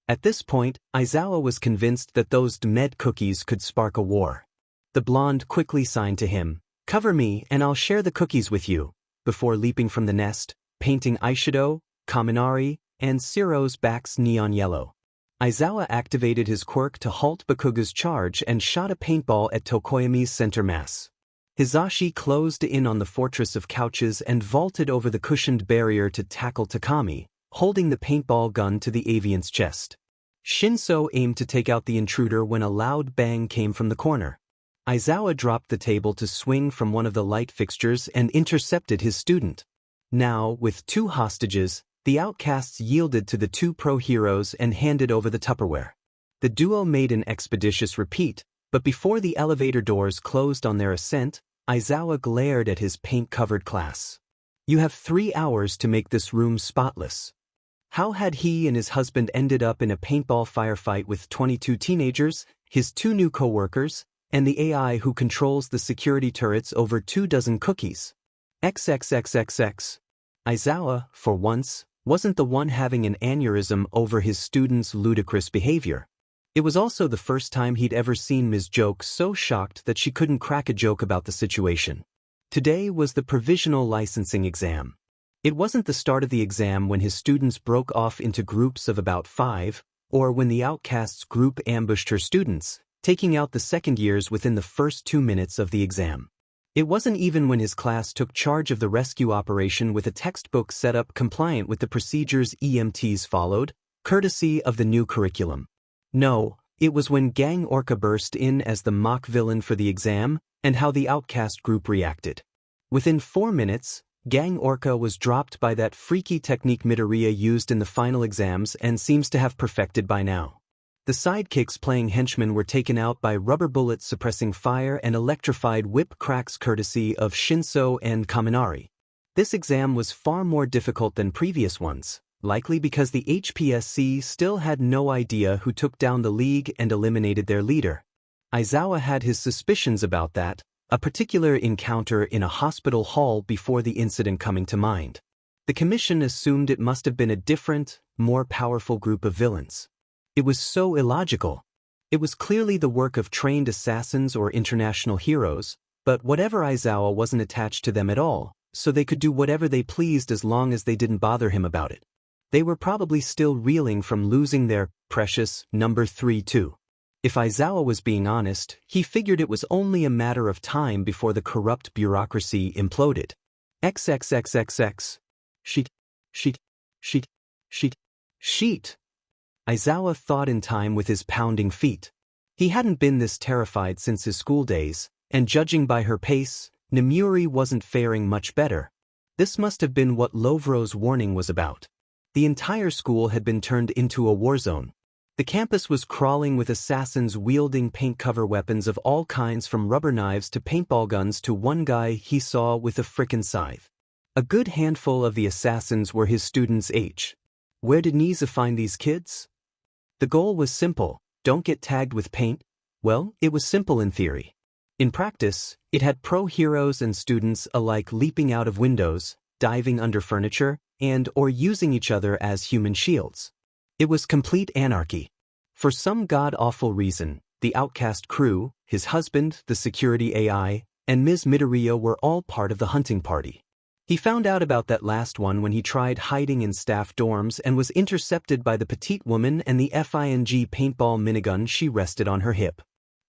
At this point, Aizawa was convinced that those DMED cookies could spark a war. The blonde quickly signed to him, "Cover me and I'll share the cookies with you," before leaping from the nest, painting Aishido, Kaminari, and Siro's backs neon yellow. Aizawa activated his quirk to halt Bakuga's charge and shot a paintball at Tokoyami's center mass. Hizashi closed in on the fortress of couches and vaulted over the cushioned barrier to tackle Takami, holding the paintball gun to the aviant's chest. Shinso aimed to take out the intruder when a loud bang came from the corner. Aizawa dropped the table to swing from one of the light fixtures and intercepted his student. Now, with two hostages, the Outcasts yielded to the two pro-heroes and handed over the Tupperware. The duo made an expeditious retreat, but before the elevator doors closed on their ascent, Aizawa glared at his paint-covered class. "You have 3 hours to make this room spotless." How had he and his husband ended up in a paintball firefight with 22 teenagers, his 2 new co-workers, and the AI who controls the security turrets over 24 cookies? XXXXX. Aizawa, for once, wasn't the one having an aneurysm over his students' ludicrous behavior. It was also the first time he'd ever seen Ms. Joke so shocked that she couldn't crack a joke about the situation. Today was the provisional licensing exam. It wasn't the start of the exam when his students broke off into groups of about 5, or when the Outcasts group ambushed her students, taking out the second years within the first 2 minutes of the exam. It wasn't even when his class took charge of the rescue operation with a textbook set up compliant with the procedures EMTs followed, courtesy of the new curriculum. No, it was when Gang Orca burst in as the mock villain for the exam, and how the Outcast group reacted. Within 4 minutes, Gang Orca was dropped by that freaky technique Midoriya used in the final exams and seems to have perfected by now. The sidekicks playing henchmen were taken out by rubber bullets suppressing fire and electrified whip cracks courtesy of Shinso and Kaminari. This exam was far more difficult than previous ones, likely because the HPSC still had no idea who took down the league and eliminated their leader. Aizawa had his suspicions about that, a particular encounter in a hospital hall before the incident coming to mind. The commission assumed it must have been a different, more powerful group of villains. It was so illogical. It was clearly the work of trained assassins or international heroes, but whatever Aizawa wasn't attached to them at all, so they could do whatever they pleased as long as they didn't bother him about it. They were probably still reeling from losing their precious number 3 too. If Aizawa was being honest, he figured it was only a matter of time before the corrupt bureaucracy imploded. XXXXX. Sheet. Sheet. Sheet. Sheet. Sheet. Aizawa thought in time with his pounding feet. He hadn't been this terrified since his school days, and judging by her pace, Nemuri wasn't faring much better. This must have been what Lovro's warning was about. The entire school had been turned into a war zone. The campus was crawling with assassins wielding paint-cover weapons of all kinds, from rubber knives to paintball guns to one guy he saw with a frickin' scythe. A good handful of the assassins were his students' age. Where did Nizu find these kids? The goal was simple: don't get tagged with paint. Well, it was simple in theory. In practice, it had pro heroes and students alike leaping out of windows, diving under furniture, or using each other as human shields. It was complete anarchy. For some god-awful reason, the Outcast crew, his husband, the security AI, and Ms. Midoriya were all part of the hunting party. He found out about that last one when he tried hiding in staff dorms and was intercepted by the petite woman and the FING paintball minigun she rested on her hip.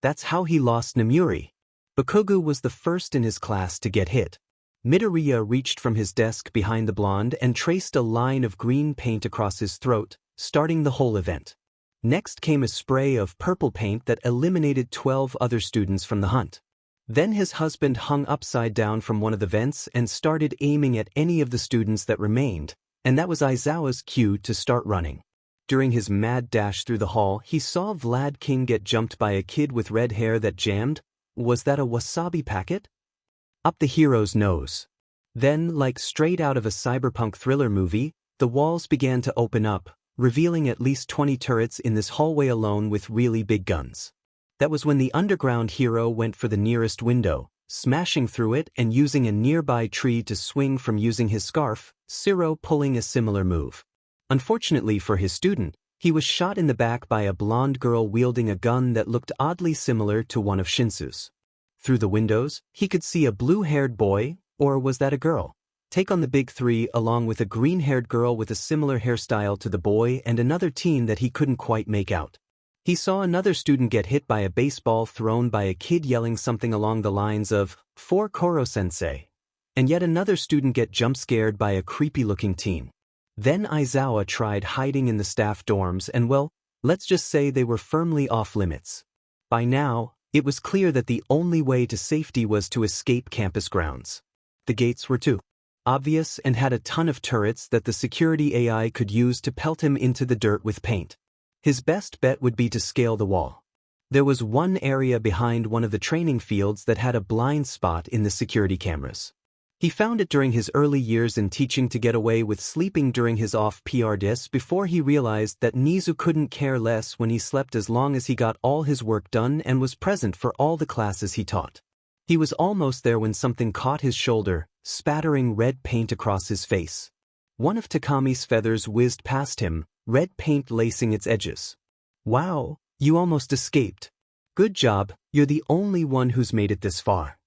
That's how he lost Nemuri. Bakugo was the first in his class to get hit. Midoriya reached from his desk behind the blonde and traced a line of green paint across his throat, starting the whole event. Next came a spray of purple paint that eliminated 12 other students from the hunt. Then his husband hung upside down from one of the vents and started aiming at any of the students that remained, and that was Aizawa's cue to start running. During his mad dash through the hall, he saw Vlad King get jumped by a kid with red hair that jammed. Was that a wasabi packet? Up the hero's nose. Then, like straight out of a cyberpunk thriller movie, the walls began to open up, revealing at least 20 turrets in this hallway alone with really big guns. That was when the underground hero went for the nearest window, smashing through it and using a nearby tree to swing from using his scarf, Siro pulling a similar move. Unfortunately for his student, he was shot in the back by a blonde girl wielding a gun that looked oddly similar to one of Shinsu's. Through the windows, he could see a blue-haired boy, or was that a girl, take on the big three along with a green-haired girl with a similar hairstyle to the boy and another teen that he couldn't quite make out. He saw another student get hit by a baseball thrown by a kid yelling something along the lines of, "For Koro Sensei," and yet another student get jump-scared by a creepy-looking teen. Then Aizawa tried hiding in the staff dorms and, well, let's just say they were firmly off-limits. By now, it was clear that the only way to safety was to escape campus grounds. The gates were too obvious and had a ton of turrets that the security AI could use to pelt him into the dirt with paint. His best bet would be to scale the wall. There was one area behind one of the training fields that had a blind spot in the security cameras. He found it during his early years in teaching to get away with sleeping during his off-PR dis before he realized that Nizu couldn't care less when he slept as long as he got all his work done and was present for all the classes he taught. He was almost there when something caught his shoulder, spattering red paint across his face. One of Takami's feathers whizzed past him, red paint lacing its edges. "Wow, you almost escaped. Good job, you're the only one who's made it this far."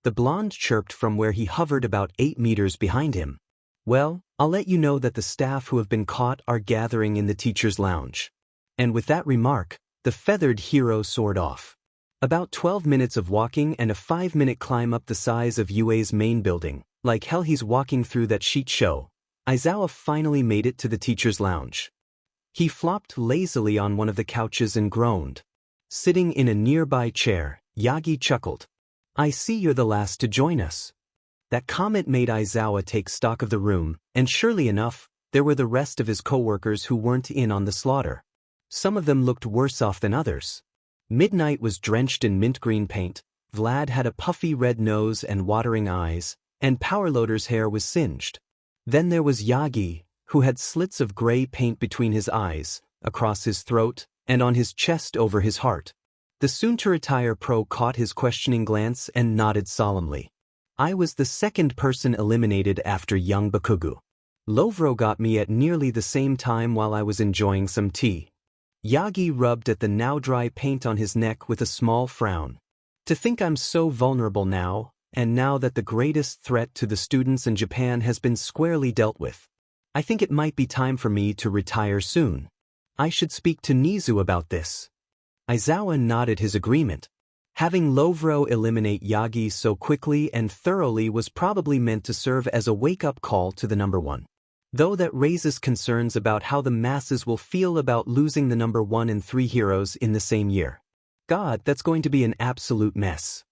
The blonde chirped from where he hovered about 8 meters behind him. "Well, I'll let you know that the staff who have been caught are gathering in the teacher's lounge." And with that remark, the feathered hero soared off. About 12 minutes of walking and a 5-minute climb up the size of UA's main building. Like hell he's walking through that sheet show. Aizawa finally made it to the teacher's lounge. He flopped lazily on one of the couches and groaned. Sitting in a nearby chair, Yagi chuckled. "I see you're the last to join us." That comment made Aizawa take stock of the room, and surely enough, there were the rest of his co-workers who weren't in on the slaughter. Some of them looked worse off than others. Midnight was drenched in mint green paint, Vlad had a puffy red nose and watering eyes, and Powerloader's hair was singed. Then there was Yagi, who had slits of gray paint between his eyes, across his throat, and on his chest over his heart. The soon-to-retire pro caught his questioning glance and nodded solemnly. "I was the second person eliminated after young Bakugo. Lovro got me at nearly the same time while I was enjoying some tea." Yagi rubbed at the now-dry paint on his neck with a small frown. "To think I'm so vulnerable now, and now that the greatest threat to the students in Japan has been squarely dealt with." I think it might be time for me to retire soon. I should speak to Nizu about this. Aizawa nodded his agreement. Having Lovro eliminate Yagi so quickly and thoroughly was probably meant to serve as a wake-up call to the number one. Though that raises concerns about how the masses will feel about losing the number 1 and 3 heroes in the same year. God, that's going to be an absolute mess.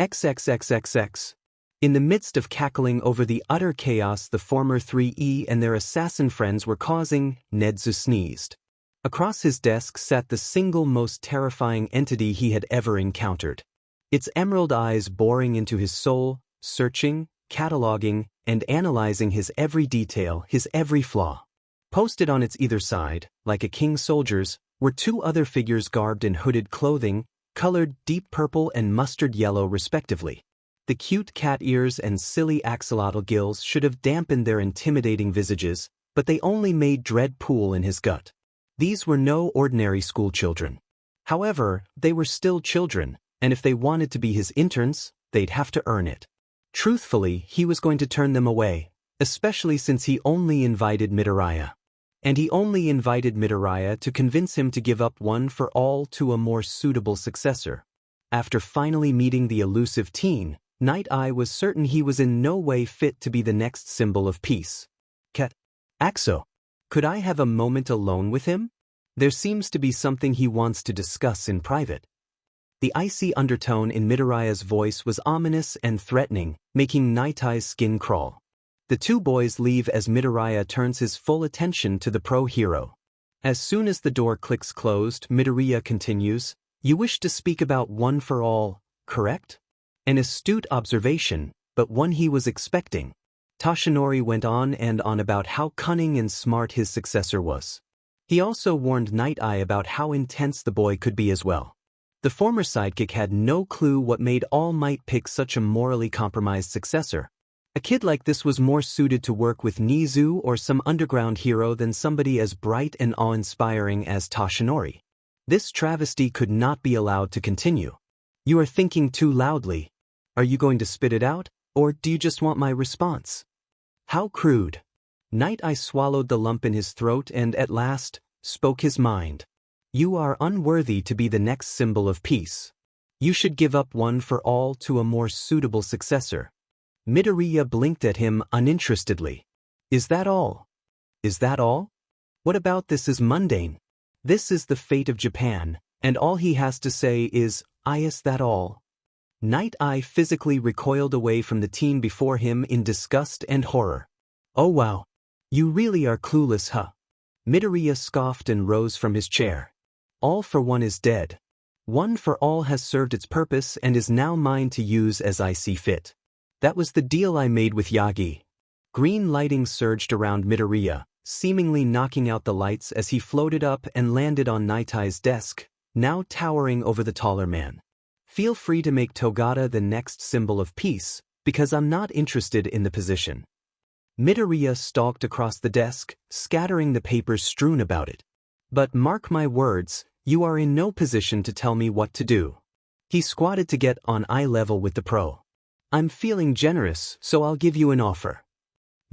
XXXXX. In the midst of cackling over the utter chaos the former 3E and their assassin friends were causing, Nedzu sneezed. Across his desk sat the single most terrifying entity he had ever encountered. Its emerald eyes boring into his soul, searching, cataloging, and analyzing his every detail, his every flaw. Posted on its either side, like a king's soldiers, were 2 other figures garbed in hooded clothing, colored deep purple and mustard yellow respectively. The cute cat ears and silly axolotl gills should have dampened their intimidating visages, but they only made dread pool in his gut. These were no ordinary schoolchildren. However, they were still children, and if they wanted to be his interns, they'd have to earn it. Truthfully, he was going to turn them away, especially since he only invited Midoriya. And he only invited Midoriya to convince him to give up one for all to a more suitable successor. After finally meeting the elusive teen, Night Eye was certain he was in no way fit to be the next symbol of peace. Axo. Could I have a moment alone with him? There seems to be something he wants to discuss in private. The icy undertone in Midoriya's voice was ominous and threatening, making Night Eye's skin crawl. The 2 boys leave as Midoriya turns his full attention to the pro hero. As soon as the door clicks closed, Midoriya continues, "You wish to speak about one for all, correct?" An astute observation, but one he was expecting. Toshinori went on and on about how cunning and smart his successor was. He also warned Night Eye about how intense the boy could be as well. The former sidekick had no clue what made All Might pick such a morally compromised successor. A kid like this was more suited to work with Nizu or some underground hero than somebody as bright and awe-inspiring as Toshinori. This travesty could not be allowed to continue. You are thinking too loudly. Are you going to spit it out, or do you just want my response? How crude. Night Eye swallowed the lump in his throat and, at last, spoke his mind. You are unworthy to be the next symbol of peace. You should give up one for all to a more suitable successor. Midoriya blinked at him uninterestedly. Is that all? Is that all? What about this is mundane? This is the fate of Japan, and all he has to say is, is that all? Night Eye physically recoiled away from the teen before him in disgust and horror. Oh wow. You really are clueless, huh? Midoriya scoffed and rose from his chair. All for one is dead. One for all has served its purpose and is now mine to use as I see fit. That was the deal I made with Yagi. Green lighting surged around Midoriya, seemingly knocking out the lights as he floated up and landed on Night Eye's desk, now towering over the taller man. Feel free to make Togata the next symbol of peace, because I'm not interested in the position. Midoriya stalked across the desk, scattering the papers strewn about it. But mark my words, you are in no position to tell me what to do. He squatted to get on eye level with the pro. I'm feeling generous, so I'll give you an offer.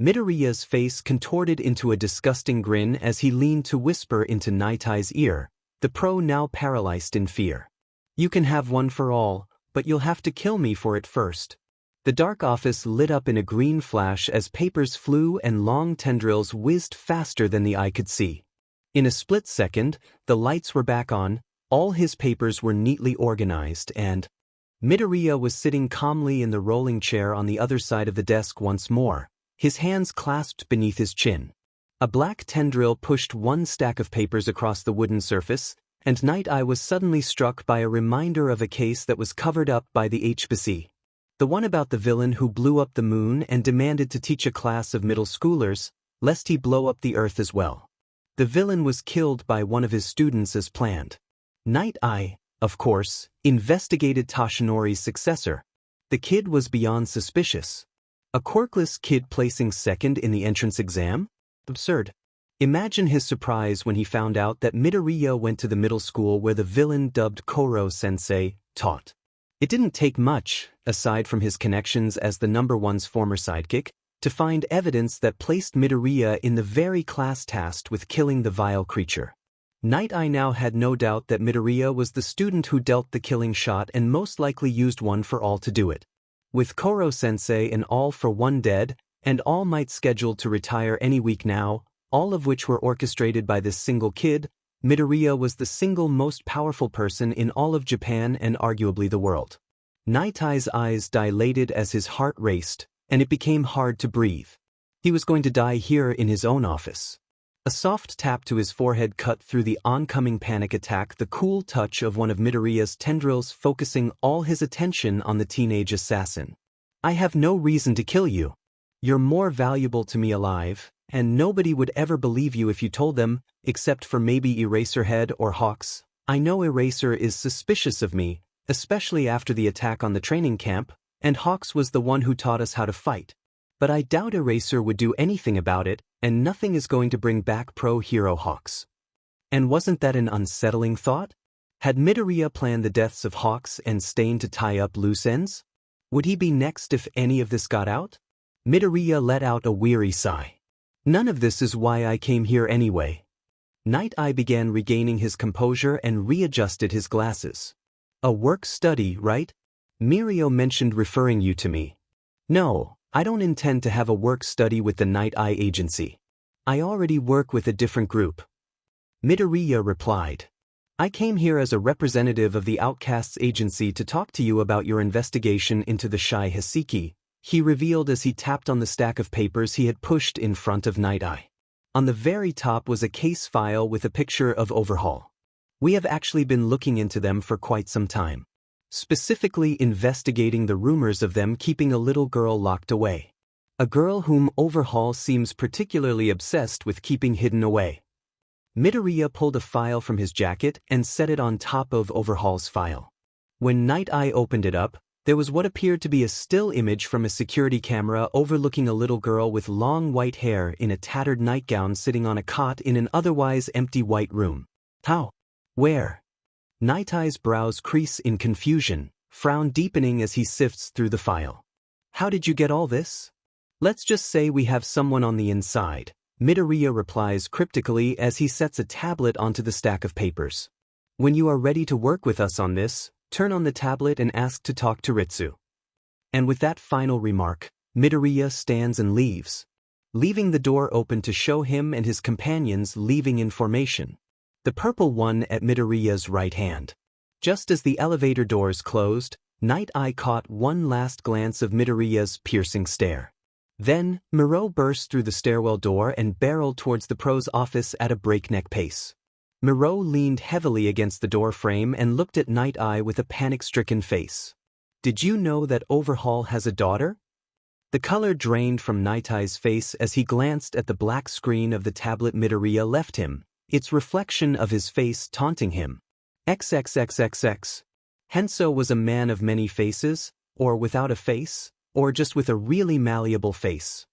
Midoriya's face contorted into a disgusting grin as he leaned to whisper into Night Eye's ear, the pro now paralyzed in fear. You can have one for all, but you'll have to kill me for it first. The dark office lit up in a green flash as papers flew and long tendrils whizzed faster than the eye could see. In a split second, the lights were back on, all his papers were neatly organized and Midoriya was sitting calmly in the rolling chair on the other side of the desk once more, his hands clasped beneath his chin. A black tendril pushed one stack of papers across the wooden surface, and Night Eye was suddenly struck by a reminder of a case that was covered up by the HBC. The one about the villain who blew up the moon and demanded to teach a class of middle schoolers, lest he blow up the earth as well. The villain was killed by one of his students as planned. Night Eye, of course, investigated Toshinori's successor. The kid was beyond suspicious. A quirkless kid placing second in the entrance exam? Absurd. Imagine his surprise when he found out that Midoriya went to the middle school where the villain dubbed Koro Sensei taught. It didn't take much, aside from his connections as the number one's former sidekick, to find evidence that placed Midoriya in the very class tasked with killing the vile creature. Night Eye now had no doubt that Midoriya was the student who dealt the killing shot and most likely used one for all to do it. With Koro Sensei and All for One dead, and All Might scheduled to retire any week now, all of which were orchestrated by this single kid, Midoriya was the single most powerful person in all of Japan and arguably the world. Night Eye's eyes dilated as his heart raced, and it became hard to breathe. He was going to die here in his own office. A soft tap to his forehead cut through the oncoming panic attack, the cool touch of one of Midoriya's tendrils focusing all his attention on the teenage assassin. I have no reason to kill you. You're more valuable to me alive, and nobody would ever believe you if you told them, except for maybe Eraserhead or Hawks. I know Eraser is suspicious of me, especially after the attack on the training camp, and Hawks was the one who taught us how to fight. But I doubt Eraser would do anything about it, and nothing is going to bring back pro-hero Hawks. And wasn't that an unsettling thought? Had Midoriya planned the deaths of Hawks and Stain to tie up loose ends? Would he be next if any of this got out? Midoriya let out a weary sigh. None of this is why I came here anyway. Night Eye began regaining his composure and readjusted his glasses. A work-study, right? Mirio mentioned referring you to me. No, I don't intend to have a work-study with the Night Eye Agency. I already work with a different group. Midoriya replied. I came here as a representative of the Outcasts Agency to talk to you about your investigation into the Shy Hiseki, he revealed as he tapped on the stack of papers he had pushed in front of Night Eye. On the very top was a case file with a picture of Overhaul. We have actually been looking into them for quite some time. Specifically investigating the rumors of them keeping a little girl locked away. A girl whom Overhaul seems particularly obsessed with keeping hidden away. Midoriya pulled a file from his jacket and set it on top of Overhaul's file. When Night Eye opened it up, there was what appeared to be a still image from a security camera overlooking a little girl with long white hair in a tattered nightgown sitting on a cot in an otherwise empty white room. How? Where? Night Eye's brows crease in confusion, frown deepening as he sifts through the file. How did you get all this? Let's just say we have someone on the inside, Midoriya replies cryptically as he sets a tablet onto the stack of papers. When you are ready to work with us on this, turn on the tablet and ask to talk to Ritsu. And with that final remark, Midoriya stands and leaves, leaving the door open to show him and his companions leaving in formation. The purple one at Midoriya's right hand. Just as the elevator doors closed, Night Eye caught one last glance of Midoriya's piercing stare. Then, Miro burst through the stairwell door and barreled towards the pro's office at a breakneck pace. Miro leaned heavily against the door frame and looked at Night Eye with a panic-stricken face. Did you know that Overhaul has a daughter? The color drained from Night Eye's face as he glanced at the black screen of the tablet Midoriya left him, its reflection of his face taunting him. XXXXX. Henso was a man of many faces, or without a face, or just with a really malleable face.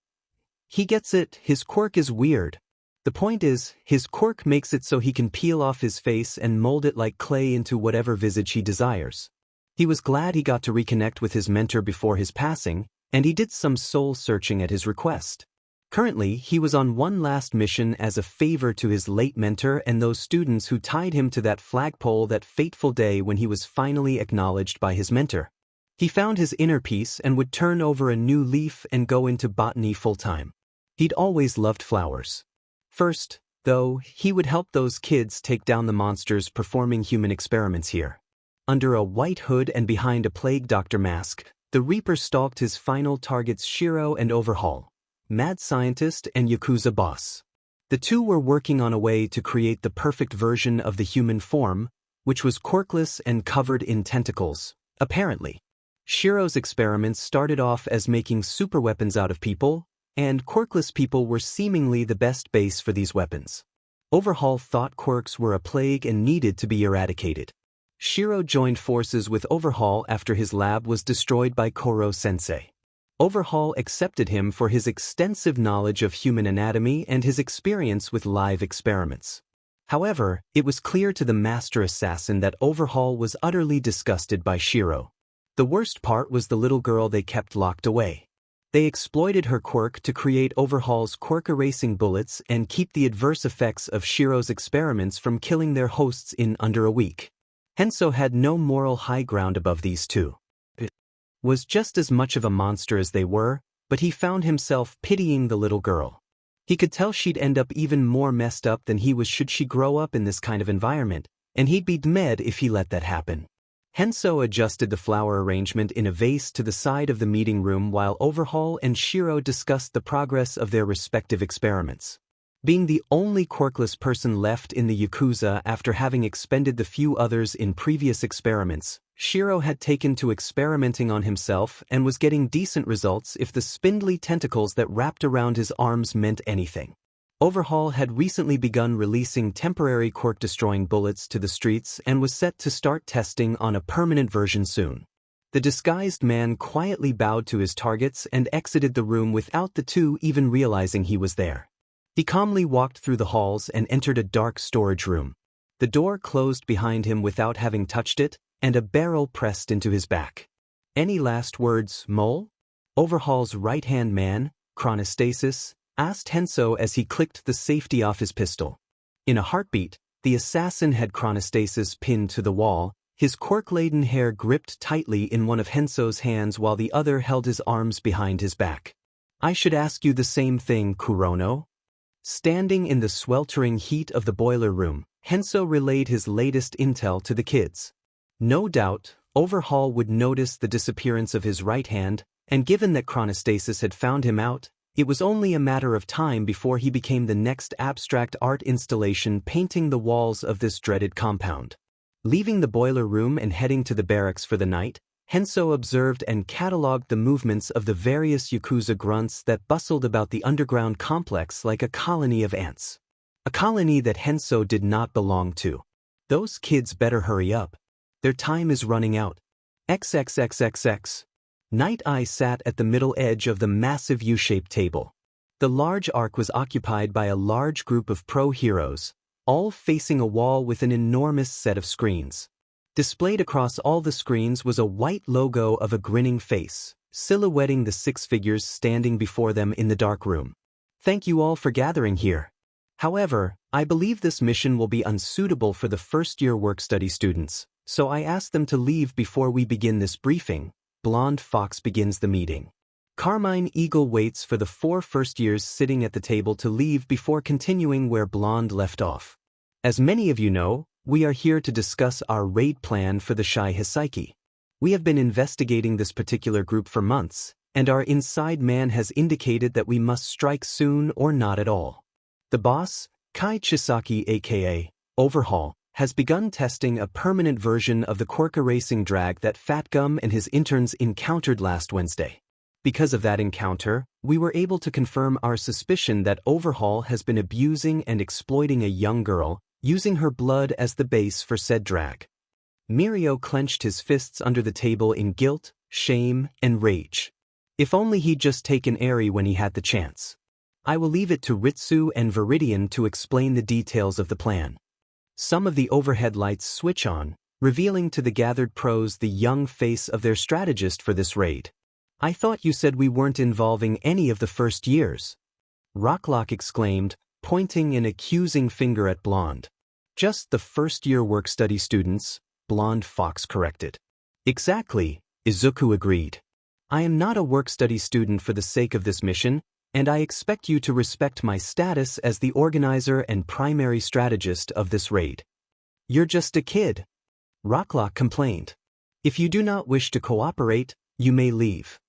He gets it, his quirk is weird. The point is, his quirk makes it so he can peel off his face and mold it like clay into whatever visage he desires. He was glad he got to reconnect with his mentor before his passing, and he did some soul-searching at his request. Currently, he was on one last mission as a favor to his late mentor and those students who tied him to that flagpole that fateful day when he was finally acknowledged by his mentor. He found his inner peace and would turn over a new leaf and go into botany full-time. He'd always loved flowers. First, though, he would help those kids take down the monsters performing human experiments here. Under a white hood and behind a plague doctor mask, the Reaper stalked his final targets Shiro and Overhaul, mad scientist and Yakuza boss. The two were working on a way to create the perfect version of the human form, which was quirkless and covered in tentacles, apparently. Shiro's experiments started off as making superweapons out of people, and quirkless people were seemingly the best base for these weapons. Overhaul thought quirks were a plague and needed to be eradicated. Shiro joined forces with Overhaul after his lab was destroyed by Koro Sensei. Overhaul accepted him for his extensive knowledge of human anatomy and his experience with live experiments. However, it was clear to the master assassin that Overhaul was utterly disgusted by Shiro. The worst part was the little girl they kept locked away. They exploited her quirk to create Overhaul's quirk-erasing bullets and keep the adverse effects of Shiro's experiments from killing their hosts in under a week. Henso had no moral high ground above these two. It was just as much of a monster as they were, but he found himself pitying the little girl. He could tell she'd end up even more messed up than he was should she grow up in this kind of environment, and he'd be dead if he let that happen. Henso adjusted the flower arrangement in a vase to the side of the meeting room while Overhaul and Shiro discussed the progress of their respective experiments. Being the only quirkless person left in the Yakuza after having expended the few others in previous experiments, Shiro had taken to experimenting on himself and was getting decent results if the spindly tentacles that wrapped around his arms meant anything. Overhaul had recently begun releasing temporary quirk-destroying bullets to the streets and was set to start testing on a permanent version soon. The disguised man quietly bowed to his targets and exited the room without the two even realizing he was there. He calmly walked through the halls and entered a dark storage room. The door closed behind him without having touched it, and a barrel pressed into his back. "Any last words, Mole?" Overhaul's right-hand man, Chronostasis, asked Henso as he clicked the safety off his pistol. In a heartbeat, the assassin had Chronostasis pinned to the wall, his quirk-laden hair gripped tightly in one of Henso's hands while the other held his arms behind his back. "I should ask you the same thing, Kurono." Standing in the sweltering heat of the boiler room, Henso relayed his latest intel to the kids. No doubt, Overhaul would notice the disappearance of his right hand, and given that Chronostasis had found him out, it was only a matter of time before he became the next abstract art installation painting the walls of this dreaded compound. Leaving the boiler room and heading to the barracks for the night, Henso observed and catalogued the movements of the various Yakuza grunts that bustled about the underground complex like a colony of ants. A colony that Henso did not belong to. Those kids better hurry up. Their time is running out. XXXXX. Night Eye sat at the middle edge of the massive U-shaped table. The large arc was occupied by a large group of pro-heroes, all facing a wall with an enormous set of screens. Displayed across all the screens was a white logo of a grinning face, silhouetting the six figures standing before them in the dark room. "Thank you all for gathering here. However, I believe this mission will be unsuitable for the first-year work-study students, so I ask them to leave before we begin this briefing." Blonde Fox begins the meeting. Carmine Eagle waits for the 4 first-years sitting at the table to leave before continuing where Blonde left off. As many of you know, we are here to discuss our raid plan for the Shai Hisaiki. We have been investigating this particular group for months, and our inside man has indicated that we must strike soon or not at all. The boss, Kai Chisaki aka Overhaul, has begun testing a permanent version of the quirk-erasing drag that Fat Gum and his interns encountered last Wednesday. Because of that encounter, we were able to confirm our suspicion that Overhaul has been abusing and exploiting a young girl, using her blood as the base for said drag. Mirio clenched his fists under the table in guilt, shame, and rage. If only he'd just taken Eri when he had the chance. I will leave it to Ritsu and Viridian to explain the details of the plan. Some of the overhead lights switch on, revealing to the gathered pros the young face of their strategist for this raid. "I thought you said we weren't involving any of the first years," Rocklock exclaimed, pointing an accusing finger at Blonde. "Just the first-year work-study students," Blonde Fox corrected. "Exactly," Izuku agreed. "I am not a work-study student for the sake of this mission, and I expect you to respect my status as the organizer and primary strategist of this raid." "You're just a kid," Rocklock complained. "If you do not wish to cooperate, you may leave."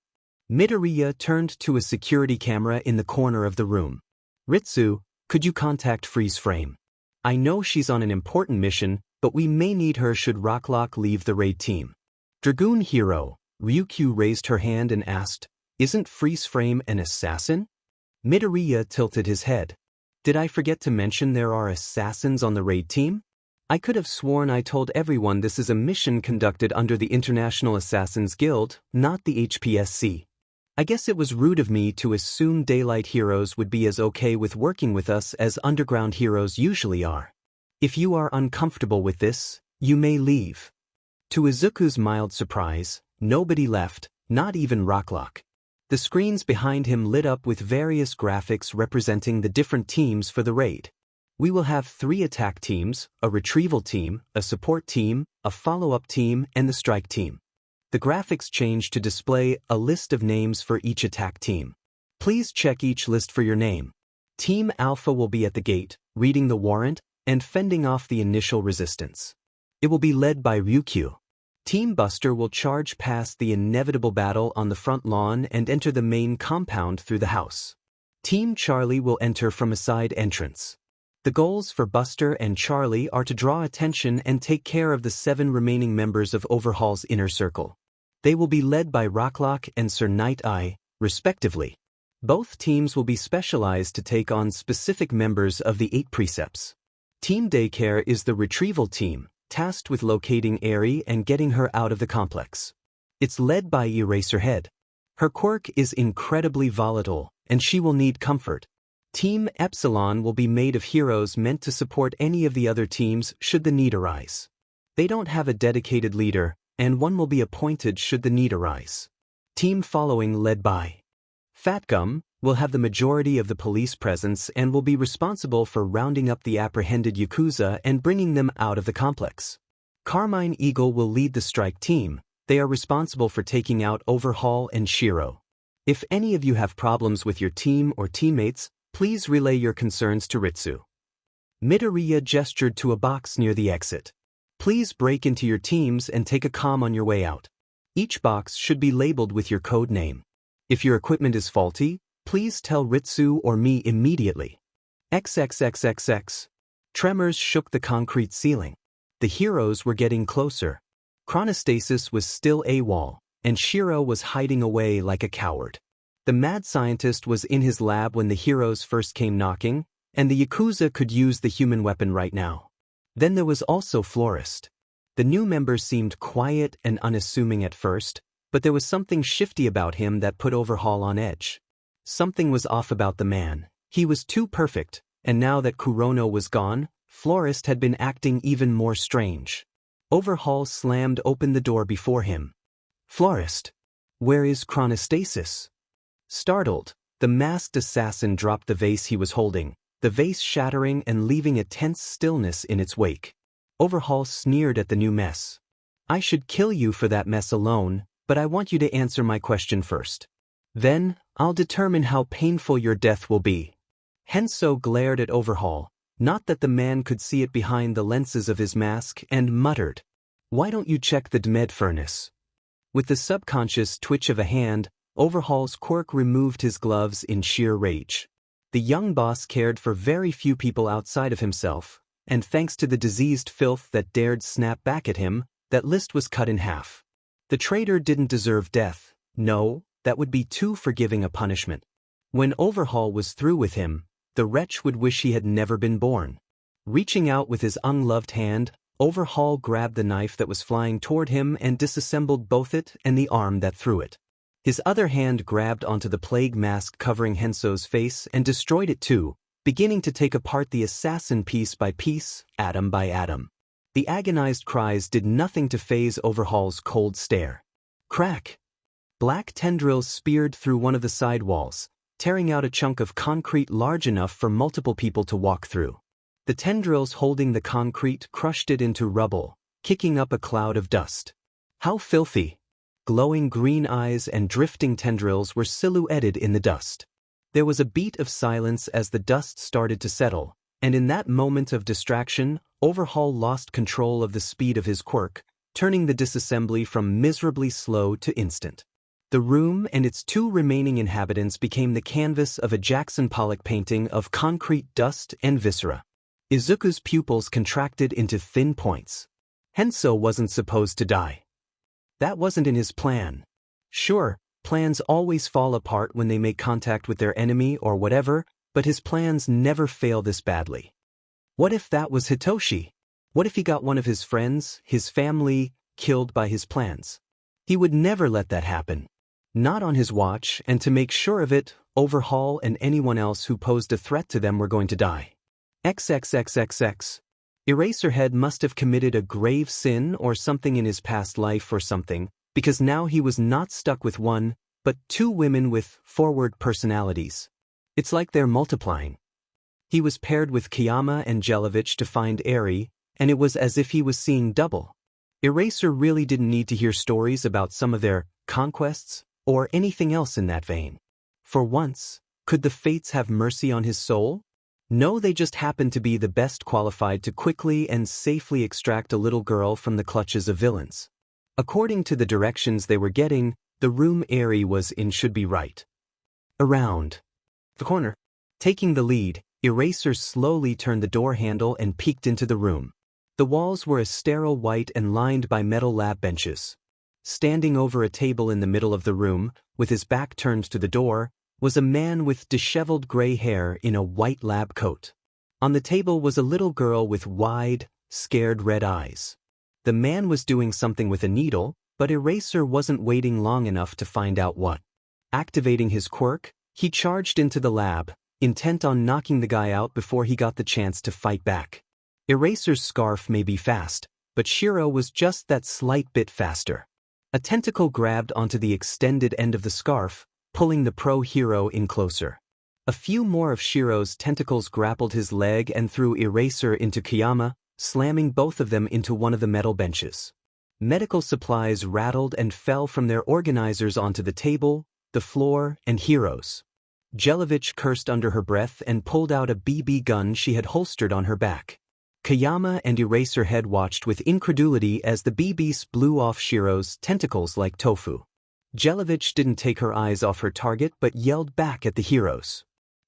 Midoriya turned to a security camera in the corner of the room. "Ritsu, could you contact Freeze Frame? I know she's on an important mission, but we may need her should Rocklock leave the raid team." Dragoon Hero, Ryukyu raised her hand and asked, "Isn't Freeze Frame an assassin?" Midoriya tilted his head. "Did I forget to mention there are assassins on the raid team? I could have sworn I told everyone this is a mission conducted under the International Assassins Guild, not the HPSC. I guess it was rude of me to assume Daylight Heroes would be as okay with working with us as Underground Heroes usually are. If you are uncomfortable with this, you may leave." To Izuku's mild surprise, nobody left, not even Rocklock. The screens behind him lit up with various graphics representing the different teams for the raid. We will have 3 attack teams, a retrieval team, a support team, a follow-up team, and the strike team. The graphics change to display a list of names for each attack team. Please check each list for your name. Team Alpha will be at the gate, reading the warrant, and fending off the initial resistance. It will be led by Ryukyu. Team Buster will charge past the inevitable battle on the front lawn and enter the main compound through the house. Team Charlie will enter from a side entrance. The goals for Buster and Charlie are to draw attention and take care of the 7 remaining members of Overhaul's inner circle. They will be led by Rocklock and Sir Night Eye, respectively. Both teams will be specialized to take on specific members of the 8 precepts. Team Daycare is the retrieval team, tasked with locating Eri and getting her out of the complex. It's led by Eraserhead. Her quirk is incredibly volatile, and she will need comfort. Team Epsilon will be made of heroes meant to support any of the other teams should the need arise. They don't have a dedicated leader, and one will be appointed should the need arise. Team Following led by Fatgum will have the majority of the police presence and will be responsible for rounding up the apprehended Yakuza and bringing them out of the complex. Carmine Eagle will lead the strike team. They are responsible for taking out Overhaul and Shiro. If any of you have problems with your team or teammates, please relay your concerns to Ritsu. Midoriya gestured to a box near the exit. Please break into your teams and take a comm on your way out. Each box should be labeled with your code name. If your equipment is faulty, please tell Ritsu or me immediately. XXXXX. Tremors shook the concrete ceiling. The heroes were getting closer. Chronostasis was still AWOL, and Shiro was hiding away like a coward. The mad scientist was in his lab when the heroes first came knocking, and the Yakuza could use the human weapon right now. Then there was also Florist. The new member seemed quiet and unassuming at first, but there was something shifty about him that put Overhaul on edge. Something was off about the man. He was too perfect, and now that Kurono was gone, Florist had been acting even more strange. Overhaul slammed open the door before him. Florist, where is Chronostasis? Startled, the masked assassin dropped the vase he was holding, the vase shattering and leaving a tense stillness in its wake. Overhaul sneered at the new mess. I should kill you for that mess alone, but I want you to answer my question first. Then, I'll determine how painful your death will be. Henso glared at Overhaul, not that the man could see it behind the lenses of his mask, and muttered, Why don't you check the Dmed furnace? With the subconscious twitch of a hand, Overhaul's quirk removed his gloves in sheer rage. The young boss cared for very few people outside of himself, and thanks to the diseased filth that dared snap back at him, that list was cut in half. The traitor didn't deserve death. No, that would be too forgiving a punishment. When Overhaul was through with him, the wretch would wish he had never been born. Reaching out with his ungloved hand, Overhaul grabbed the knife that was flying toward him and disassembled both it and the arm that threw it. His other hand grabbed onto the plague mask covering Henso's face and destroyed it too, beginning to take apart the assassin piece by piece, atom by atom. The agonized cries did nothing to faze Overhaul's cold stare. Crack! Black tendrils speared through one of the side walls, tearing out a chunk of concrete large enough for multiple people to walk through. The tendrils holding the concrete crushed it into rubble, kicking up a cloud of dust. How filthy! Glowing green eyes and drifting tendrils were silhouetted in the dust. There was a beat of silence as the dust started to settle, and in that moment of distraction, Overhaul lost control of the speed of his quirk, turning the disassembly from miserably slow to instant. The room and its 2 remaining inhabitants became the canvas of a Jackson Pollock painting of concrete dust and viscera. Izuku's pupils contracted into thin points. Henso wasn't supposed to die. That wasn't in his plan. Sure, plans always fall apart when they make contact with their enemy or whatever, but his plans never fail this badly. What if that was Hitoshi? What if he got one of his friends, his family, killed by his plans? He would never let that happen. Not on his watch, and to make sure of it, Overhaul and anyone else who posed a threat to them were going to die. XXXXX. Eraserhead must have committed a grave sin or something in his past life or something, because now he was not stuck with 1, but two women with forward personalities. It's like they're multiplying. He was paired with Kiyama and Jelovich to find Eri, and it was as if he was seeing double. Eraser really didn't need to hear stories about some of their conquests or anything else in that vein. For once, could the fates have mercy on his soul? No, they just happened to be the best qualified to quickly and safely extract a little girl from the clutches of villains. According to the directions they were getting, the room Eri was in should be right around the corner. Taking the lead, Eraser slowly turned the door handle and peeked into the room. The walls were a sterile white and lined by metal lab benches. Standing over a table in the middle of the room, with his back turned to the door, was a man with disheveled gray hair in a white lab coat. On the table was a little girl with wide, scared red eyes. The man was doing something with a needle, but Eraser wasn't waiting long enough to find out what. Activating his quirk, he charged into the lab, intent on knocking the guy out before he got the chance to fight back. Eraser's scarf may be fast, but Shiro was just that slight bit faster. A tentacle grabbed onto the extended end of the scarf, pulling the pro hero in closer. A few more of Shiro's tentacles grappled his leg and threw Eraser into Kiyama, slamming both of them into one of the metal benches. Medical supplies rattled and fell from their organizers onto the table, the floor, and heroes. Jelovich cursed under her breath and pulled out a BB gun she had holstered on her back. Kiyama and Eraserhead watched with incredulity as the BBs blew off Shiro's tentacles like tofu. Jelovich didn't take her eyes off her target but yelled back at the heroes.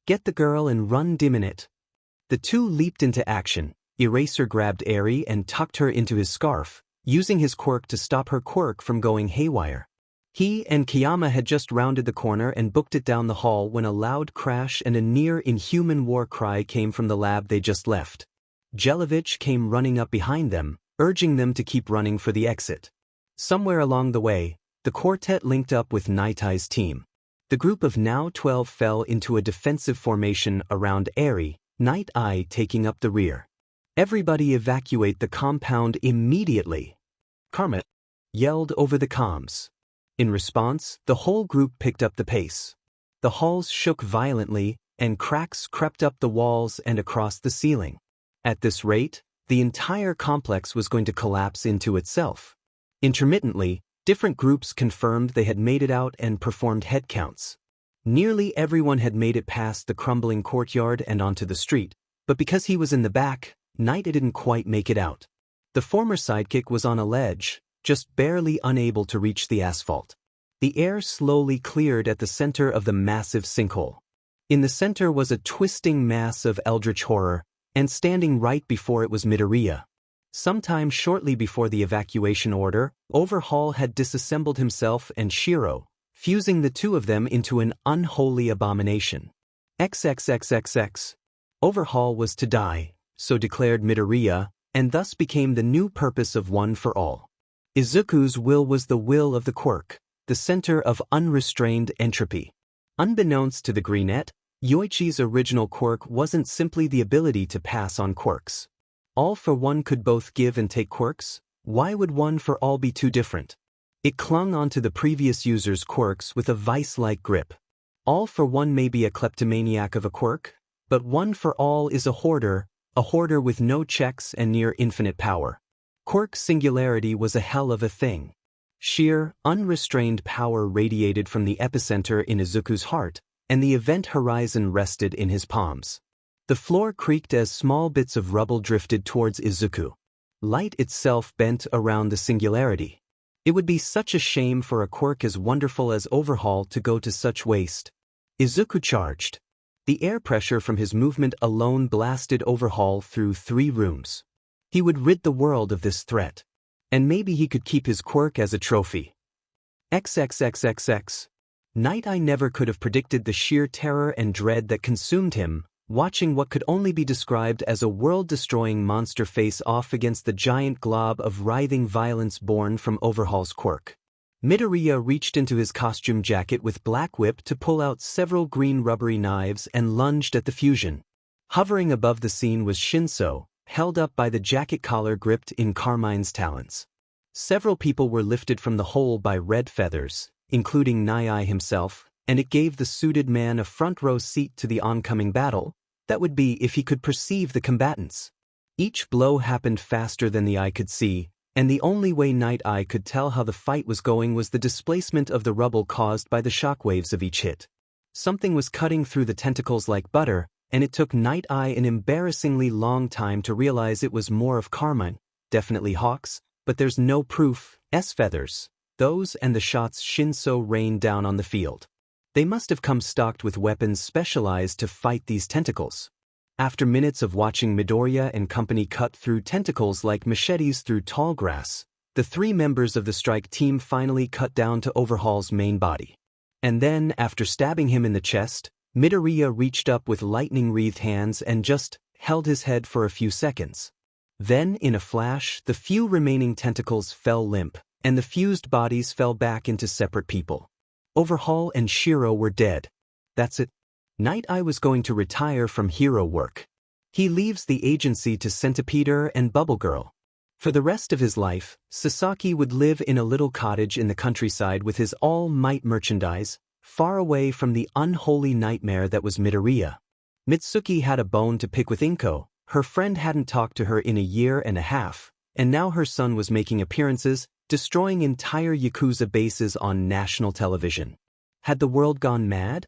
"Get the girl and run dim in it." The two leaped into action. Eraser grabbed Eri and tucked her into his scarf, using his quirk to stop her quirk from going haywire. He and Kiyama had just rounded the corner and booked it down the hall when a loud crash and a near-inhuman war cry came from the lab they just left. Jelovich came running up behind them, urging them to keep running for the exit. Somewhere along the way, the quartet linked up with Night Eye's team. The group of now 12 fell into a defensive formation around Eri, Night Eye taking up the rear. "Everybody evacuate the compound immediately," Karma yelled over the comms. In response, the whole group picked up the pace. The halls shook violently, and cracks crept up the walls and across the ceiling. At this rate, the entire complex was going to collapse into itself. Intermittently, different groups confirmed they had made it out and performed head counts. Nearly everyone had made it past the crumbling courtyard and onto the street, but because he was in the back, Knight didn't quite make it out. The former sidekick was on a ledge, just barely unable to reach the asphalt. The air slowly cleared at the center of the massive sinkhole. In the center was a twisting mass of eldritch horror, and standing right before it was Midoriya. Sometime shortly before the evacuation order, Overhaul had disassembled himself and Shiro, fusing the two of them into an unholy abomination. XXXXX. Overhaul was to die, so declared Midoriya, and thus became the new purpose of One for All. Izuku's will was the will of the quirk, the center of unrestrained entropy. Unbeknownst to the Greenette, Yoichi's original quirk wasn't simply the ability to pass on quirks. All for One could both give and take quirks. Why would One for All be too different? It clung onto the previous user's quirks with a vice-like grip. All for One may be a kleptomaniac of a quirk, but One for All is a hoarder with no checks and near infinite power. Quirk singularity was a hell of a thing. Sheer, unrestrained power radiated from the epicenter in Izuku's heart, and the event horizon rested in his palms. The floor creaked as small bits of rubble drifted towards Izuku. Light itself bent around the singularity. It would be such a shame for a quirk as wonderful as Overhaul to go to such waste. Izuku charged. The air pressure from his movement alone blasted Overhaul through 3 rooms. He would rid the world of this threat. And maybe he could keep his quirk as a trophy. XXXXX. Night Eye never could have predicted the sheer terror and dread that consumed him, watching what could only be described as a world-destroying monster face off against the giant glob of writhing violence born from Overhaul's quirk. Midoriya reached into his costume jacket with Black Whip to pull out several green rubbery knives and lunged at the fusion. Hovering above the scene was Shinso, held up by the jacket collar gripped in Carmine's talons. Several people were lifted from the hole by red feathers, including Nai himself, and it gave the suited man a front-row seat to the oncoming battle. That would be if he could perceive the combatants. Each blow happened faster than the eye could see, and the only way Night Eye could tell how the fight was going was the displacement of the rubble caused by the shockwaves of each hit. Something was cutting through the tentacles like butter, and it took Night Eye an embarrassingly long time to realize it was more of carmine, definitely hawks, but there's no proof, feathers. Those and the shots Shinso rained down on the field. They must have come stocked with weapons specialized to fight these tentacles. After minutes of watching Midoriya and company cut through tentacles like machetes through tall grass, the 3 members of the strike team finally cut down to Overhaul's main body. And then, after stabbing him in the chest, Midoriya reached up with lightning-wreathed hands and just held his head for a few seconds. Then, in a flash, the few remaining tentacles fell limp, and the fused bodies fell back into separate people. Overhaul and Shiro were dead. That's it. Night Eye was going to retire from hero work. He leaves the agency to Centipeter and Bubble Girl. For the rest of his life, Sasaki would live in a little cottage in the countryside with his all-might merchandise, far away from the unholy nightmare that was Midoriya. Mitsuki had a bone to pick with Inko. Her friend hadn't talked to her in a year and a half, and now her son was making appearances, destroying entire Yakuza bases on national television. Had the world gone mad?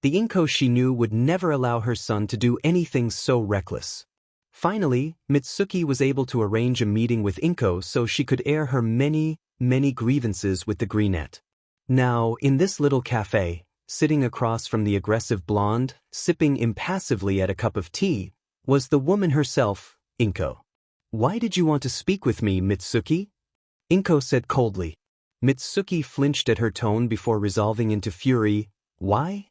The Inko she knew would never allow her son to do anything so reckless. Finally, Mitsuki was able to arrange a meeting with Inko so she could air her many grievances with the Greenette. Now, in this little cafe, sitting across from the aggressive blonde, sipping impassively at a cup of tea, was the woman herself, Inko. "Why did you want to speak with me, Mitsuki?" Inko said coldly. Mitsuki flinched at her tone before resolving into fury. "Why?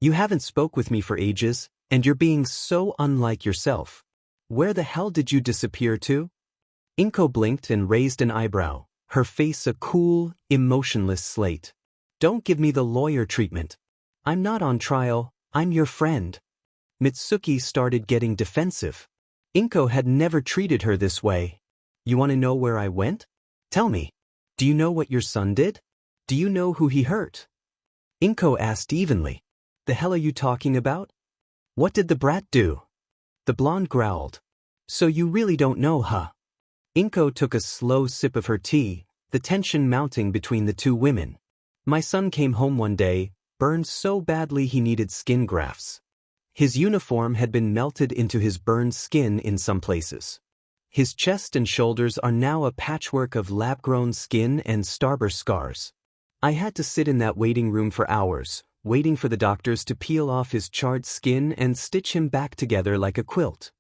You haven't spoke with me for ages, and you're being so unlike yourself. Where the hell did you disappear to?" Inko blinked and raised an eyebrow, her face a cool, emotionless slate. "Don't give me the lawyer treatment. I'm not on trial, I'm your friend." Mitsuki started getting defensive. Inko had never treated her this way. "You want to know where I went? Tell me. Do you know what your son did? Do you know who he hurt?" Inko asked evenly. "The hell are you talking about? What did the brat do?" The blonde growled. "So you really don't know, huh?" Inko took a slow sip of her tea, the tension mounting between the two women. "My son came home one day, burned so badly he needed skin grafts. His uniform had been melted into his burned skin in some places. His chest and shoulders are now a patchwork of lab-grown skin and starburst scars. I had to sit in that waiting room for hours, waiting for the doctors to peel off his charred skin and stitch him back together like a quilt."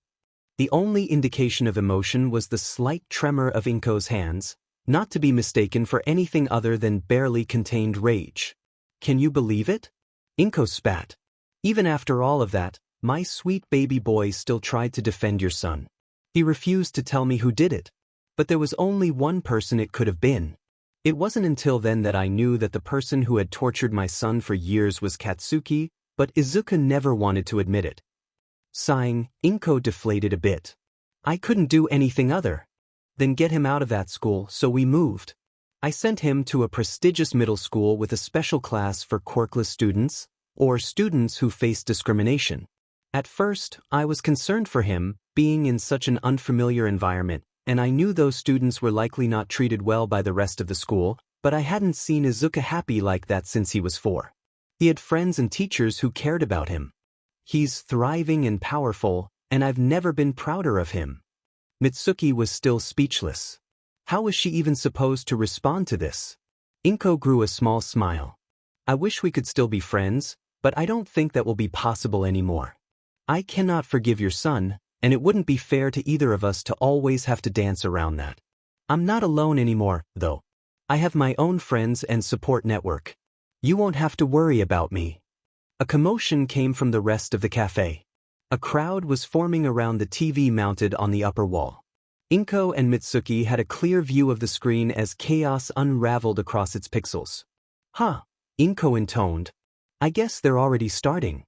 The only indication of emotion was the slight tremor of Inko's hands, not to be mistaken for anything other than barely contained rage. "Can you believe it?" Inko spat. "Even after all of that, my sweet baby boy still tried to defend your son. He refused to tell me who did it. But there was only one person it could have been. It wasn't until then that I knew that the person who had tortured my son for years was Katsuki, but Izuku never wanted to admit it." Sighing, Inko deflated a bit. "I couldn't do anything other than get him out of that school, so we moved. I sent him to a prestigious middle school with a special class for quirkless students, or students who face discrimination. At first, I was concerned for him, being in such an unfamiliar environment, and I knew those students were likely not treated well by the rest of the school, but I hadn't seen Izuku happy like that since he was 4. He had friends and teachers who cared about him. He's thriving and powerful, and I've never been prouder of him." Mitsuki was still speechless. How was she even supposed to respond to this? Inko grew a small smile. "I wish we could still be friends, but I don't think that will be possible anymore. I cannot forgive your son, and it wouldn't be fair to either of us to always have to dance around that. I'm not alone anymore, though. I have my own friends and support network. You won't have to worry about me." A commotion came from the rest of the cafe. A crowd was forming around the TV mounted on the upper wall. Inko and Mitsuki had a clear view of the screen as chaos unraveled across its pixels. "Huh," Inko intoned. "I guess they're already starting."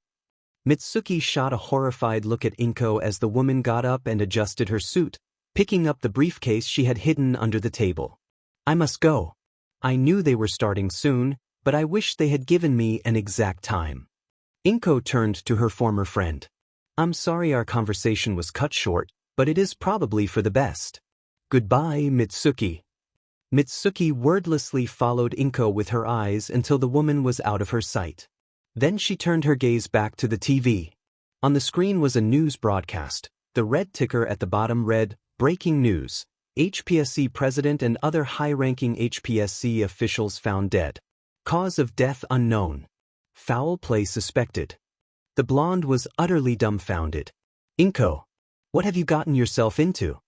Mitsuki shot a horrified look at Inko as the woman got up and adjusted her suit, picking up the briefcase she had hidden under the table. "I must go. I knew they were starting soon, but I wish they had given me an exact time. Inko turned to her former friend. I'm sorry our conversation was cut short, but it is probably for the best. Goodbye, Mitsuki. Mitsuki wordlessly followed Inko with her eyes until the woman was out of her sight. Then she turned her gaze back to the TV. On the screen was a news broadcast. The red ticker at the bottom read, Breaking News. HPSC President and other high-ranking HPSC officials found dead. Cause of death unknown. Foul play suspected. The blonde was utterly dumbfounded. Inko, what have you gotten yourself into?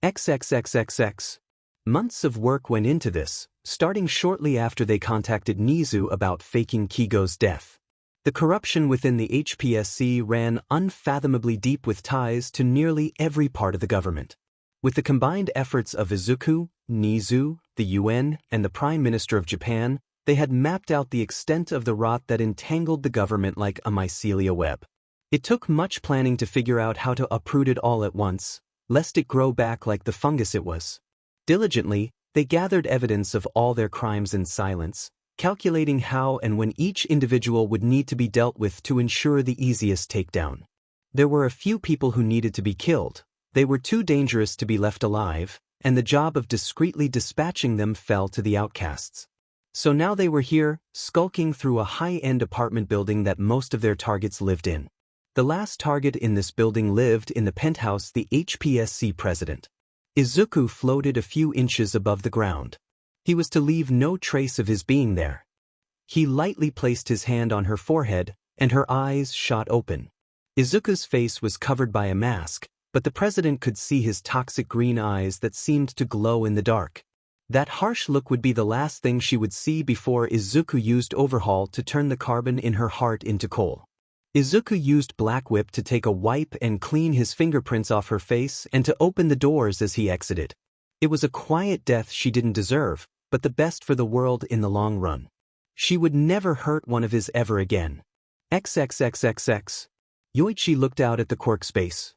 XXXXX. Months of work went into this, starting shortly after they contacted Nizu about faking Kigo's death. The corruption within the HPSC ran unfathomably deep with ties to nearly every part of the government. With the combined efforts of Izuku, Nizu, the UN, and the Prime Minister of Japan, they had mapped out the extent of the rot that entangled the government like a mycelia web. It took much planning to figure out how to uproot it all at once, lest it grow back like the fungus it was. Diligently, they gathered evidence of all their crimes in silence, calculating how and when each individual would need to be dealt with to ensure the easiest takedown. There were a few people who needed to be killed. They were too dangerous to be left alive, and the job of discreetly dispatching them fell to the Outcasts. So now they were here, skulking through a high-end apartment building that most of their targets lived in. The last target in this building lived in the penthouse, the HPSC president. Izuku floated a few inches above the ground. He was to leave no trace of his being there. He lightly placed his hand on her forehead, and her eyes shot open. Izuku's face was covered by a mask, but the president could see his toxic green eyes that seemed to glow in the dark. That harsh look would be the last thing she would see before Izuku used overhaul to turn the carbon in her heart into coal. Izuku used Black Whip to take a wipe and clean his fingerprints off her face and to open the doors as he exited. It was a quiet death she didn't deserve, but the best for the world in the long run. She would never hurt one of his ever again. XXXXX. Yoichi looked out at the quirk space.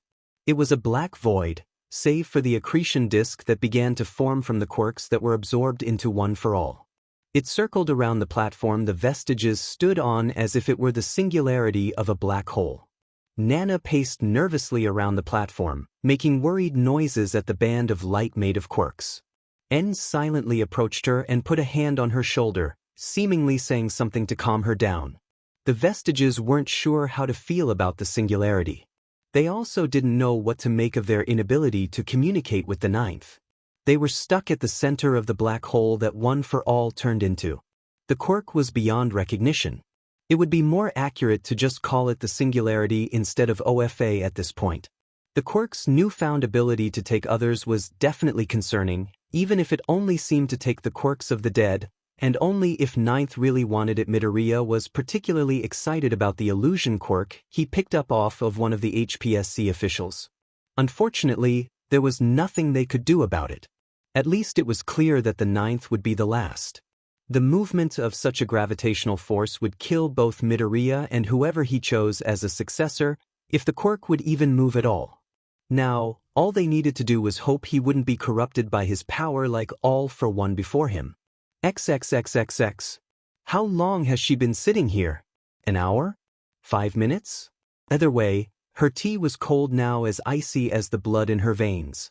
It was a black void, save for the accretion disk that began to form from the quirks that were absorbed into One for All. It circled around the platform the vestiges stood on as if it were the singularity of a black hole. Nana paced nervously around the platform, making worried noises at the band of light made of quirks. En silently approached her and put a hand on her shoulder, seemingly saying something to calm her down. The vestiges weren't sure how to feel about the singularity. They also didn't know what to make of their inability to communicate with the ninth. They were stuck at the center of the black hole that One for All turned into. The quirk was beyond recognition. It would be more accurate to just call it the singularity instead of OFA at this point. The quirk's newfound ability to take others was definitely concerning, even if it only seemed to take the quirks of the dead, and only if Ninth really wanted it. Midoriya was particularly excited about the illusion quirk he picked up off of one of the HPSC officials. Unfortunately, there was nothing they could do about it. At least it was clear that the ninth would be the last. The movement of such a gravitational force would kill both Midoriya and whoever he chose as a successor, if the quirk would even move at all. Now, all they needed to do was hope he wouldn't be corrupted by his power like All for One before him. XXXXX. How long has she been sitting here? An hour? 5 minutes? Either way, her tea was cold now, as icy as the blood in her veins.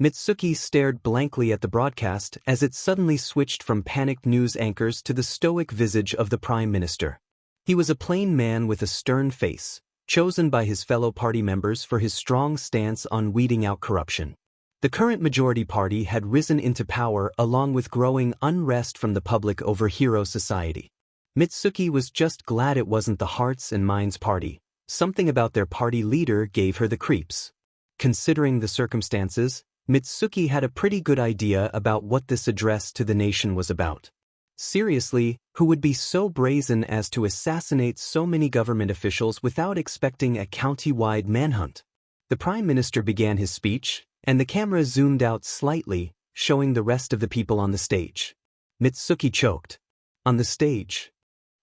Mitsuki stared blankly at the broadcast as it suddenly switched from panicked news anchors to the stoic visage of the Prime Minister. He was a plain man with a stern face, chosen by his fellow party members for his strong stance on weeding out corruption. The current majority party had risen into power along with growing unrest from the public over hero society. Mitsuki was just glad it wasn't the Hearts and Minds party. Something about their party leader gave her the creeps. Considering the circumstances, Mitsuki had a pretty good idea about what this address to the nation was about. Seriously, who would be so brazen as to assassinate so many government officials without expecting a county-wide manhunt? The Prime Minister began his speech, and the camera zoomed out slightly, showing the rest of the people on the stage. Mitsuki choked. On the stage.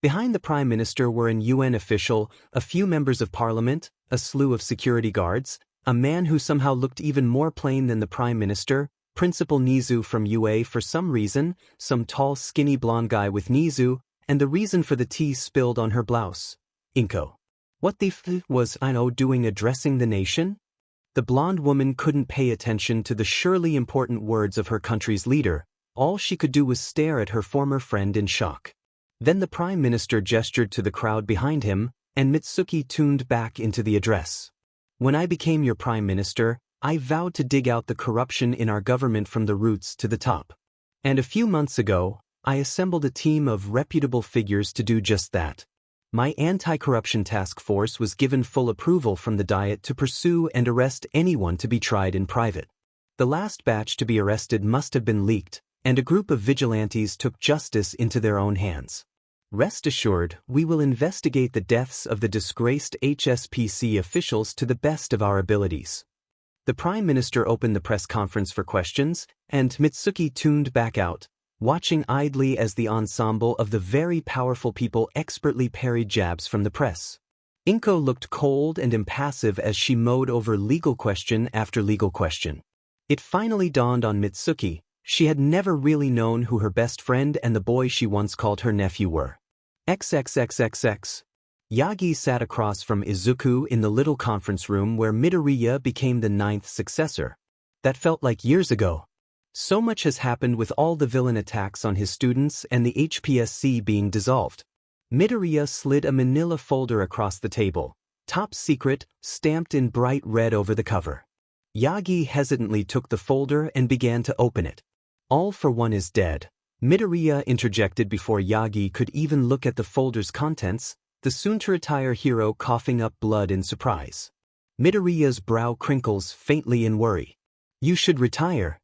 Behind the Prime Minister were an UN official, a few members of parliament, a slew of security guards, a man who somehow looked even more plain than the Prime Minister, Principal Nizu from UA for some reason, some tall skinny blonde guy with Nizu, and the reason for the tea spilled on her blouse. Inko. What the f was Ino doing addressing the nation? The blonde woman couldn't pay attention to the surely important words of her country's leader. All she could do was stare at her former friend in shock. Then the Prime Minister gestured to the crowd behind him, and Mitsuki tuned back into the address. When I became your Prime Minister, I vowed to dig out the corruption in our government from the roots to the top. And a few months ago, I assembled a team of reputable figures to do just that. My anti-corruption task force was given full approval from the Diet to pursue and arrest anyone to be tried in private. The last batch to be arrested must have been leaked, and a group of vigilantes took justice into their own hands. Rest assured, we will investigate the deaths of the disgraced HSPC officials to the best of our abilities. The Prime Minister opened the press conference for questions, and Mitsuki tuned back out, watching idly as the ensemble of the very powerful people expertly parried jabs from the press. Inko looked cold and impassive as she mowed over legal question after legal question. It finally dawned on Mitsuki. She had never really known who her best friend and the boy she once called her nephew were. XXXXX. Yagi sat across from Izuku in the little conference room where Midoriya became the 9th successor. That felt like years ago. So much has happened with all the villain attacks on his students and the HPSC being dissolved. Midoriya slid a manila folder across the table. Top secret, stamped in bright red over the cover. Yagi hesitantly took the folder and began to open it. All for One is dead. Midoriya interjected before Yagi could even look at the folder's contents, the soon-to-retire hero coughing up blood in surprise. Midoriya's brow crinkles faintly in worry. You should retire.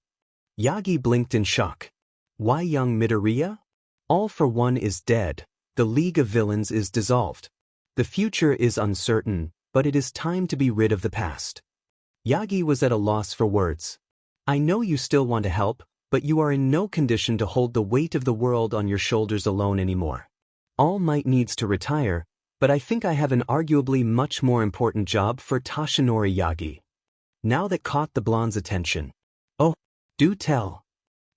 Yagi blinked in shock. Why young Midoriya? All for One is dead. The League of Villains is dissolved. The future is uncertain, but it is time to be rid of the past. Yagi was at a loss for words. I know you still want to help, but you are in no condition to hold the weight of the world on your shoulders alone anymore. All Might needs to retire, but I think I have an arguably much more important job for Tashinori Yagi. Now that caught the blonde's attention. Oh, do tell.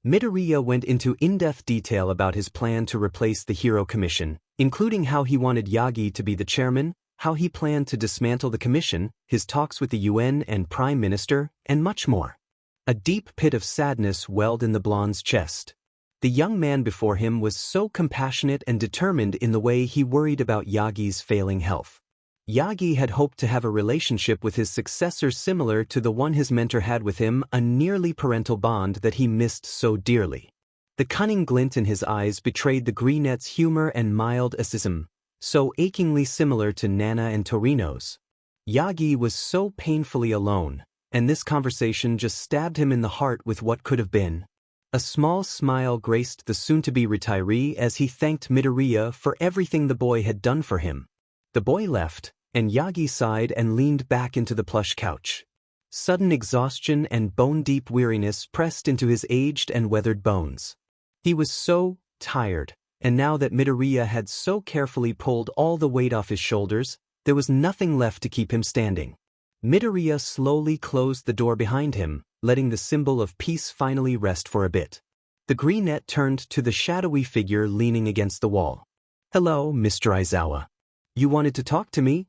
Midoriya went into in-depth detail about his plan to replace the Hero Commission, including how he wanted Yagi to be the chairman, how he planned to dismantle the commission, his talks with the UN and Prime Minister, and much more. A deep pit of sadness welled in the blonde's chest. The young man before him was so compassionate and determined in the way he worried about Yagi's failing health. Yagi had hoped to have a relationship with his successor similar to the one his mentor had with him, a nearly parental bond that he missed so dearly. The cunning glint in his eyes betrayed the Greenette's humor and mild asceticism, so achingly similar to Nana and Torino's. Yagi was so painfully alone, and this conversation just stabbed him in the heart with what could have been. A small smile graced the soon-to-be retiree as he thanked Midoriya for everything the boy had done for him. The boy left, and Yagi sighed and leaned back into the plush couch. Sudden exhaustion and bone-deep weariness pressed into his aged and weathered bones. He was so tired, and now that Midoriya had so carefully pulled all the weight off his shoulders, there was nothing left to keep him standing. Midoriya slowly closed the door behind him, letting the symbol of peace finally rest for a bit. The Greenette turned to the shadowy figure leaning against the wall. Hello, Mr. Aizawa. You wanted to talk to me?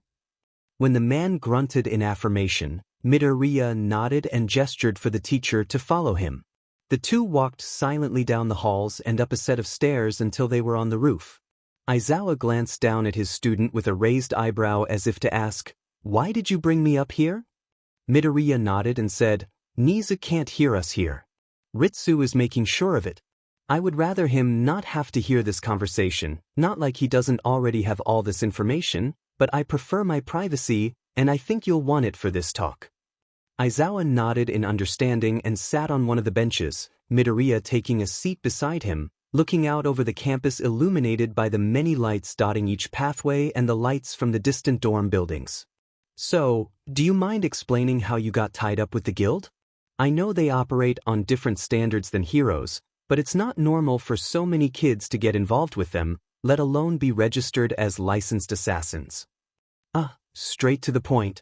When the man grunted in affirmation, Midoriya nodded and gestured for the teacher to follow him. The two walked silently down the halls and up a set of stairs until they were on the roof. Aizawa glanced down at his student with a raised eyebrow as if to ask, Why did you bring me up here? Midoriya nodded and said, Niza can't hear us here. Ritsu is making sure of it. I would rather him not have to hear this conversation, not like he doesn't already have all this information, but I prefer my privacy, and I think you'll want it for this talk. Aizawa nodded in understanding and sat on one of the benches, Midoriya taking a seat beside him, looking out over the campus illuminated by the many lights dotting each pathway and the lights from the distant dorm buildings. So, do you mind explaining how you got tied up with the guild? I know they operate on different standards than heroes, but it's not normal for so many kids to get involved with them, let alone be registered as licensed assassins. Straight to the point.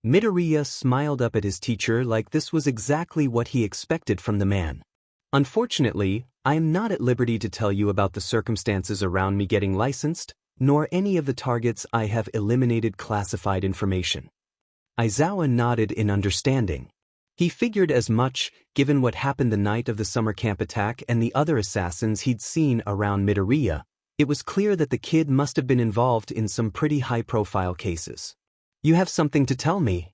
Midoriya smiled up at his teacher like this was exactly what he expected from the man. Unfortunately, I am not at liberty to tell you about the circumstances around me getting licensed, nor any of the targets I have eliminated classified information. Aizawa nodded in understanding. He figured as much, given what happened the night of the summer camp attack and the other assassins he'd seen around Midoriya. It was clear that the kid must have been involved in some pretty high-profile cases. You have something to tell me?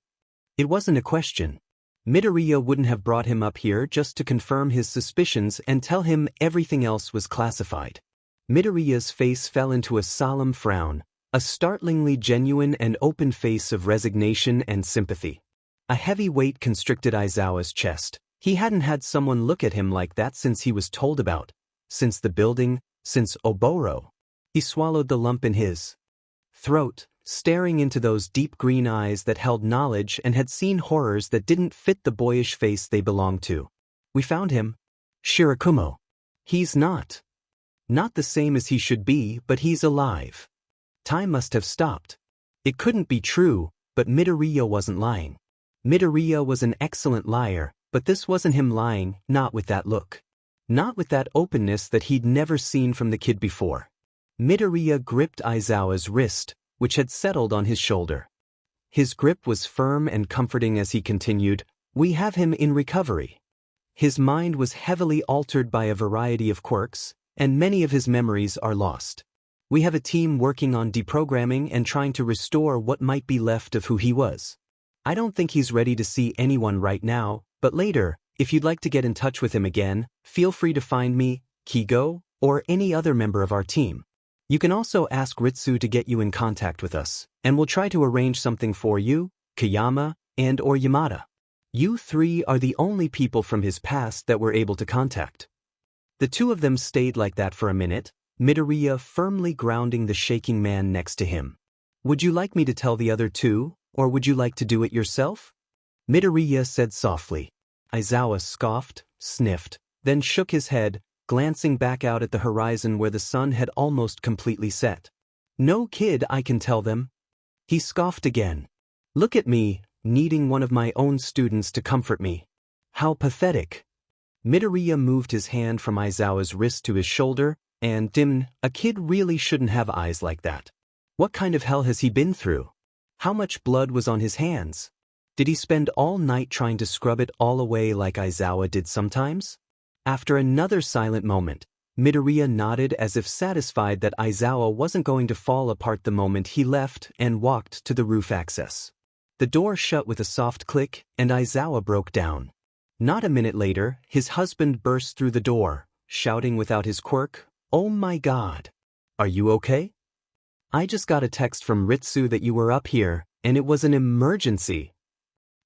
It wasn't a question. Midoriya wouldn't have brought him up here just to confirm his suspicions and tell him everything else was classified. Midoriya's face fell into a solemn frown, a startlingly genuine and open face of resignation and sympathy. A heavy weight constricted Aizawa's chest. He hadn't had someone look at him like that since he was told about, since the building, since Oboro. He swallowed the lump in his throat, staring into those deep green eyes that held knowledge and had seen horrors that didn't fit the boyish face they belonged to. We found him. Shirakumo. He's not the same as he should be, but he's alive. Time must have stopped. It couldn't be true, but Midoriya wasn't lying. Midoriya was an excellent liar, but this wasn't him lying, not with that look. Not with that openness that he'd never seen from the kid before. Midoriya gripped Aizawa's wrist, which had settled on his shoulder. His grip was firm and comforting as he continued, "We have him in recovery." His mind was heavily altered by a variety of quirks, and many of his memories are lost. We have a team working on deprogramming and trying to restore what might be left of who he was. I don't think he's ready to see anyone right now, but later, if you'd like to get in touch with him again, feel free to find me, Kigo, or any other member of our team. You can also ask Ritsu to get you in contact with us, and we'll try to arrange something for you, Kayama, and/or Yamada. You three are the only people from his past that we're able to contact. The two of them stayed like that for a minute, Midoriya firmly grounding the shaking man next to him. Would you like me to tell the other two, or would you like to do it yourself? Midoriya said softly. Aizawa scoffed, sniffed, then shook his head, glancing back out at the horizon where the sun had almost completely set. No kid, I can tell them. He scoffed again. Look at me, needing one of my own students to comfort me. How pathetic. Midoriya moved his hand from Aizawa's wrist to his shoulder, and a kid really shouldn't have eyes like that. What kind of hell has he been through? How much blood was on his hands? Did he spend all night trying to scrub it all away like Aizawa did sometimes? After another silent moment, Midoriya nodded as if satisfied that Aizawa wasn't going to fall apart the moment he left and walked to the roof access. The door shut with a soft click, and Aizawa broke down. Not a minute later, his husband burst through the door, shouting without his quirk, "Oh my God! Are you okay? I just got a text from Ritsu that you were up here, and it was an emergency."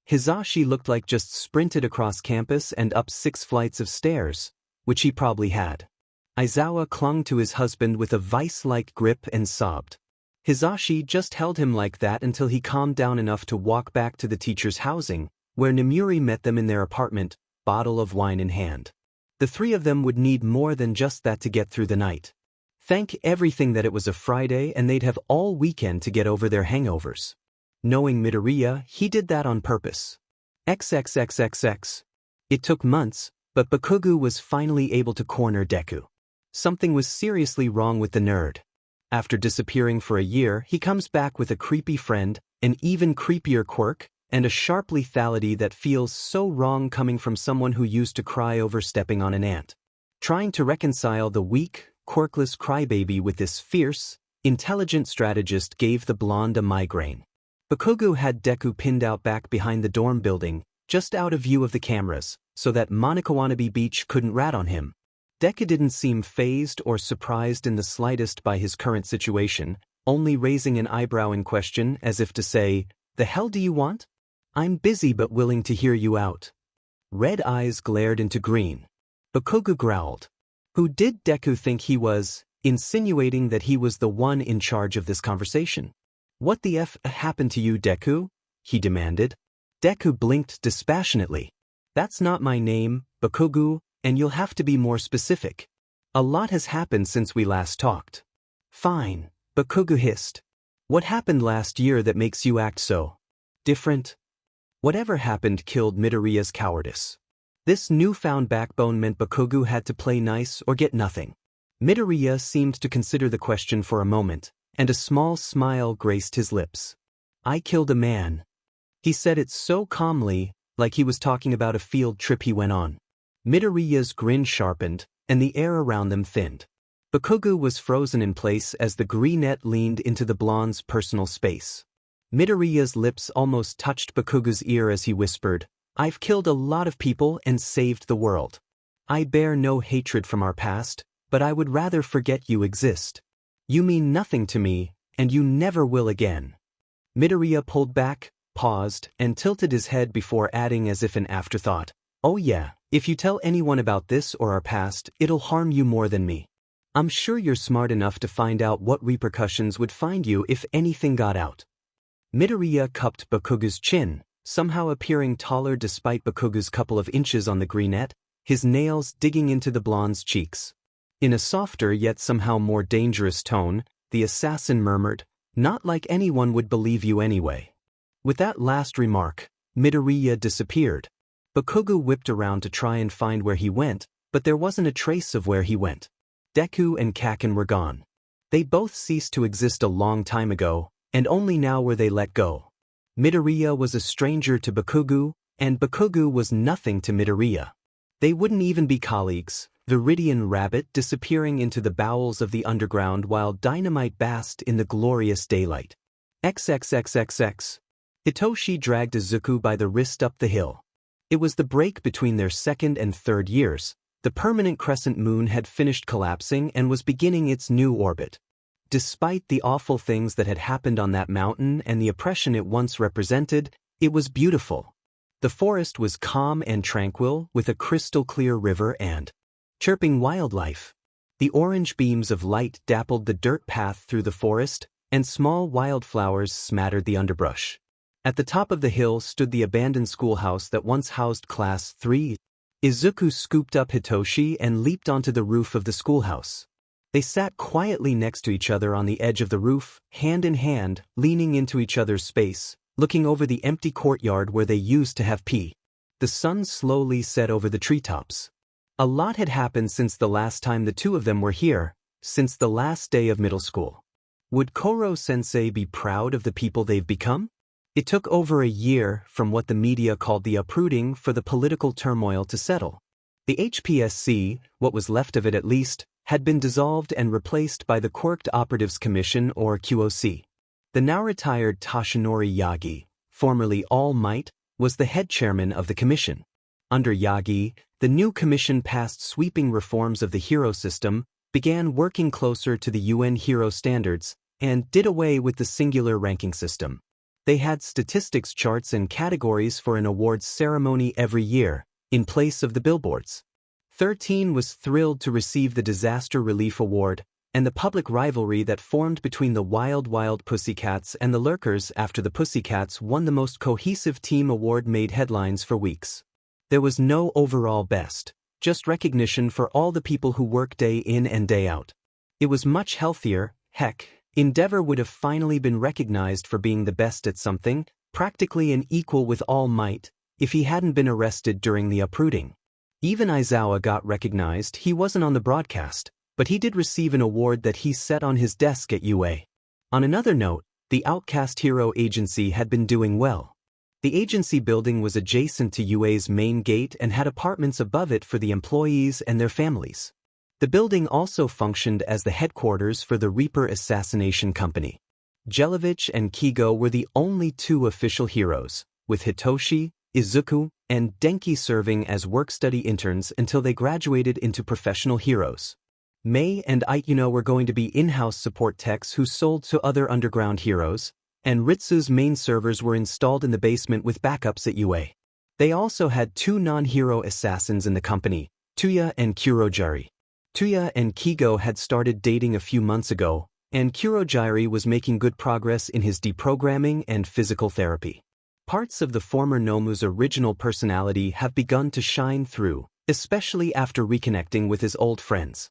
Hizashi looked like just sprinted across campus and up 6 flights of stairs, which he probably had. Aizawa clung to his husband with a vice-like grip and sobbed. Hizashi just held him like that until he calmed down enough to walk back to the teacher's housing, where Namuri met them in their apartment, bottle of wine in hand. The three of them would need more than just that to get through the night. Thank everything that it was a Friday and they'd have all weekend to get over their hangovers. Knowing Midoriya, he did that on purpose. XXXXX. It took months, but Bakugo was finally able to corner Deku. Something was seriously wrong with the nerd. After disappearing for a year, he comes back with a creepy friend, an even creepier quirk, and a sharp lethality that feels so wrong coming from someone who used to cry over stepping on an ant. Trying to reconcile the weak, quirkless crybaby with this fierce, intelligent strategist gave the blonde a migraine. Bakugo had Deku pinned out back behind the dorm building, just out of view of the cameras, so that Monokawanabe Beach couldn't rat on him. Deku didn't seem fazed or surprised in the slightest by his current situation, only raising an eyebrow in question as if to say, "The hell do you want? I'm busy but willing to hear you out." Red eyes glared into green. Bakugo growled. Who did Deku think he was, insinuating that he was the one in charge of this conversation? "What the F happened to you, Deku?" he demanded. Deku blinked dispassionately. "That's not my name, Bakugo, and you'll have to be more specific. A lot has happened since we last talked." "Fine," Bakugo hissed. "What happened last year that makes you act so different?" Whatever happened killed Midoriya's cowardice. This newfound backbone meant Bakugo had to play nice or get nothing. Midoriya seemed to consider the question for a moment, and a small smile graced his lips. I killed a man. He said it so calmly, like he was talking about a field trip he went on. Midoriya's grin sharpened, and the air around them thinned. Bakugo was frozen in place as the greenette leaned into the blonde's personal space. Midoriya's lips almost touched Bakugo's ear as he whispered, I've killed a lot of people and saved the world. I bear no hatred from our past, but I would rather forget you exist. You mean nothing to me, and you never will again. Midoriya pulled back, paused, and tilted his head before adding as if an afterthought, oh yeah, if you tell anyone about this or our past, it'll harm you more than me. I'm sure you're smart enough to find out what repercussions would find you if anything got out. Midoriya cupped Bakugo's chin, somehow appearing taller despite Bakugo's couple of inches on the greenette, his nails digging into the blonde's cheeks. In a softer yet somehow more dangerous tone, the assassin murmured, not like anyone would believe you anyway. With that last remark, Midoriya disappeared. Bakugo whipped around to try and find where he went, but there wasn't a trace of where he went. Deku and Kaken were gone. They both ceased to exist a long time ago, and only now were they let go. Midoriya was a stranger to Bakugo, and Bakugo was nothing to Midoriya. They wouldn't even be colleagues, Viridian Rabbit disappearing into the bowels of the underground while Dynamite basked in the glorious daylight. XXXXX. Hitoshi dragged Izuku by the wrist up the hill. It was the break between their second and third years. The permanent crescent moon had finished collapsing and was beginning its new orbit. Despite the awful things that had happened on that mountain and the oppression it once represented, it was beautiful. The forest was calm and tranquil, with a crystal-clear river and chirping wildlife. The orange beams of light dappled the dirt path through the forest, and small wildflowers smattered the underbrush. At the top of the hill stood the abandoned schoolhouse that once housed Class 3. Izuku scooped up Hitoshi and leaped onto the roof of the schoolhouse. They sat quietly next to each other on the edge of the roof, hand in hand, leaning into each other's space, looking over the empty courtyard where they used to have pee. The sun slowly set over the treetops. A lot had happened since the last time the two of them were here, since the last day of middle school. Would Koro Sensei be proud of the people they've become? It took over a year from what the media called the uprooting for the political turmoil to settle. The HPSC, what was left of it at least, had been dissolved and replaced by the Quirked Operatives Commission or QOC. The now-retired Toshinori Yagi, formerly All Might, was the head chairman of the commission. Under Yagi, the new commission passed sweeping reforms of the hero system, began working closer to the UN hero standards, and did away with the singular ranking system. They had statistics charts and categories for an awards ceremony every year, in place of the billboards. 13 was thrilled to receive the Disaster Relief Award, and the public rivalry that formed between the Wild Wild Pussycats and the Lurkers after the Pussycats won the most cohesive team award made headlines for weeks. There was no overall best, just recognition for all the people who work day in and day out. It was much healthier, heck. Endeavor would have finally been recognized for being the best at something, practically an equal with All Might, if he hadn't been arrested during the uprooting. Even Aizawa got recognized. He wasn't on the broadcast, but he did receive an award that he set on his desk at UA. On another note, the Outcast Hero Agency had been doing well. The agency building was adjacent to UA's main gate and had apartments above it for the employees and their families. The building also functioned as the headquarters for the Reaper Assassination Company. Jelevich and Kigo were the only two official heroes, with Hitoshi, Izuku, and Denki serving as work-study interns until they graduated into professional heroes. Mei and Ikuno were going to be in-house support techs who sold to other underground heroes, and Ritsu's main servers were installed in the basement with backups at UA. They also had two non-hero assassins in the company, Tuya and Kurojari. Tuya and Kigo had started dating a few months ago, and Kurojari was making good progress in his deprogramming and physical therapy. Parts of the former Nomu's original personality have begun to shine through, especially after reconnecting with his old friends.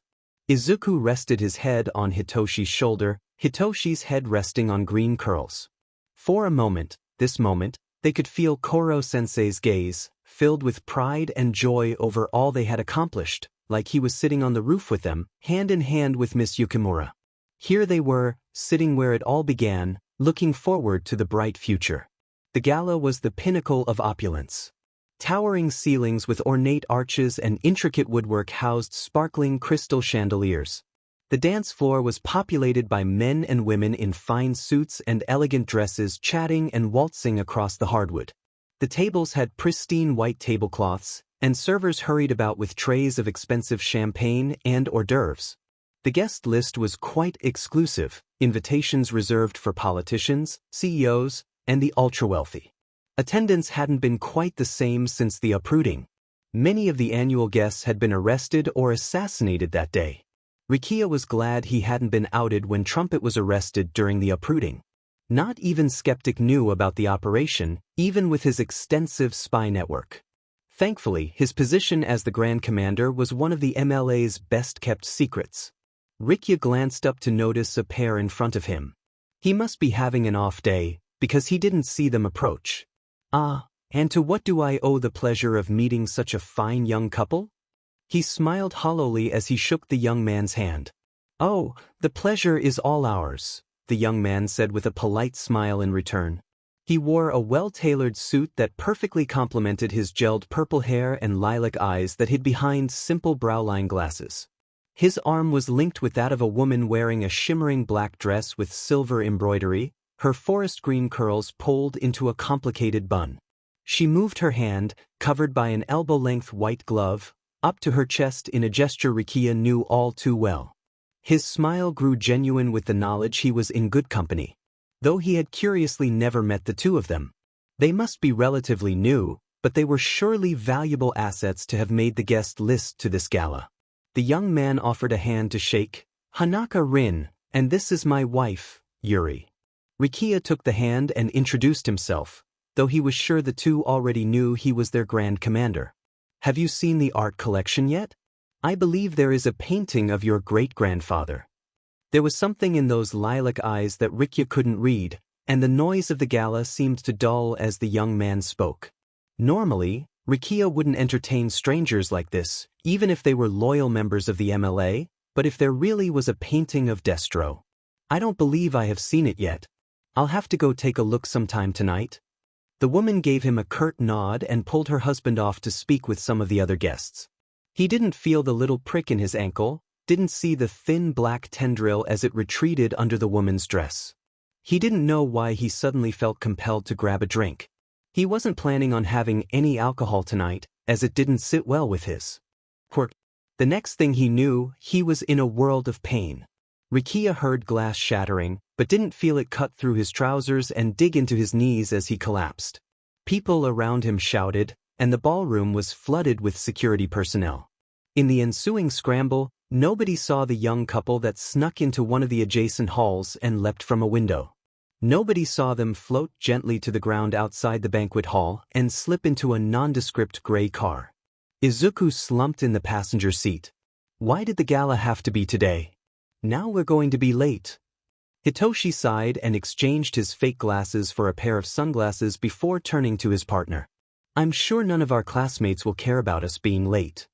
Izuku rested his head on Hitoshi's shoulder, Hitoshi's head resting on green curls. For a moment, this moment, they could feel Koro Sensei's gaze, filled with pride and joy over all they had accomplished, like he was sitting on the roof with them, hand in hand with Miss Yukimura. Here they were, sitting where it all began, looking forward to the bright future. The gala was the pinnacle of opulence. Towering ceilings with ornate arches and intricate woodwork housed sparkling crystal chandeliers. The dance floor was populated by men and women in fine suits and elegant dresses chatting and waltzing across the hardwood. The tables had pristine white tablecloths, and servers hurried about with trays of expensive champagne and hors d'oeuvres. The guest list was quite exclusive, invitations reserved for politicians, CEOs, and the ultra-wealthy. Attendance hadn't been quite the same since the uprooting. Many of the annual guests had been arrested or assassinated that day. Rikiya was glad he hadn't been outed when Trumpet was arrested during the uprooting. Not even Skeptic knew about the operation, even with his extensive spy network. Thankfully, his position as the Grand Commander was one of the MLA's best-kept secrets. Rikiya glanced up to notice a pair in front of him. He must be having an off day, because he didn't see them approach. Ah, and to what do I owe the pleasure of meeting such a fine young couple? He smiled hollowly as he shook the young man's hand. Oh, the pleasure is all ours, the young man said with a polite smile in return. He wore a well-tailored suit that perfectly complemented his gelled purple hair and lilac eyes that hid behind simple browline glasses. His arm was linked with that of a woman wearing a shimmering black dress with silver embroidery, her forest green curls pulled into a complicated bun. She moved her hand, covered by an elbow-length white glove, up to her chest in a gesture Rikiya knew all too well. His smile grew genuine with the knowledge he was in good company. Though he had curiously never met the two of them. They must be relatively new, but they were surely valuable assets to have made the guest list to this gala. The young man offered a hand to shake. Hanaka Rin, and this is my wife, Yuri. Rikiya took the hand and introduced himself, though he was sure the two already knew he was their Grand Commander. Have you seen the art collection yet? I believe there is a painting of your great-grandfather. There was something in those lilac eyes that Rikiya couldn't read, and the noise of the gala seemed to dull as the young man spoke. Normally, Rikiya wouldn't entertain strangers like this, even if they were loyal members of the MLA, but if there really was a painting of Destro. I don't believe I have seen it yet. I'll have to go take a look sometime tonight. The woman gave him a curt nod and pulled her husband off to speak with some of the other guests. He didn't feel the little prick in his ankle, didn't see the thin black tendril as it retreated under the woman's dress. He didn't know why he suddenly felt compelled to grab a drink. He wasn't planning on having any alcohol tonight, as it didn't sit well with his quirk. The next thing he knew, he was in a world of pain. Rikiya heard glass shattering, but didn't feel it cut through his trousers and dig into his knees as he collapsed. People around him shouted, and the ballroom was flooded with security personnel. In the ensuing scramble, nobody saw the young couple that snuck into one of the adjacent halls and leapt from a window. Nobody saw them float gently to the ground outside the banquet hall and slip into a nondescript gray car. Izuku slumped in the passenger seat. Why did the gala have to be today? Now we're going to be late. Hitoshi sighed and exchanged his fake glasses for a pair of sunglasses before turning to his partner. I'm sure none of our classmates will care about us being late.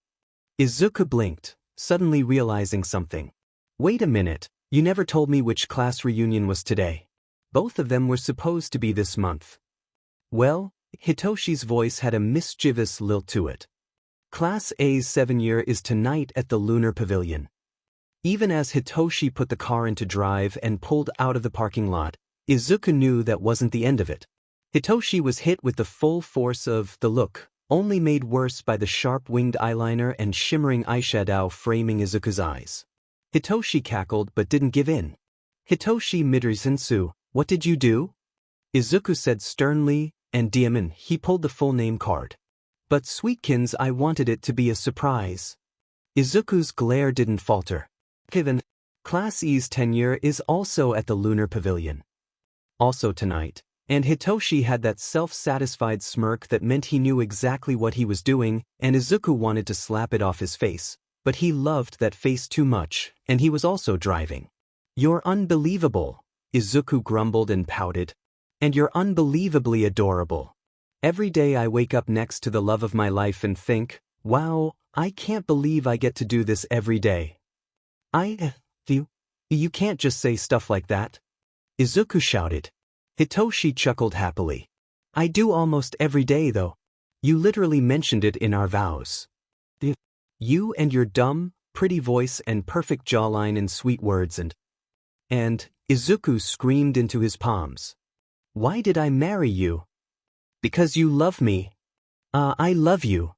Izuku blinked, suddenly realizing something. Wait a minute, you never told me which class reunion was today. Both of them were supposed to be this month. Well, Hitoshi's voice had a mischievous lilt to it. Class A's 7-year is tonight at the Lunar Pavilion. Even as Hitoshi put the car into drive and pulled out of the parking lot, Izuku knew that wasn't the end of it. Hitoshi was hit with the full force of the look, only made worse by the sharp winged eyeliner and shimmering eyeshadow framing Izuku's eyes. Hitoshi cackled but didn't give in. Hitoshi Midori-sensei, what did you do? Izuku said sternly, and Diamond, he pulled the full name card. But Sweetkins, I wanted it to be a surprise. Izuku's glare didn't falter. Given, Class E's tenure is also at the Lunar Pavilion. Also tonight, and Hitoshi had that self-satisfied smirk that meant he knew exactly what he was doing, and Izuku wanted to slap it off his face, but he loved that face too much, and he was also driving. You're unbelievable, Izuku grumbled and pouted. And you're unbelievably adorable. Every day I wake up next to the love of my life and think, wow, I can't believe I get to do this every day. You can't just say stuff like that. Izuku shouted. Hitoshi chuckled happily. I do almost every day though. You literally mentioned it in our vows. You and your dumb, pretty voice and perfect jawline and sweet words and Izuku screamed into his palms. Why did I marry you? Because you love me. I love you.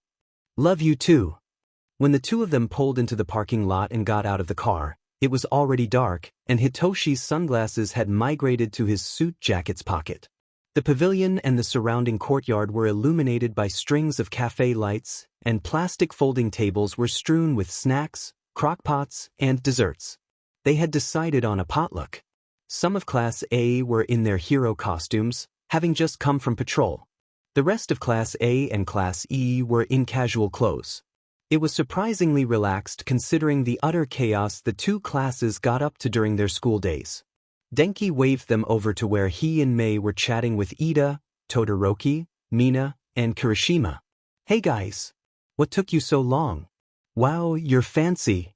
Love you too. When the two of them pulled into the parking lot and got out of the car, it was already dark, and Hitoshi's sunglasses had migrated to his suit jacket's pocket. The pavilion and the surrounding courtyard were illuminated by strings of cafe lights, and plastic folding tables were strewn with snacks, crockpots, and desserts. They had decided on a potluck. Some of Class A were in their hero costumes, having just come from patrol. The rest of Class A and Class E were in casual clothes. It was surprisingly relaxed considering the utter chaos the two classes got up to during their school days. Denki waved them over to where he and Mei were chatting with Ida, Todoroki, Mina, and Kirishima. Hey guys. What took you so long? Wow, you're fancy.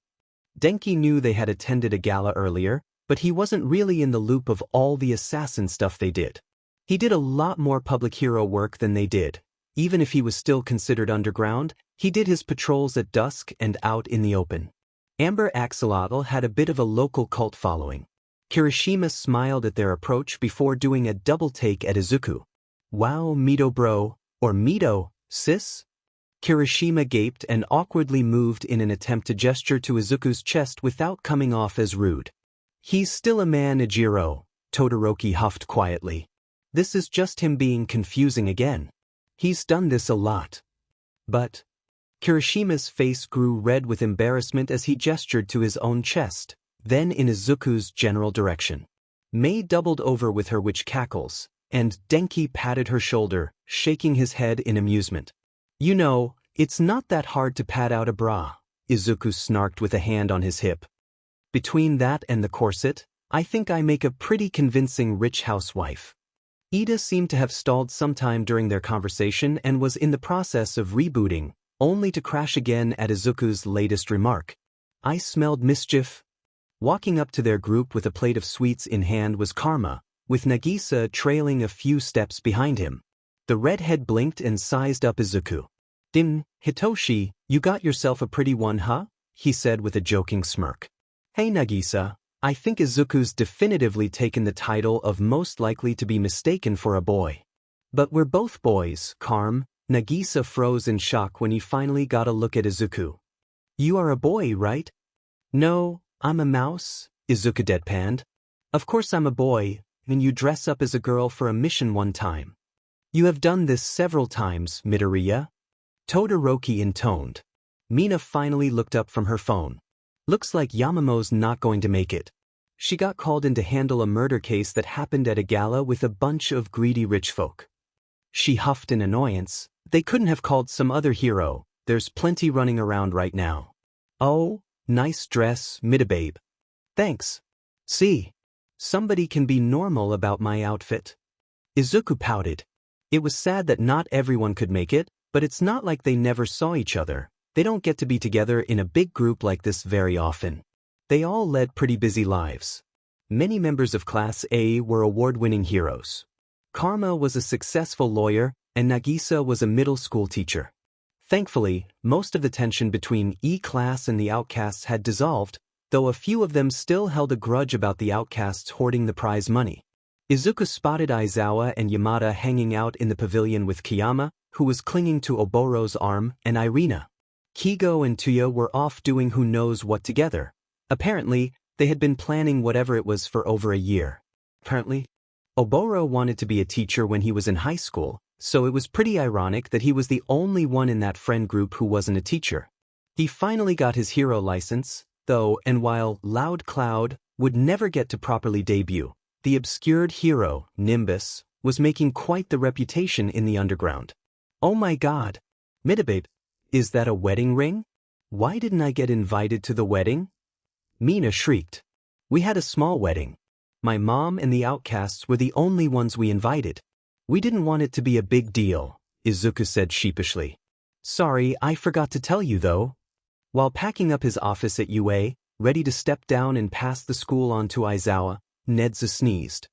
Denki knew they had attended a gala earlier, but he wasn't really in the loop of all the assassin stuff they did. He did a lot more public hero work than they did. Even if he was still considered underground, he did his patrols at dusk and out in the open. Amber Axolotl had a bit of a local cult following. Kirishima smiled at their approach before doing a double take at Izuku. Wow, Mito bro, or Mito, sis? Kirishima gaped and awkwardly moved in an attempt to gesture to Izuku's chest without coming off as rude. He's still a man, Ijiro, Todoroki huffed quietly. This is just him being confusing again. He's done this a lot. But Kirishima's face grew red with embarrassment as he gestured to his own chest, then in Izuku's general direction. Mei doubled over with her witch cackles, and Denki patted her shoulder, shaking his head in amusement. You know, it's not that hard to pad out a bra, Izuku snarked with a hand on his hip. Between that and the corset, I think I make a pretty convincing rich housewife. Ida seemed to have stalled sometime during their conversation and was in the process of rebooting, only to crash again at Izuku's latest remark. I smelled mischief. Walking up to their group with a plate of sweets in hand was Karma, with Nagisa trailing a few steps behind him. The redhead blinked and sized up Izuku. Hitoshi, you got yourself a pretty one, huh? He said with a joking smirk. Hey Nagisa, I think Izuku's definitively taken the title of most likely to be mistaken for a boy. But we're both boys, Karm. Nagisa froze in shock when he finally got a look at Izuku. You are a boy, right? No, I'm a mouse, Izuku deadpanned. Of course I'm a boy, and you dress up as a girl for a mission one time. You have done this several times, Midoriya. Todoroki intoned. Mina finally looked up from her phone. Looks like Yamamo's not going to make it. She got called in to handle a murder case that happened at a gala with a bunch of greedy rich folk. She huffed in annoyance. They couldn't have called some other hero. There's plenty running around right now. Oh, nice dress, Midababe. Thanks. See, somebody can be normal about my outfit. Izuku pouted. It was sad that not everyone could make it, but it's not like they never saw each other. They don't get to be together in a big group like this very often. They all led pretty busy lives. Many members of Class A were award-winning heroes. Karma was a successful lawyer, and Nagisa was a middle school teacher. Thankfully, most of the tension between E-Class and the Outcasts had dissolved, though a few of them still held a grudge about the Outcasts hoarding the prize money. Izuku spotted Aizawa and Yamada hanging out in the pavilion with Kiyama, who was clinging to Oboro's arm, and Irina. Kigo and Tuya were off doing who knows what together. Apparently, they had been planning whatever it was for over a year. Apparently, Oboro wanted to be a teacher when he was in high school, so it was pretty ironic that he was the only one in that friend group who wasn't a teacher. He finally got his hero license, though, and while Loud Cloud would never get to properly debut, the obscured hero, Nimbus, was making quite the reputation in the underground. Oh my god. Midababe, is that a wedding ring? Why didn't I get invited to the wedding? Mina shrieked. We had a small wedding. My mom and the Outcasts were the only ones we invited. We didn't want it to be a big deal. Izuku said sheepishly. Sorry, I forgot to tell you though. While packing up his office at UA, ready to step down and pass the school on to Aizawa, Nedza sneezed.